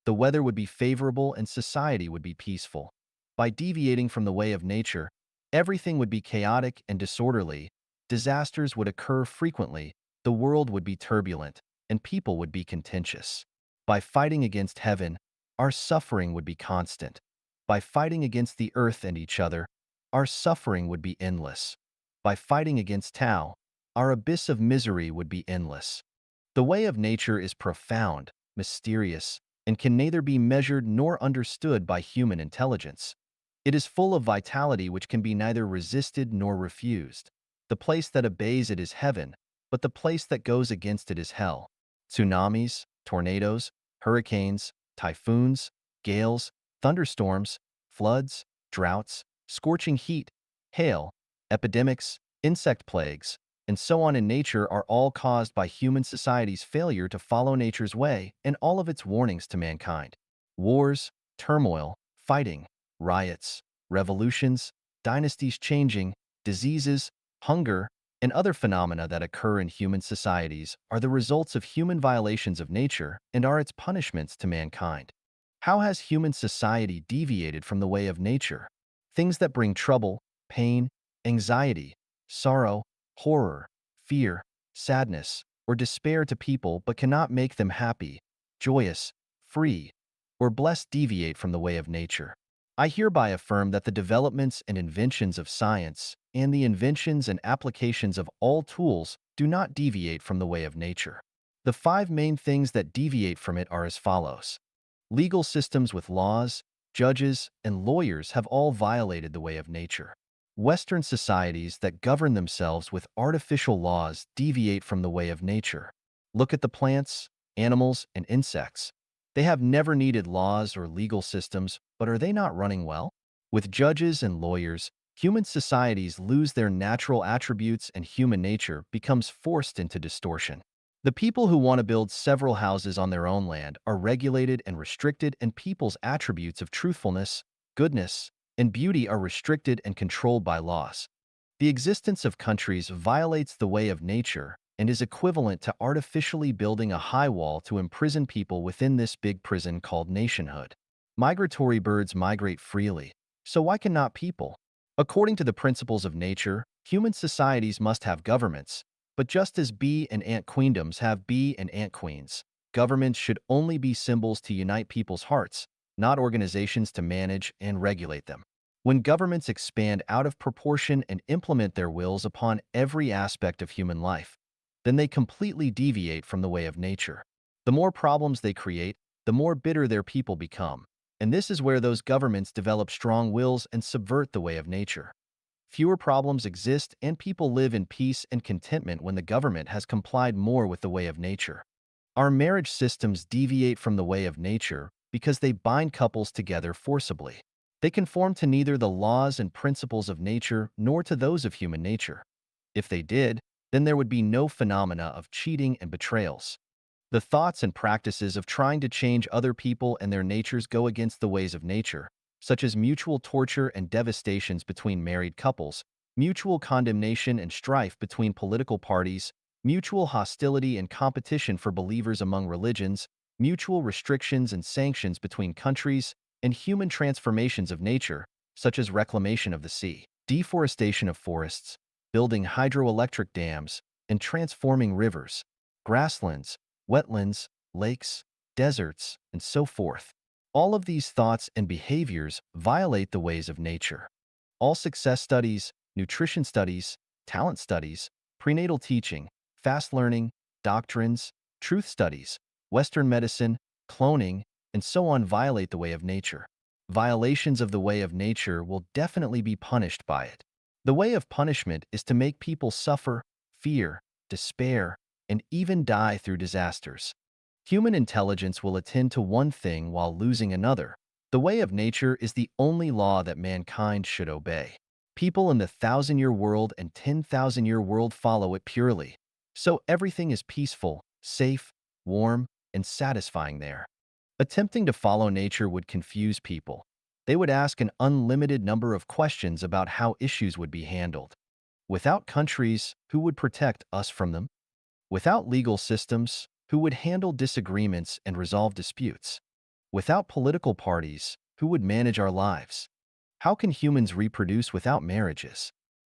[SPEAKER 1] The weather would be favorable and society would be peaceful. By deviating from the way of nature, everything would be chaotic and disorderly, disasters would occur frequently, the world would be turbulent, and people would be contentious. By fighting against heaven, our suffering would be constant. By fighting against the earth and each other, our suffering would be endless. By fighting against Tao, our abyss of misery would be endless. The way of nature is profound, mysterious, and can neither be measured nor understood by human intelligence. It is full of vitality which can be neither resisted nor refused. The place that obeys it is heaven, but the place that goes against it is hell. Tsunamis, tornadoes, hurricanes, typhoons, gales, thunderstorms, floods, droughts, scorching heat, hail, epidemics, insect plagues, and so on in nature are all caused by human society's failure to follow nature's way and all of its warnings to mankind. Wars, turmoil, fighting, riots, revolutions, dynasties changing, diseases, hunger, and other phenomena that occur in human societies are the results of human violations of nature and are its punishments to mankind. How has human society deviated from the way of nature? Things that bring trouble, pain, anxiety, sorrow, horror, fear, sadness, or despair to people but cannot make them happy, joyous, free, or blessed deviate from the way of nature. I hereby affirm that the developments and inventions of science and the inventions and applications of all tools do not deviate from the way of nature. The 5 main things that deviate from it are as follows. Legal systems with laws, judges, and lawyers have all violated the way of nature. Western societies that govern themselves with artificial laws deviate from the way of nature. Look at the plants, animals, and insects. They have never needed laws or legal systems, but are they not running well? With judges and lawyers, human societies lose their natural attributes and human nature becomes forced into distortion. The people who want to build several houses on their own land are regulated and restricted, and people's attributes of truthfulness, goodness, and beauty are restricted and controlled by laws. The existence of countries violates the way of nature and is equivalent to artificially building a high wall to imprison people within this big prison called nationhood. Migratory birds migrate freely, so why cannot people? According to the principles of nature, human societies must have governments, but just as bee and ant queendoms have bee and ant queens, governments should only be symbols to unite people's hearts, not organizations to manage and regulate them. When governments expand out of proportion and implement their wills upon every aspect of human life, then they completely deviate from the way of nature. The more problems they create, the more bitter their people become. And this is where those governments develop strong wills and subvert the way of nature. Fewer problems exist and people live in peace and contentment when the government has complied more with the way of nature. Our marriage systems deviate from the way of nature because they bind couples together forcibly. They conform to neither the laws and principles of nature nor to those of human nature. If they did, then there would be no phenomena of cheating and betrayals. The thoughts and practices of trying to change other people and their natures go against the ways of nature, such as mutual torture and devastations between married couples, mutual condemnation and strife between political parties, mutual hostility and competition for believers among religions, mutual restrictions and sanctions between countries, and human transformations of nature, such as reclamation of the sea, deforestation of forests, building hydroelectric dams, and transforming rivers, grasslands, wetlands, lakes, deserts, and so forth. All of these thoughts and behaviors violate the ways of nature. All success studies, nutrition studies, talent studies, prenatal teaching, fast learning, doctrines, truth studies, Western medicine, cloning, and so on violate the way of nature. Violations of the way of nature will definitely be punished by it. The way of punishment is to make people suffer, fear, despair, and even die through disasters. Human intelligence will attend to one thing while losing another. The way of nature is the only law that mankind should obey. People in the 1,000-year world and 10,000-year world follow it purely. So everything is peaceful, safe, warm, and satisfying there. Attempting to follow nature would confuse people. They would ask an unlimited number of questions about how issues would be handled. Without countries, who would protect us from them? Without legal systems, who would handle disagreements and resolve disputes? Without political parties, who would manage our lives? How can humans reproduce without marriages?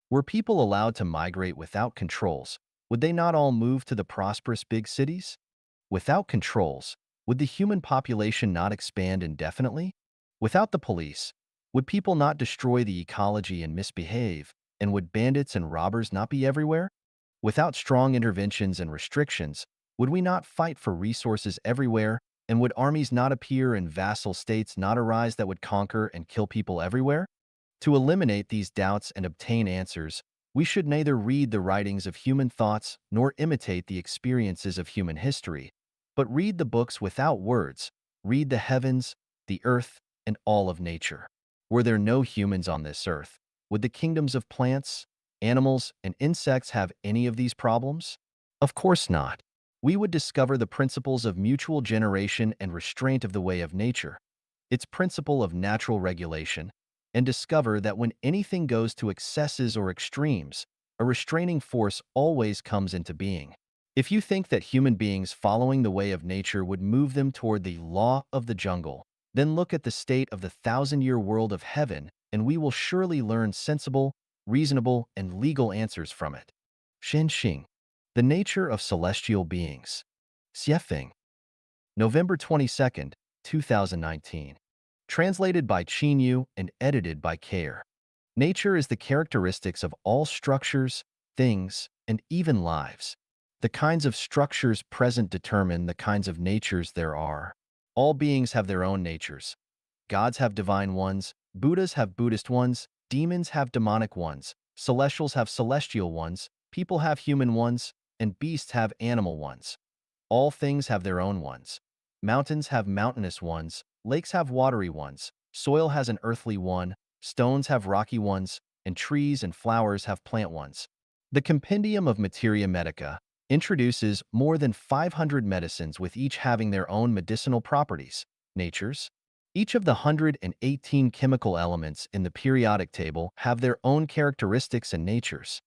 [SPEAKER 1] Were people allowed to migrate without controls, would they not all move to the prosperous big cities? Without controls, would the human population not expand indefinitely? Without the police, would people not destroy the ecology and misbehave, and would bandits and robbers not be everywhere? Without strong interventions and restrictions, would we not fight for resources everywhere, and would armies not appear and vassal states not arise that would conquer and kill people everywhere? To eliminate these doubts and obtain answers, we should neither read the writings of human thoughts nor imitate the experiences of human history, but read the books without words, read the heavens, the earth, and all of nature. Were there no humans on this earth, would the kingdoms of plants, animals, and insects have any of these problems? Of course not. We would discover the principles of mutual generation and restraint of the way of nature, its principle of natural regulation, and discover that when anything goes to excesses or extremes, a restraining force always comes into being. If you think that human beings following the way of nature would move them toward the law of the jungle, then look at the state of the 1,000-year world of heaven, and we will surely learn sensible, reasonable, and legal answers from it. Shenxing, the nature of celestial beings. Xiefeng, November 22nd, 2019. Translated by Qin Yu and edited by Care. Nature is the characteristics of all structures, things, and even lives. The kinds of structures present determine the kinds of natures there are. All beings have their own natures. Gods have divine ones, Buddhas have Buddhist ones, demons have demonic ones, celestials have celestial ones, people have human ones, and beasts have animal ones. All things have their own ones. Mountains have mountainous ones, lakes have watery ones, soil has an earthly one, stones have rocky ones, and trees and flowers have plant ones. The Compendium of Materia Medica introduces more than 500 medicines with each having their own medicinal properties, natures. Each of the 118 chemical elements in the periodic table have their own characteristics and natures.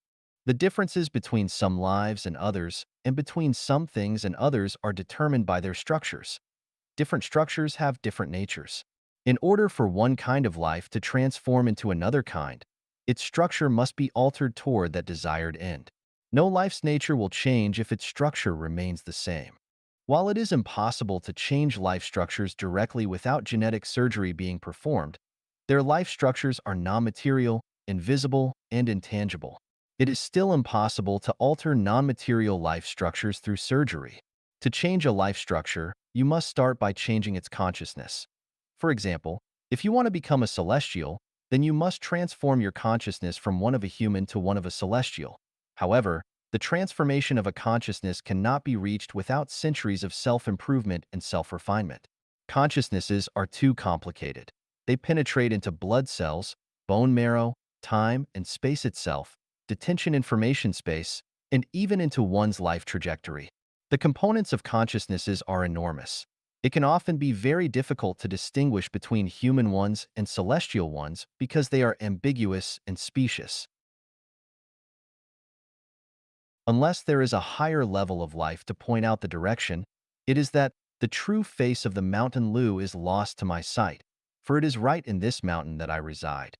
[SPEAKER 1] The differences between some lives and others, and between some things and others, are determined by their structures. Different structures have different natures. In order for one kind of life to transform into another kind, its structure must be altered toward that desired end. No life's nature will change if its structure remains the same. While it is impossible to change life structures directly without genetic surgery being performed, their life structures are non-material, invisible, and intangible. It is still impossible to alter non-material life structures through surgery. To change a life structure, you must start by changing its consciousness. For example, if you want to become a celestial, then you must transform your consciousness from one of a human to one of a celestial. However, the transformation of a consciousness cannot be reached without centuries of self-improvement and self-refinement. Consciousnesses are too complicated. They penetrate into blood cells, bone marrow, time and space itself, detention information space, and even into one's life trajectory. The components of consciousnesses are enormous. It can often be very difficult to distinguish between human ones and celestial ones because they are ambiguous and specious. Unless there is a higher level of life to point out the direction, it is that the true face of the mountain Lu is lost to my sight, for it is right in this mountain that I reside.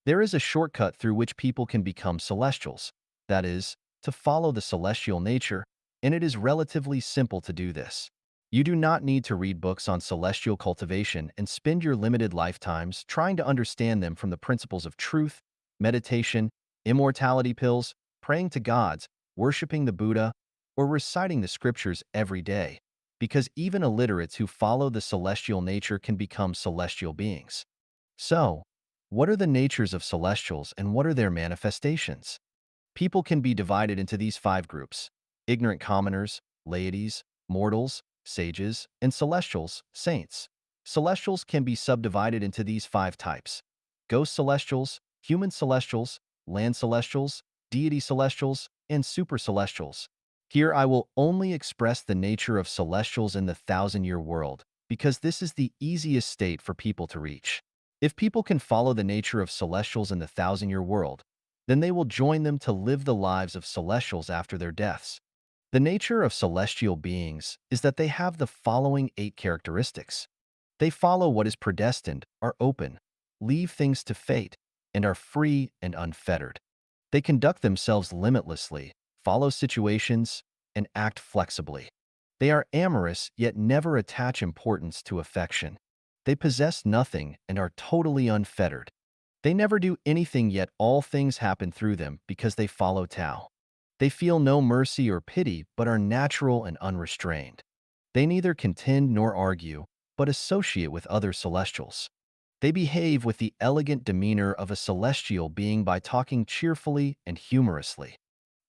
[SPEAKER 1] There is a shortcut through which people can become celestials, that is, to follow the celestial nature, and it is relatively simple to do this. You do not need to read books on celestial cultivation and spend your limited lifetimes trying to understand them from the principles of truth, meditation, immortality pills, praying to gods, worshiping the Buddha, or reciting the scriptures every day, because even illiterates who follow the celestial nature can become celestial beings. So, what are the natures of celestials and what are their manifestations? People can be divided into these five groups: ignorant commoners, laities, mortals, sages, and celestials, saints. Celestials can be subdivided into these five types: ghost celestials, human celestials, land celestials, deity celestials, and super celestials. Here I will only express the nature of celestials in the thousand-year world, because this is the easiest state for people to reach. If people can follow the nature of celestials in the thousand-year world, then they will join them to live the lives of celestials after their deaths. The nature of celestial beings is that they have the following 8 characteristics. They follow what is predestined, are open, leave things to fate, and are free and unfettered. They conduct themselves limitlessly, follow situations, and act flexibly. They are amorous yet never attach importance to affection. They possess nothing and are totally unfettered. They never do anything yet all things happen through them because they follow Tao. They feel no mercy or pity but are natural and unrestrained. They neither contend nor argue, but associate with other celestials. They behave with the elegant demeanor of a celestial being by talking cheerfully and humorously.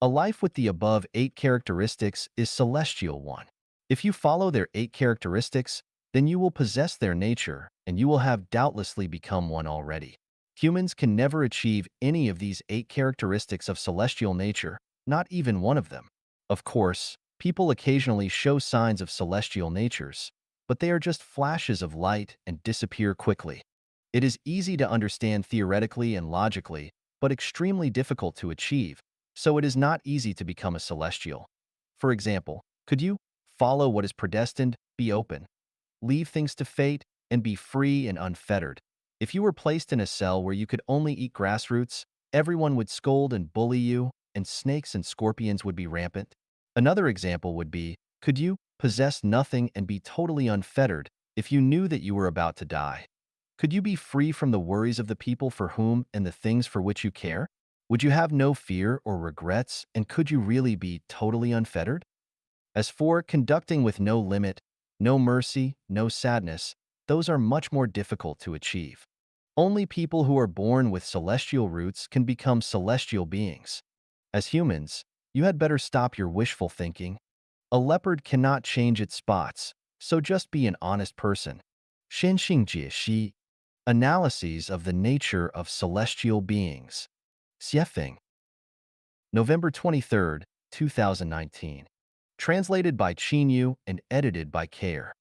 [SPEAKER 1] A life with the above 8 characteristics is celestial one. If you follow their 8 characteristics, then you will possess their nature, and you will have doubtlessly become one already. Humans can never achieve any of these 8 characteristics of celestial nature, not even one of them. Of course, people occasionally show signs of celestial natures, but they are just flashes of light and disappear quickly. It is easy to understand theoretically and logically, but extremely difficult to achieve, so it is not easy to become a celestial. For example, could you follow what is predestined, be open, leave things to fate, and be free and unfettered? If you were placed in a cell where you could only eat grassroots, everyone would scold and bully you, and snakes and scorpions would be rampant. Another example would be, could you possess nothing and be totally unfettered if you knew that you were about to die? Could you be free from the worries of the people for whom and the things for which you care? Would you have no fear or regrets, and could you really be totally unfettered? As for conducting with no limit, no mercy, no sadness, those are much more difficult to achieve. Only people who are born with celestial roots can become celestial beings. As humans, you had better stop your wishful thinking. A leopard cannot change its spots, so just be an honest person. 先性解析 Analyses of the nature of celestial beings. Xiefeng. November 23, 2019. Translated by Qin Yu and edited by Care.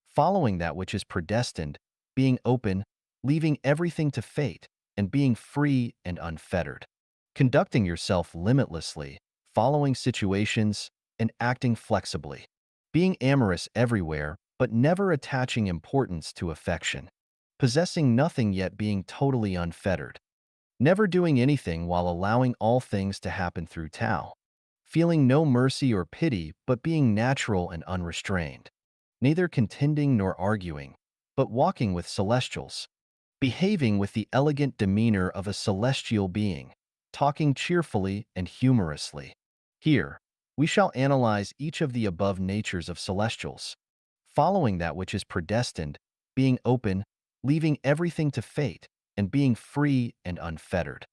[SPEAKER 1] Following that which is predestined, being open, leaving everything to fate, and being free and unfettered. Conducting yourself limitlessly, following situations, and acting flexibly. Being amorous everywhere, but never attaching importance to affection. Possessing nothing yet being totally unfettered. Never doing anything while allowing all things to happen through Tao. Feeling no mercy or pity, but being natural and unrestrained. Neither contending nor arguing, but walking with celestials. Behaving with the elegant demeanor of a celestial being, talking cheerfully and humorously. Here, we shall analyze each of the above natures of celestials, following that which is predestined, being open, leaving everything to fate, and being free and unfettered.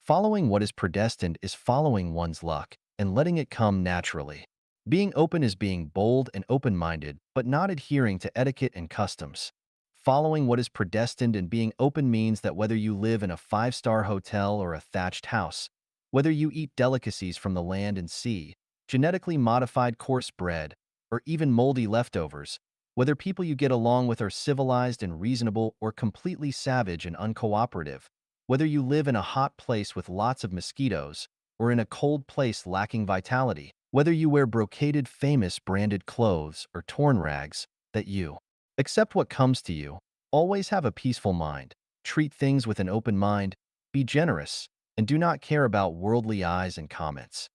[SPEAKER 1] Following what is predestined is following one's luck and letting it come naturally. Being open is being bold and open-minded, but not adhering to etiquette and customs. Following what is predestined and being open means that whether you live in a five-star hotel or a thatched house, whether you eat delicacies from the land and sea, genetically modified coarse bread, or even moldy leftovers, whether people you get along with are civilized and reasonable or completely savage and uncooperative, whether you live in a hot place with lots of mosquitoes or in a cold place lacking vitality, whether you wear brocaded famous branded clothes or torn rags, that you accept what comes to you, always have a peaceful mind, treat things with an open mind, be generous, and do not care about worldly eyes and comments.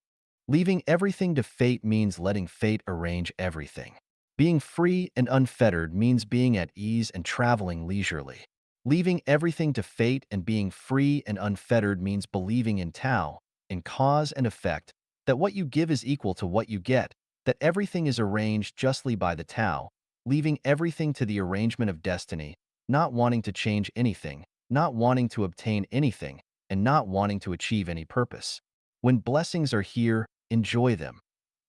[SPEAKER 1] Leaving everything to fate means letting fate arrange everything. Being free and unfettered means being at ease and traveling leisurely. Leaving everything to fate and being free and unfettered means believing in Tao, in cause and effect, that what you give is equal to what you get, that everything is arranged justly by the Tao, leaving everything to the arrangement of destiny, not wanting to change anything, not wanting to obtain anything, and not wanting to achieve any purpose. When blessings are here, enjoy them.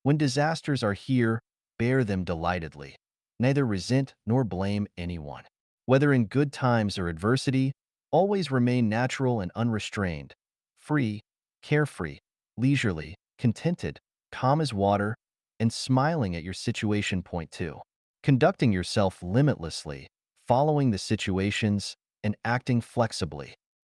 [SPEAKER 1] When disasters are here, bear them delightedly. Neither resent nor blame anyone. Whether in good times or adversity, always remain natural and unrestrained, free, carefree, leisurely, contented, calm as water, and smiling at your situation. Point 2. Conducting yourself limitlessly, following the situations, and acting flexibly.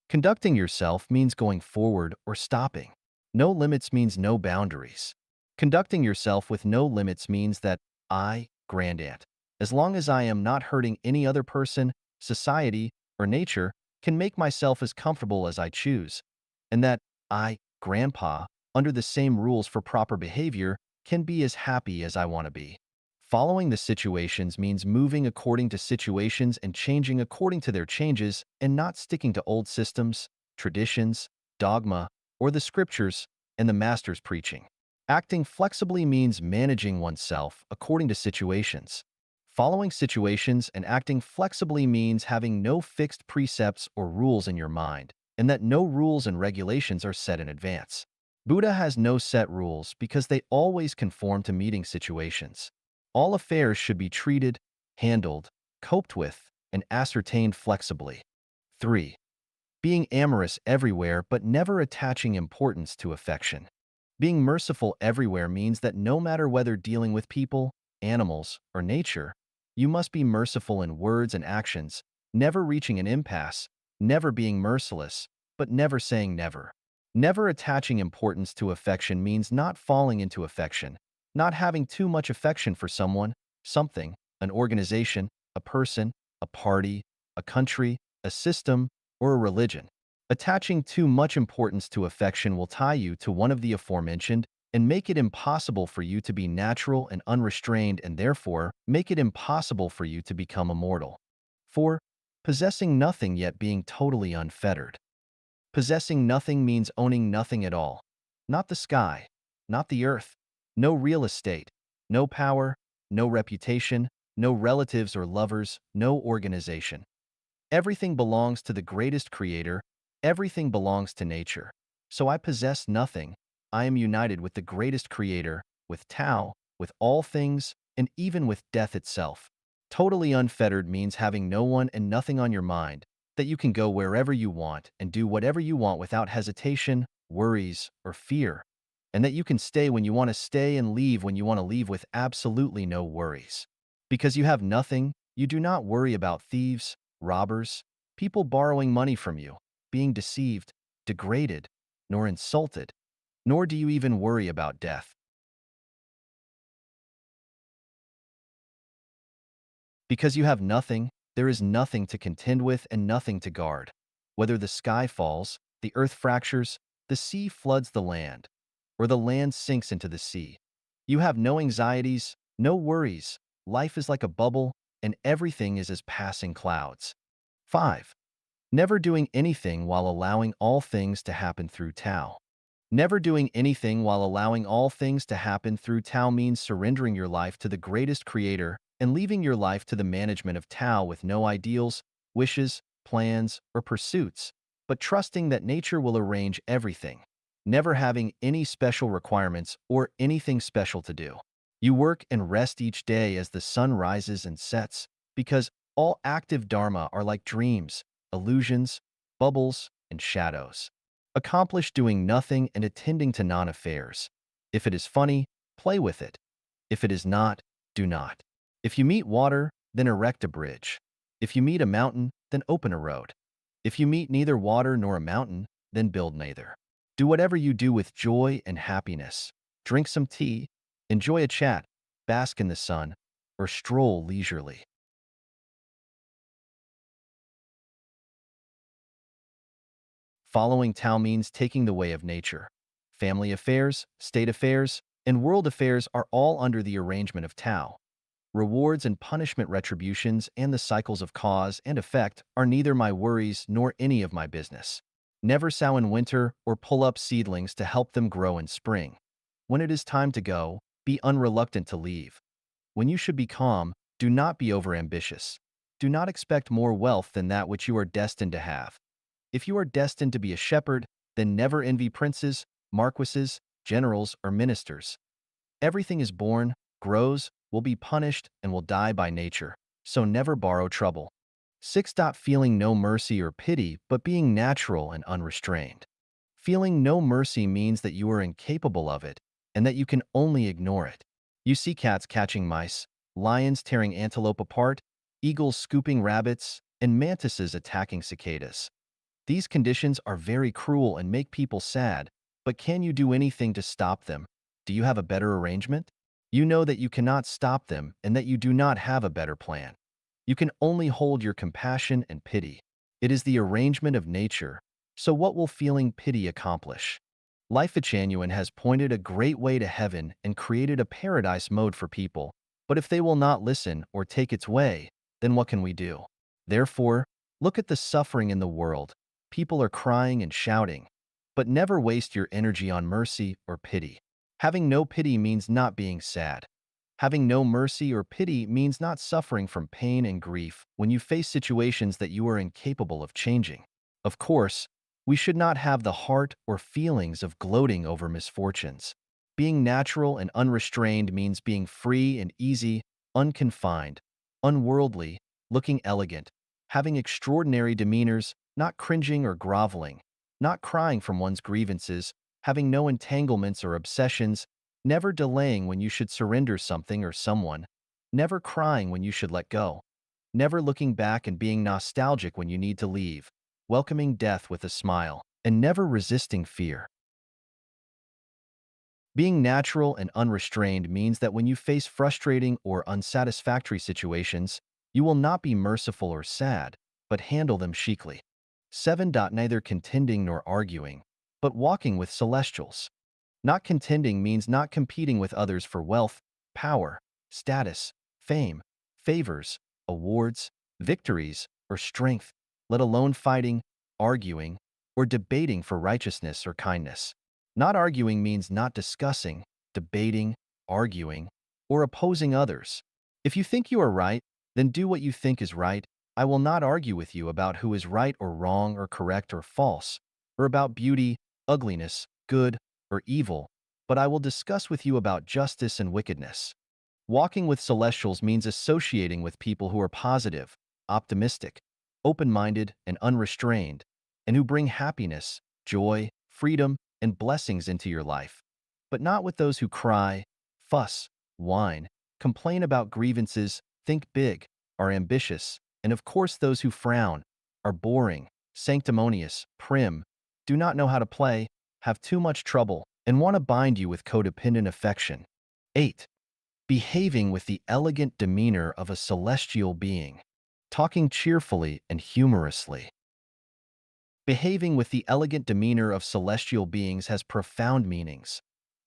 [SPEAKER 1] Conducting yourself means going forward or stopping. No limits means no boundaries. Conducting yourself with no limits means that I, Grandaunt, as long as I am not hurting any other person, society, or nature, can make myself as comfortable as I choose, and that I, Grandpa, under the same rules for proper behavior, can be as happy as I want to be. Following the situations means moving according to situations and changing according to their changes and not sticking to old systems, traditions, dogma, or the scriptures and the master's preaching. Acting flexibly means managing oneself according to situations. Following situations and acting flexibly means having no fixed precepts or rules in your mind, and that no rules and regulations are set in advance. Buddha has no set rules because they always conform to meeting situations. All affairs should be treated, handled, coped with, and ascertained flexibly. 3. Being amorous everywhere but never attaching importance to affection. Being merciful everywhere means that no matter whether dealing with people, animals, or nature, you must be merciful in words and actions, never reaching an impasse, never being merciless, but never saying never. Never attaching importance to affection means not falling into affection, not having too much affection for someone, something, an organization, a person, a party, a country, a system, or a religion. Attaching too much importance to affection will tie you to one of the aforementioned and make it impossible for you to be natural and unrestrained and therefore make it impossible for you to become immortal. 4. Possessing nothing yet being totally unfettered. Possessing nothing means owning nothing at all. Not the sky, not the earth, no real estate, no power, no reputation, no relatives or lovers, no organization. Everything belongs to the greatest creator, everything belongs to nature. So I possess nothing, I am united with the greatest creator, with Tao, with all things, and even with death itself. Totally unfettered means having no one and nothing on your mind, that you can go wherever you want and do whatever you want without hesitation, worries, or fear, and that you can stay when you want to stay and leave when you want to leave with absolutely no worries. Because you have nothing, you do not worry about thieves, robbers, people borrowing money from you, being deceived, degraded, nor insulted, nor do you even worry about death. Because you have nothing, there is nothing to contend with and nothing to guard. Whether the sky falls, the earth fractures, the sea floods the land, or the land sinks into the sea. You have no anxieties, no worries. Life is like a bubble, and everything is as passing clouds. 5. Never doing anything while allowing all things to happen through Tao. Never doing anything while allowing all things to happen through Tao means surrendering your life to the greatest creator and leaving your life to the management of Tao with no ideals, wishes, plans, or pursuits, but trusting that nature will arrange everything, never having any special requirements or anything special to do. You work and rest each day as the sun rises and sets, because all active dharma are like dreams, illusions, bubbles, and shadows. Accomplish doing nothing and attending to non-affairs. If it is funny, play with it. If it is not, do not. If you meet water, then erect a bridge. If you meet a mountain, then open a road. If you meet neither water nor a mountain, then build neither. Do whatever you do with joy and happiness. Drink some tea, enjoy a chat, bask in the sun, or stroll leisurely. Following Tao means taking the way of nature. Family affairs, state affairs, and world affairs are all under the arrangement of Tao. Rewards and punishment retributions and the cycles of cause and effect are neither my worries nor any of my business. Never sow in winter or pull up seedlings to help them grow in spring. When it is time to go, be unreluctant to leave. When you should be calm, do not be overambitious. Do not expect more wealth than that which you are destined to have. If you are destined to be a shepherd, then never envy princes, marquises, generals, or ministers. Everything is born, grows, will be punished, and will die by nature, so never borrow trouble. 6. Stop feeling no mercy or pity, but being natural and unrestrained. Feeling no mercy means that you are incapable of it, and that you can only ignore it. You see cats catching mice, lions tearing antelope apart, eagles scooping rabbits, and mantises attacking cicadas. These conditions are very cruel and make people sad, but can you do anything to stop them? Do you have a better arrangement? You know that you cannot stop them and that you do not have a better plan. You can only hold your compassion and pity. It is the arrangement of nature, so what will feeling pity accomplish? Life Genuine has pointed a great way to heaven and created a paradise mode for people, but if they will not listen or take its way, then what can we do? Therefore, look at the suffering in the world. People are crying and shouting, but never waste your energy on mercy or pity. Having no pity means not being sad. Having no mercy or pity means not suffering from pain and grief when you face situations that you are incapable of changing. Of course, we should not have the heart or feelings of gloating over misfortunes. Being natural and unrestrained means being free and easy, unconfined, unworldly, looking elegant, having extraordinary demeanors, not cringing or groveling, not crying from one's grievances, having no entanglements or obsessions, never delaying when you should surrender something or someone, never crying when you should let go, never looking back and being nostalgic when you need to leave, welcoming death with a smile, and never resisting fear. Being natural and unrestrained means that when you face frustrating or unsatisfactory situations, you will not be merciful or sad, but handle them chicly. 7. Neither contending nor arguing, but walking with celestials. Not contending means not competing with others for wealth, power, status, fame, favors, awards, victories, or strength, let alone fighting, arguing, or debating for righteousness or kindness. Not arguing means not discussing, debating, arguing, or opposing others. If you think you are right, then do what you think is right. I will not argue with you about who is right or wrong or correct or false, or about beauty, ugliness, good, or evil, but I will discuss with you about justice and wickedness. Walking with celestials means associating with people who are positive, optimistic, open-minded, and unrestrained, and who bring happiness, joy, freedom, and blessings into your life, but not with those who cry, fuss, whine, complain about grievances, think big, are ambitious, And of course, those who frown are boring, sanctimonious, prim, do not know how to play, have too much trouble, and want to bind you with codependent affection. 8. Behaving with the elegant demeanor of a celestial being. Talking cheerfully and humorously. Behaving with the elegant demeanor of celestial beings has profound meanings.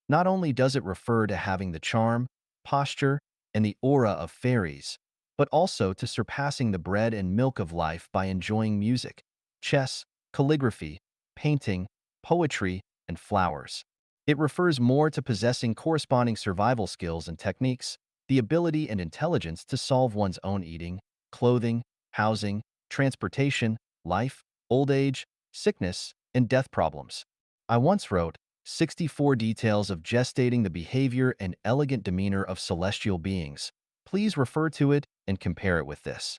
[SPEAKER 1] Not only does it refer to having the charm, posture, and the aura of fairies, but also to surpassing the bread and milk of life by enjoying music, chess, calligraphy, painting, poetry, and flowers. It refers more to possessing corresponding survival skills and techniques, the ability and intelligence to solve one's own eating, clothing, housing, transportation, life, old age, sickness, and death problems. I once wrote, 64 details of gestating the behavior and elegant demeanor of celestial beings. Please refer to it and compare it with this.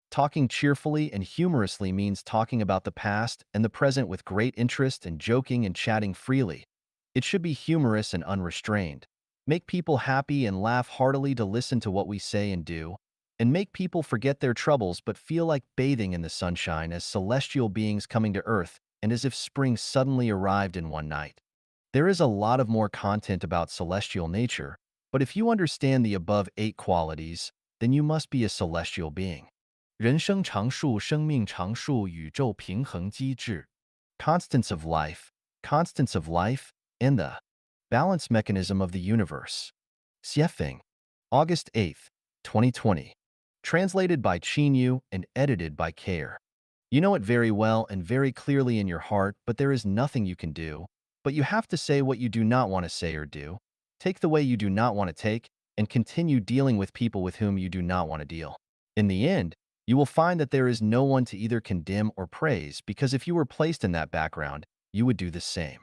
[SPEAKER 1] Talking cheerfully and humorously means talking about the past and the present with great interest and joking and chatting freely. It should be humorous and unrestrained. Make people happy and laugh heartily to listen to what we say and do, and make people forget their troubles but feel like bathing in the sunshine as celestial beings coming to Earth and as if spring suddenly arrived in one night. There is a lot of more content about celestial nature, but if you understand the above 8 qualities, then you must be a celestial being. 人生常数、生命常数、宇宙平衡机制 Constants of life, and the balance mechanism of the universe. Xiefeng, August 8th, 2020. Translated by Qin Yu and edited by Care. You know it very well and very clearly in your heart, but there is nothing you can do. But you have to say what you do not want to say or do, take the way you do not want to take, and continue dealing with people with whom you do not want to deal. In the end, you will find that there is no one to either condemn or praise, because if you were placed in that background, you would do the same.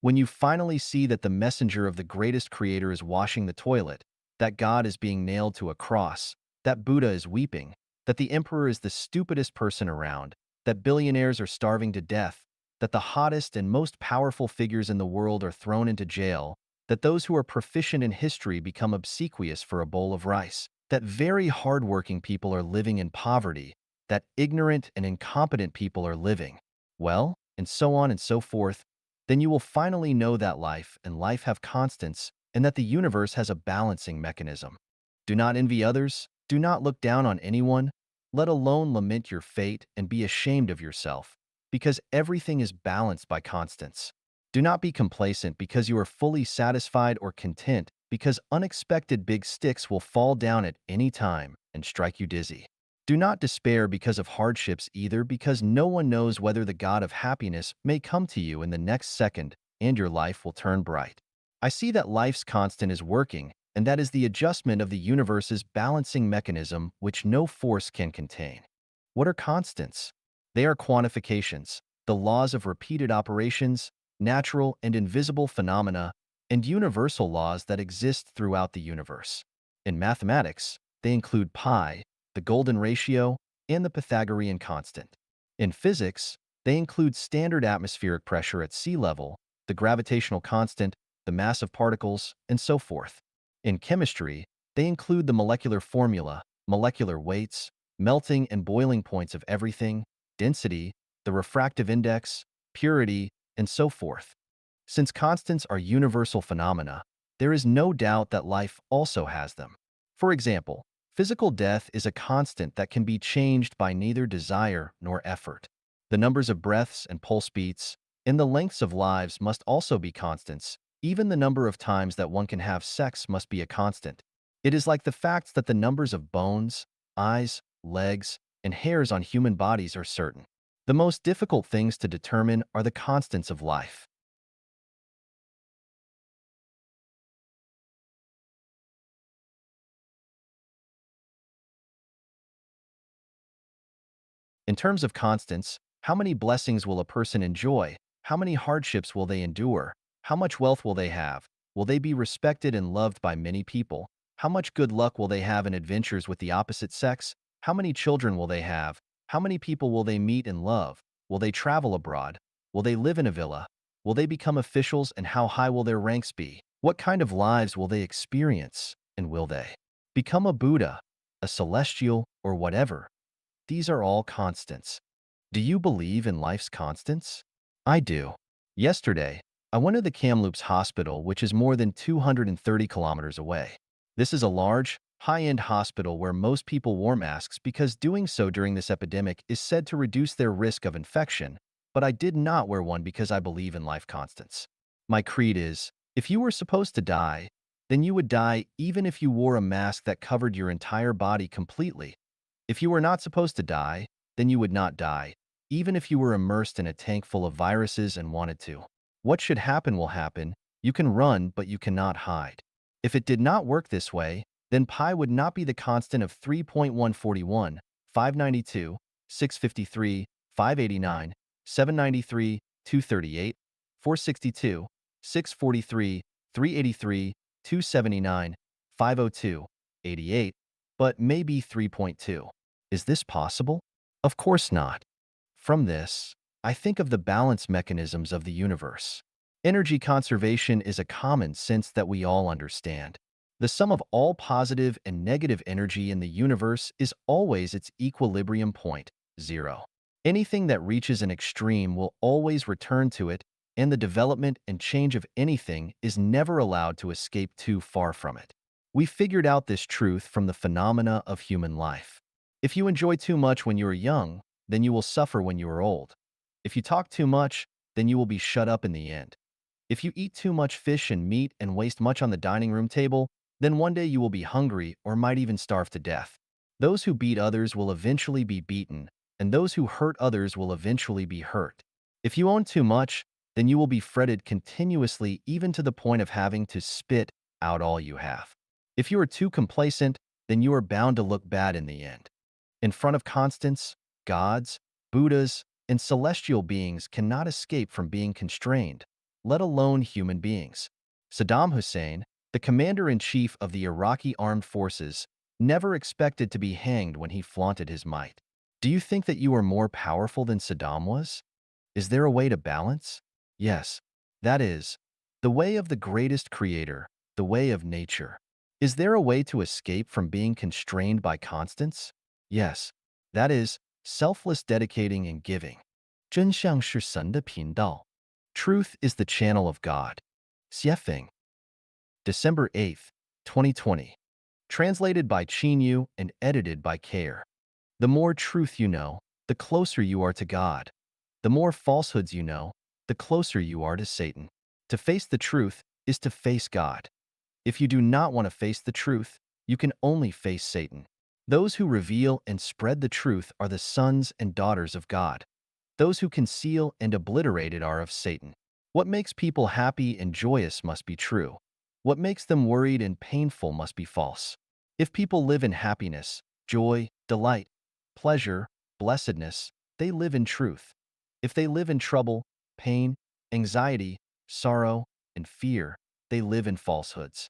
[SPEAKER 1] When you finally see that the messenger of the greatest creator is washing the toilet, that God is being nailed to a cross, that Buddha is weeping, that the emperor is the stupidest person around, that billionaires are starving to death, that the hottest and most powerful figures in the world are thrown into jail, that those who are proficient in history become obsequious for a bowl of rice, that very hardworking people are living in poverty, that ignorant and incompetent people are living, well, and so on and so forth, then you will finally know that life and life have constants and that the universe has a balancing mechanism. Do not envy others, do not look down on anyone, let alone lament your fate and be ashamed of yourself, because everything is balanced by constants. Do not be complacent because you are fully satisfied or content, because unexpected big sticks will fall down at any time and strike you dizzy. Do not despair because of hardships either, because no one knows whether the God of happiness may come to you in the next second and your life will turn bright. I see that life's constant is working, and that is the adjustment of the universe's balancing mechanism which no force can contain. What are constants? They are quantifications, the laws of repeated operations, natural and invisible phenomena, and universal laws that exist throughout the universe. In mathematics, they include pi, the golden ratio, and the Pythagorean constant. In physics, they include standard atmospheric pressure at sea level, the gravitational constant, the mass of particles, and so forth. In chemistry, they include the molecular formula, molecular weights, melting and boiling points of everything, density, the refractive index, purity, and so forth. Since constants are universal phenomena, there is no doubt that life also has them. For example, physical death is a constant that can be changed by neither desire nor effort. The numbers of breaths and pulse beats, and the lengths of lives must also be constants. Even the number of times that one can have sex must be a constant. It is like the fact that the numbers of bones, eyes, legs, and hairs on human bodies are certain. The most difficult things to determine are the constants of life. In terms of constants, how many blessings will a person enjoy? How many hardships will they endure? How much wealth will they have? Will they be respected and loved by many people? How much good luck will they have in adventures with the opposite sex? How many children will they have? How many people will they meet and love? Will they travel abroad? Will they live in a villa? Will they become officials, and how high will their ranks be? What kind of lives will they experience? And will they become a Buddha, a celestial, or whatever? these are all constants. Do you believe in life's constants? I do. Yesterday, I went to the Kamloops Hospital, which is more than 230 kilometers away. This is a large, high-end hospital where most people wear masks because doing so during this epidemic is said to reduce their risk of infection, but I did not wear one because I believe in life constants. My creed is, if you were supposed to die, then you would die even if you wore a mask that covered your entire body completely. If you were not supposed to die, then you would not die, even if you were immersed in a tank full of viruses and wanted to. What should happen will happen. You can run, but you cannot hide. If it did not work this way, then pi would not be the constant of 3.141, 592, 653, 589, 793, 238, 462, 643, 383, 279, 502, 88, but maybe 3.2. Is this possible? Of course not. From this, I think of the balance mechanisms of the universe. Energy conservation is a common sense that we all understand. The sum of all positive and negative energy in the universe is always its equilibrium point, zero. Anything that reaches an extreme will always return to it, and the development and change of anything is never allowed to escape too far from it. We figured out this truth from the phenomena of human life. If you enjoy too much when you are young, then you will suffer when you are old. If you talk too much, then you will be shut up in the end. If you eat too much fish and meat and waste much on the dining room table, then one day you will be hungry or might even starve to death. Those who beat others will eventually be beaten, and those who hurt others will eventually be hurt. If you own too much, then you will be fretted continuously, even to the point of having to spit out all you have. If you are too complacent, then you are bound to look bad in the end. In front of constants, gods, Buddhas, and celestial beings cannot escape from being constrained, let alone human beings. Saddam Hussein, the commander-in-chief of the Iraqi armed forces, never expected to be hanged when he flaunted his might. Do you think that you are more powerful than Saddam was? Is there a way to balance? Yes, that is, the way of the greatest creator, the way of nature. Is there a way to escape from being constrained by constants? Yes, that is, selfless dedicating and giving. 真相是神的频道. Truth is the channel of God. Xiefeng. December 8th, 2020. Translated by Qin Yu and edited by Kair. The more truth you know, the closer you are to God. The more falsehoods you know, the closer you are to Satan. To face the truth is to face God. If you do not want to face the truth, you can only face Satan. Those who reveal and spread the truth are the sons and daughters of God. Those who conceal and obliterate it are of Satan. What makes people happy and joyous must be true. What makes them worried and painful must be false. If people live in happiness, joy, delight, pleasure, blessedness, they live in truth. If they live in trouble, pain, anxiety, sorrow, and fear, they live in falsehoods.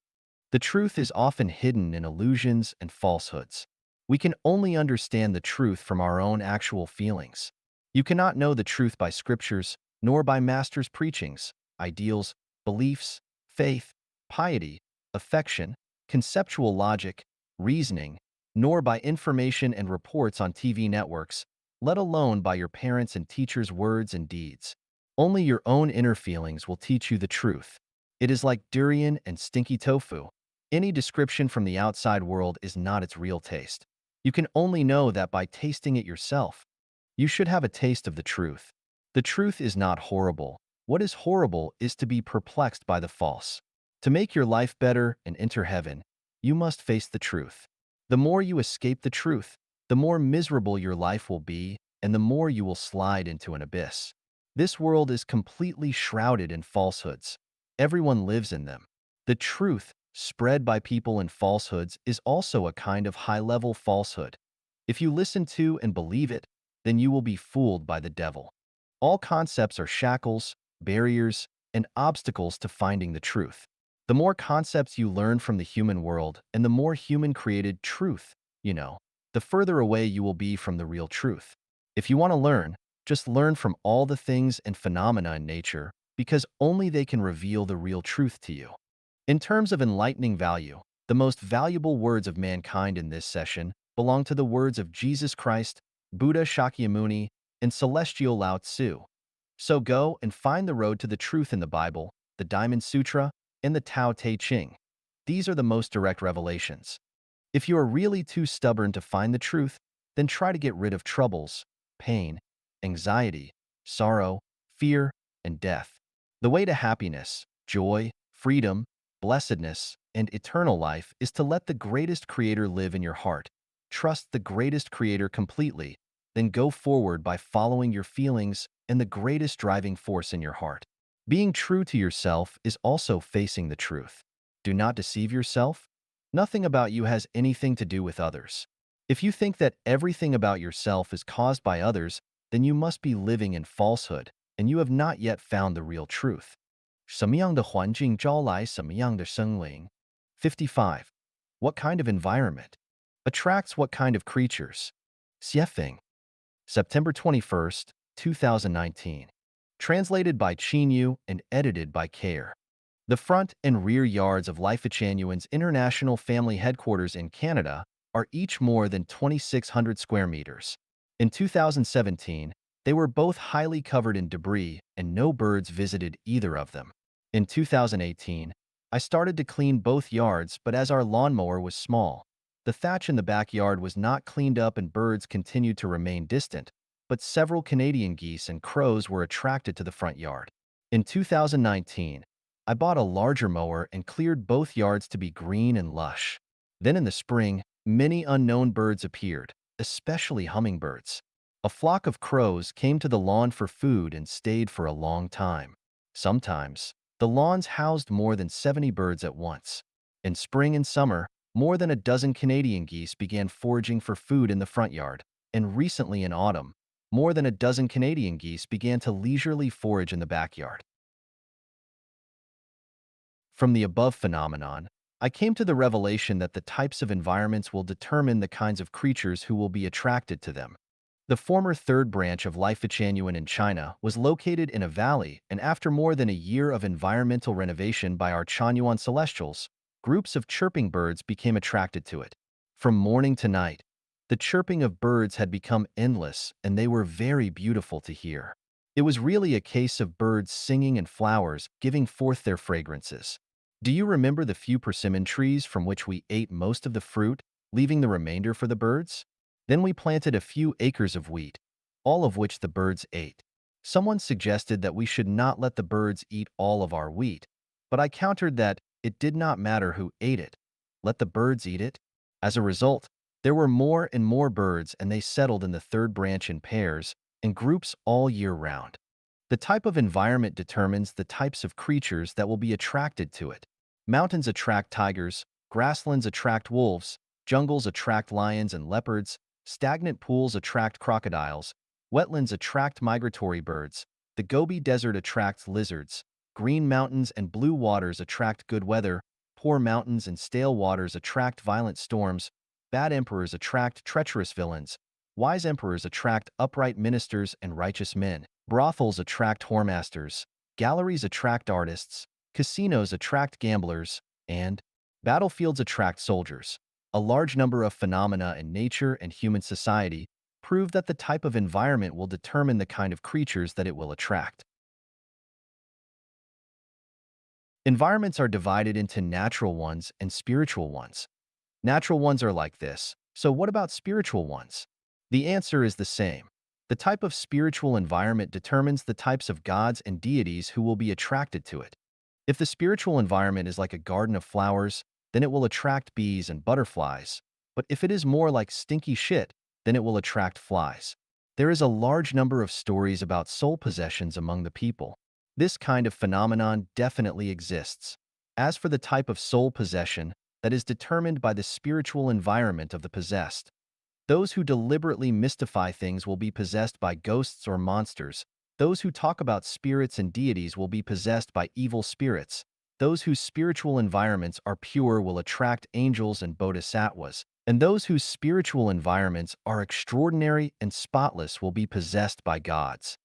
[SPEAKER 1] The truth is often hidden in illusions and falsehoods. We can only understand the truth from our own actual feelings. You cannot know the truth by scriptures, nor by masters' preachings, ideals, beliefs, faith, piety, affection, conceptual logic, reasoning, nor by information and reports on TV networks, let alone by your parents' and teachers' words and deeds. Only your own inner feelings will teach you the truth. It is like durian and stinky tofu. Any description from the outside world is not its real taste. You can only know that by tasting it yourself. You should have a taste of the truth. The truth is not horrible. What is horrible is to be perplexed by the false. To make your life better and enter heaven, you must face the truth. The more you escape the truth, the more miserable your life will be, and the more you will slide into an abyss. This world is completely shrouded in falsehoods. Everyone lives in them. The truth, spread by people in falsehoods, is also a kind of high-level falsehood. If you listen to and believe it, then you will be fooled by the devil. All concepts are shackles, barriers, and obstacles to finding the truth. The more concepts you learn from the human world and the more human-created truth you know, the further away you will be from the real truth. If you want to learn, just learn from all the things and phenomena in nature, because only they can reveal the real truth to you. In terms of enlightening value, the most valuable words of mankind in this session belong to the words of Jesus Christ, Buddha Shakyamuni, and celestial Lao Tzu. So go and find the road to the truth in the Bible, the Diamond Sutra, and the Tao Te Ching. These are the most direct revelations. If you are really too stubborn to find the truth, then try to get rid of troubles, pain, anxiety, sorrow, fear, and death. The way to happiness, joy, freedom, blessedness, and eternal life is to let the greatest creator live in your heart. Trust the greatest creator completely, then go forward by following your feelings and the greatest driving force in your heart. Being true to yourself is also facing the truth. Do not deceive yourself. Nothing about you has anything to do with others. If you think that everything about yourself is caused by others, then you must be living in falsehood, and you have not yet found the real truth. 什么样的环境招来什么样的生灵? 55. What kind of environment attracts what kind of creatures? Xiefeng. September 21st, 2019. Translated by Qin Yu and edited by Care. The front and rear yards of Life-Chanuan's International Family Headquarters in Canada are each more than 2,600 square meters. In 2017, they were both highly covered in debris and no birds visited either of them. In 2018, I started to clean both yards, but as our lawnmower was small, the thatch in the backyard was not cleaned up and birds continued to remain distant, but several Canadian geese and crows were attracted to the front yard. In 2019, I bought a larger mower and cleared both yards to be green and lush. Then in the spring, many unknown birds appeared, especially hummingbirds. A flock of crows came to the lawn for food and stayed for a long time. Sometimes, the lawns housed more than 70 birds at once. In spring and summer, more than a dozen Canadian geese began foraging for food in the front yard, and recently in autumn, more than a dozen Canadian geese began to leisurely forage in the backyard. From the above phenomenon, I came to the revelation that the types of environments will determine the kinds of creatures who will be attracted to them. The former third branch of Life-Chanuan in China was located in a valley, and after more than a year of environmental renovation by our Chanyuan Celestials, groups of chirping birds became attracted to it. From morning to night, the chirping of birds had become endless, and they were very beautiful to hear. It was really a case of birds singing and flowers giving forth their fragrances. Do you remember the few persimmon trees from which we ate most of the fruit, leaving the remainder for the birds? Then we planted a few acres of wheat, all of which the birds ate. Someone suggested that we should not let the birds eat all of our wheat, but I countered that it did not matter who ate it. Let the birds eat it. As a result, there were more and more birds, and they settled in the third branch in pairs and groups all year round. The type of environment determines the types of creatures that will be attracted to it. Mountains attract tigers, grasslands attract wolves, jungles attract lions and leopards, stagnant pools attract crocodiles, wetlands attract migratory birds, the Gobi Desert attracts lizards, green mountains and blue waters attract good weather, poor mountains and stale waters attract violent storms, bad emperors attract treacherous villains, wise emperors attract upright ministers and righteous men, brothels attract whoremasters, galleries attract artists, casinos attract gamblers, and battlefields attract soldiers. A large number of phenomena in nature and human society prove that the type of environment will determine the kind of creatures that it will attract. Environments are divided into natural ones and spiritual ones. Natural ones are like this, so what about spiritual ones? The answer is the same. The type of spiritual environment determines the types of gods and deities who will be attracted to it. If the spiritual environment is like a garden of flowers, then it will attract bees and butterflies. But if it is more like stinky shit, then it will attract flies. There is a large number of stories about soul possessions among the people. This kind of phenomenon definitely exists. As for the type of soul possession, that is determined by the spiritual environment of the possessed. Those who deliberately mystify things will be possessed by ghosts or monsters. Those who talk about spirits and deities will be possessed by evil spirits. Those whose spiritual environments are pure will attract angels and bodhisattvas, and those whose spiritual environments are extraordinary and spotless will be possessed by gods.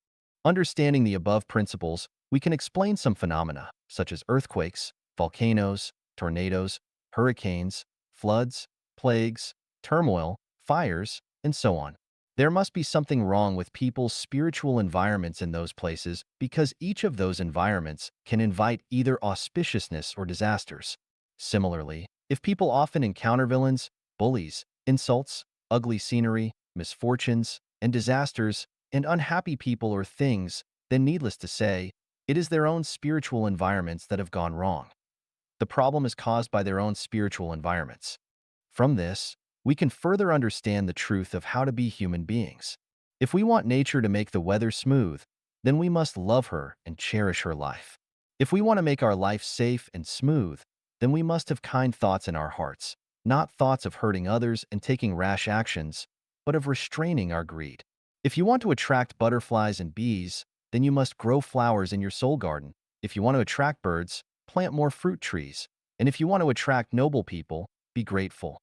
[SPEAKER 1] Understanding the above principles, we can explain some phenomena, such as earthquakes, volcanoes, tornadoes, hurricanes, floods, plagues, turmoil, fires, and so on. There must be something wrong with people's spiritual environments in those places because each of those environments can invite either auspiciousness or disasters. Similarly, if people often encounter villains, bullies, insults, ugly scenery, misfortunes, and disasters, and unhappy people or things, then needless to say, it is their own spiritual environments that have gone wrong. The problem is caused by their own spiritual environments. From this, we can further understand the truth of how to be human beings. If we want nature to make the weather smooth, then we must love her and cherish her life. If we want to make our life safe and smooth, then we must have kind thoughts in our hearts, not thoughts of hurting others and taking rash actions, but of restraining our greed. If you want to attract butterflies and bees, then you must grow flowers in your soul garden. If you want to attract birds, plant more fruit trees. And if you want to attract noble people, be grateful.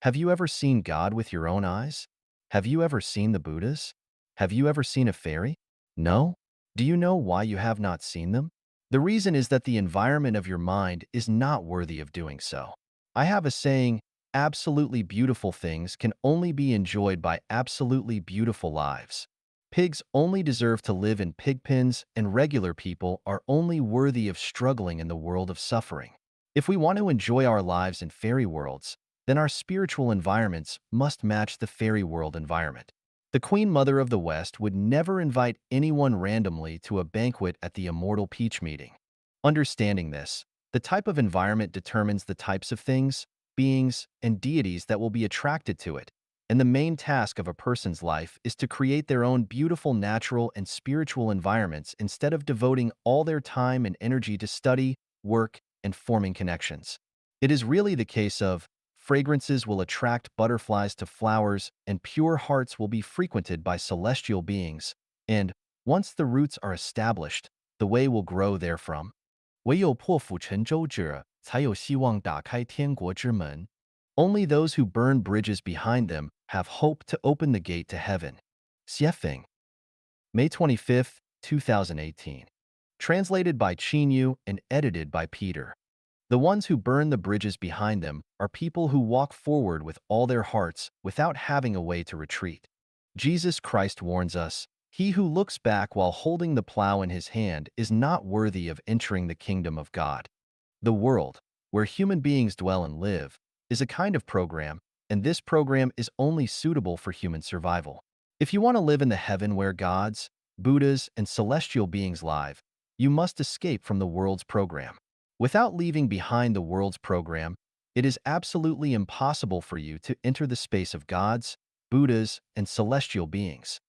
[SPEAKER 1] Have you ever seen God with your own eyes? Have you ever seen the Buddhas? Have you ever seen a fairy? No? Do you know why you have not seen them? The reason is that the environment of your mind is not worthy of doing so. I have a saying, absolutely beautiful things can only be enjoyed by absolutely beautiful lives. Pigs only deserve to live in pig pens, and regular people are only worthy of struggling in the world of suffering. If we want to enjoy our lives in fairy worlds, then our spiritual environments must match the fairy world environment. The Queen Mother of the West would never invite anyone randomly to a banquet at the Immortal Peach meeting. Understanding this, the type of environment determines the types of things, beings, and deities that will be attracted to it, and the main task of a person's life is to create their own beautiful natural and spiritual environments instead of devoting all their time and energy to study, work, and forming connections. It is really the case of fragrances will attract butterflies to flowers, and pure hearts will be frequented by celestial beings, and, once the roots are established, the way will grow therefrom. 唯有破釜沉舟者，才有希望打开天国之门. Only those who burn bridges behind them have hope to open the gate to heaven. Xiefeng. May 25, 2018. Translated by Qin Yu and edited by Peter. The ones who burn the bridges behind them are people who walk forward with all their hearts without having a way to retreat. Jesus Christ warns us, "He who looks back while holding the plow in his hand is not worthy of entering the kingdom of God." The world, where human beings dwell and live, is a kind of program, and this program is only suitable for human survival. If you want to live in the heaven where gods, Buddhas, and celestial beings live, you must escape from the world's program. Without leaving behind the world's program, it is absolutely impossible for you to enter the space of gods, Buddhas, and celestial beings.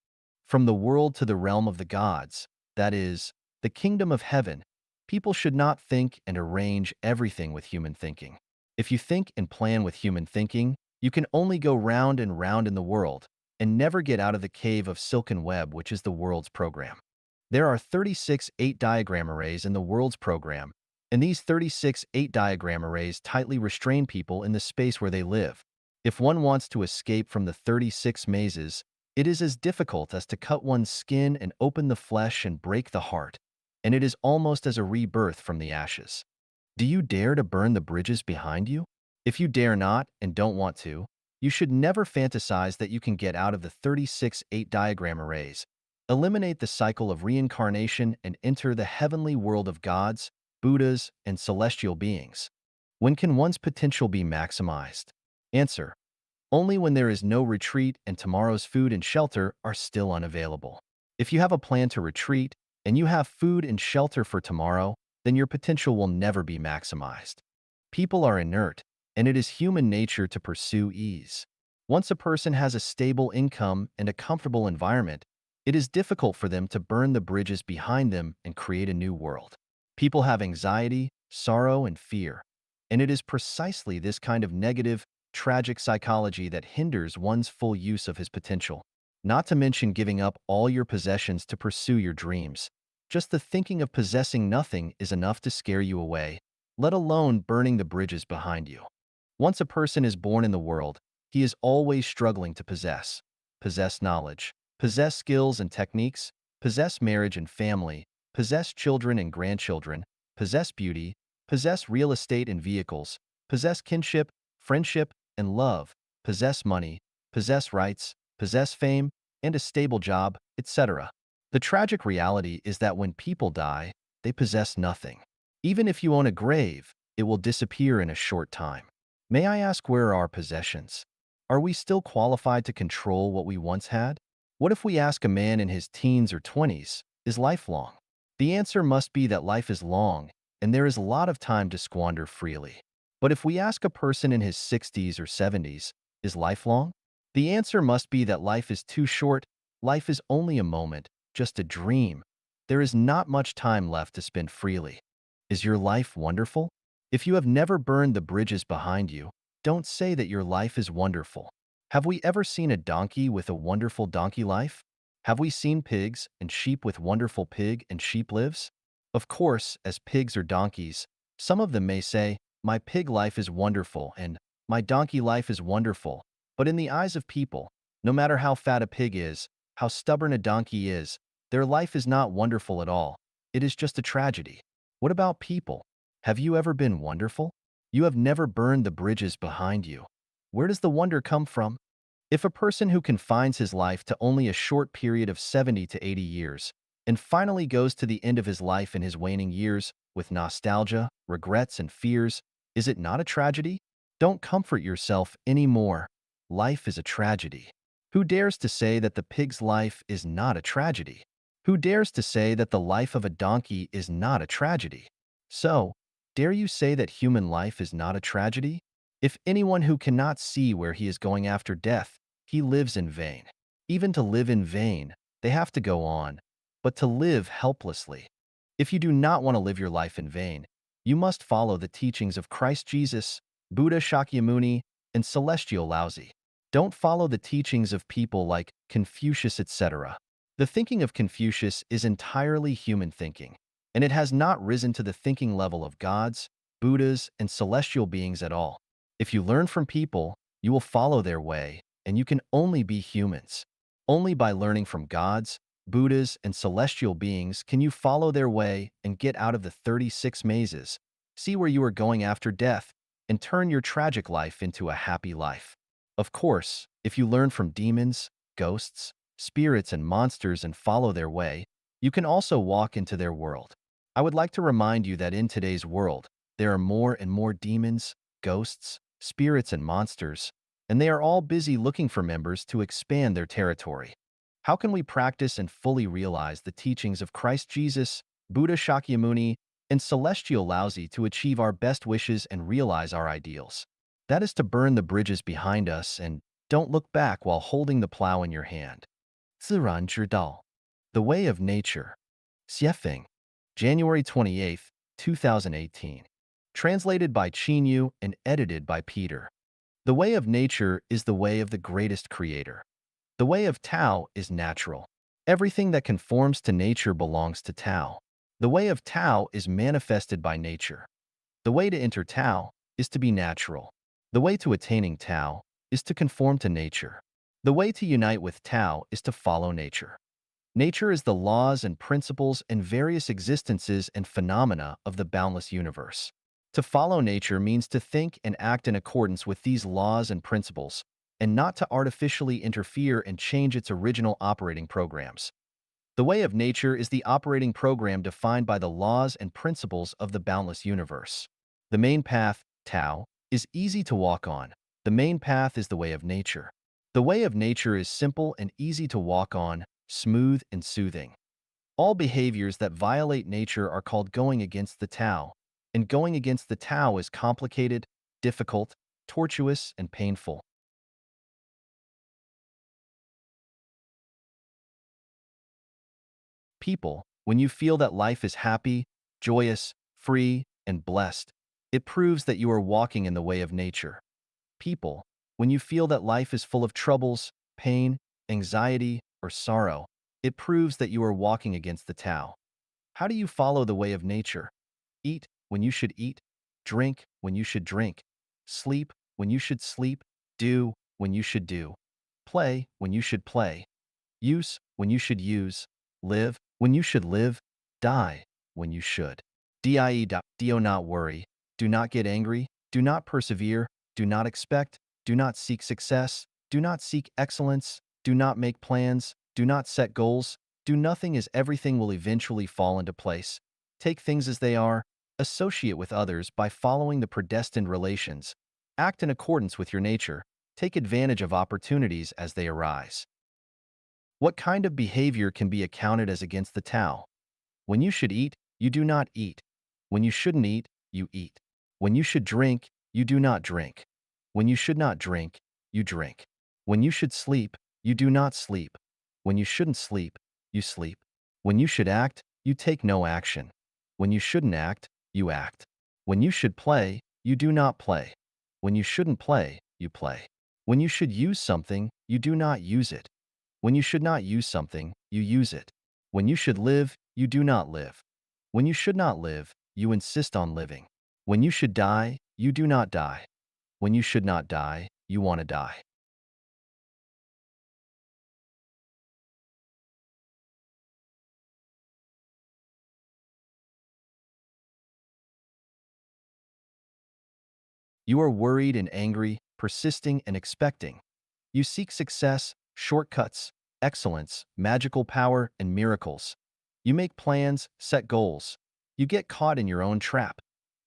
[SPEAKER 1] From the world to the realm of the gods, that is, the kingdom of heaven, people should not think and arrange everything with human thinking. If you think and plan with human thinking, you can only go round and round in the world and never get out of the cave of silken web which is the world's program. There are 36 8-diagram arrays in the world's program, and these 36 8-diagram arrays tightly restrain people in the space where they live. If one wants to escape from the 36 mazes, it is as difficult as to cut one's skin and open the flesh and break the heart, and it is almost as a rebirth from the ashes. Do you dare to burn the bridges behind you? If you dare not and don't want to, you should never fantasize that you can get out of the 36 8-diagram arrays, eliminate the cycle of reincarnation, and enter the heavenly world of gods, Buddhas, and celestial beings. When can one's potential be maximized? Answer: only when there is no retreat and tomorrow's food and shelter are still unavailable. If you have a plan to retreat and you have food and shelter for tomorrow, then your potential will never be maximized. People are inert, and it is human nature to pursue ease. Once a person has a stable income and a comfortable environment, it is difficult for them to burn the bridges behind them and create a new world. People have anxiety, sorrow, and fear, and it is precisely this kind of negative, tragic psychology that hinders one's full use of his potential. Not to mention giving up all your possessions to pursue your dreams. Just the thinking of possessing nothing is enough to scare you away, let alone burning the bridges behind you. Once a person is born in the world, he is always struggling to possess knowledge, possess skills and techniques, possess marriage and family, possess children and grandchildren, possess beauty, possess real estate and vehicles, possess kinship, friendship, and love, possess money, possess rights, possess fame, and a stable job, etc. The tragic reality is that when people die, they possess nothing. Even if you own a grave, it will disappear in a short time. May I ask, where are our possessions? Are we still qualified to control what we once had? What if we ask a man in his teens or 20s, is life long? The answer must be that life is long, and there is a lot of time to squander freely. But if we ask a person in his 60s or 70s, is life long? The answer must be that life is too short, life is only a moment, just a dream. There is not much time left to spend freely. Is your life wonderful? If you have never burned the bridges behind you, don't say that your life is wonderful. Have we ever seen a donkey with a wonderful donkey life? Have we seen pigs and sheep with wonderful pig and sheep lives? Of course, as pigs or donkeys, some of them may say, my pig life is wonderful and my donkey life is wonderful. But in the eyes of people, no matter how fat a pig is, how stubborn a donkey is, their life is not wonderful at all. It is just a tragedy. What about people? Have you ever been wonderful? You have never burned the bridges behind you. Where does the wonder come from? If a person who confines his life to only a short period of 70 to 80 years and finally goes to the end of his life in his waning years with nostalgia, regrets, and fears, is it not a tragedy? Don't comfort yourself anymore. Life is a tragedy. Who dares to say that the pig's life is not a tragedy? Who dares to say that the life of a donkey is not a tragedy? So, dare you say that human life is not a tragedy? If anyone who cannot see where he is going after death, he lives in vain. Even to live in vain, they have to go on, but to live helplessly. If you do not want to live your life in vain, you must follow the teachings of Christ Jesus, Buddha Shakyamuni, and Celestial Laozi. Don't follow the teachings of people like Confucius, etc. The thinking of Confucius is entirely human thinking, and it has not risen to the thinking level of gods, Buddhas, and celestial beings at all. If you learn from people, you will follow their way, and you can only be humans. Only by learning from gods, Buddhas, and celestial beings can you follow their way and get out of the 36 mazes, see where you are going after death, and turn your tragic life into a happy life. Of course, if you learn from demons, ghosts, spirits, and monsters and follow their way, you can also walk into their world. I would like to remind you that in today's world, there are more and more demons, ghosts, spirits, and monsters, and they are all busy looking for members to expand their territory. How can we practice and fully realize the teachings of Christ Jesus, Buddha Shakyamuni, and Celestial Laozi to achieve our best wishes and realize our ideals? That is to burn the bridges behind us and don't look back while holding the plow in your hand. 自然之道, The Way of Nature. Xiefeng, January 28, 2018. Translated by Qinyu and edited by Peter. The way of nature is the way of the greatest creator. The way of Tao is natural. Everything that conforms to nature belongs to Tao. The way of Tao is manifested by nature. The way to enter Tao is to be natural. The way to attaining Tao is to conform to nature. The way to unite with Tao is to follow nature. Nature is the laws and principles and various existences and phenomena of the boundless universe. To follow nature means to think and act in accordance with these laws and principles, and not to artificially interfere and change its original operating programs. The way of nature is the operating program defined by the laws and principles of the boundless universe. The main path, Tao, is easy to walk on. The main path is the way of nature. The way of nature is simple and easy to walk on, smooth and soothing. All behaviors that violate nature are called going against the Tao, and going against the Tao is complicated, difficult, tortuous, and painful. People, when you feel that life is happy, joyous, free, and blessed, it proves that you are walking in the way of nature. People, when you feel that life is full of troubles, pain, anxiety, or sorrow, it proves that you are walking against the Tao. How do you follow the way of nature? Eat when you should eat, drink when you should drink, sleep when you should sleep, do when you should do, play when you should play, use when you should use, live when you should live, die when you should. Do not worry, do not get angry, do not persevere, do not expect, do not seek success, do not seek excellence, Do not make plans. Do not set goals. Do nothing, as everything will eventually fall into place. Take things as they are. Associate with others by following the predestined relations. Act in accordance with your nature. Take advantage of opportunities as they arise. What kind of behavior can be accounted as against the Tao? When you should eat, you do not eat. When you shouldn't eat, you eat. When you should drink, you do not drink. When you should not drink, you drink. When you should sleep, you do not sleep. When you shouldn't sleep, you sleep. When you should act, you take no action. When you shouldn't act, you act. When you should play, you do not play. When you shouldn't play, you play. When you should use something, you do not use it. When you should not use something, you use it. When you should live, you do not live. When you should not live, you insist on living. When you should die, you do not die. When you should not die, you want to die. You are worried and angry, persisting and expecting. You seek success, shortcuts, excellence, magical power, and miracles. You make plans, set goals. You get caught in your own trap.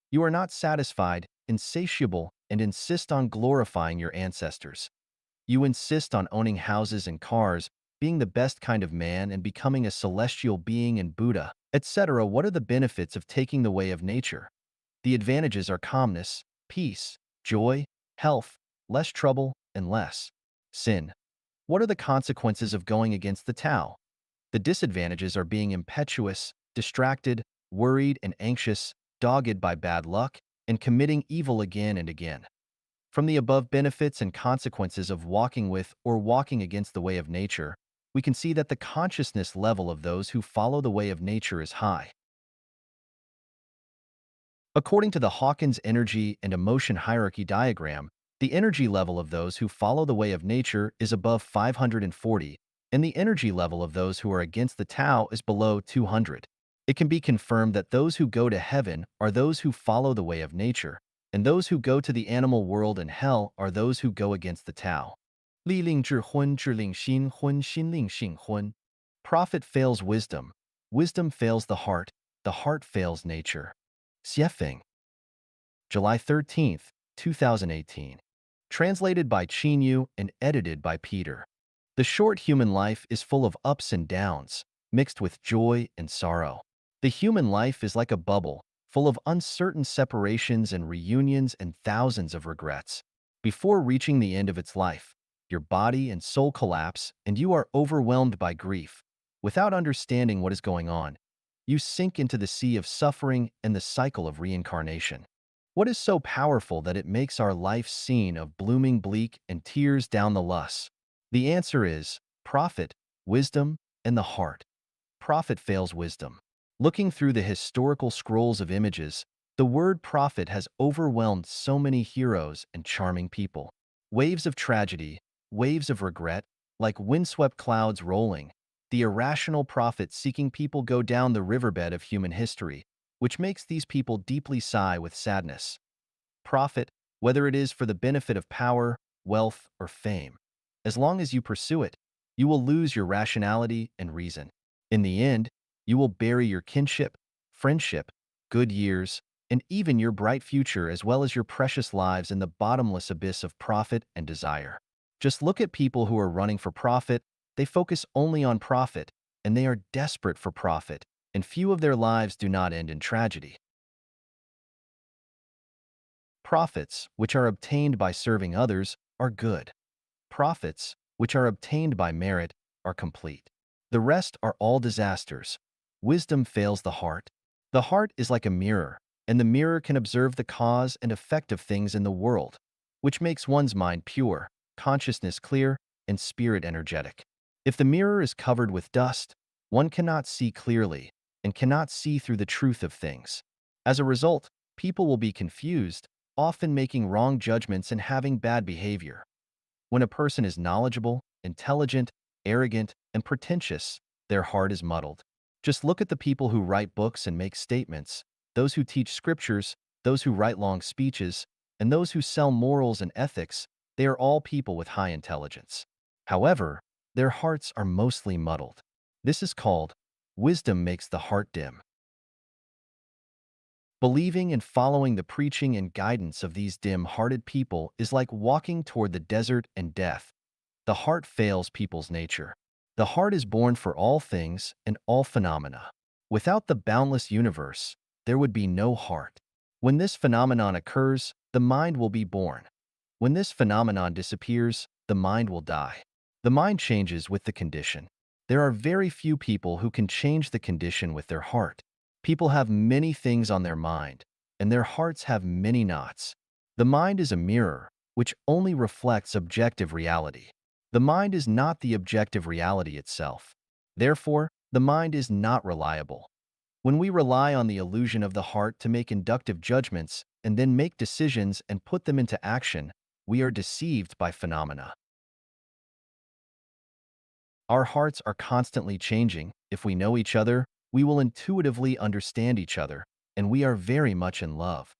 [SPEAKER 1] You are not satisfied, insatiable, and insist on glorifying your ancestors. You insist on owning houses and cars, being the best kind of man and becoming a celestial being and Buddha, etc. What are the benefits of taking the way of nature? The advantages are calmness, peace, joy, health, less trouble, and less sin. What are the consequences of going against the Tao? The disadvantages are being impetuous, distracted, worried, and anxious, dogged by bad luck, and committing evil again and again. From the above benefits and consequences of walking with or walking against the way of nature, we can see that the consciousness level of those who follow the way of nature is high. According to the Hawkins energy and emotion hierarchy diagram, the energy level of those who follow the way of nature is above 540, and the energy level of those who are against the Tao is below 200. It can be confirmed that those who go to heaven are those who follow the way of nature, and those who go to the animal world and hell are those who go against the Tao. 力令智昏，智令心昏，心令性昏. Profit fails wisdom. Wisdom fails the heart fails nature. Xiefeng. July 13th, 2018. Translated by Qin Yu and edited by Peter. The short human life is full of ups and downs, mixed with joy and sorrow. The human life is like a bubble, full of uncertain separations and reunions and thousands of regrets. Before reaching the end of its life, your body and soul collapse and you are overwhelmed by grief. Without understanding what is going on, you sink into the sea of suffering and the cycle of reincarnation. What is so powerful that it makes our life scene of blooming bleak and tears down the lus? The answer is profit, wisdom, and the heart. Profit fails wisdom. Looking through the historical scrolls of images, the word prophet has overwhelmed so many heroes and charming people. Waves of tragedy, waves of regret, like windswept clouds rolling, the irrational prophet seeking people go down the riverbed of human history, which makes these people deeply sigh with sadness. Profit, whether it is for the benefit of power, wealth, or fame. As long as you pursue it, you will lose your rationality and reason. In the end, you will bury your kinship, friendship, good years, and even your bright future as well as your precious lives in the bottomless abyss of profit and desire. Just look at people who are running for profit. They focus only on profit, and they are desperate for profit, and few of their lives do not end in tragedy. Profits, which are obtained by serving others, are good. Profits, which are obtained by merit, are complete. The rest are all disasters. Wisdom fails the heart. The heart is like a mirror, and the mirror can observe the cause and effect of things in the world, which makes one's mind pure, consciousness clear, and spirit energetic. If the mirror is covered with dust, one cannot see clearly and cannot see through the truth of things. As a result, people will be confused, often making wrong judgments and having bad behavior. When a person is knowledgeable, intelligent, arrogant, and pretentious, their heart is muddled. Just look at the people who write books and make statements, those who teach scriptures, those who write long speeches, and those who sell morals and ethics. They are all people with high intelligence. However, their hearts are mostly muddled. This is called wisdom makes the heart dim. Believing and following the preaching and guidance of these dim-hearted people is like walking toward the desert and death. The heart fails people's nature. The heart is born for all things and all phenomena. Without the boundless universe, there would be no heart. When this phenomenon occurs, the mind will be born. When this phenomenon disappears, the mind will die. The mind changes with the condition. There are very few people who can change the condition with their heart. People have many things on their mind, and their hearts have many knots. The mind is a mirror, which only reflects objective reality. The mind is not the objective reality itself. Therefore, the mind is not reliable. When we rely on the illusion of the heart to make inductive judgments and then make decisions and put them into action, we are deceived by phenomena. Our hearts are constantly changing. If we know each other, we will intuitively understand each other, and we are very much in love.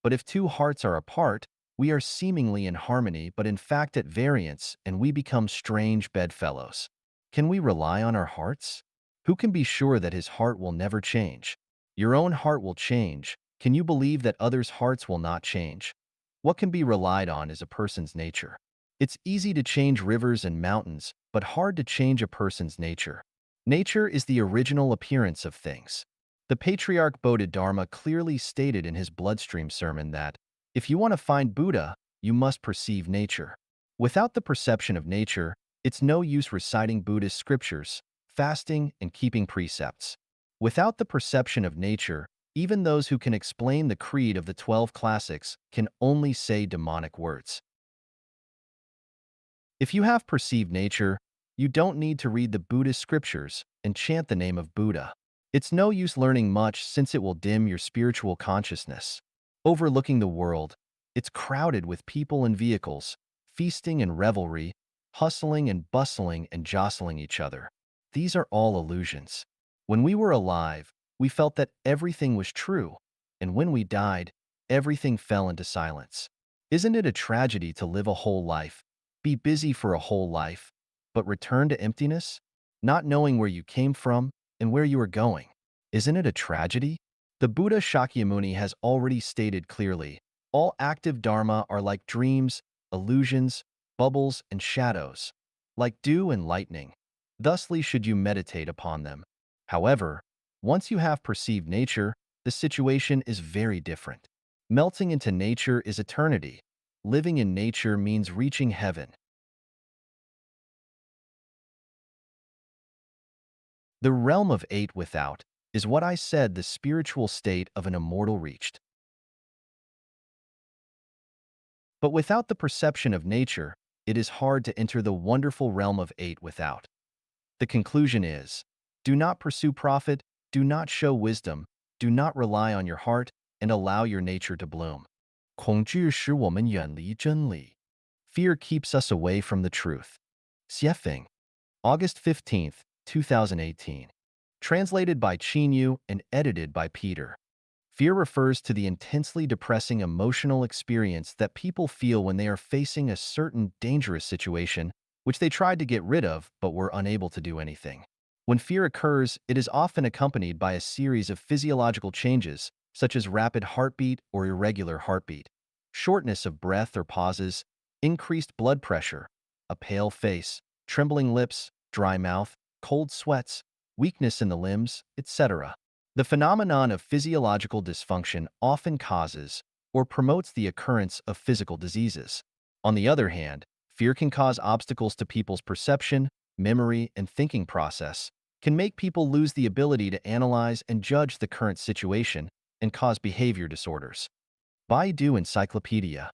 [SPEAKER 1] But if two hearts are apart, we are seemingly in harmony but in fact at variance, and we become strange bedfellows. Can we rely on our hearts? Who can be sure that his heart will never change? Your own heart will change. Can you believe that others' hearts will not change? What can be relied on is a person's nature. It's easy to change rivers and mountains, but hard to change a person's nature. Nature is the original appearance of things. The patriarch Bodhidharma clearly stated in his Bloodstream sermon that, if you want to find Buddha, you must perceive nature. Without the perception of nature, it's no use reciting Buddhist scriptures, fasting, and keeping precepts. Without the perception of nature, even those who can explain the creed of the 12 classics can only say demonic words. If you have perceived nature, you don't need to read the Buddhist scriptures and chant the name of Buddha. It's no use learning much since it will dim your spiritual consciousness. Overlooking the world, it's crowded with people and vehicles, feasting and revelry, hustling and bustling and jostling each other. These are all illusions. When we were alive, we felt that everything was true, and when we died, everything fell into silence. Isn't it a tragedy to live a whole life, be busy for a whole life, but return to emptiness, not knowing where you came from and where you are going? Isn't it a tragedy? The Buddha Shakyamuni has already stated clearly, all active dharma are like dreams, illusions, bubbles, and shadows, like dew and lightning. Thusly should you meditate upon them. However, once you have perceived nature, the situation is very different. Melting into nature is eternity. Living in nature means reaching heaven. The realm of eight without is what I said the spiritual state of an immortal reached. But without the perception of nature, it is hard to enter the wonderful realm of eight without. The conclusion is, do not pursue profit, do not show wisdom, do not rely on your heart, and allow your nature to bloom. 恐惧使我们远离真理. Fear keeps us away from the truth. Xiefeng, August 15th, 2018. Translated by Qinyu and edited by Peter. Fear refers to the intensely depressing emotional experience that people feel when they are facing a certain dangerous situation, which they tried to get rid of but were unable to do anything. When fear occurs, it is often accompanied by a series of physiological changes, such as rapid heartbeat or irregular heartbeat, shortness of breath or pauses, increased blood pressure, a pale face, trembling lips, dry mouth, cold sweats, weakness in the limbs, etc. The phenomenon of physiological dysfunction often causes or promotes the occurrence of physical diseases. On the other hand, fear can cause obstacles to people's perception, memory, and thinking process, can make people lose the ability to analyze and judge the current situation, and cause behavior disorders. Baidu Encyclopedia.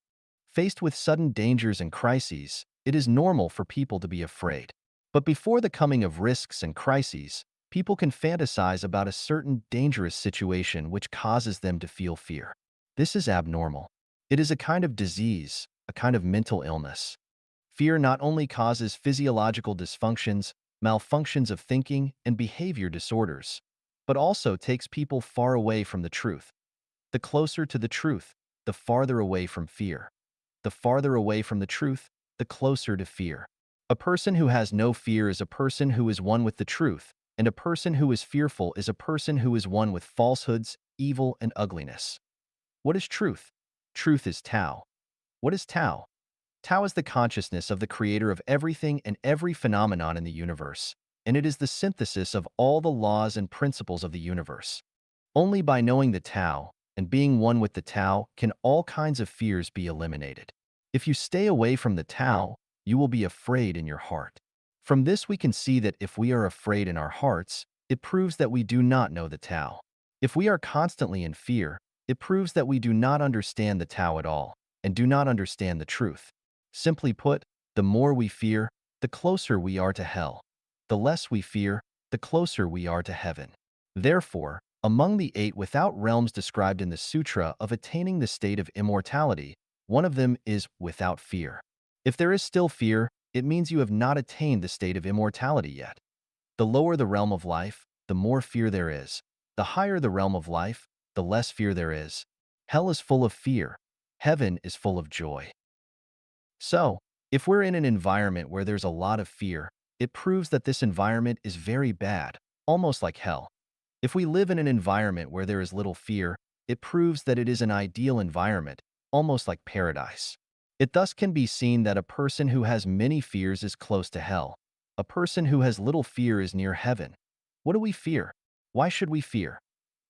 [SPEAKER 1] Faced with sudden dangers and crises, it is normal for people to be afraid. But before the coming of risks and crises, people can fantasize about a certain dangerous situation which causes them to feel fear. This is abnormal. It is a kind of disease, a kind of mental illness. Fear not only causes physiological dysfunctions, malfunctions of thinking, and behavior disorders, but also takes people far away from the truth. The closer to the truth, the farther away from fear. The farther away from the truth, the closer to fear. A person who has no fear is a person who is one with the truth, and a person who is fearful is a person who is one with falsehoods, evil, and ugliness. What is truth? Truth is Tao. What is Tao? Tao is the consciousness of the creator of everything and every phenomenon in the universe, and it is the synthesis of all the laws and principles of the universe. Only by knowing the Tao and being one with the Tao can all kinds of fears be eliminated. If you stay away from the Tao, you will be afraid in your heart. From this we can see that if we are afraid in our hearts, it proves that we do not know the Tao. If we are constantly in fear, it proves that we do not understand the Tao at all and do not understand the truth. Simply put, the more we fear, the closer we are to hell. The less we fear, the closer we are to heaven. Therefore, among the 8 without realms described in the Sutra of attaining the state of immortality, one of them is without fear. If there is still fear, it means you have not attained the state of immortality yet. The lower the realm of life, the more fear there is. The higher the realm of life, the less fear there is. Hell is full of fear. Heaven is full of joy. So, if we're in an environment where there's a lot of fear, it proves that this environment is very bad, almost like hell. If we live in an environment where there is little fear, it proves that it is an ideal environment, almost like paradise. It thus can be seen that a person who has many fears is close to hell. A person who has little fear is near heaven. What do we fear? Why should we fear?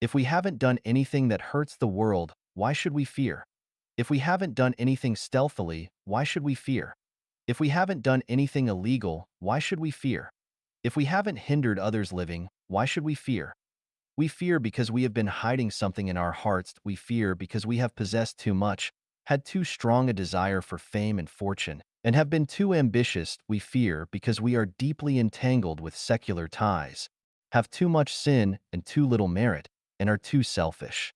[SPEAKER 1] If we haven't done anything that hurts the world, why should we fear? If we haven't done anything stealthily, why should we fear? If we haven't done anything illegal, why should we fear? If we haven't hindered others living, why should we fear? We fear because we have been hiding something in our hearts. We fear because we have possessed too much, had too strong a desire for fame and fortune, and have been too ambitious. We fear because we are deeply entangled with secular ties, have too much sin and too little merit, and are too selfish.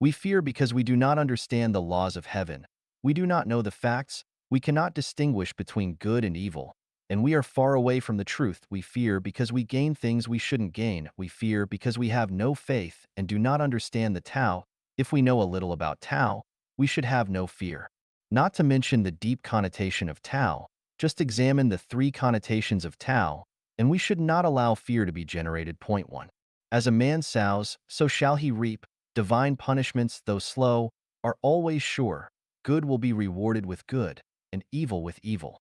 [SPEAKER 1] We fear because we do not understand the laws of heaven. We do not know the facts. We cannot distinguish between good and evil. And we are far away from the truth. We fear because we gain things we shouldn't gain. We fear because we have no faith and do not understand the Tao. If we know a little about Tao, we should have no fear. Not to mention the deep connotation of Tao, just examine the 3 connotations of Tao, and we should not allow fear to be generated. Point 1. As a man sows, so shall he reap. Divine punishments, though slow, are always sure. Good will be rewarded with good, and evil with evil.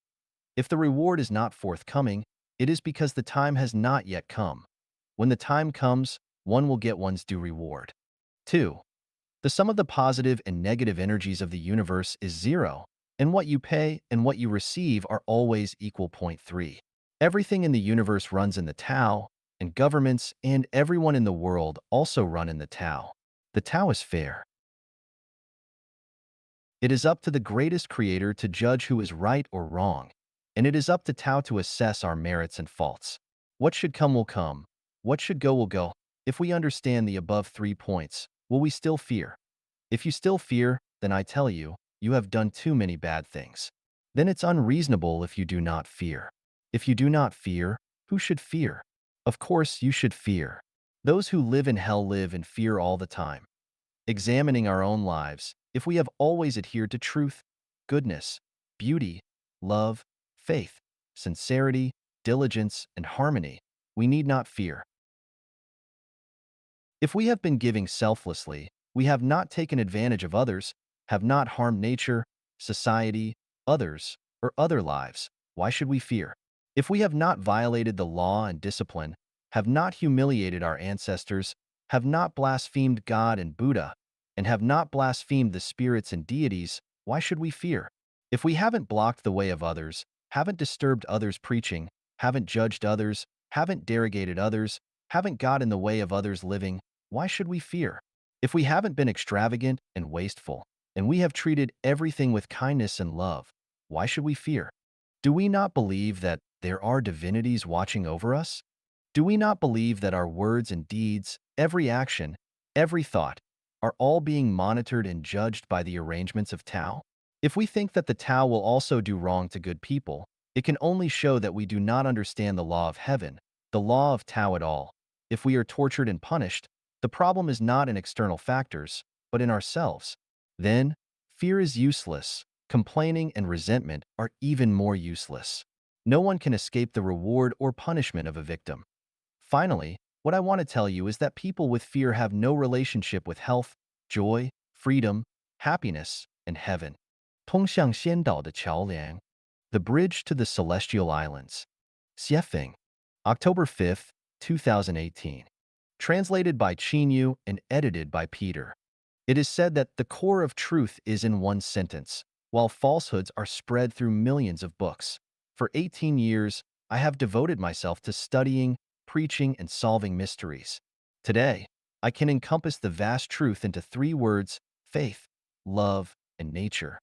[SPEAKER 1] If the reward is not forthcoming, it is because the time has not yet come. When the time comes, one will get one's due reward. 2. The sum of the positive and negative energies of the universe is 0, and what you pay and what you receive are always equal. Point 3. Everything in the universe runs in the Tao, and governments and everyone in the world also run in the Tao. The Tao is fair. It is up to the greatest creator to judge who is right or wrong, and it is up to Tao to assess our merits and faults. What should come will come. What should go will go. If we understand the above 3 points, will we still fear? If you still fear, then I tell you, you have done too many bad things. Then it's unreasonable if you do not fear. If you do not fear, who should fear? Of course, you should fear. Those who live in hell live in fear all the time. Examining our own lives, if we have always adhered to truth, goodness, beauty, love, faith, sincerity, diligence, and harmony, we need not fear. If we have been giving selflessly, we have not taken advantage of others, have not harmed nature, society, others, or other lives, why should we fear? If we have not violated the law and discipline, have not humiliated our ancestors, have not blasphemed God and Buddha, and have not blasphemed the spirits and deities, why should we fear? If we haven't blocked the way of others, haven't disturbed others' preaching, haven't judged others, haven't derogated others, haven't got in the way of others living, why should we fear? If we haven't been extravagant and wasteful, and we have treated everything with kindness and love, why should we fear? Do we not believe that there are divinities watching over us? Do we not believe that our words and deeds, every action, every thought, are all being monitored and judged by the arrangements of Tao? If we think that the Tao will also do wrong to good people, it can only show that we do not understand the law of heaven, the law of Tao at all. If we are tortured and punished, the problem is not in external factors, but in ourselves. Then, fear is useless. complaining, and resentment are even more useless. No one can escape the reward or punishment of a victim. Finally, what I want to tell you is that people with fear have no relationship with health, joy, freedom, happiness, and heaven. 通向仙岛的桥梁 The Bridge to the Celestial Islands. Xiefeng. October 5th, 2018. Translated by Qinyu and edited by Peter. It is said that the core of truth is in one sentence, while falsehoods are spread through millions of books. For 18 years, I have devoted myself to studying, preaching, and solving mysteries. Today, I can encompass the vast truth into three words: faith, love, and nature.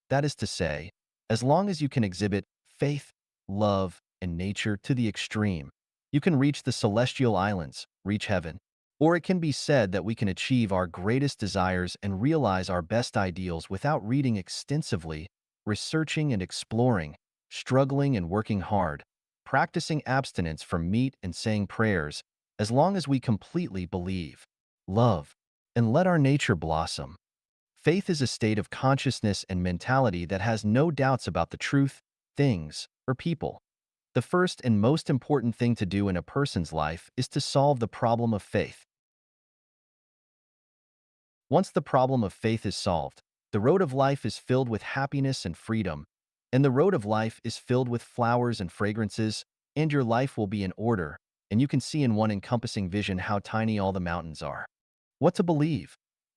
[SPEAKER 1] That is to say, as long as you can exhibit faith, love, and nature to the extreme, you can reach the celestial islands, reach heaven. Or it can be said that we can achieve our greatest desires and realize our best ideals without reading extensively, researching and exploring, struggling and working hard, practicing abstinence from meat and saying prayers, as long as we completely believe, love, and let our nature blossom. Faith is a state of consciousness and mentality that has no doubts about the truth, things, or people. The first and most important thing to do in a person's life is to solve the problem of faith. Once the problem of faith is solved, the road of life is filled with happiness and freedom, and the road of life is filled with flowers and fragrances, and your life will be in order, and you can see in one encompassing vision how tiny all the mountains are. What to believe?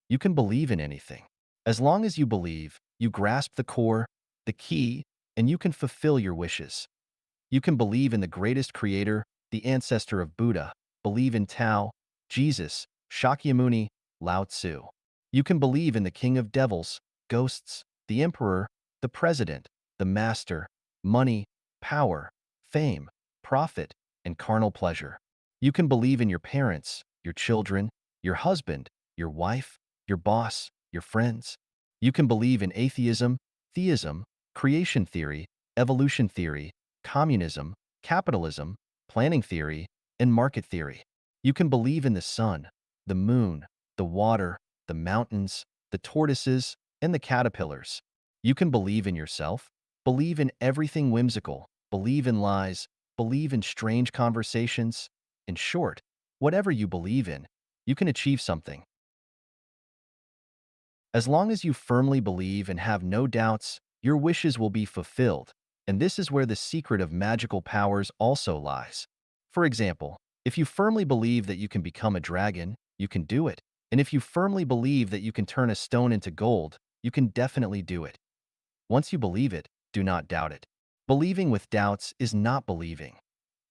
[SPEAKER 1] You can believe in anything. As long as you believe, you grasp the core, the key, and you can fulfill your wishes. You can believe in the greatest creator, the ancestor of Buddha, believe in Tao, Jesus, Shakyamuni, Lao Tzu. You can believe in the king of devils, ghosts, the emperor, the president, the master, money, power, fame, profit, and carnal pleasure. You can believe in your parents, your children, your husband, your wife, your boss, your friends. You can believe in atheism, theism, creation theory, evolution theory, communism, capitalism, planning theory, and market theory. You can believe in the sun, the moon, the water, the mountains, the tortoises, and the caterpillars. You can believe in yourself, believe in everything whimsical, believe in lies, believe in strange conversations. In short, whatever you believe in, you can achieve something. As long as you firmly believe and have no doubts, your wishes will be fulfilled, and this is where the secret of magical powers also lies. For example, if you firmly believe that you can become a dragon, you can do it. And if you firmly believe that you can turn a stone into gold, you can definitely do it. Once you believe it, do not doubt it. Believing with doubts is not believing.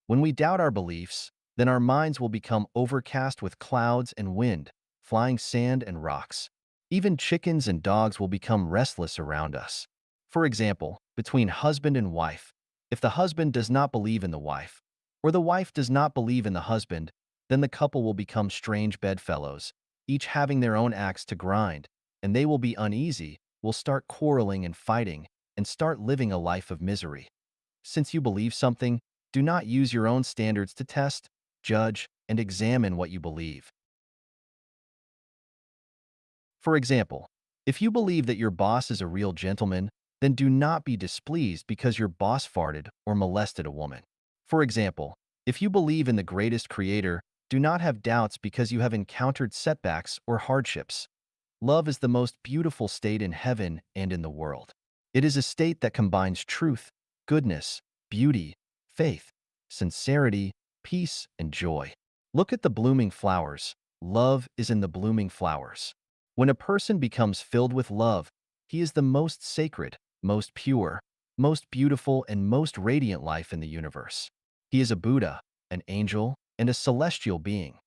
[SPEAKER 1] When we doubt our beliefs, then our minds will become overcast with clouds and wind, flying sand and rocks. Even chickens and dogs will become restless around us. For example, between husband and wife, if the husband does not believe in the wife, or the wife does not believe in the husband, then the couple will become strange bedfellows, each having their own axe to grind, and they will be uneasy, will start quarreling and fighting, and start living a life of misery. Since you believe something, do not use your own standards to test, judge, and examine what you believe. For example, if you believe that your boss is a real gentleman, then do not be displeased because your boss farted or molested a woman. For example, if you believe in the greatest creator, do not have doubts because you have encountered setbacks or hardships. Love is the most beautiful state in heaven and in the world. It is a state that combines truth, goodness, beauty, faith, sincerity, peace, and joy. Look at the blooming flowers. Love is in the blooming flowers. When a person becomes filled with love, he is the most sacred, most pure, most beautiful, and most radiant life in the universe. He is a Buddha, an angel, and a celestial being.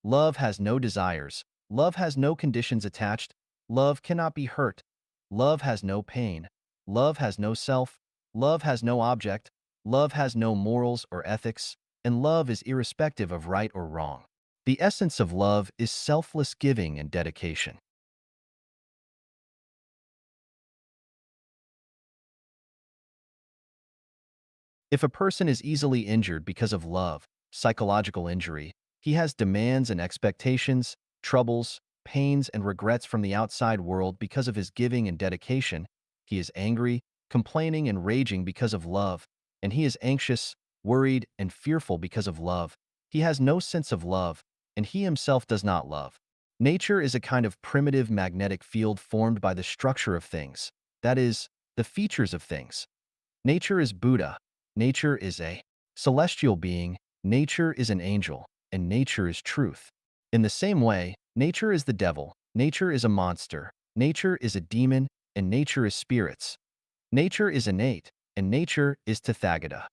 [SPEAKER 1] Love has no desires. Love has no conditions attached. Love cannot be hurt. Love has no pain. Love has no self. Love has no object. Love has no morals or ethics. And love is irrespective of right or wrong. The essence of love is selfless giving and dedication. If a person is easily injured because of love, psychological injury, he has demands and expectations, troubles, pains, and regrets from the outside world because of his giving and dedication, He is angry, complaining, and raging because of love, and he is anxious, worried, and fearful because of love. He has no sense of love, and he himself does not love. Nature is a kind of primitive magnetic field formed by the structure of things, that is, the features of things. Nature is Buddha. Nature is a celestial being. Nature is an angel, and nature is truth. In the same way, nature is the devil. Nature is a monster. Nature is a demon, and nature is spirits. Nature is innate, and nature is Tathagata.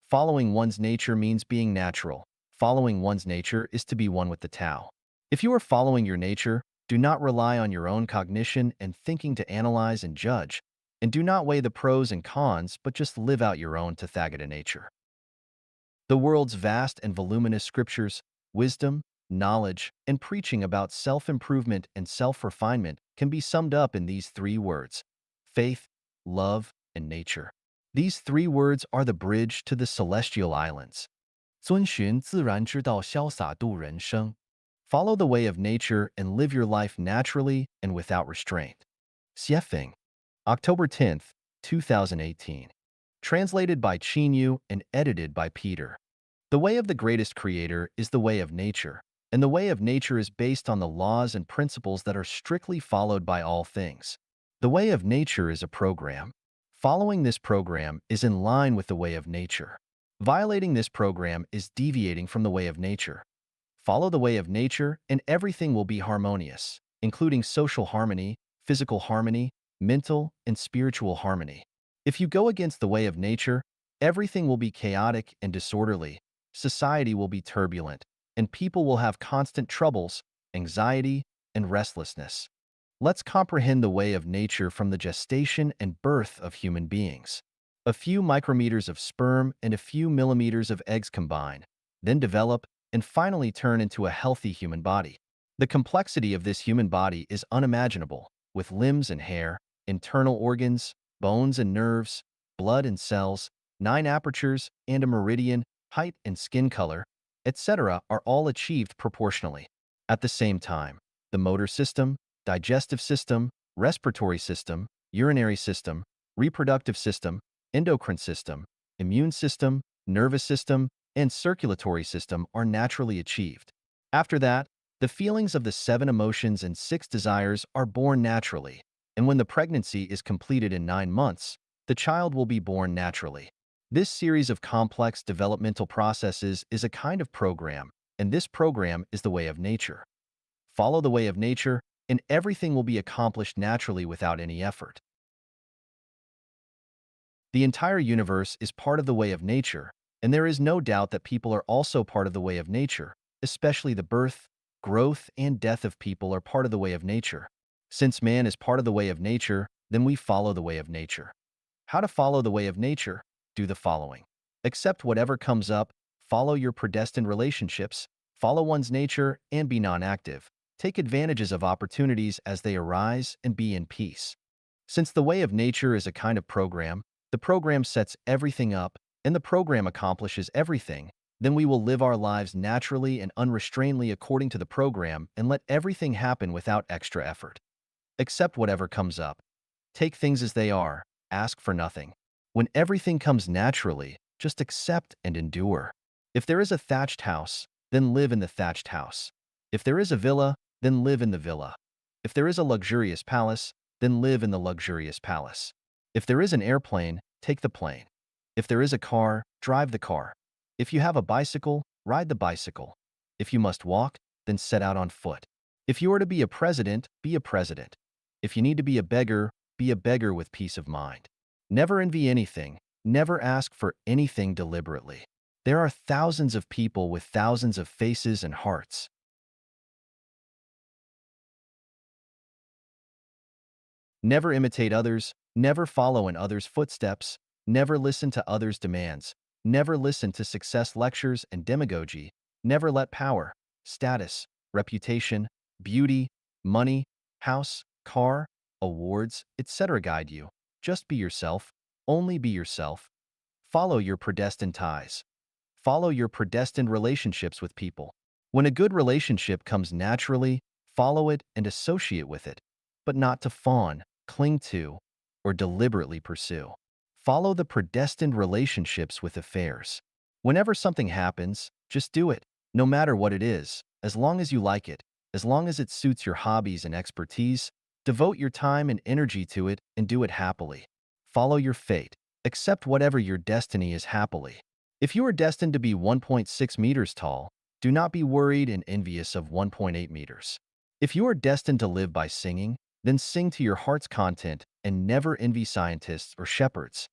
[SPEAKER 1] Following one's nature means being natural. Following one's nature is to be one with the Tao. If you are following your nature, do not rely on your own cognition and thinking to analyze and judge, and do not weigh the pros and cons, but just live out your own Tathagata nature. The world's vast and voluminous scriptures, wisdom, knowledge, and preaching about self-improvement and self-refinement can be summed up in these three words: faith, love, and nature. These three words are the bridge to the celestial islands. 遵循自然之道，潇洒度人生. Follow the way of nature and live your life naturally and without restraint. Xiefeng, October 10th, 2018. Translated by Qin Yu and edited by Peter. The way of the greatest creator is the way of nature, and the way of nature is based on the laws and principles that are strictly followed by all things. The way of nature is a program. Following this program is in line with the way of nature. Violating this program is deviating from the way of nature. Follow the way of nature and everything will be harmonious, including social harmony, physical harmony, mental and spiritual harmony. If you go against the way of nature, everything will be chaotic and disorderly, society will be turbulent, and people will have constant troubles, anxiety, and restlessness. Let's comprehend the way of nature from the gestation and birth of human beings. A few micrometers of sperm and a few millimeters of eggs combine, then develop, and finally turn into a healthy human body. The complexity of this human body is unimaginable, with limbs and hair, internal organs, bones and nerves, blood and cells, 9 apertures and a meridian, height and skin color, etc. are all achieved proportionally. At the same time, the motor system, digestive system, respiratory system, urinary system, reproductive system, endocrine system, immune system, nervous system, and circulatory system are naturally achieved. After that, the feelings of the 7 emotions and 6 desires are born naturally, and when the pregnancy is completed in 9 months, the child will be born naturally. This series of complex developmental processes is a kind of program, and this program is the way of nature. Follow the way of nature, and everything will be accomplished naturally without any effort. The entire universe is part of the way of nature, and there is no doubt that people are also part of the way of nature, especially the birth, growth, and death of people are part of the way of nature. Since man is part of the way of nature, then we follow the way of nature. How to follow the way of nature? Do the following. Accept whatever comes up, follow your predestined relationships, follow one's nature, and be non-active. Take advantages of opportunities as they arise and be in peace. Since the way of nature is a kind of program, the program sets everything up, and the program accomplishes everything, then we will live our lives naturally and unrestrainedly according to the program and let everything happen without extra effort. Accept whatever comes up. Take things as they are, ask for nothing. When everything comes naturally, just accept and endure. If there is a thatched house, then live in the thatched house. If there is a villa, then live in the villa. If there is a luxurious palace, then live in the luxurious palace. If there is an airplane, take the plane. If there is a car, drive the car. If you have a bicycle, ride the bicycle. If you must walk, then set out on foot. If you are to be a president, be a president. If you need to be a beggar with peace of mind. Never envy anything, never ask for anything deliberately. There are thousands of people with thousands of faces and hearts. Never imitate others, never follow in others' footsteps, never listen to others' demands, never listen to success lectures and demagogy, never let power, status, reputation, beauty, money, house, car, awards, etc. guide you. Just be yourself, only be yourself. Follow your predestined ties. Follow your predestined relationships with people. When a good relationship comes naturally, follow it and associate with it, but not to fawn, cling to, or deliberately pursue. Follow the predestined relationships with affairs. Whenever something happens, just do it, no matter what it is, as long as you like it, as long as it suits your hobbies and expertise. Devote your time and energy to it and do it happily. Follow your fate. Accept whatever your destiny is happily. If you are destined to be 1.6 meters tall, do not be worried and envious of 1.8 meters. If you are destined to live by singing, then sing to your heart's content and never envy scientists or shepherds.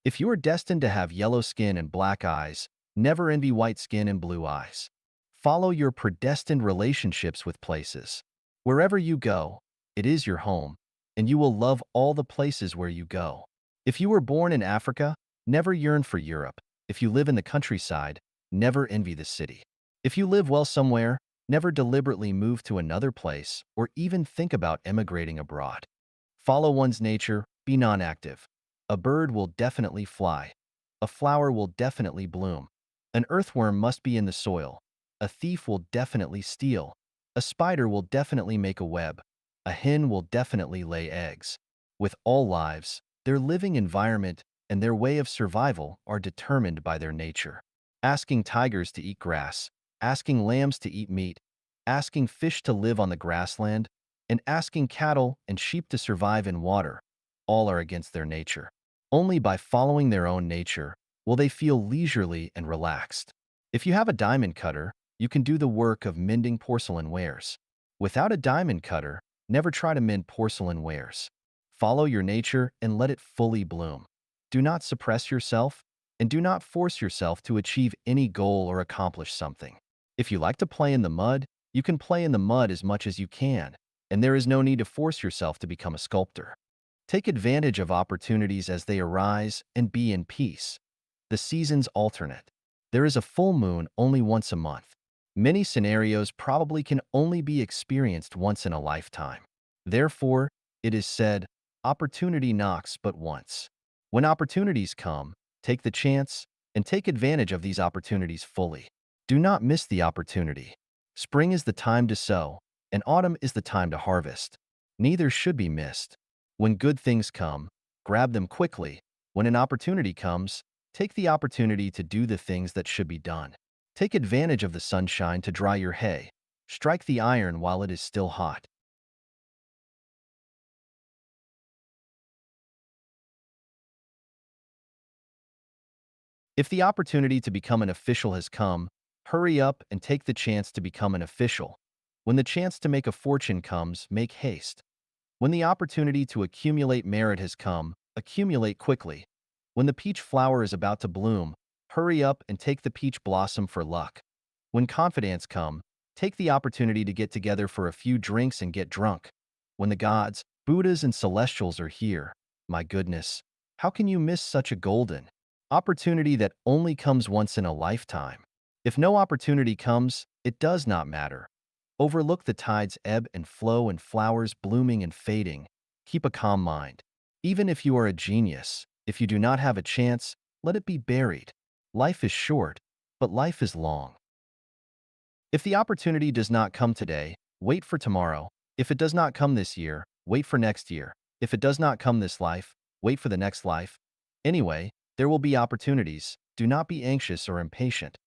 [SPEAKER 1] If you are destined to have yellow skin and black eyes, never envy white skin and blue eyes. Follow your predestined relationships with places. Wherever you go, it is your home, and you will love all the places where you go. If you were born in Africa, never yearn for Europe. If you live in the countryside, never envy the city. If you live well somewhere, never deliberately move to another place or even think about emigrating abroad. Follow one's nature, be non-active. A bird will definitely fly. A flower will definitely bloom. An earthworm must be in the soil. A thief will definitely steal. A spider will definitely make a web. A hen will definitely lay eggs. With all lives, their living environment and their way of survival are determined by their nature. Asking tigers to eat grass, asking lambs to eat meat, asking fish to live on the grassland, and asking cattle and sheep to survive in water, all are against their nature. Only by following their own nature will they feel leisurely and relaxed. If you have a diamond cutter, you can do the work of mending porcelain wares. Without a diamond cutter, never try to mend porcelain wares. Follow your nature and let it fully bloom. Do not suppress yourself, and do not force yourself to achieve any goal or accomplish something. If you like to play in the mud, you can play in the mud as much as you can, and there is no need to force yourself to become a sculptor. Take advantage of opportunities as they arise and be in peace. The seasons alternate. There is a full moon only once a month. Many scenarios probably can only be experienced once in a lifetime. Therefore, it is said, opportunity knocks but once. When opportunities come, take the chance and take advantage of these opportunities fully. Do not miss the opportunity. Spring is the time to sow, and autumn is the time to harvest. Neither should be missed. When good things come, grab them quickly. When an opportunity comes, take the opportunity to do the things that should be done. Take advantage of the sunshine to dry your hay. Strike the iron while it is still hot. If the opportunity to become an official has come, hurry up and take the chance to become an official. When the chance to make a fortune comes, make haste. When the opportunity to accumulate merit has come, accumulate quickly. When the peach flower is about to bloom, hurry up and take the peach blossom for luck. When confidence come, take the opportunity to get together for a few drinks and get drunk. When the gods, Buddhas, and celestials are here, my goodness, how can you miss such a golden opportunity that only comes once in a lifetime? If no opportunity comes, it does not matter. Overlook the tide's ebb and flow and flowers blooming and fading. Keep a calm mind. Even if you are a genius, if you do not have a chance, let it be buried. Life is short, but life is long. If the opportunity does not come today, wait for tomorrow. If it does not come this year, wait for next year. If it does not come this life, wait for the next life. Anyway, there will be opportunities. Do not be anxious or impatient.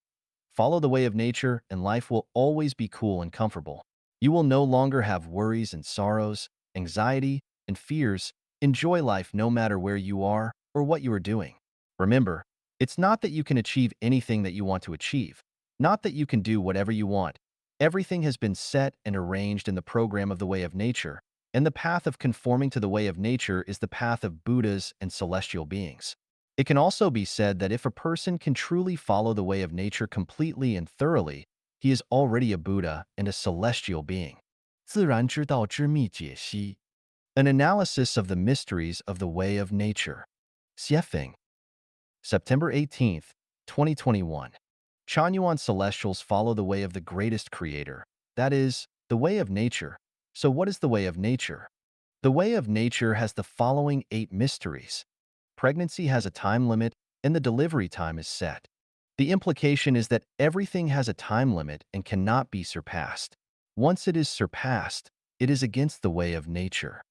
[SPEAKER 1] Follow the way of nature, and life will always be cool and comfortable. You will no longer have worries and sorrows, anxiety and fears. Enjoy life no matter where you are or what you are doing. Remember, it's not that you can achieve anything that you want to achieve, not that you can do whatever you want. Everything has been set and arranged in the program of the way of nature, and the path of conforming to the way of nature is the path of Buddhas and celestial beings. It can also be said that if a person can truly follow the way of nature completely and thoroughly, he is already a Buddha and a celestial being. 自然之道之秘解析 An analysis of the mysteries of the way of nature. Xiefeng. September 18th, 2021. Chanyuan celestials follow the way of the greatest creator, that is, the way of nature. So what is the way of nature? The way of nature has the following 8 mysteries. Pregnancy has a time limit, and the delivery time is set. The implication is that everything has a time limit and cannot be surpassed. Once it is surpassed, it is against the way of nature.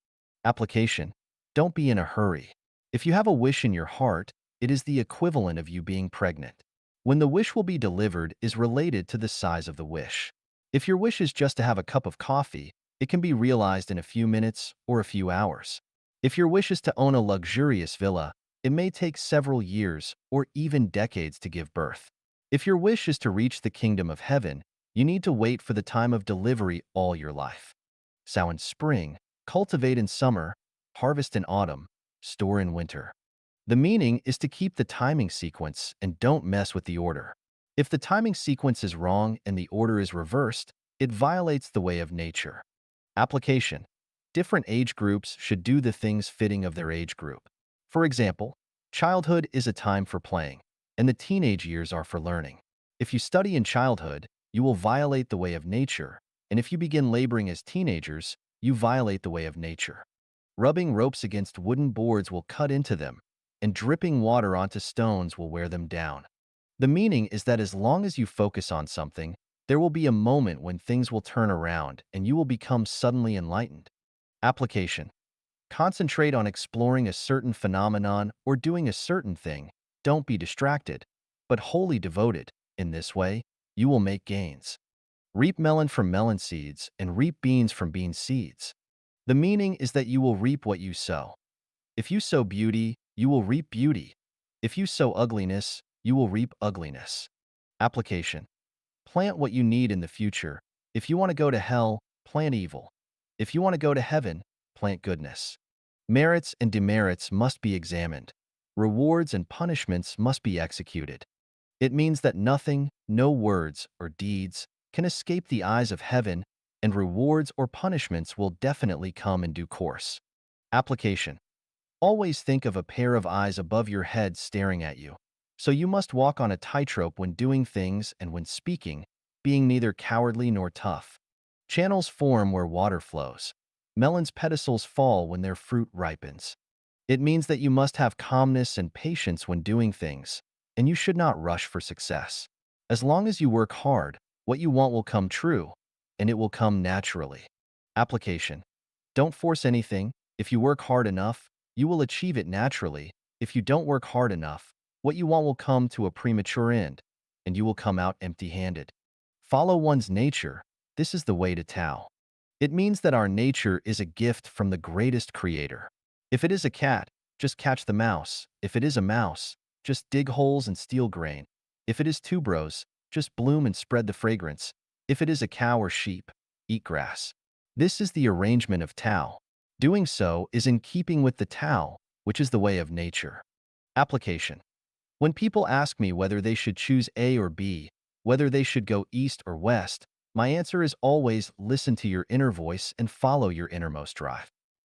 [SPEAKER 1] Application: don't be in a hurry. If you have a wish in your heart, it is the equivalent of you being pregnant. When the wish will be delivered is related to the size of the wish. If your wish is just to have a cup of coffee, it can be realized in a few minutes or a few hours. If your wish is to own a luxurious villa, it may take several years or even decades to give birth. If your wish is to reach the kingdom of heaven, you need to wait for the time of delivery all your life. Sow in spring, cultivate in summer, harvest in autumn, store in winter. The meaning is to keep the timing sequence and don't mess with the order. If the timing sequence is wrong and the order is reversed, it violates the way of nature. Application: different age groups should do the things fitting of their age group. For example, childhood is a time for playing, and the teenage years are for learning. If you study in childhood, you will violate the way of nature, and if you begin laboring as teenagers, you violate the way of nature. Rubbing ropes against wooden boards will cut into them, and dripping water onto stones will wear them down. The meaning is that as long as you focus on something, there will be a moment when things will turn around and you will become suddenly enlightened. Application: concentrate on exploring a certain phenomenon or doing a certain thing. Don't be distracted, but wholly devoted. In this way, you will make gains. Reap melon from melon seeds and reap beans from bean seeds. The meaning is that you will reap what you sow. If you sow beauty, you will reap beauty. If you sow ugliness, you will reap ugliness. Application: plant what you need in the future. If you want to go to hell, plant evil. If you want to go to heaven, plant goodness. Merits and demerits must be examined. Rewards and punishments must be executed. It means that nothing, no words or deeds, can escape the eyes of heaven, and rewards or punishments will definitely come in due course. Application: always think of a pair of eyes above your head staring at you. So you must walk on a tightrope when doing things and when speaking, being neither cowardly nor tough. Channels form where water flows. Melons' pedicels fall when their fruit ripens. It means that you must have calmness and patience when doing things, and you should not rush for success. As long as you work hard, what you want will come true, and it will come naturally. Application: don't force anything. If you work hard enough, you will achieve it naturally. If you don't work hard enough, what you want will come to a premature end, and you will come out empty-handed. Follow one's nature. This is the way to Tao. It means that our nature is a gift from the greatest creator. If it is a cat, just catch the mouse. If it is a mouse, just dig holes and steal grain. If it is tuberose, just bloom and spread the fragrance. If it is a cow or sheep, eat grass. This is the arrangement of Tao. Doing so is in keeping with the Tao, which is the way of nature. Application: when people ask me whether they should choose A or B, whether they should go east or west, my answer is always listen to your inner voice and follow your innermost drive.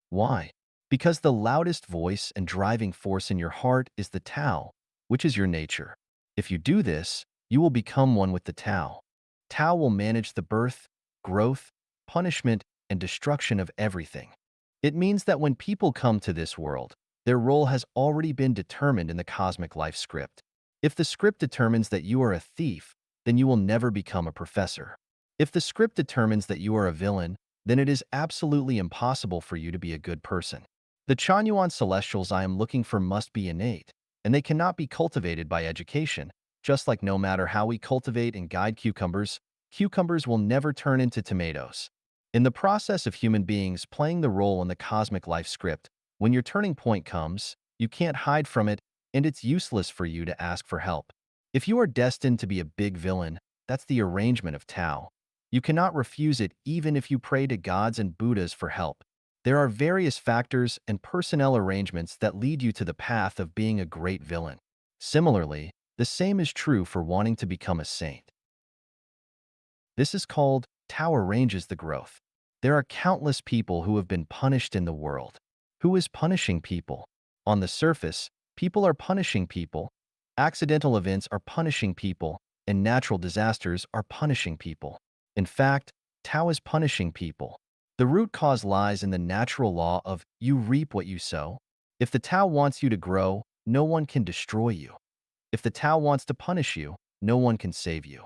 [SPEAKER 1] Why? Because the loudest voice and driving force in your heart is the Tao, which is your nature. If you do this, you will become one with the Tao. Tao will manage the birth, growth, punishment, and destruction of everything. It means that when people come to this world, their role has already been determined in the cosmic life script. If the script determines that you are a thief, then you will never become a professor. If the script determines that you are a villain, then it is absolutely impossible for you to be a good person. The Chanyuan celestials I am looking for must be innate, and they cannot be cultivated by education, just like no matter how we cultivate and guide cucumbers, cucumbers will never turn into tomatoes. In the process of human beings playing the role in the cosmic life script, when your turning point comes, you can't hide from it, and it's useless for you to ask for help. If you are destined to be a big villain, that's the arrangement of Tao. You cannot refuse it even if you pray to gods and Buddhas for help. There are various factors and personnel arrangements that lead you to the path of being a great villain. Similarly, the same is true for wanting to become a saint. This is called Tao arranges the growth. There are countless people who have been punished in the world. Who is punishing people? On the surface, people are punishing people. Accidental events are punishing people, and natural disasters are punishing people. In fact, Tao is punishing people. The root cause lies in the natural law of you reap what you sow. If the Tao wants you to grow, no one can destroy you. If the Tao wants to punish you, no one can save you.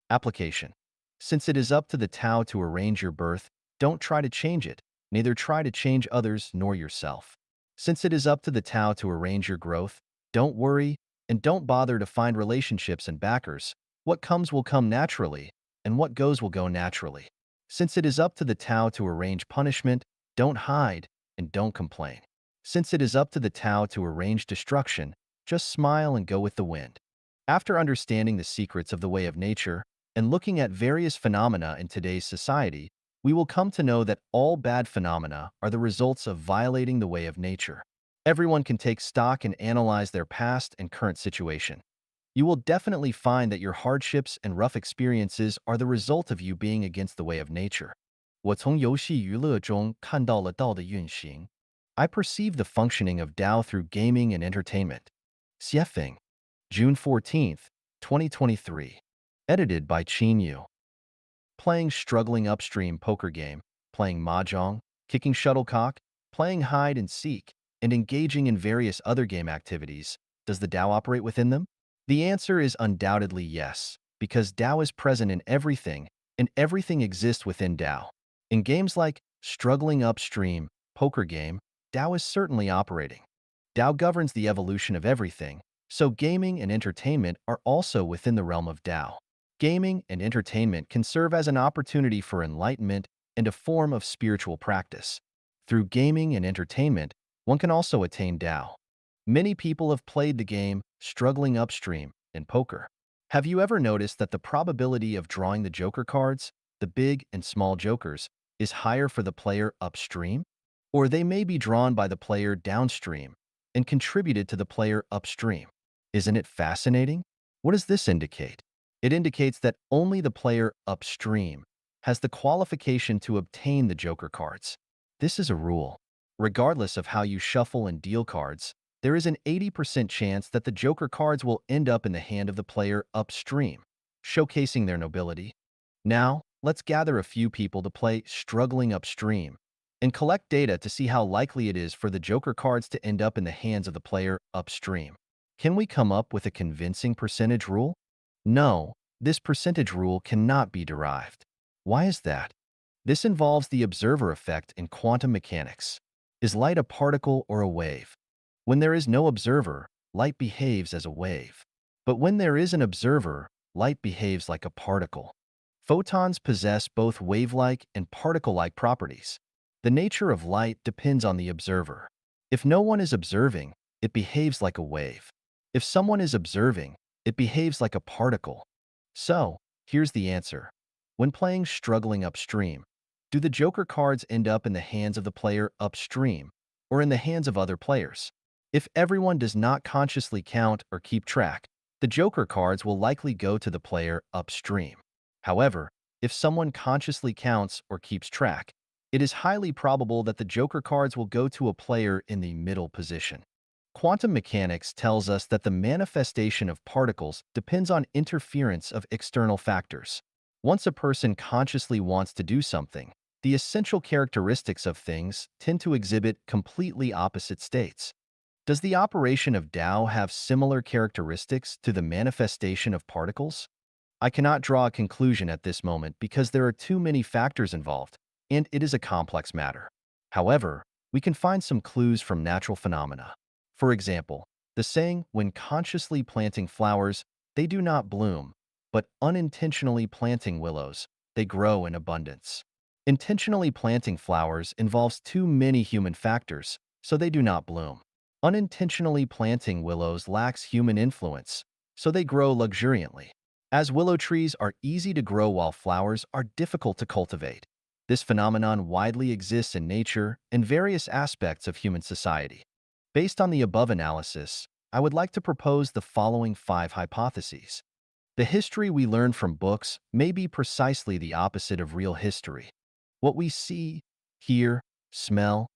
[SPEAKER 1] Application: since it is up to the Tao to arrange your birth, don't try to change it. Neither try to change others nor yourself. Since it is up to the Tao to arrange your growth, don't worry and don't bother to find relationships and backers. What comes will come naturally, and what goes will go naturally. Since it is up to the Tao to arrange punishment, don't hide and don't complain. Since it is up to the Tao to arrange destruction, just smile and go with the wind. After understanding the secrets of the way of nature and looking at various phenomena in today's society, we will come to know that all bad phenomena are the results of violating the way of nature. Everyone can take stock and analyze their past and current situation. You will definitely find that your hardships and rough experiences are the result of you being against the way of nature. 我从游戏娱乐中看到了道的运行. I perceive the functioning of Tao through gaming and entertainment. Xiefeng, June 14th, 2023. Edited by Qin Yu. Playing struggling upstream poker game, playing mahjong, kicking shuttlecock, playing hide and seek, and engaging in various other game activities, does the Tao operate within them? The answer is undoubtedly yes, because Tao is present in everything, and everything exists within Tao. In games like struggling upstream, poker game, Tao is certainly operating. Tao governs the evolution of everything, so gaming and entertainment are also within the realm of Tao. Gaming and entertainment can serve as an opportunity for enlightenment and a form of spiritual practice. Through gaming and entertainment, one can also attain Tao. Many people have played the game struggling upstream in poker. Have you ever noticed that the probability of drawing the joker cards, the big and small jokers, is higher for the player upstream? Or they may be drawn by the player downstream and contributed to the player upstream. Isn't it fascinating? What does this indicate? It indicates that only the player upstream has the qualification to obtain the joker cards. This is a rule. Regardless of how you shuffle and deal cards, there is an 80% chance that the joker cards will end up in the hand of the player upstream, showcasing their nobility. Now, let's gather a few people to play struggling upstream and collect data to see how likely it is for the joker cards to end up in the hands of the player upstream. Can we come up with a convincing percentage rule? No, this percentage rule cannot be derived. Why is that? This involves the observer effect in quantum mechanics. Is light a particle or a wave? When there is no observer, light behaves as a wave. But when there is an observer, light behaves like a particle. Photons possess both wave-like and particle-like properties. The nature of light depends on the observer. If no one is observing, it behaves like a wave. If someone is observing, it behaves like a particle. So, here's the answer. When playing struggling upstream, do the joker cards end up in the hands of the player upstream or in the hands of other players? If everyone does not consciously count or keep track, the joker cards will likely go to the player upstream. However, if someone consciously counts or keeps track, it is highly probable that the joker cards will go to a player in the middle position. Quantum mechanics tells us that the manifestation of particles depends on interference of external factors. Once a person consciously wants to do something, the essential characteristics of things tend to exhibit completely opposite states. Does the operation of Tao have similar characteristics to the manifestation of particles? I cannot draw a conclusion at this moment because there are too many factors involved, and it is a complex matter. However, we can find some clues from natural phenomena. For example, the saying, when consciously planting flowers, they do not bloom, but unintentionally planting willows, they grow in abundance. Intentionally planting flowers involves too many human factors, so they do not bloom. Unintentionally planting willows lacks human influence, so they grow luxuriantly. As willow trees are easy to grow while flowers are difficult to cultivate. This phenomenon widely exists in nature and various aspects of human society. Based on the above analysis, I would like to propose the following 5 hypotheses. The history we learn from books may be precisely the opposite of real history. What we see, hear, smell,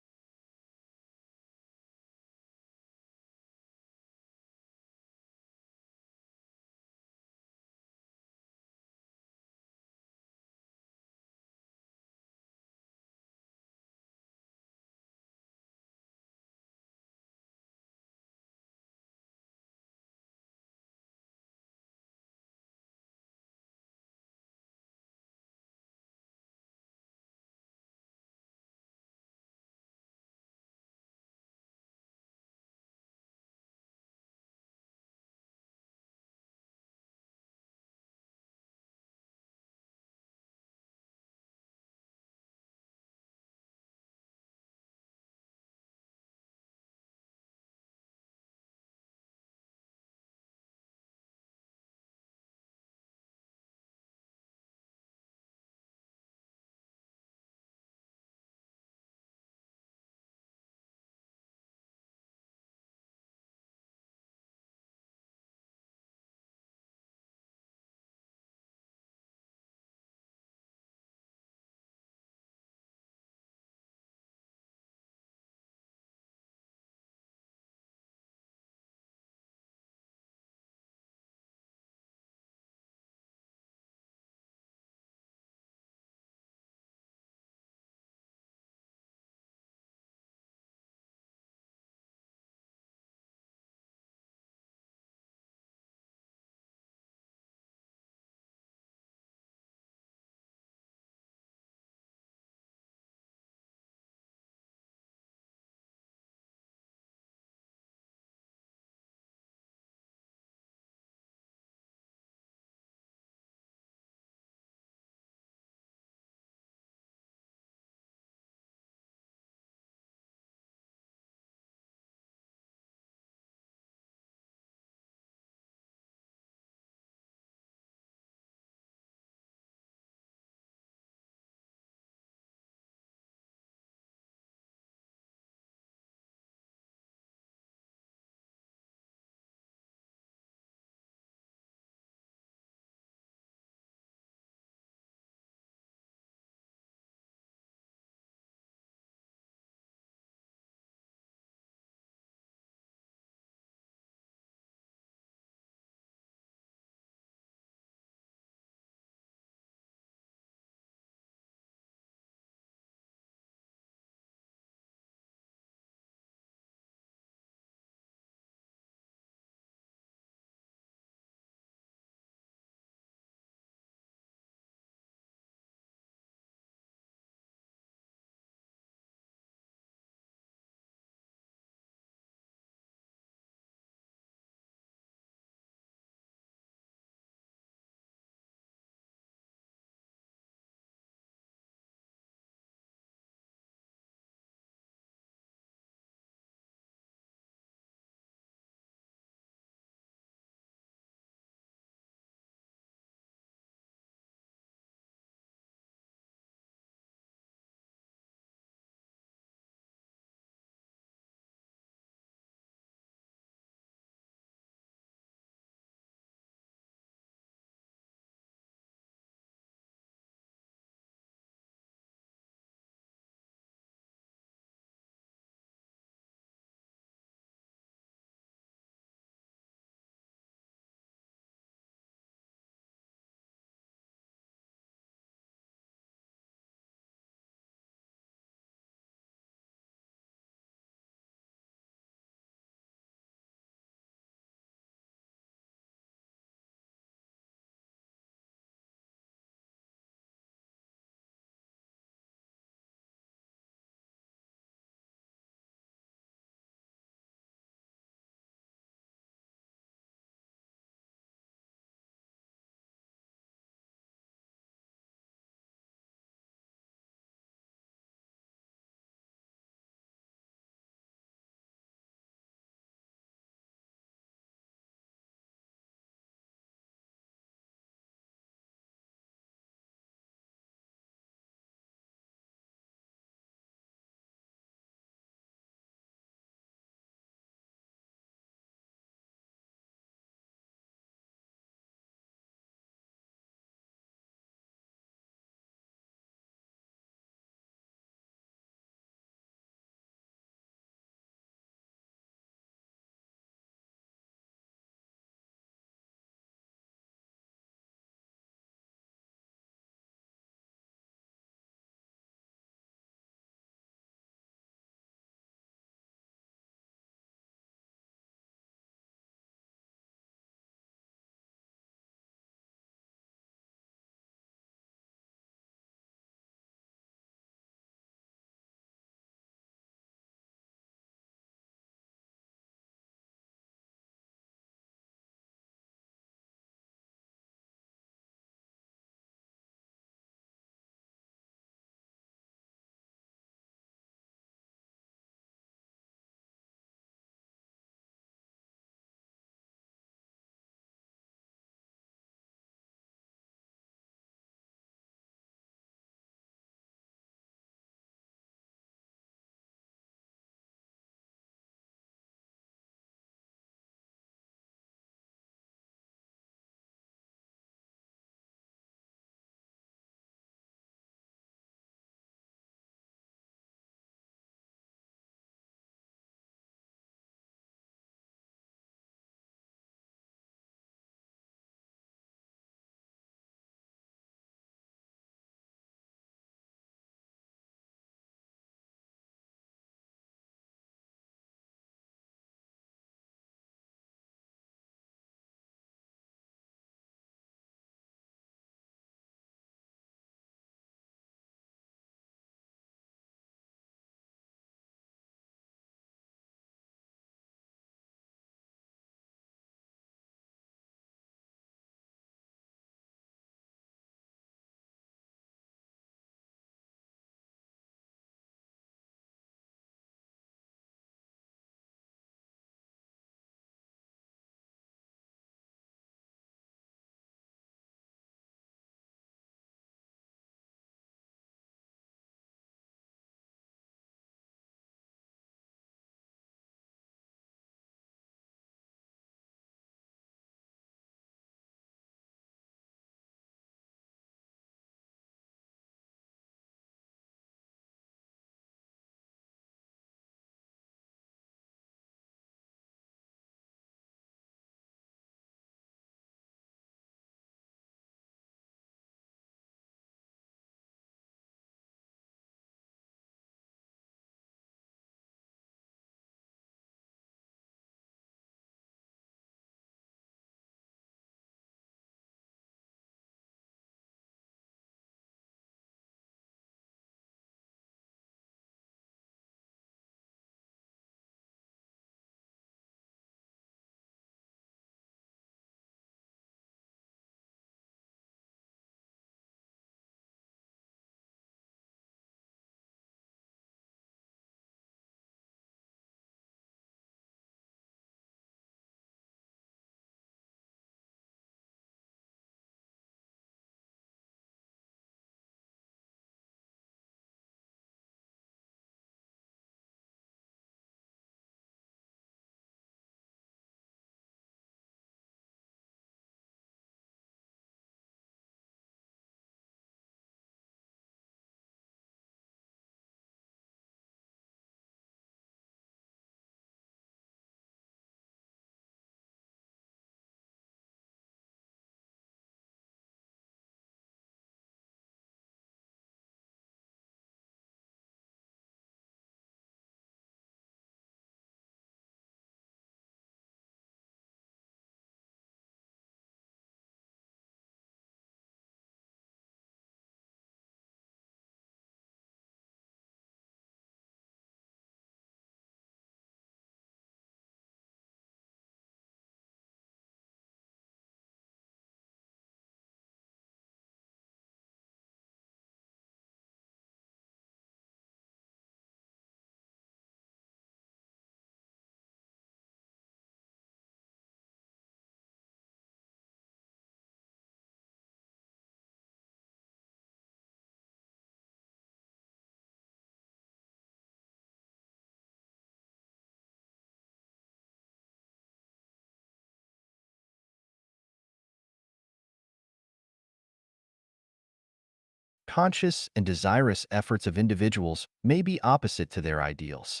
[SPEAKER 1] conscious and desirous efforts of individuals may be opposite to their ideals.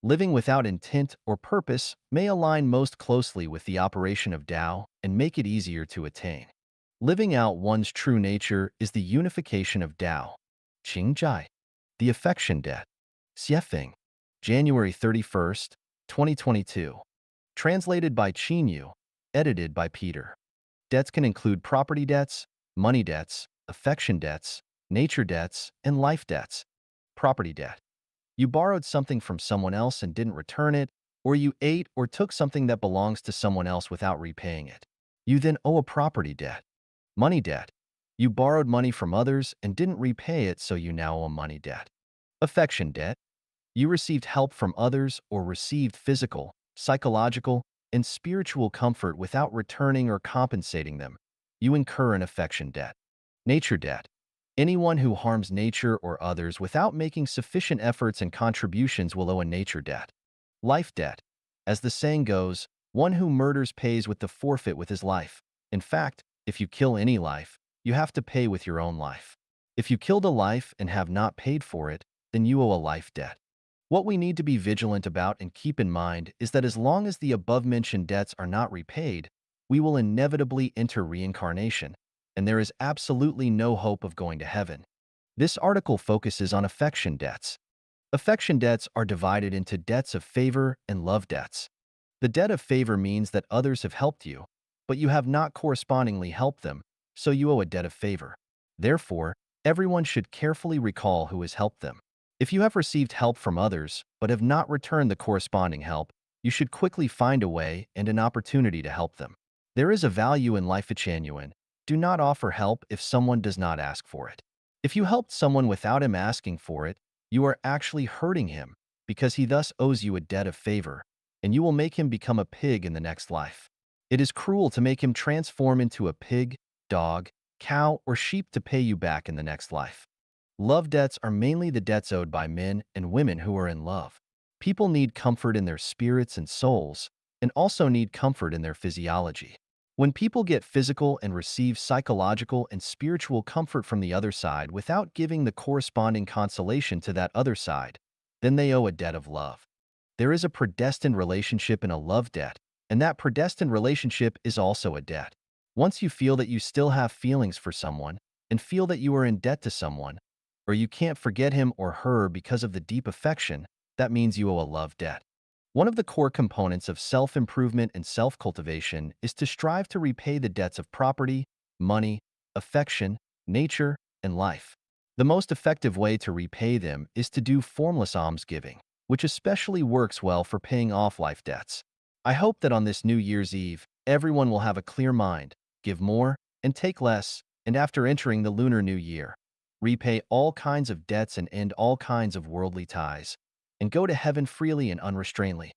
[SPEAKER 1] Living without intent or purpose may align most closely with the operation of Tao and make it easier to attain. Living out one's true nature is the unification of Tao, Qingjai, the affection debt, Xiefeng, January 31st, 2022. Translated by Qin Yu, edited by Peter. Debts can include property debts, money debts, affection debts, nature debts, and life debts. Property debt. You borrowed something from someone else and didn't return it, or you ate or took something that belongs to someone else without repaying it. You then owe a property debt. Money debt. You borrowed money from others and didn't repay it, so you now owe a money debt. Affection debt. You received help from others or received physical, psychological, and spiritual comfort without returning or compensating them. You incur an affection debt. Nature debt. Anyone who harms nature or others without making sufficient efforts and contributions will owe a nature debt. Life debt. As the saying goes, one who murders pays with the forfeit with his life. In fact, if you kill any life, you have to pay with your own life. If you killed a life and have not paid for it, then you owe a life debt. What we need to be vigilant about and keep in mind is that as long as the above-mentioned debts are not repaid, we will inevitably enter reincarnation, and there is absolutely no hope of going to heaven. This article focuses on affection debts. Affection debts are divided into debts of favor and love debts. The debt of favor means that others have helped you, but you have not correspondingly helped them, so you owe a debt of favor. Therefore, everyone should carefully recall who has helped them. If you have received help from others but have not returned the corresponding help, you should quickly find a way and an opportunity to help them. There is a value in life. Genuine. Do not offer help if someone does not ask for it. If you helped someone without him asking for it, you are actually hurting him because he thus owes you a debt of favor, and you will make him become a pig in the next life. It is cruel to make him transform into a pig, dog, cow, or sheep to pay you back in the next life. Love debts are mainly the debts owed by men and women who are in love. People need comfort in their spirits and souls, and also need comfort in their physiology. When people get physical and receive psychological and spiritual comfort from the other side without giving the corresponding consolation to that other side, then they owe a debt of love. There is a predestined relationship in a love debt, and that predestined relationship is also a debt. Once you feel that you still have feelings for someone, and feel that you are in debt to someone, or you can't forget him or her because of the deep affection, that means you owe a love debt. One of the core components of self-improvement and self-cultivation is to strive to repay the debts of property, money, affection, nature, and life. The most effective way to repay them is to do formless almsgiving, which especially works well for paying off life debts. I hope that on this New Year's Eve, everyone will have a clear mind, give more, and take less, and after entering the Lunar New Year, repay all kinds of debts and end all kinds of worldly ties, and go to heaven freely and unrestrainedly.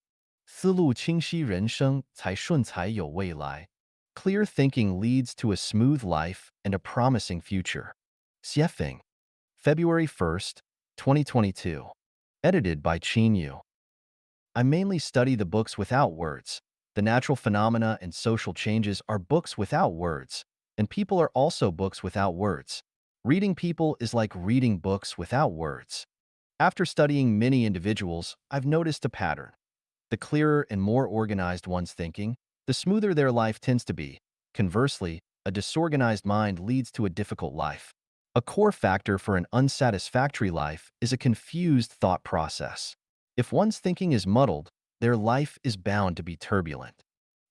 [SPEAKER 1] 思路清晰，人生才顺才有未来. Clear thinking leads to a smooth life and a promising future. Xiefeng, February 1st, 2022. Edited by Qin Yu. I mainly study the books without words. The natural phenomena and social changes are books without words, and people are also books without words. Reading people is like reading books without words. After studying many individuals, I've noticed a pattern. The clearer and more organized one's thinking, the smoother their life tends to be. Conversely, a disorganized mind leads to a difficult life. A core factor for an unsatisfactory life is a confused thought process. If one's thinking is muddled, their life is bound to be turbulent.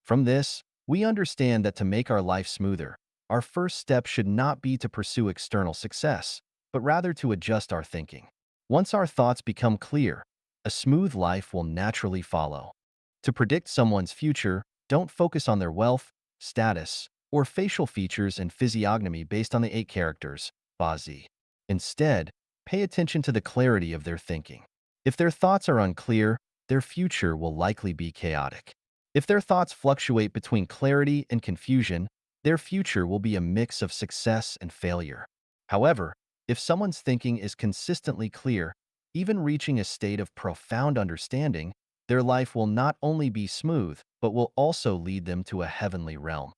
[SPEAKER 1] From this, we understand that to make our life smoother, our first step should not be to pursue external success, but rather to adjust our thinking. Once our thoughts become clear, a smooth life will naturally follow. To predict someone's future, don't focus on their wealth, status, or facial features and physiognomy based on the 8 characters, Bazi. Instead, pay attention to the clarity of their thinking. If their thoughts are unclear, their future will likely be chaotic. If their thoughts fluctuate between clarity and confusion, their future will be a mix of success and failure. However, if someone's thinking is consistently clear, even reaching a state of profound understanding, their life will not only be smooth, but will also lead them to a heavenly realm.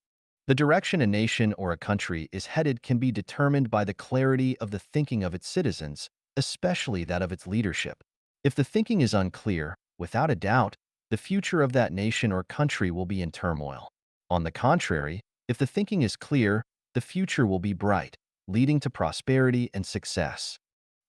[SPEAKER 1] The direction a nation or a country is headed can be determined by the clarity of the thinking of its citizens, especially that of its leadership. If the thinking is unclear, without a doubt, the future of that nation or country will be in turmoil. On the contrary, if the thinking is clear, the future will be bright, leading to prosperity and success.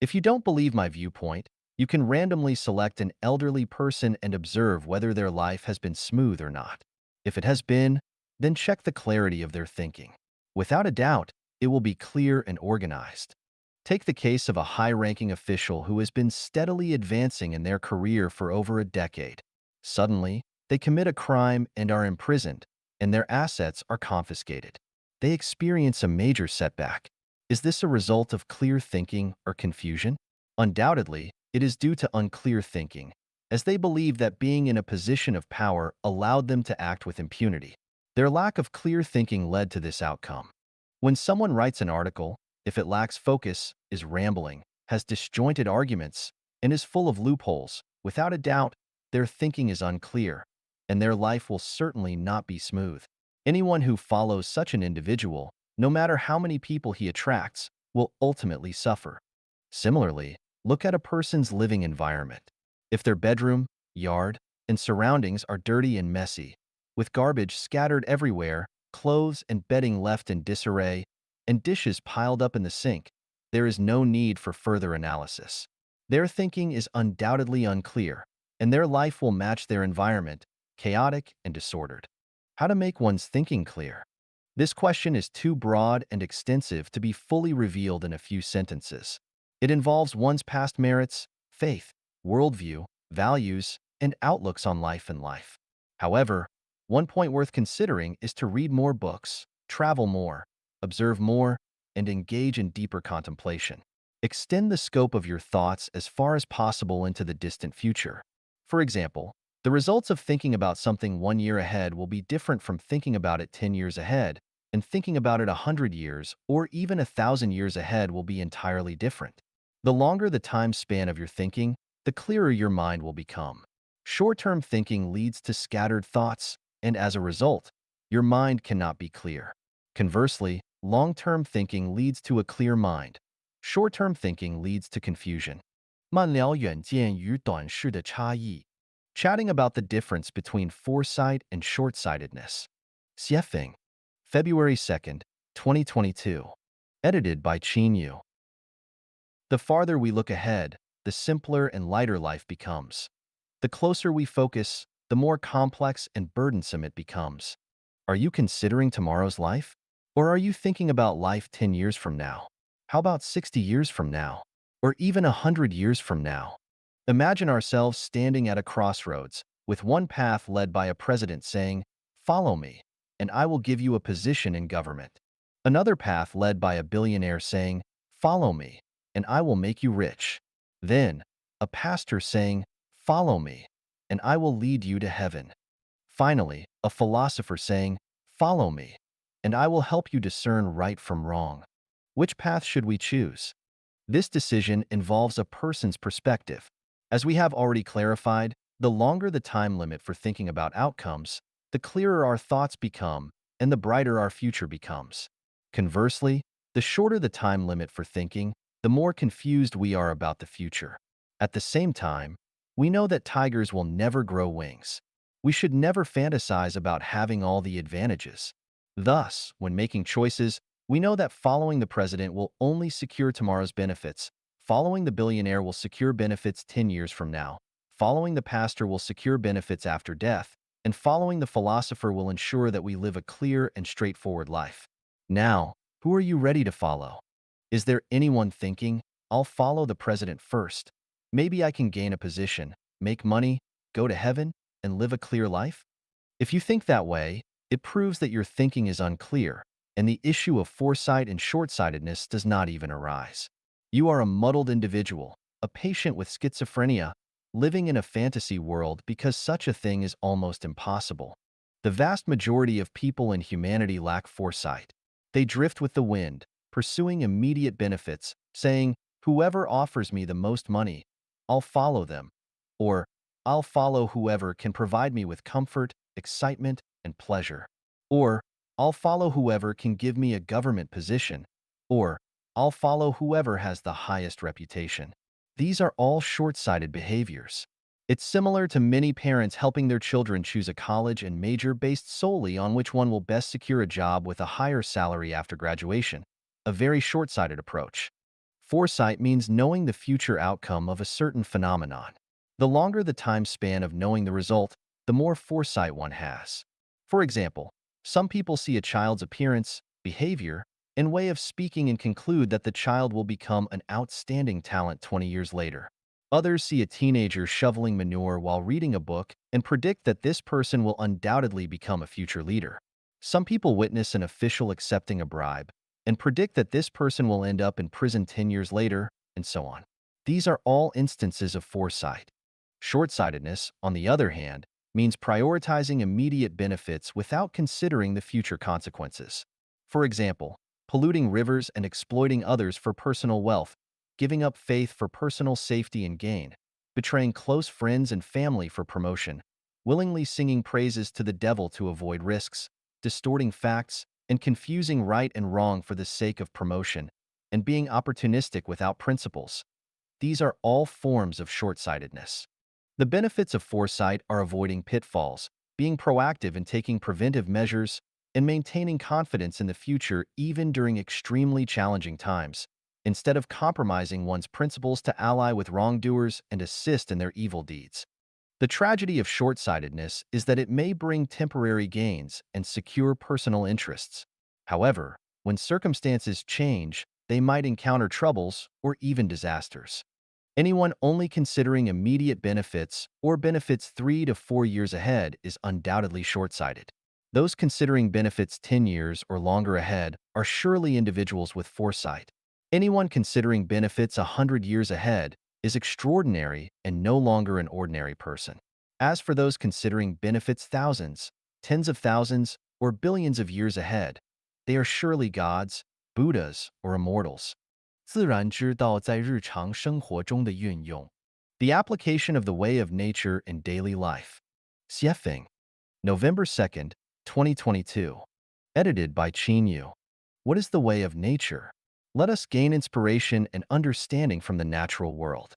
[SPEAKER 1] If you don't believe my viewpoint, you can randomly select an elderly person and observe whether their life has been smooth or not. If it has been, then check the clarity of their thinking. Without a doubt, it will be clear and organized. Take the case of a high-ranking official who has been steadily advancing in their career for over a decade. Suddenly, they commit a crime and are imprisoned, and their assets are confiscated. They experience a major setback. Is this a result of clear thinking or confusion? Undoubtedly, it is due to unclear thinking, as they believe that being in a position of power allowed them to act with impunity. Their lack of clear thinking led to this outcome. When someone writes an article, if it lacks focus, is rambling, has disjointed arguments, and is full of loopholes, without a doubt, their thinking is unclear, and their life will certainly not be smooth. Anyone who follows such an individual, no matter how many people he attracts, will ultimately suffer. Similarly, look at a person's living environment. If their bedroom, yard, and surroundings are dirty and messy, with garbage scattered everywhere, clothes and bedding left in disarray, and dishes piled up in the sink, there is no need for further analysis. Their thinking is undoubtedly unclear, and their life will match their environment, chaotic and disordered. How to make one's thinking clear? This question is too broad and extensive to be fully revealed in a few sentences. It involves one's past merits, faith, worldview, values, and outlooks on life and life. However, one point worth considering is to read more books, travel more, observe more, and engage in deeper contemplation. Extend the scope of your thoughts as far as possible into the distant future. For example, the results of thinking about something 1 year ahead will be different from thinking about it 10 years ahead, and thinking about it 100 years or even 1,000 years ahead will be entirely different. The longer the time span of your thinking, the clearer your mind will become. Short-term thinking leads to scattered thoughts, and as a result, your mind cannot be clear. Conversely, long-term thinking leads to a clear mind. Short-term thinking leads to confusion. 慢聊远见与短视的差异. Chatting about the difference between foresight and short-sightedness. Xiefeng, February 2nd, 2022. Edited by Qin Yu. The farther we look ahead, the simpler and lighter life becomes. The closer we focus, the more complex and burdensome it becomes. Are you considering tomorrow's life? Or are you thinking about life 10 years from now? How about 60 years from now? Or even 100 years from now? Imagine ourselves standing at a crossroads, with one path led by a president saying, "Follow me, and I will give you a position in government." Another path led by a billionaire saying, "Follow me, and I will make you rich." Then, a pastor saying, "Follow me, and I will lead you to heaven." Finally, a philosopher saying, "Follow me, and I will help you discern right from wrong." Which path should we choose? This decision involves a person's perspective. As we have already clarified, the longer the time limit for thinking about outcomes, the clearer our thoughts become and the brighter our future becomes. Conversely, the shorter the time limit for thinking, the more confused we are about the future. At the same time, we know that tigers will never grow wings. We should never fantasize about having all the advantages. Thus, when making choices, we know that following the president will only secure tomorrow's benefits, following the billionaire will secure benefits 10 years from now, following the pastor will secure benefits after death, and following the philosopher will ensure that we live a clear and straightforward life. Now, who are you ready to follow? Is there anyone thinking, "I'll follow the president first. Maybe I can gain a position, make money, go to heaven, and live a clear life"? If you think that way, it proves that your thinking is unclear, and the issue of foresight and short-sightedness does not even arise. You are a muddled individual, a patient with schizophrenia, living in a fantasy world because such a thing is almost impossible. The vast majority of people in humanity lack foresight. They drift with the wind, pursuing immediate benefits, saying, "Whoever offers me the most money, I'll follow them," or "I'll follow whoever can provide me with comfort, excitement, and pleasure." Or, I'll follow whoever can give me a government position, or I'll follow whoever has the highest reputation. These are all short-sighted behaviors. It's similar to many parents helping their children choose a college and major based solely on which one will best secure a job with a higher salary after graduation, a very short-sighted approach. Foresight means knowing the future outcome of a certain phenomenon. The longer the time span of knowing the result, the more foresight one has. For example, some people see a child's appearance, behavior, and way of speaking and conclude that the child will become an outstanding talent 20 years later. Others see a teenager shoveling manure while reading a book and predict that this person will undoubtedly become a future leader. Some people witness an official accepting a bribe and predict that this person will end up in prison 10 years later, and so on. These are all instances of foresight. Short-sightedness, on the other hand, means prioritizing immediate benefits without considering the future consequences. For example, polluting rivers and exploiting others for personal wealth, giving up faith for personal safety and gain, betraying close friends and family for promotion, willingly singing praises to the devil to avoid risks, distorting facts, and confusing right and wrong for the sake of promotion, and being opportunistic without principles. These are all forms of short-sightedness. The benefits of foresight are avoiding pitfalls, being proactive in taking preventive measures, and maintaining confidence in the future even during extremely challenging times, instead of compromising one's principles to ally with wrongdoers and assist in their evil deeds. The tragedy of short-sightedness is that it may bring temporary gains and secure personal interests. However, when circumstances change, they might encounter troubles or even disasters. Anyone only considering immediate benefits or benefits 3 to 4 years ahead is undoubtedly short-sighted. Those considering benefits 10 years or longer ahead are surely individuals with foresight. Anyone considering benefits 100 years ahead is extraordinary and no longer an ordinary person. As for those considering benefits thousands, tens of thousands, or billions of years ahead, they are surely gods, Buddhas, or immortals. 自然之道在日常生活中的运用. The application of the way of nature in daily life. Xiefeng. November 2nd, 2022. Edited by Qin Yu. What is the way of nature? Let us gain inspiration and understanding from the natural world.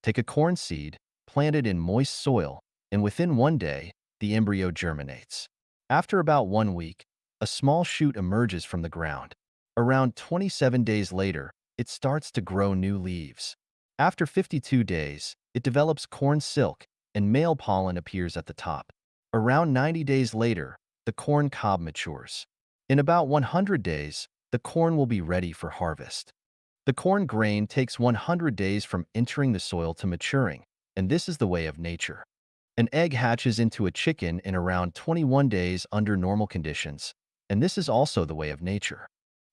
[SPEAKER 1] Take a corn seed, plant it in moist soil, and within one day, the embryo germinates. After about 1 week, a small shoot emerges from the ground. Around 27 days later, it starts to grow new leaves. After 52 days, it develops corn silk, and male pollen appears at the top. Around 90 days later, the corn cob matures. In about 100 days, the corn will be ready for harvest. The corn grain takes 100 days from entering the soil to maturing, and this is the way of nature. An egg hatches into a chicken in around 21 days under normal conditions, and this is also the way of nature.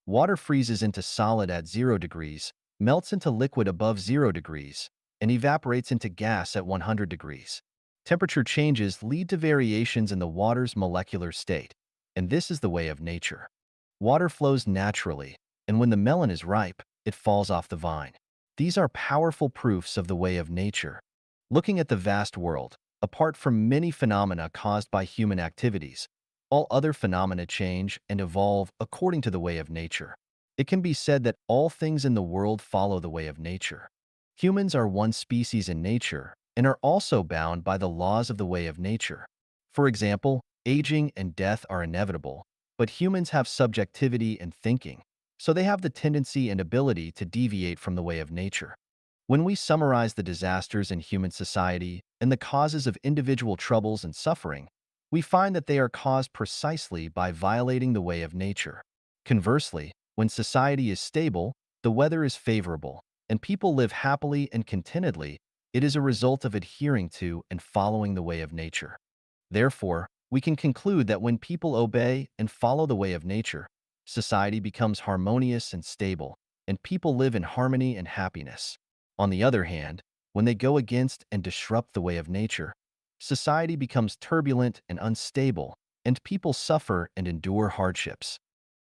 [SPEAKER 1] Water freezes into solid at 0 degrees, melts into liquid above 0 degrees, and evaporates into gas at 100 degrees. Temperature changes lead to variations in the water's molecular state, and this is the way of nature. Water flows naturally, and when the melon is ripe, it falls off the vine. These are powerful proofs of the way of nature. Looking at the vast world, apart from many phenomena caused by human activities, all other phenomena change and evolve according to the way of nature. It can be said that all things in the world follow the way of nature. Humans are one species in nature and are also bound by the laws of the way of nature. For example, aging and death are inevitable, but humans have subjectivity and thinking, so they have the tendency and ability to deviate from the way of nature. When we summarize the disasters in human society and the causes of individual troubles and suffering, we find that they are caused precisely by violating the way of nature. Conversely, when society is stable, the weather is favorable, and people live happily and contentedly, it is a result of adhering to and following the way of nature. Therefore, we can conclude that when people obey and follow the way of nature, society becomes harmonious and stable, and people live in harmony and happiness. On the other hand, when they go against and disrupt the way of nature, society becomes turbulent and unstable, and people suffer and endure hardships.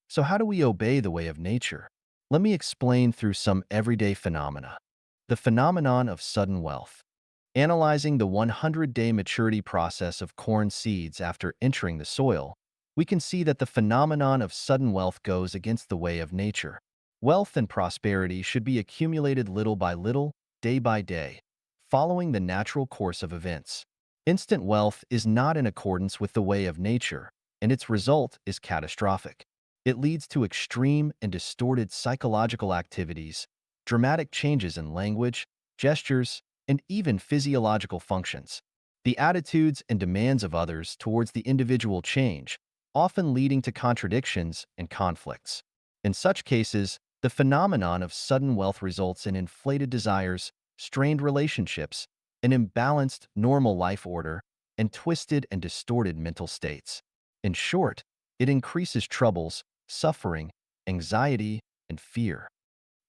[SPEAKER 1] So how do we obey the way of nature? Let me explain through some everyday phenomena. The phenomenon of sudden wealth. Analyzing the 100-day maturity process of corn seeds after entering the soil, we can see that the phenomenon of sudden wealth goes against the way of nature. Wealth and prosperity should be accumulated little by little, day by day, following the natural course of events. Instant wealth is not in accordance with the way of nature, and its result is catastrophic. It leads to extreme and distorted psychological activities, dramatic changes in language, gestures, and even physiological functions. The attitudes and demands of others towards the individual change, often leading to contradictions and conflicts. In such cases, the phenomenon of sudden wealth results in inflated desires, strained relationships, an imbalanced normal life order, and twisted and distorted mental states. In short, it increases troubles, suffering, anxiety, and fear.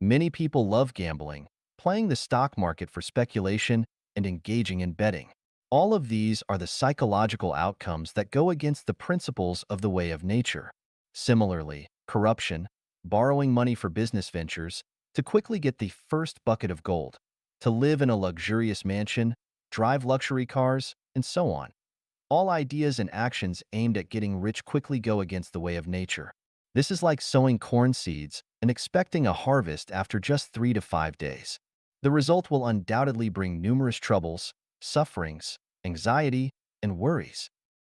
[SPEAKER 1] Many people love gambling, playing the stock market for speculation, and engaging in betting. All of these are the psychological outcomes that go against the principles of the way of nature. Similarly, corruption, borrowing money for business ventures, to quickly get the first bucket of gold, to live in a luxurious mansion, drive luxury cars, and so on. All ideas and actions aimed at getting rich quickly go against the way of nature. This is like sowing corn seeds and expecting a harvest after just 3 to 5 days. The result will undoubtedly bring numerous troubles, sufferings, anxiety, and worries.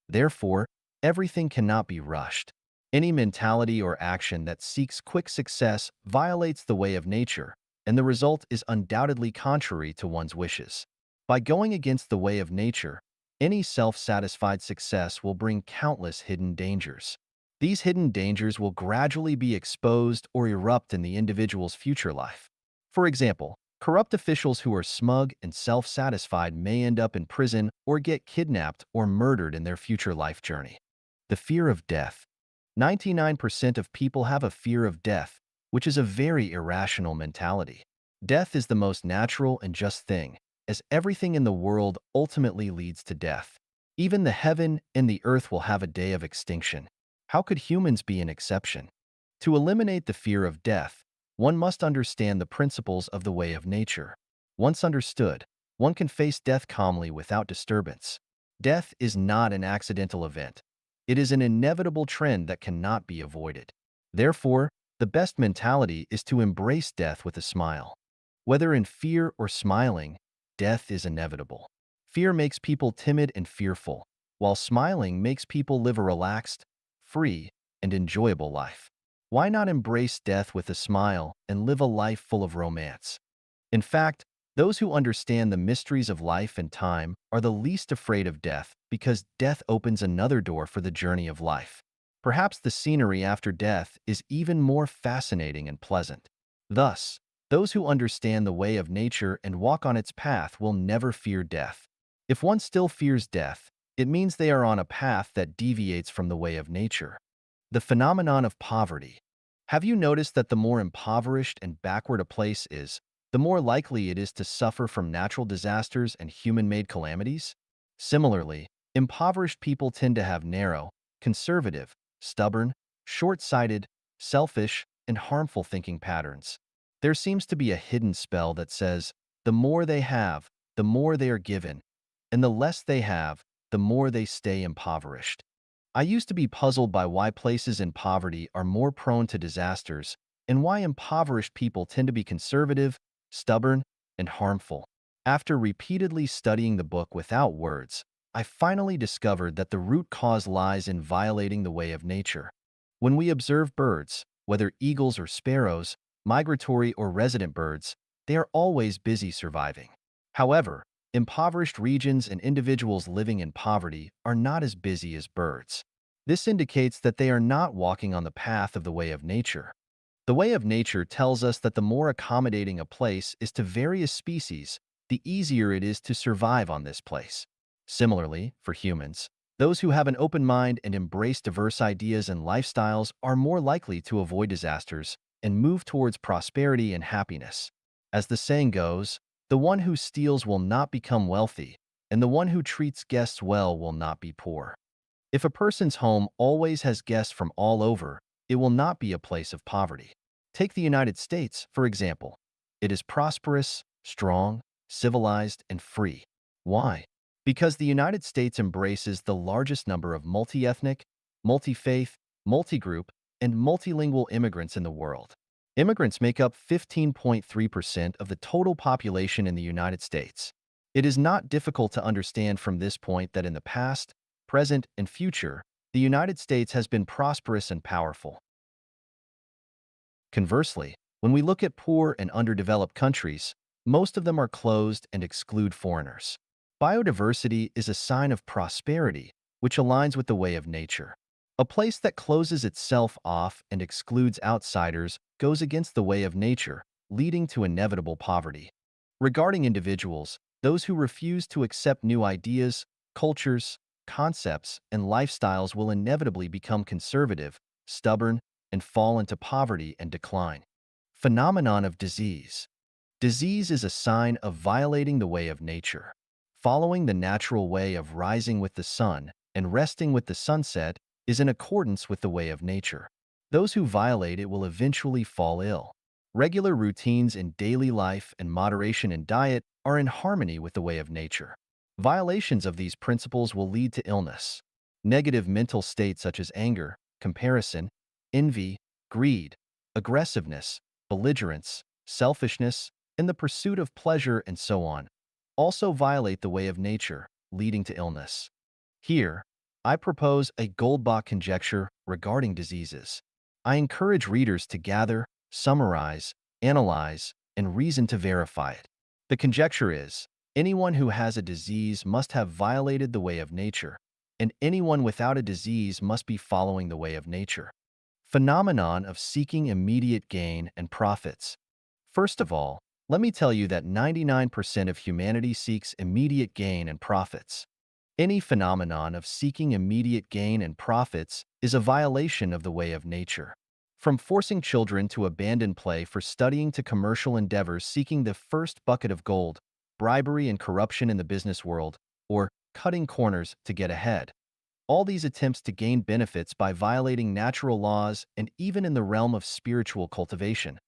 [SPEAKER 1] Therefore, everything cannot be rushed. Any mentality or action that seeks quick success violates the way of nature, and the result is undoubtedly contrary to one's wishes. By going against the way of nature, any self-satisfied success will bring countless hidden dangers. These hidden dangers will gradually be exposed or erupt in the individual's future life. For example, corrupt officials who are smug and self-satisfied may end up in prison or get kidnapped or murdered in their future life journey. The fear of death. 99% of people have a fear of death, which is a very irrational mentality. Death is the most natural and just thing, as everything in the world ultimately leads to death. Even the heaven and the earth will have a day of extinction. How could humans be an exception? To eliminate the fear of death, one must understand the principles of the way of nature. Once understood, one can face death calmly without disturbance. Death is not an accidental event. It is an inevitable trend that cannot be avoided. Therefore, the best mentality is to embrace death with a smile. Whether in fear or smiling, death is inevitable. Fear makes people timid and fearful, while smiling makes people live a relaxed, free, and enjoyable life. Why not embrace death with a smile and live a life full of romance? In fact, those who understand the mysteries of life and time are the least afraid of death because death opens another door for the journey of life. Perhaps the scenery after death is even more fascinating and pleasant. Thus, those who understand the way of nature and walk on its path will never fear death. If one still fears death, it means they are on a path that deviates from the way of nature. The phenomenon of poverty. Have you noticed that the more impoverished and backward a place is, the more likely it is to suffer from natural disasters and human-made calamities? Similarly, impoverished people tend to have narrow, conservative, stubborn, short-sighted, selfish, and harmful thinking patterns. There seems to be a hidden spell that says, the more they have, the more they are given, and the less they have, the more they stay impoverished. I used to be puzzled by why places in poverty are more prone to disasters and why impoverished people tend to be conservative, stubborn, and harmful. After repeatedly studying the book without words, I finally discovered that the root cause lies in violating the way of nature. When we observe birds, whether eagles or sparrows, migratory or resident birds, they are always busy surviving. However, impoverished regions and individuals living in poverty are not as busy as birds. This indicates that they are not walking on the path of the way of nature. The way of nature tells us that the more accommodating a place is to various species, the easier it is to survive on this place. Similarly, for humans, those who have an open mind and embrace diverse ideas and lifestyles are more likely to avoid disasters and move towards prosperity and happiness. As the saying goes, the one who steals will not become wealthy, and the one who treats guests well will not be poor. If a person's home always has guests from all over, it will not be a place of poverty. Take the United States, for example. It is prosperous, strong, civilized, and free. Why? Because the United States embraces the largest number of multi-ethnic, multi-faith, multi-group, and multilingual immigrants in the world. Immigrants make up 15.3% of the total population in the United States. It is not difficult to understand from this point that in the past, present, and future, the United States has been prosperous and powerful. Conversely, when we look at poor and underdeveloped countries, most of them are closed and exclude foreigners. Biodiversity is a sign of prosperity, which aligns with the way of nature. A place that closes itself off and excludes outsiders goes against the way of nature, leading to inevitable poverty. Regarding individuals, those who refuse to accept new ideas, cultures, concepts, and lifestyles will inevitably become conservative, stubborn, and fall into poverty and decline. Phenomenon of disease. Disease is a sign of violating the way of nature. Following the natural way of rising with the sun and resting with the sunset is in accordance with the way of nature. Those who violate it will eventually fall ill. Regular routines in daily life and moderation in diet are in harmony with the way of nature. Violations of these principles will lead to illness. Negative mental states such as anger, comparison, envy, greed, aggressiveness, belligerence, selfishness, and the pursuit of pleasure and so on, also violate the way of nature, leading to illness. Here, I propose a Goldbach conjecture regarding diseases. I encourage readers to gather, summarize, analyze, and reason to verify it. The conjecture is, anyone who has a disease must have violated the way of nature, and anyone without a disease must be following the way of nature. Phenomenon of seeking immediate gain and profits. First of all, let me tell you that 99% of humanity seeks immediate gain and profits. Any phenomenon of seeking immediate gain and profits is a violation of the way of nature. From forcing children to abandon play for studying to commercial endeavors seeking the first bucket of gold, bribery and corruption in the business world, or cutting corners to get ahead. All these attempts to gain benefits by violating natural laws and even in the realm of spiritual cultivation.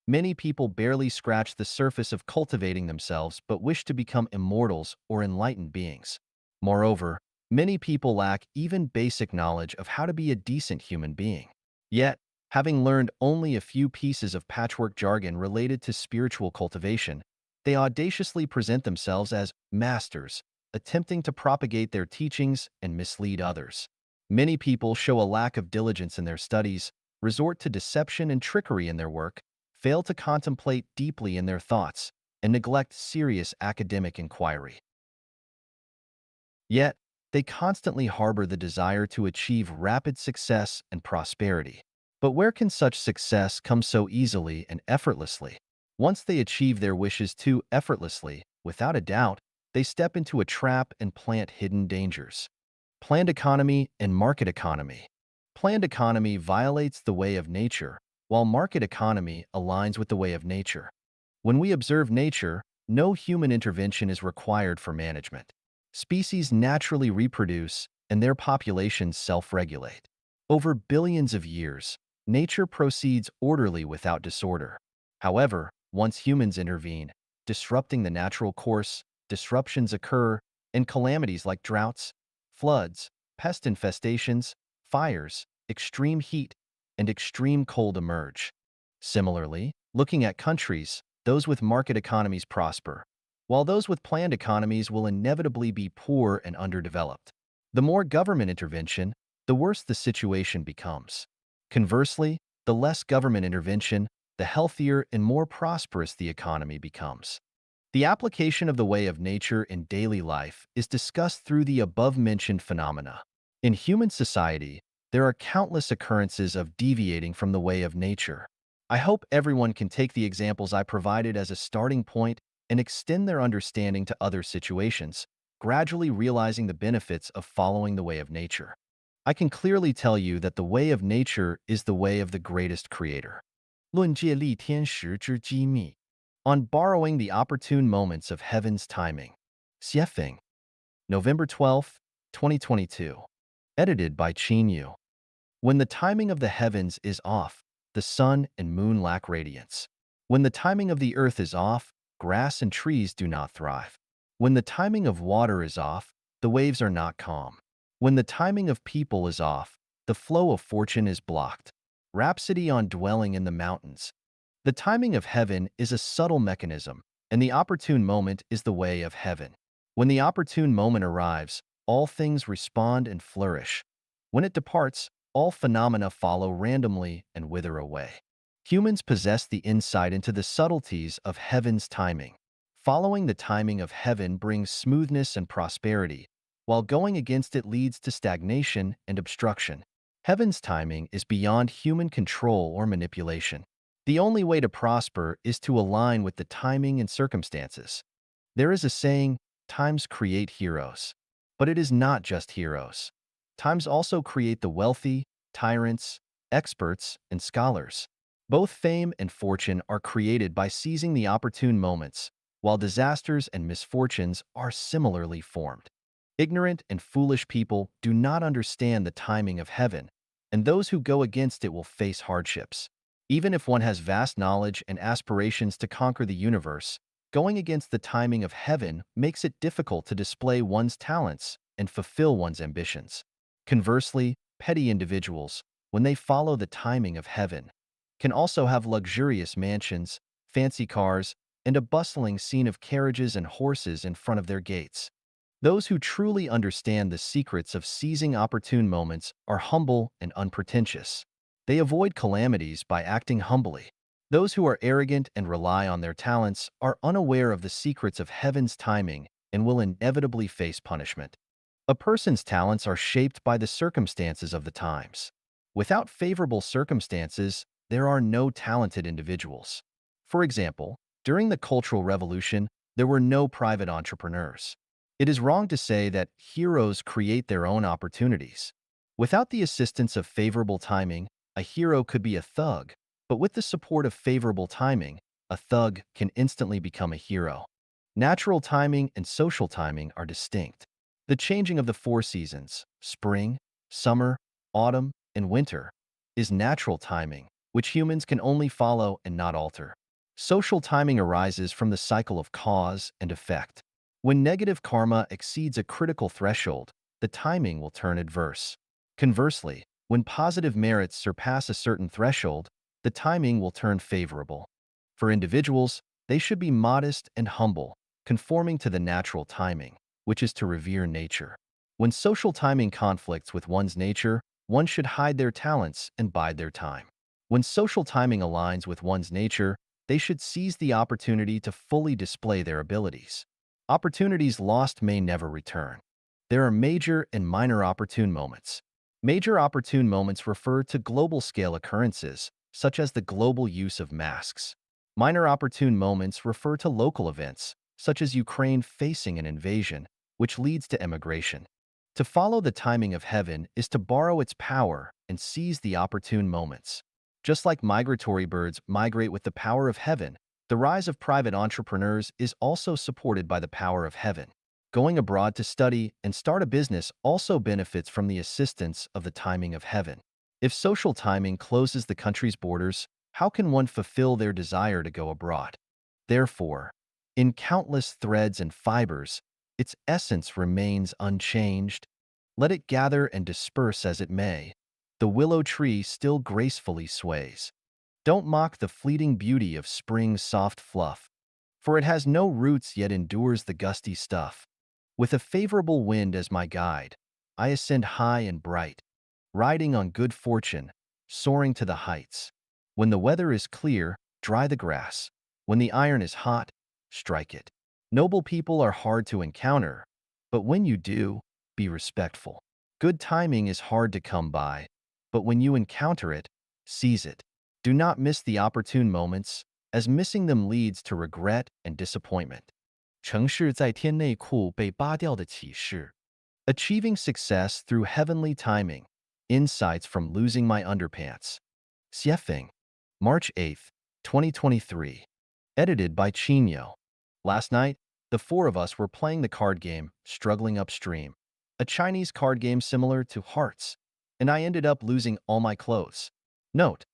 [SPEAKER 1] Many people barely scratch the surface of cultivating themselves but wish to become immortals or enlightened beings. Moreover, many people lack even basic knowledge of how to be a decent human being. Yet, having learned only a few pieces of patchwork jargon related to spiritual cultivation, they audaciously present themselves as masters, attempting to propagate their teachings and mislead others. Many people show a lack of diligence in their studies, resort to deception and trickery in their work, fail to contemplate deeply in their thoughts, and neglect serious academic inquiry. Yet, they constantly harbor the desire to achieve rapid success and prosperity. But where can such success come so easily and effortlessly? Once they achieve their wishes too effortlessly, without a doubt, they step into a trap and plant hidden dangers. Planned economy and market economy. Planned economy violates the way of nature, while market economy aligns with the way of nature. When we observe nature, no human intervention is required for management. Species naturally reproduce, and their populations self-regulate. Over billions of years, nature proceeds orderly without disorder. However, once humans intervene, disrupting the natural course, disruptions occur, and calamities like droughts, floods, pest infestations, fires, extreme heat, and extreme cold emerge. Similarly, looking at countries, those with market economies prosper, while those with planned economies will inevitably be poor and underdeveloped. The more government intervention, the worse the situation becomes. Conversely, the less government intervention, the healthier and more prosperous the economy becomes. The application of the way of nature in daily life is discussed through the above-mentioned phenomena. In human society, there are countless occurrences of deviating from the way of nature. I hope everyone can take the examples I provided as a starting point and extend their understanding to other situations, gradually realizing the benefits of following the way of nature. I can clearly tell you that the way of nature is the way of the greatest creator. 论借力天时之机密 On borrowing the opportune moments of heaven's timing. Xiefeng, November 12, 2022. Edited by Qin Yu. When the timing of the heavens is off, the sun and moon lack radiance. When the timing of the earth is off, grass and trees do not thrive. When the timing of water is off, the waves are not calm. When the timing of people is off, the flow of fortune is blocked. Rhapsody on dwelling in the mountains. The timing of heaven is a subtle mechanism, and the opportune moment is the way of heaven. When the opportune moment arrives, all things respond and flourish. When it departs, all phenomena follow randomly and wither away. Humans possess the insight into the subtleties of heaven's timing. Following the timing of heaven brings smoothness and prosperity, while going against it leads to stagnation and obstruction. Heaven's timing is beyond human control or manipulation. The only way to prosper is to align with the timing and circumstances. There is a saying, times create heroes. But it is not just heroes. Times also create the wealthy, tyrants, experts, and scholars. Both fame and fortune are created by seizing the opportune moments, while disasters and misfortunes are similarly formed. Ignorant and foolish people do not understand the timing of heaven, and those who go against it will face hardships. Even if one has vast knowledge and aspirations to conquer the universe, going against the timing of heaven makes it difficult to display one's talents and fulfill one's ambitions. Conversely, petty individuals, when they follow the timing of heaven, can also have luxurious mansions, fancy cars, and a bustling scene of carriages and horses in front of their gates. Those who truly understand the secrets of seizing opportune moments are humble and unpretentious. They avoid calamities by acting humbly. Those who are arrogant and rely on their talents are unaware of the secrets of heaven's timing and will inevitably face punishment. A person's talents are shaped by the circumstances of the times. Without favorable circumstances, there are no talented individuals. For example, during the Cultural Revolution, there were no private entrepreneurs. It is wrong to say that heroes create their own opportunities. Without the assistance of favorable timing, a hero could be a thug, but with the support of favorable timing, a thug can instantly become a hero. Natural timing and social timing are distinct. The changing of the four seasons, spring, summer, autumn, and winter, is natural timing, which humans can only follow and not alter. Social timing arises from the cycle of cause and effect. When negative karma exceeds a critical threshold, the timing will turn adverse. Conversely, when positive merits surpass a certain threshold, the timing will turn favorable. For individuals, they should be modest and humble, conforming to the natural timing, which is to revere nature. When social timing conflicts with one's nature, one should hide their talents and bide their time. When social timing aligns with one's nature, they should seize the opportunity to fully display their abilities. Opportunities lost may never return. There are major and minor opportune moments. Major opportune moments refer to global-scale occurrences, such as the global use of masks. Minor opportune moments refer to local events, such as Ukraine facing an invasion, which leads to emigration. To follow the timing of heaven is to borrow its power and seize the opportune moments. Just like migratory birds migrate with the power of heaven, the rise of private entrepreneurs is also supported by the power of heaven. Going abroad to study and start a business also benefits from the assistance of the timing of heaven. If social timing closes the country's borders, how can one fulfill their desire to go abroad? Therefore, in countless threads and fibers, its essence remains unchanged. Let it gather and disperse as it may, the willow tree still gracefully sways. Don't mock the fleeting beauty of spring's soft fluff, for it has no roots yet endures the gusty stuff. With a favorable wind as my guide, I ascend high and bright, riding on good fortune, soaring to the heights. When the weather is clear, dry the grass. When the iron is hot, strike it. Noble people are hard to encounter, but when you do, be respectful. Good timing is hard to come by, but when you encounter it, seize it. Do not miss the opportune moments, as missing them leads to regret and disappointment. 城市在天内裤被扒掉的启示 Achieving success through heavenly timing. Insights from losing my underpants. Xiefeng. March 8th, 2023. Edited by Chinyo. Last night, the four of us were playing the card game, Struggling Upstream, a Chinese card game similar to Hearts, and I ended up losing all my clothes. Note: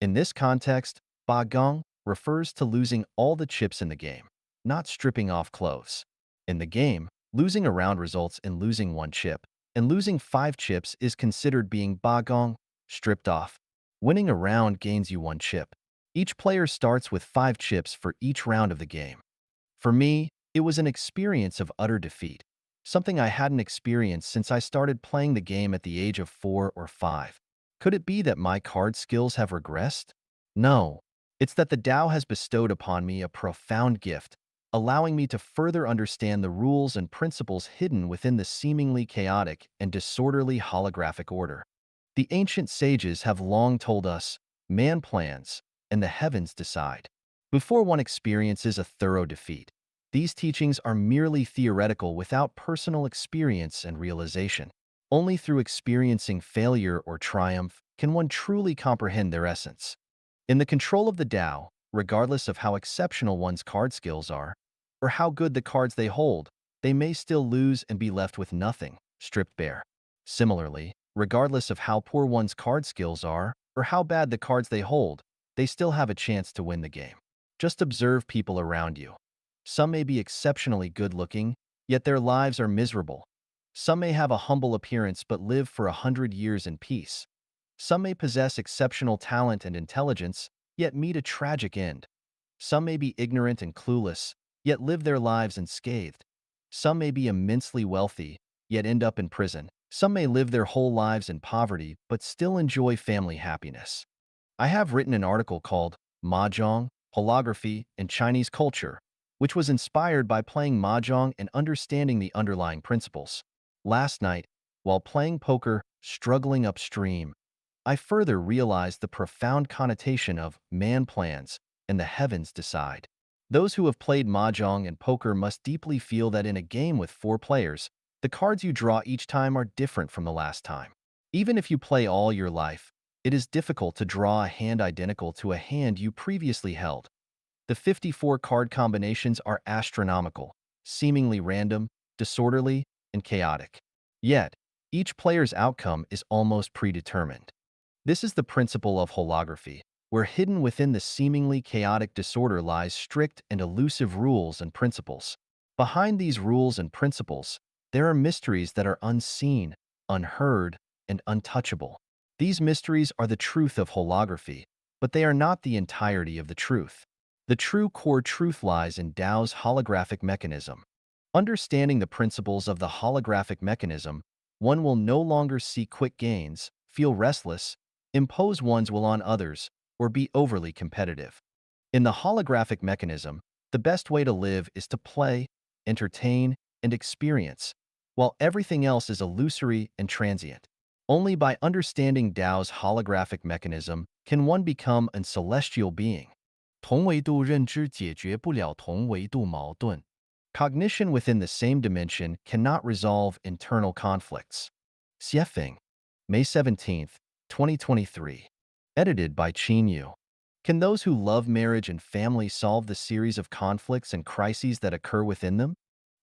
[SPEAKER 1] in this context, ba gong refers to losing all the chips in the game, not stripping off clothes. In the game, losing a round results in losing one chip, and losing 5 chips is considered being bagong, stripped off. Winning a round gains you 1 chip. Each player starts with 5 chips for each round of the game. For me, it was an experience of utter defeat, something I hadn't experienced since I started playing the game at the age of 4 or 5. Could it be that my card skills have regressed? No. It's that the Tao has bestowed upon me a profound gift, allowing me to further understand the rules and principles hidden within the seemingly chaotic and disorderly holographic order. The ancient sages have long told us, man plans, and the heavens decide. Before one experiences a thorough defeat, these teachings are merely theoretical without personal experience and realization. Only through experiencing failure or triumph can one truly comprehend their essence. In the control of the Tao, regardless of how exceptional one's card skills are, or how good the cards they hold, they may still lose and be left with nothing, stripped bare. Similarly, regardless of how poor one's card skills are, or how bad the cards they hold, they still have a chance to win the game. Just observe people around you. Some may be exceptionally good-looking, yet their lives are miserable. Some may have a humble appearance but live for 100 years in peace. Some may possess exceptional talent and intelligence, yet meet a tragic end. Some may be ignorant and clueless, yet live their lives unscathed. Some may be immensely wealthy, yet end up in prison. Some may live their whole lives in poverty, but still enjoy family happiness. I have written an article called Mahjong, Holography, and Chinese Culture, which was inspired by playing Mahjong and understanding the underlying principles. Last night, while playing poker, struggling upstream, I further realized the profound connotation of man plans and the heavens decide. Those who have played mahjong and poker must deeply feel that in a game with 4 players, the cards you draw each time are different from the last time. Even if you play all your life, it is difficult to draw a hand identical to a hand you previously held. The 54 card combinations are astronomical, seemingly random, disorderly, and chaotic. Yet, each player's outcome is almost predetermined. This is the principle of holography, where hidden within the seemingly chaotic disorder lies strict and elusive rules and principles. Behind these rules and principles, there are mysteries that are unseen, unheard, and untouchable. These mysteries are the truth of holography, but they are not the entirety of the truth. The true core truth lies in Tao's holographic mechanism. Understanding the principles of the holographic mechanism, one will no longer seek quick gains, feel restless, impose one's will on others, or be overly competitive. In the holographic mechanism, the best way to live is to play, entertain, and experience, while everything else is illusory and transient. Only by understanding Tao's holographic mechanism can one become a celestial being. 同维度认知解决不了同维度矛盾. Cognition within the same dimension cannot resolve internal conflicts. Xiefeng, May 17th, 2023. Edited by Qin Yu. Can those who love marriage and family solve the series of conflicts and crises that occur within them?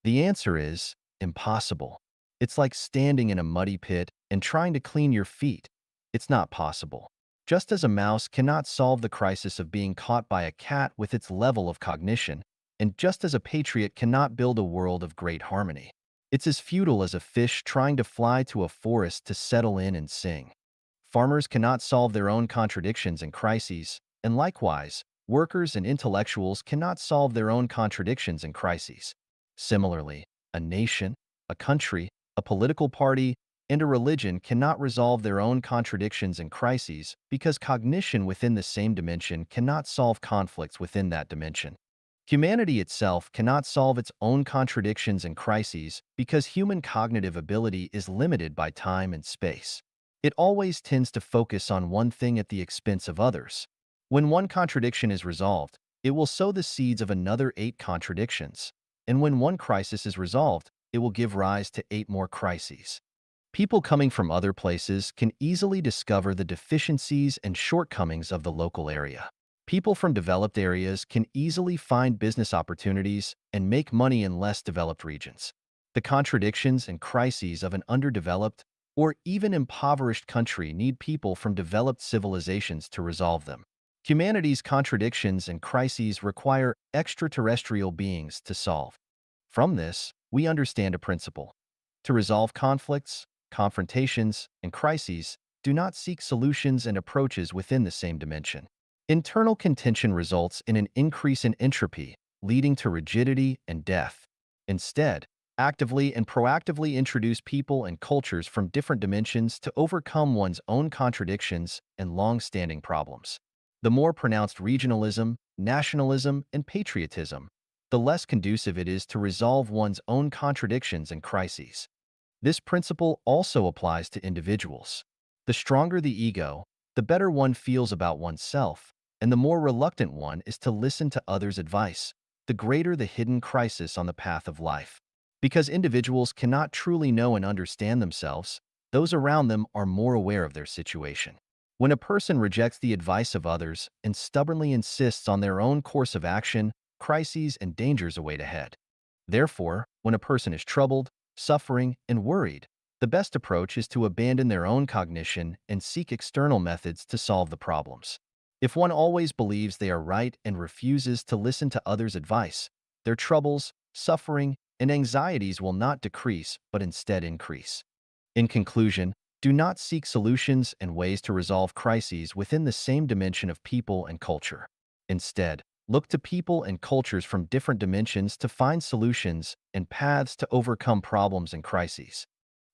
[SPEAKER 1] The answer is impossible. It's like standing in a muddy pit and trying to clean your feet. It's not possible. Just as a mouse cannot solve the crisis of being caught by a cat with its level of cognition, and just as a patriot cannot build a world of great harmony. It's as futile as a fish trying to fly to a forest to settle in and sing. Farmers cannot solve their own contradictions and crises, and likewise, workers and intellectuals cannot solve their own contradictions and crises. Similarly, a nation, a country, a political party, and a religion cannot resolve their own contradictions and crises because cognition within the same dimension cannot solve conflicts within that dimension. Humanity itself cannot solve its own contradictions and crises because human cognitive ability is limited by time and space. It always tends to focus on one thing at the expense of others. When one contradiction is resolved, it will sow the seeds of another 8 contradictions. And when one crisis is resolved, it will give rise to 8 more crises. People coming from other places can easily discover the deficiencies and shortcomings of the local area. People from developed areas can easily find business opportunities and make money in less developed regions. The contradictions and crises of an underdeveloped or even impoverished country need people from developed civilizations to resolve them. Humanity's contradictions and crises require extraterrestrial beings to solve. From this, we understand a principle. To resolve conflicts, confrontations, and crises do not seek solutions and approaches within the same dimension. Internal contention results in an increase in entropy, leading to rigidity and death. Instead, actively and proactively introduce people and cultures from different dimensions to overcome one's own contradictions and long-standing problems. The more pronounced regionalism, nationalism, and patriotism, the less conducive it is to resolve one's own contradictions and crises. This principle also applies to individuals. The stronger the ego, the better one feels about oneself, and the more reluctant one is to listen to others' advice, the greater the hidden crisis on the path of life. Because individuals cannot truly know and understand themselves, those around them are more aware of their situation. When a person rejects the advice of others and stubbornly insists on their own course of action, crises and dangers await ahead. Therefore, when a person is troubled, suffering, and worried, the best approach is to abandon their own cognition and seek external methods to solve the problems. If one always believes they are right and refuses to listen to others' advice, their troubles, suffering, and anxieties will not decrease but instead increase. In conclusion, do not seek solutions and ways to resolve crises within the same dimension of people and culture. Instead, look to people and cultures from different dimensions to find solutions and paths to overcome problems and crises.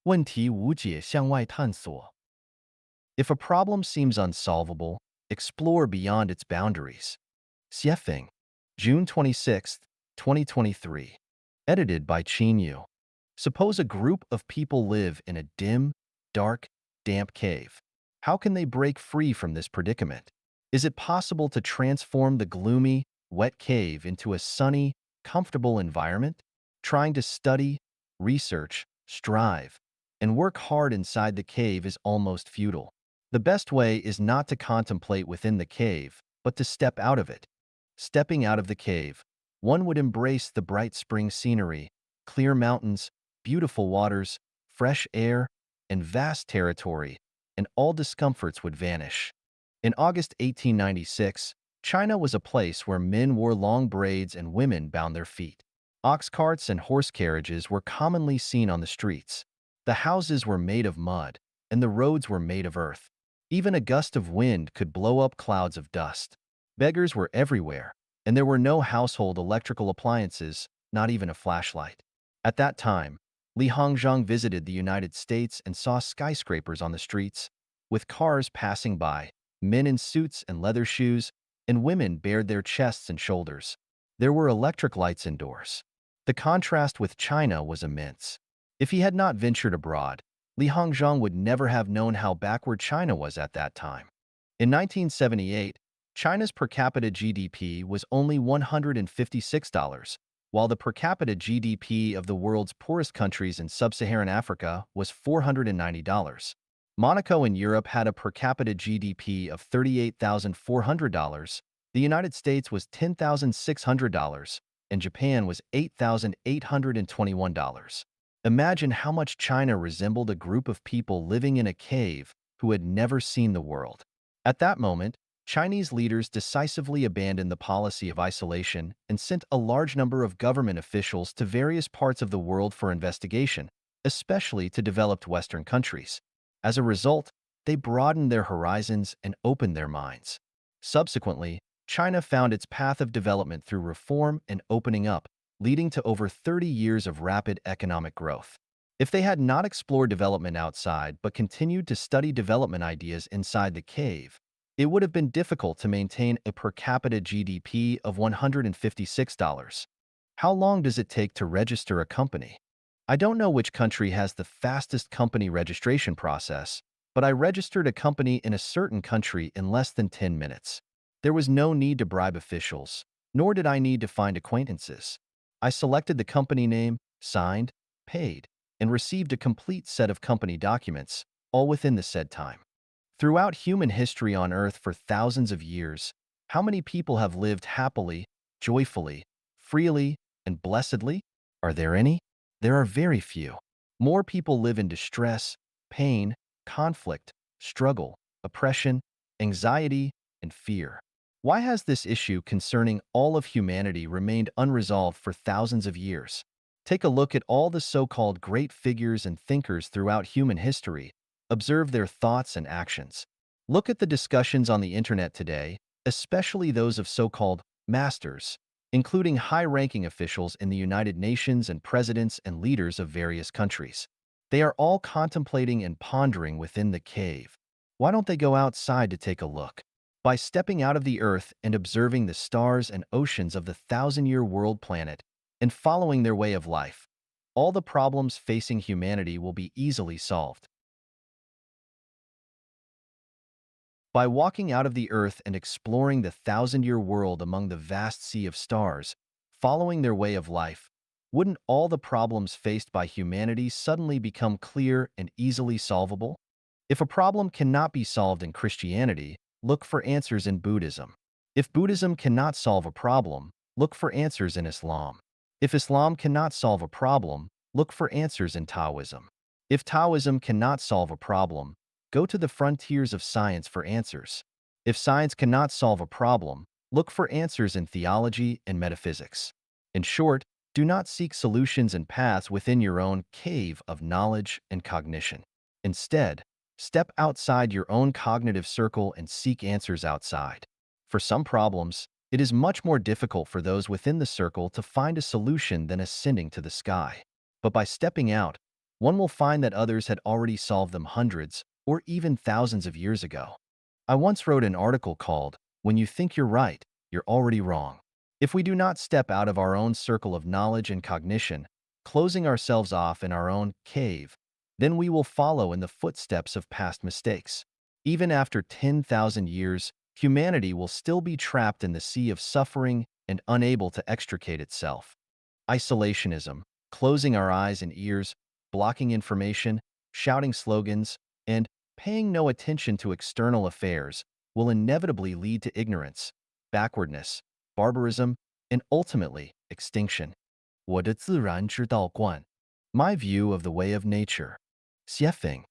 [SPEAKER 1] 问题无解向外探索. If a problem seems unsolvable, explore beyond its boundaries. Xiefeng, June 26, 2023. Edited by Qin Yu. Suppose a group of people live in a dim, dark, damp cave. How can they break free from this predicament? Is it possible to transform the gloomy, wet cave into a sunny, comfortable environment? Trying to study, research, strive, and work hard inside the cave is almost futile. The best way is not to contemplate within the cave, but to step out of it. Stepping out of the cave, one would embrace the bright spring scenery, clear mountains, beautiful waters, fresh air, and vast territory, and all discomforts would vanish. In August 1896, China was a place where men wore long braids and women bound their feet. Ox carts and horse carriages were commonly seen on the streets. The houses were made of mud, and the roads were made of earth. Even a gust of wind could blow up clouds of dust. Beggars were everywhere, and there were no household electrical appliances, not even a flashlight. At that time, Li Hongzhang visited the United States and saw skyscrapers on the streets, with cars passing by, men in suits and leather shoes, and women bared their chests and shoulders. There were electric lights indoors. The contrast with China was immense. If he had not ventured abroad, Li Hongzhang would never have known how backward China was at that time. In 1978, China's per capita GDP was only $156, while the per capita GDP of the world's poorest countries in sub-Saharan Africa was $490. Monaco in Europe had a per capita GDP of $38,400, the United States was $10,600, and Japan was $8,821. Imagine how much China resembled a group of people living in a cave who had never seen the world. At that moment, Chinese leaders decisively abandoned the policy of isolation and sent a large number of government officials to various parts of the world for investigation, especially to developed Western countries. As a result, they broadened their horizons and opened their minds. Subsequently, China found its path of development through reform and opening up, leading to over 30 years of rapid economic growth. If they had not explored development outside but continued to study development ideas inside the cave, it would have been difficult to maintain a per capita GDP of $156. How long does it take to register a company? I don't know which country has the fastest company registration process, but I registered a company in a certain country in less than 10 minutes. There was no need to bribe officials, nor did I need to find acquaintances. I selected the company name, signed, paid, and received a complete set of company documents, all within the said time. Throughout human history on Earth for thousands of years, how many people have lived happily, joyfully, freely, and blessedly? Are there any? There are very few. More people live in distress, pain, conflict, struggle, oppression, anxiety, and fear. Why has this issue concerning all of humanity remained unresolved for thousands of years? Take a look at all the so-called great figures and thinkers throughout human history. Observe their thoughts and actions. Look at the discussions on the internet today, especially those of so-called masters, including high-ranking officials in the United Nations and presidents and leaders of various countries. They are all contemplating and pondering within the cave. Why don't they go outside to take a look? By stepping out of the Earth and observing the stars and oceans of the thousand-year world planet and following their way of life, all the problems facing humanity will be easily solved. By walking out of the Earth and exploring the thousand-year world among the vast sea of stars, following their way of life, wouldn't all the problems faced by humanity suddenly become clear and easily solvable? If a problem cannot be solved in Christianity, look for answers in Buddhism. If Buddhism cannot solve a problem, look for answers in Islam. If Islam cannot solve a problem, look for answers in Taoism. If Taoism cannot solve a problem, go to the frontiers of science for answers. If science cannot solve a problem, look for answers in theology and metaphysics. In short, do not seek solutions and paths within your own cave of knowledge and cognition. Instead, step outside your own cognitive circle and seek answers outside. For some problems, it is much more difficult for those within the circle to find a solution than ascending to the sky. But by stepping out, one will find that others had already solved them hundreds or even thousands of years ago. I once wrote an article called, "When You Think You're Right, You're Already Wrong." If we do not step out of our own circle of knowledge and cognition, closing ourselves off in our own cave, then we will follow in the footsteps of past mistakes. Even after 10,000 years, humanity will still be trapped in the sea of suffering and unable to extricate itself. Isolationism, closing our eyes and ears, blocking information, shouting slogans, and paying no attention to external affairs will inevitably lead to ignorance, backwardness, barbarism, and ultimately extinction. 我的自然之道观. My view of the way of nature. Xiefeng.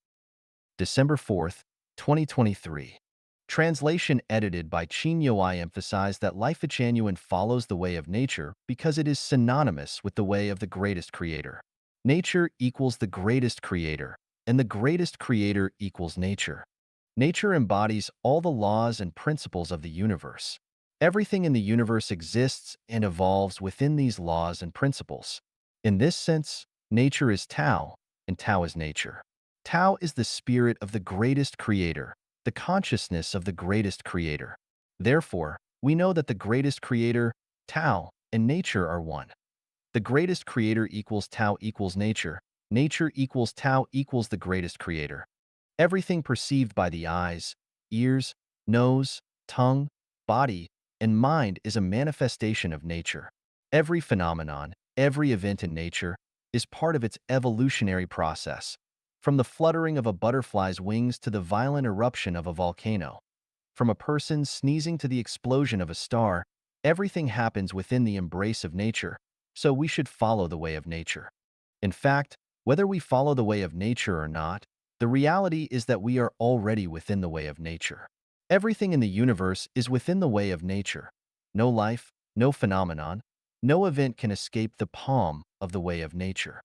[SPEAKER 1] December 4th, 2023. Translation edited by Qin Youai emphasized that Life Genuine follows the way of nature because it is synonymous with the way of the greatest creator. Nature equals the greatest creator, and the greatest creator equals nature. Nature embodies all the laws and principles of the universe. Everything in the universe exists and evolves within these laws and principles. In this sense, nature is Tao, and Tao is nature. Tao is the spirit of the greatest creator, the consciousness of the greatest creator. Therefore, we know that the greatest creator, Tao, and nature are one. The greatest creator equals Tao equals nature. Nature equals Tao equals the greatest creator. Everything perceived by the eyes, ears, nose, tongue, body, and mind is a manifestation of nature. Every phenomenon, every event in nature, is part of its evolutionary process, from the fluttering of a butterfly's wings to the violent eruption of a volcano. From a person sneezing to the explosion of a star, everything happens within the embrace of nature, so we should follow the way of nature. In fact, whether we follow the way of nature or not, the reality is that we are already within the way of nature. Everything in the universe is within the way of nature. No life, no phenomenon, no event can escape the palm of the way of nature.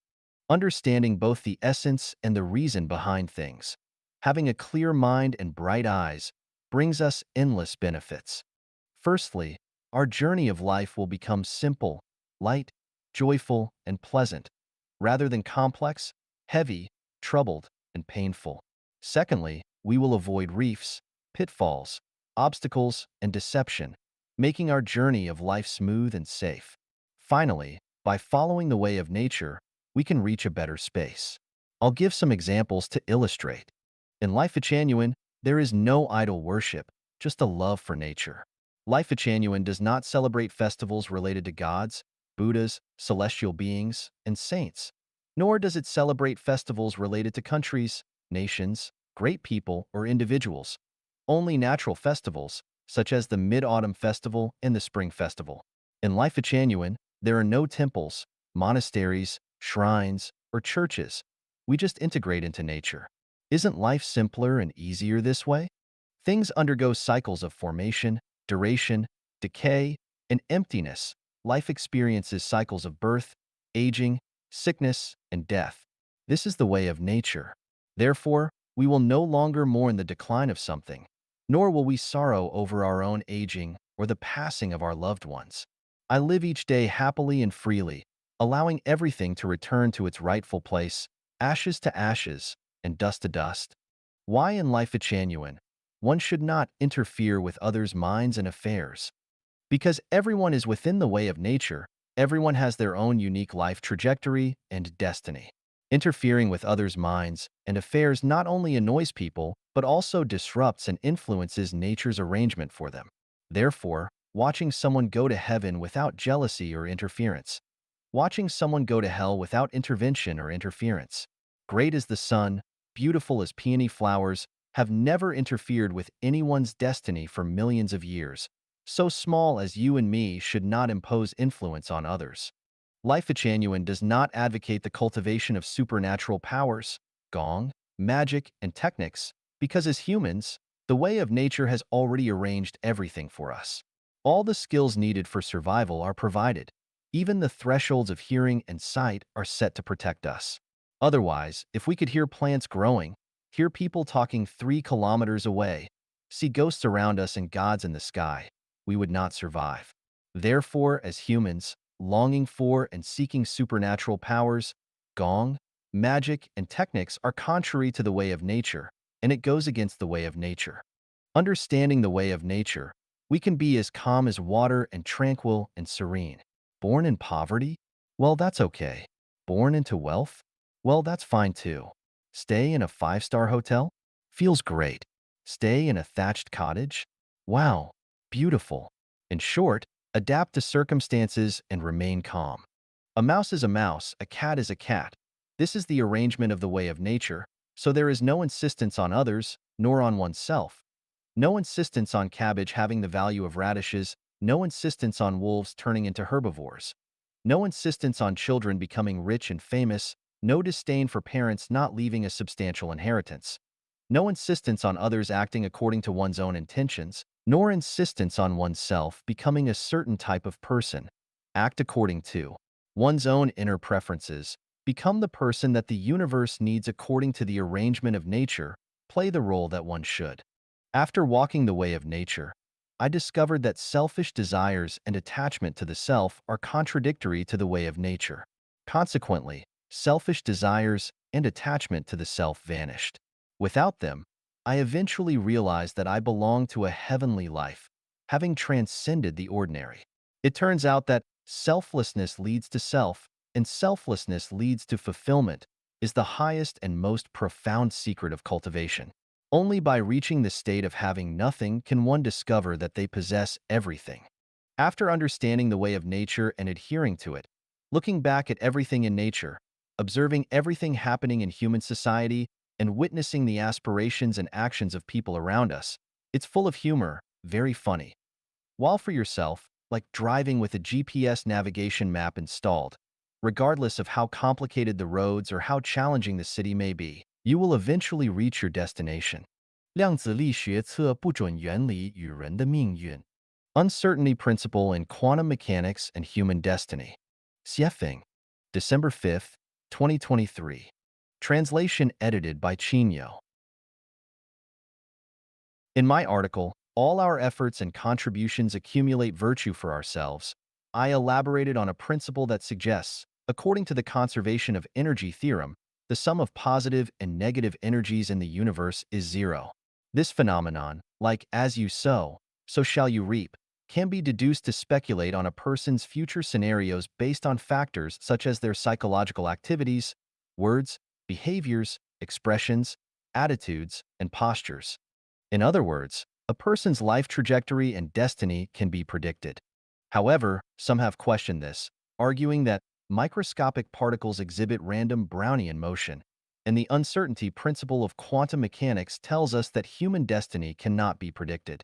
[SPEAKER 1] Understanding both the essence and the reason behind things, having a clear mind and bright eyes, brings us endless benefits. Firstly, our journey of life will become simple, light, joyful, and pleasant, rather than complex, heavy, troubled, and painful. Secondly, we will avoid reefs, pitfalls, obstacles, and deception, making our journey of life smooth and safe. Finally, by following the way of nature, we can reach a better space. I'll give some examples to illustrate. In Life Genuine, there is no idol worship, just a love for nature. Life Genuine does not celebrate festivals related to gods, Buddhas, celestial beings, and saints. Nor does it celebrate festivals related to countries, nations, great people, or individuals. Only natural festivals, such as the Mid-Autumn Festival and the Spring Festival. In Life Genuine, there are no temples, monasteries, shrines, or churches. We just integrate into nature. Isn't life simpler and easier this way? Things undergo cycles of formation, duration, decay, and emptiness. Life experiences cycles of birth, aging, sickness, and death. This is the way of nature. Therefore, we will no longer mourn the decline of something, nor will we sorrow over our own aging or the passing of our loved ones. I live each day happily and freely, allowing everything to return to its rightful place, ashes to ashes, and dust to dust. Why in life a genuine? One should not interfere with others' minds and affairs. Because everyone is within the way of nature, everyone has their own unique life trajectory and destiny. Interfering with others' minds and affairs not only annoys people, but also disrupts and influences nature's arrangement for them. Therefore, watching someone go to heaven without jealousy or interference. Watching someone go to hell without intervention or interference. Great as the sun, beautiful as peony flowers, have never interfered with anyone's destiny for millions of years. So small as you and me should not impose influence on others. Life Genuine does not advocate the cultivation of supernatural powers, gong, magic, and techniques, because as humans, the way of nature has already arranged everything for us. All the skills needed for survival are provided. Even the thresholds of hearing and sight are set to protect us. Otherwise, if we could hear plants growing, hear people talking 3 kilometers away, see ghosts around us and gods in the sky, we would not survive. Therefore, as humans, longing for and seeking supernatural powers, gong, magic, and techniques are contrary to the way of nature, and it goes against the way of nature. Understanding the way of nature, we can be as calm as water and tranquil and serene. Born in poverty? Well, that's okay. Born into wealth? Well, that's fine too. Stay in a 5-star hotel? Feels great. Stay in a thatched cottage? Wow, beautiful. In short, adapt to circumstances and remain calm. A mouse is a mouse, a cat is a cat. This is the arrangement of the way of nature, so there is no insistence on others, nor on oneself. No insistence on cabbage having the value of radishes, no insistence on wolves turning into herbivores. No insistence on children becoming rich and famous, no disdain for parents not leaving a substantial inheritance. No insistence on others acting according to one's own intentions, nor insistence on oneself becoming a certain type of person. Act according to one's own inner preferences. Become the person that the universe needs according to the arrangement of nature. Play the role that one should. After walking the way of nature, I discovered that selfish desires and attachment to the self are contradictory to the way of nature. Consequently, selfish desires and attachment to the self vanished. Without them, I eventually realized that I belong to a heavenly life, having transcended the ordinary. It turns out that selflessness leads to self, and selflessness leads to fulfillment, is the highest and most profound secret of cultivation. Only by reaching the state of having nothing can one discover that they possess everything. After understanding the way of nature and adhering to it, looking back at everything in nature, observing everything happening in human society, and witnessing the aspirations and actions of people around us, it's full of humor, very funny. While for yourself, like driving with a GPS navigation map installed, regardless of how complicated the roads or how challenging the city may be, you will eventually reach your destination. 量子力学测不准原理与人的命运 Uncertainty Principle in Quantum Mechanics and Human Destiny. Xiefeng, December 5th, 2023. Translation edited by Chinyo. In my article, All Our Efforts and Contributions Accumulate Virtue for Ourselves, I elaborated on a principle that suggests, according to the conservation of energy theorem, the sum of positive and negative energies in the universe is zero. This phenomenon, like as you sow, so shall you reap, can be deduced to speculate on a person's future scenarios based on factors such as their psychological activities, words, behaviors, expressions, attitudes, and postures. In other words, a person's life trajectory and destiny can be predicted. However, some have questioned this, arguing that microscopic particles exhibit random Brownian motion, and the uncertainty principle of quantum mechanics tells us that human destiny cannot be predicted.